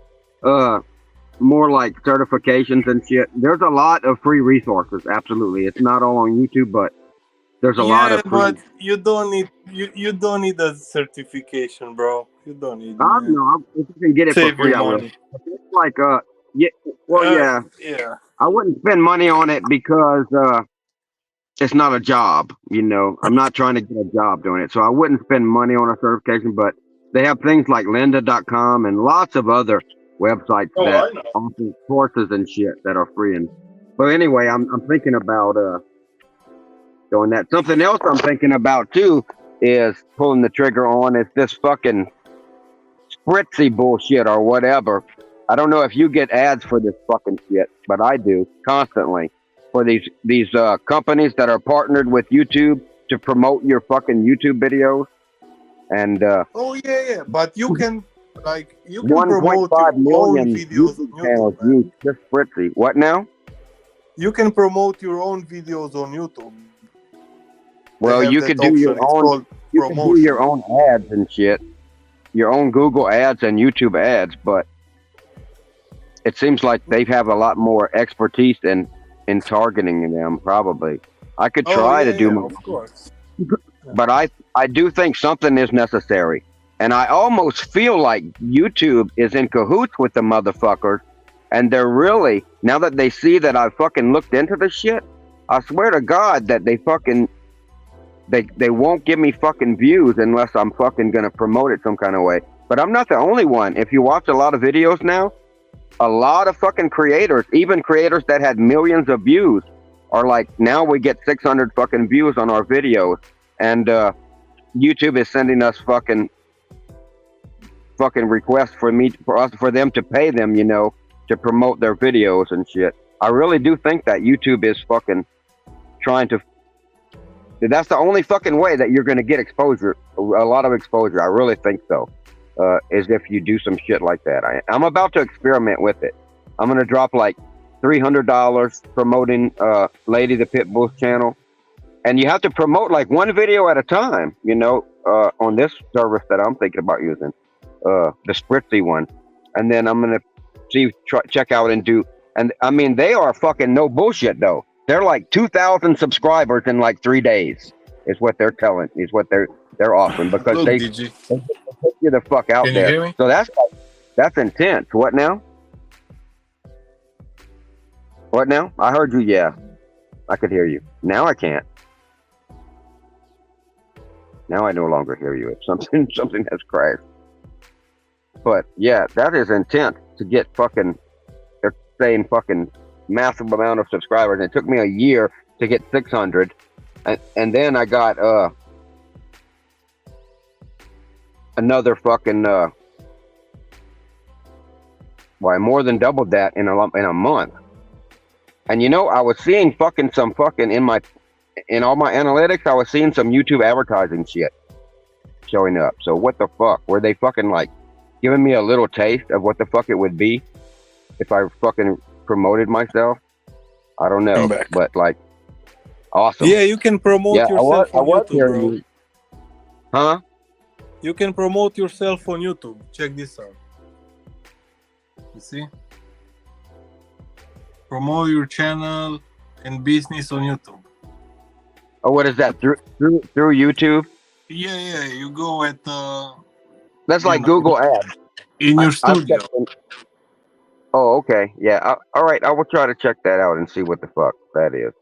More like certifications and shit. There's a lot of free resources. Absolutely, it's not all on YouTube, but there's a lot Yeah, of free. but you don't need a certification, bro. You don't need, I don't man. know. If you can get it for Save free, your I will. money. It's like yeah. Well, yeah. Yeah. I wouldn't spend money on it because it's not a job. You know, I'm not trying to get a job doing it, so I wouldn't spend money on a certification. But they have things like lynda.com and lots of other websites Oh, that I know. offer courses and shit that are free. And but anyway, I'm thinking about doing that. Something else I'm thinking about too is pulling the trigger on is this fucking spritzy bullshit or whatever. I don't know if you get ads for this fucking shit, but I do constantly for these companies that are partnered with YouTube to promote your fucking YouTube videos. And Oh yeah. But you can promote your 1.5 own million videos on YouTube channels YouTube, man. use this spritzy. What now? You can promote your own videos on YouTube. They Well, have you that could do your option. It's own. called You could do your promotion. own ads and shit, your own Google ads and YouTube ads, but it seems like they have a lot more expertise in targeting them. Probably, I could Oh try to do yeah, my, of course. but I do think something is necessary, and I almost feel like YouTube is in cahoots with the motherfuckers, and they're really now that they see that I fucking looked into this shit. I swear to God that they won't give me fucking views unless I'm fucking gonna promote it some kind of way. But I'm not the only one. If you watch a lot of videos now, a lot of fucking creators, even creators that had millions of views, are like, now we get 600 fucking views on our videos, and YouTube is sending us fucking requests for them to pay them, you know, to promote their videos and shit. I really do think that YouTube is fucking trying to. That's the only fucking way that you're gonna get exposure, a lot of exposure. I really think so. Is if you do some shit like that. I'm about to experiment with it. I'm gonna drop like $300 promoting Lady the Pitbull's channel, and you have to promote like one video at a time. You know, on this service that I'm thinking about using, the Spritzy one, and then I'm gonna check out and do. And I mean, they are fucking no bullshit though. They're like 2,000 subscribers in like 3 days. Is what they're telling. Is what they're offering because Look, they DG, put you the fuck out can you there. hear me? So that's intense. What now? What now? I heard you. Yeah, I could hear you. Now I can't. Now I no longer hear you. It's something has crashed. But yeah, that is intense to get fucking. They're saying fucking massive amount of subscribers. It took me a year to get 600, and then I got another fucking well, I more than doubled that in a month. And you know, I was seeing fucking some fucking in all my analytics, I was seeing some YouTube advertising shit showing up. So what the fuck? Were they fucking like giving me a little taste of what the fuck it would be if I fucking promoted myself? I don't know, I'm back. but like, awesome. Yeah, you can promote Yeah, yourself I on was YouTube, hearing bro. you. Huh? You can promote yourself on YouTube. Check this out. You see? Promote your channel and business on YouTube. Oh, what is that? Through YouTube? Yeah. You go at That's you like know, Google Ads. in your I've studio. Oh, okay. Yeah. All right. I will try to check that out and see what the fuck that is.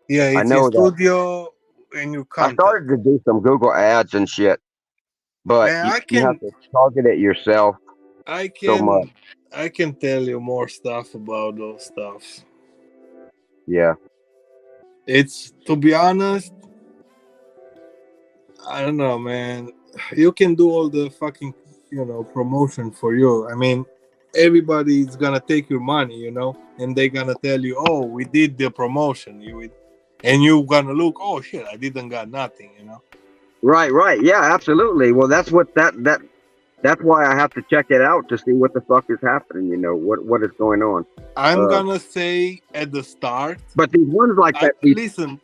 Yeah, I it's in know that studio and your I content. started to do some Google Ads and shit, but Man, you have to target it yourself so much. I can tell you more stuff about those stuff. Yeah. It's, to be honest, I don't know, man. You can do all the fucking, promotion for you. I mean, everybody's gonna take your money, and they're gonna tell you, oh, we did the promotion. And you're gonna look, oh shit, I didn't got nothing, Right. Yeah, absolutely. Well, that's what that's why I have to check it out to see what the fuck is happening, what is going on. I'm gonna say at the start. But these ones like that. Listen,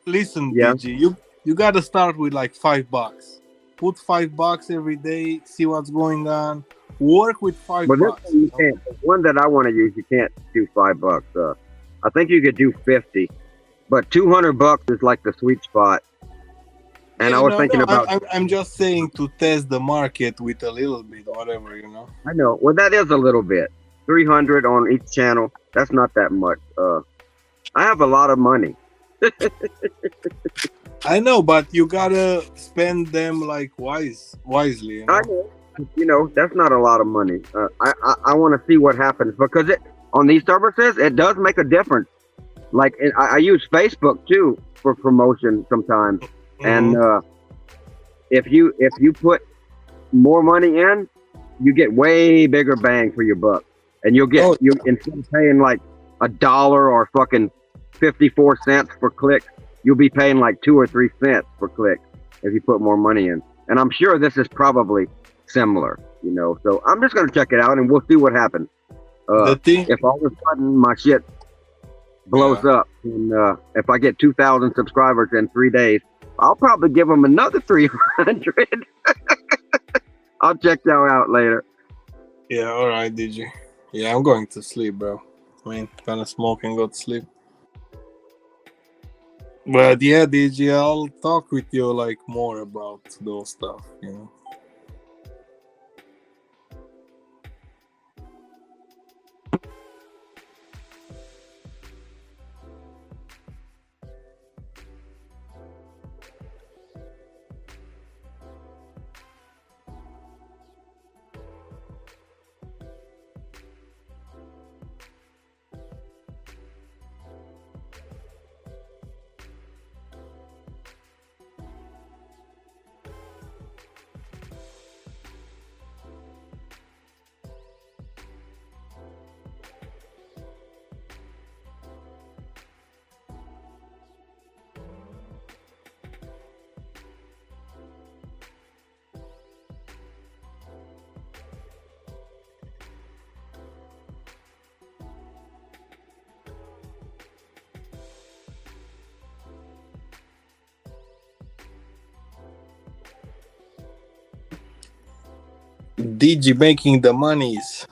Yeah. DG, you gotta start with like $5. put $5 every day, see what's going on, work with five But this bucks. one you can't. The one that I want to use, you can't do $5. I think you could do 50, but $200 is like the sweet spot. And Yeah, I was thinking about. I'm just saying to test the market with a little bit, whatever, you know. I know. Well, that is a little bit. 300 on each channel. That's not that much. I have a lot of money. I know, but you gotta spend them like wisely, you know. I know. You know, that's not a lot of money. I want to see what happens because on these services it does make a difference. Like I use Facebook too for promotion sometimes, and if you put more money in, you get way bigger bang for your buck, and you'll get you instead of paying like $1 or fucking 54 cents for click, you'll be paying like 2 or 3 cents per click if you put more money in. And I'm sure this is probably similar, you know. So I'm just gonna check it out and we'll see what happens. If all of a sudden my shit blows up, and if I get 2,000 subscribers in 3 days, I'll probably give them another 300. I'll check y'all out later. Yeah, all right, DJ. Yeah, I'm going to sleep, bro. I mean, gonna smoke and go to sleep. But yeah, DJ, I'll talk with you like more about those stuff, you know. DG making the monies.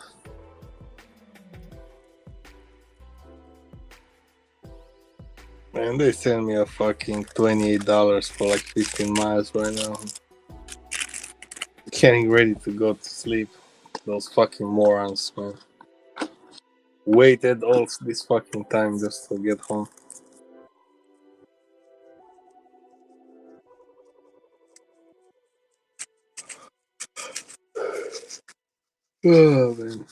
Man, they send me a fucking $28 for like 15 miles right now. Getting ready to go to sleep. Those fucking morons, man. Waited all this fucking time just to get home. Oh, man.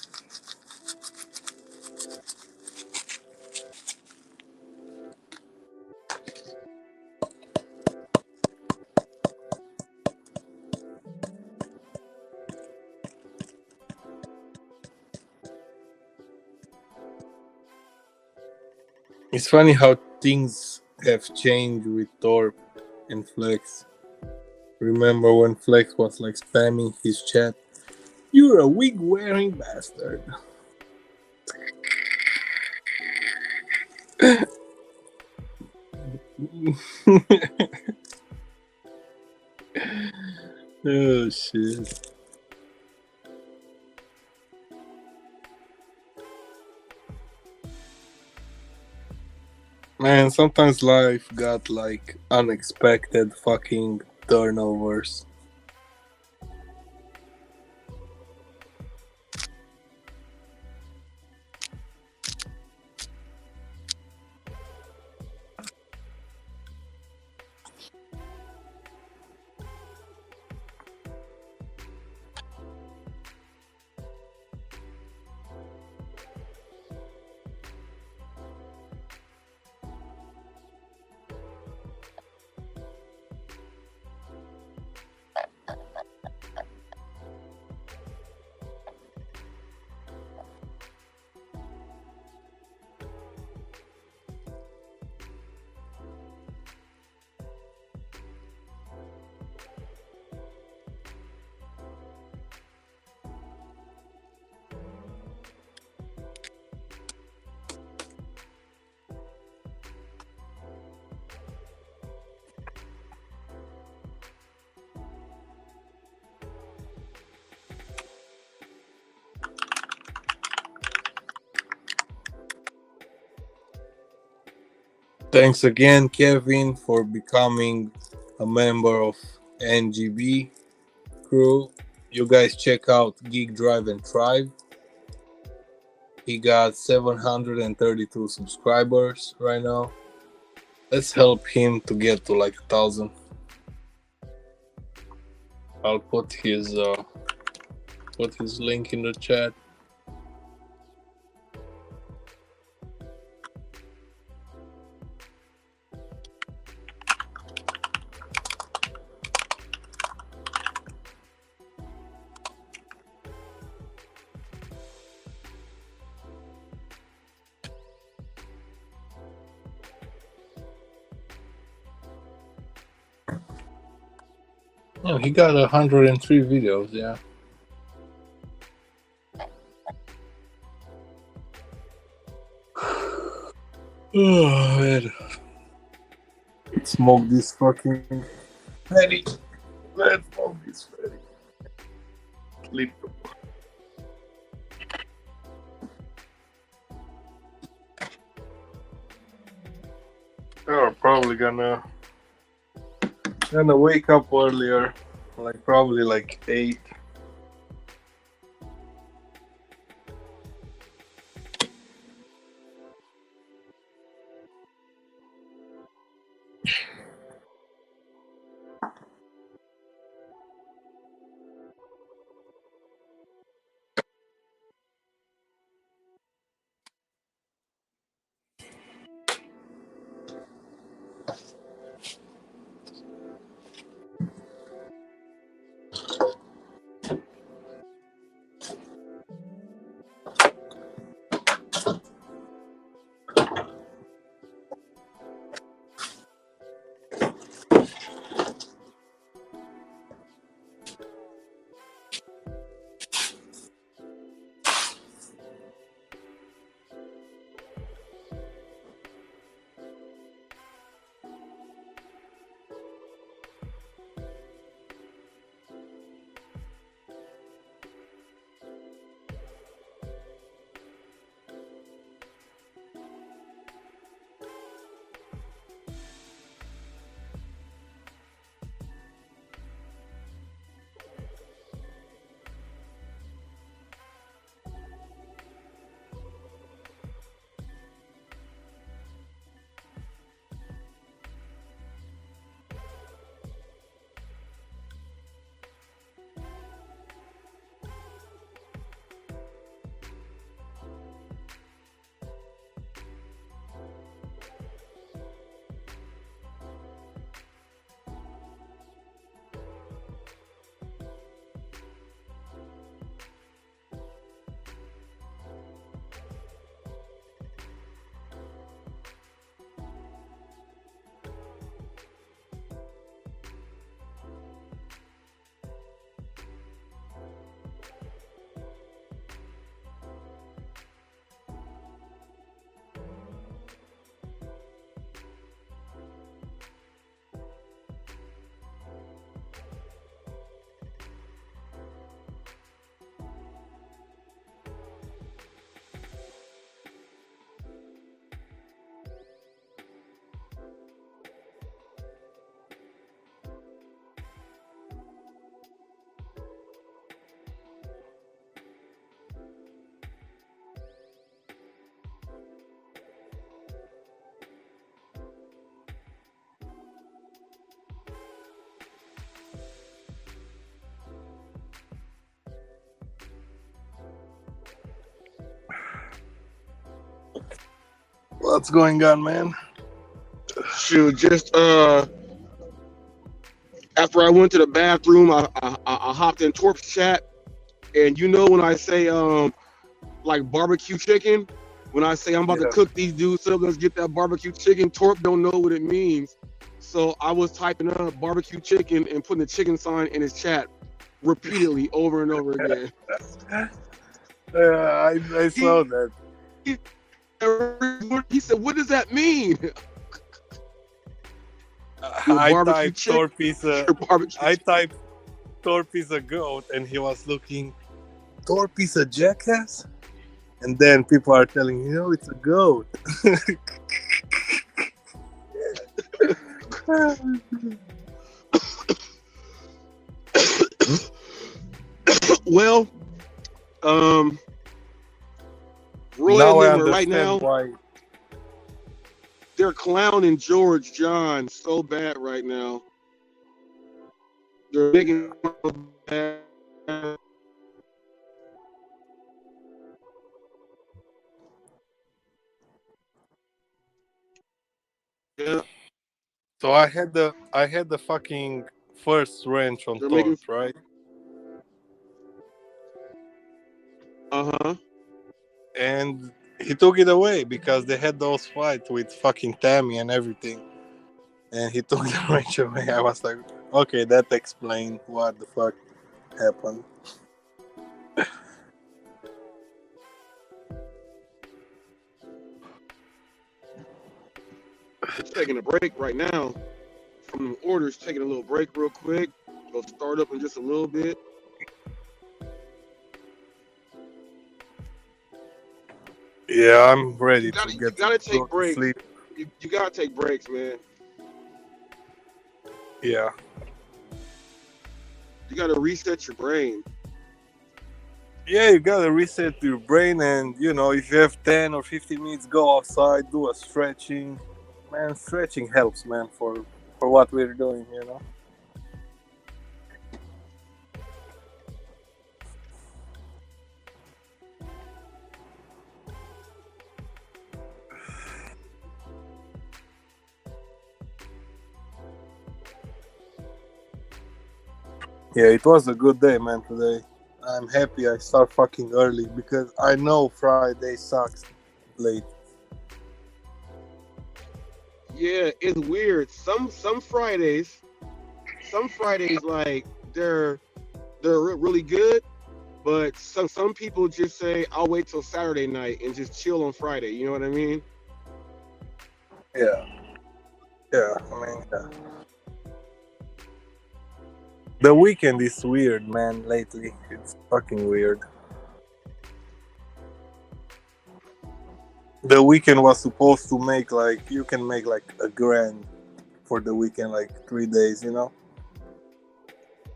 It's funny how things have changed with Torp and Flex. Remember when Flex was like spamming his chat? You're a wig-wearing bastard. Oh, shit. Man, sometimes life got like unexpected fucking turnovers. Thanks again, Kevin, for becoming a member of NGB crew. You guys check out Geek Drive and Thrive. He got 732 subscribers right now. Let's help him to get to like 1,000. I'll put his link in the chat. Oh, he got 103 videos, yeah. Oh, man. Smoke this fucking fatty. Let's smoke this fatty. Sleep. Oh, probably gonna wake up earlier, like probably like 8. What's going on, man? Shoot, just after I went to the bathroom, I hopped in Torp's chat, and you know when I say like barbecue chicken, when I say I'm about to cook these dudes up, let's get that barbecue chicken. Torp don't know what it means, so I was typing up barbecue chicken and putting the chicken sign in his chat repeatedly over and over again. I saw that. He said, "What does that mean?" I typed Torp is a goat, and he was looking, Torp is a jackass? And then people are telling, it's a goat. Well, Roy Now and I them are right understand now. why. They're clowning George John so bad right now. They're making him bad. Yeah, So I had the fucking first ranch on they're making. Thorpe, right? Uh-huh. And he took it away because they had those fights with fucking Tammy and everything. And he took the ranch away. I was like, okay, that explains what the fuck happened. It's taking a break right now from the orders. Taking a little break real quick. Go start up in just a little bit. Yeah, I'm You ready to gotta you get to gotta go take to breaks. sleep. You gotta take breaks, man. Yeah. You gotta reset your brain. Yeah, you gotta reset your brain, and if you have 10 or 15 minutes, go outside, do a stretching. Man, stretching helps, man, for what we're doing. Yeah, it was a good day, man, today. I'm happy I start fucking early because I know Friday sucks late. Yeah, it's weird. Some Fridays like they're really good, but some people just say I'll wait till Saturday night and just chill on Friday. You know what I mean? Yeah, yeah, I mean, yeah. The weekend is weird, man, lately. It's fucking weird. The weekend was supposed to make like, you can make like a grand for the weekend, like 3 days. Now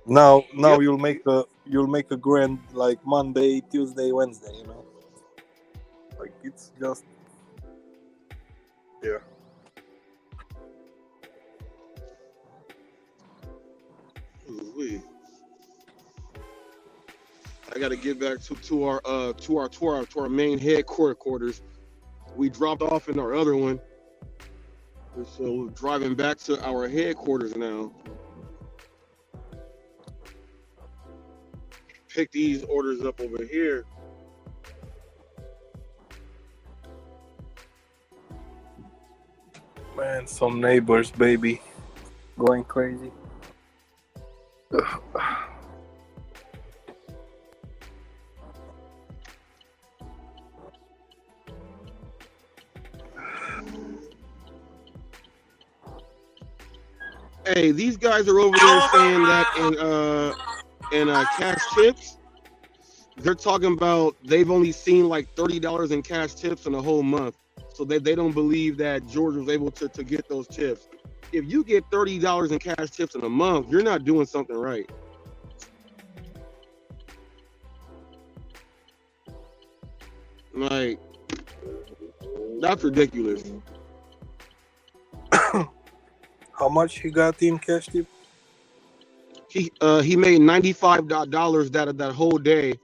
Yep. you'll make a grand like Monday, Tuesday, Wednesday. Like it's just, yeah. Ooh-wee. I got to get back to our main headquarters. We dropped off in our other one, so we're driving back to our headquarters now. Pick these orders up over here. Man, some neighbors, baby, going crazy. Hey, these guys are over there saying that in cash tips. They're talking about they've only seen like $30 in cash tips in a whole month. So they don't believe that George was able to get those tips. If you get $30 in cash tips in a month, you're not doing something right. Like, that's ridiculous. How much he got in cash tip? He made $95 that whole day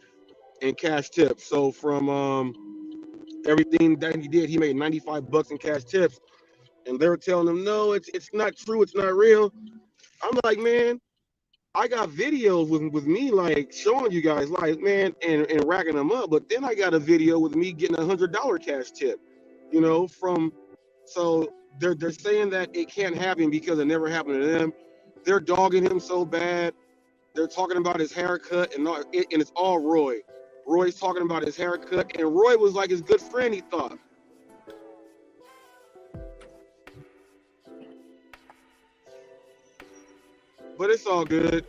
in cash tips. So from everything that he did, he made $95 in cash tips. And they were telling him, no, it's not true, it's not real. I'm like, man, I got videos with me like showing you guys like, man, and racking them up. But then I got a video with me getting $100 cash tip, from. So they're saying that it can't happen because it never happened to them. They're dogging him so bad. They're talking about his haircut and it's all Roy. Roy's talking about his haircut, and Roy was like his good friend, he thought. But it's all good.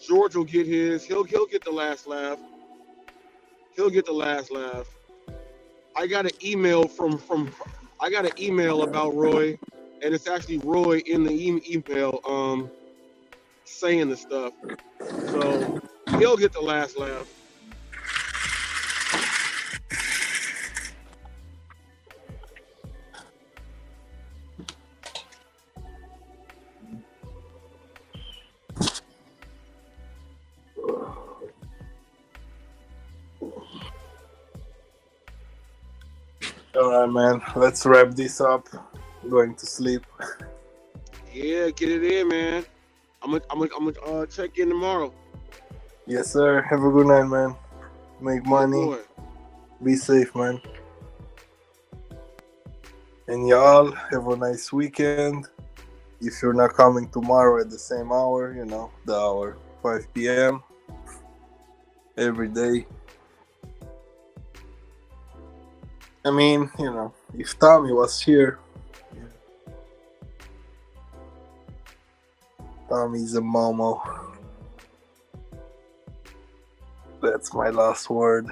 George will get his. He'll get the last laugh. He'll get the last laugh. I got an email from I got an email about Roy. and it's actually Roy in the email saying the stuff. So he'll get the last laugh. All right, man. Let's wrap this up. I'm going to sleep. Yeah, get it in, man. I'm gonna check in tomorrow. Yes, sir. Have a good night, man. Make Yeah, money. boy. Be safe, man. And y'all have a nice weekend. If you're not coming tomorrow at the same hour, the hour 5 p.m. every day. I mean, if Tommy was here, Tommy's a momo. That's my last word.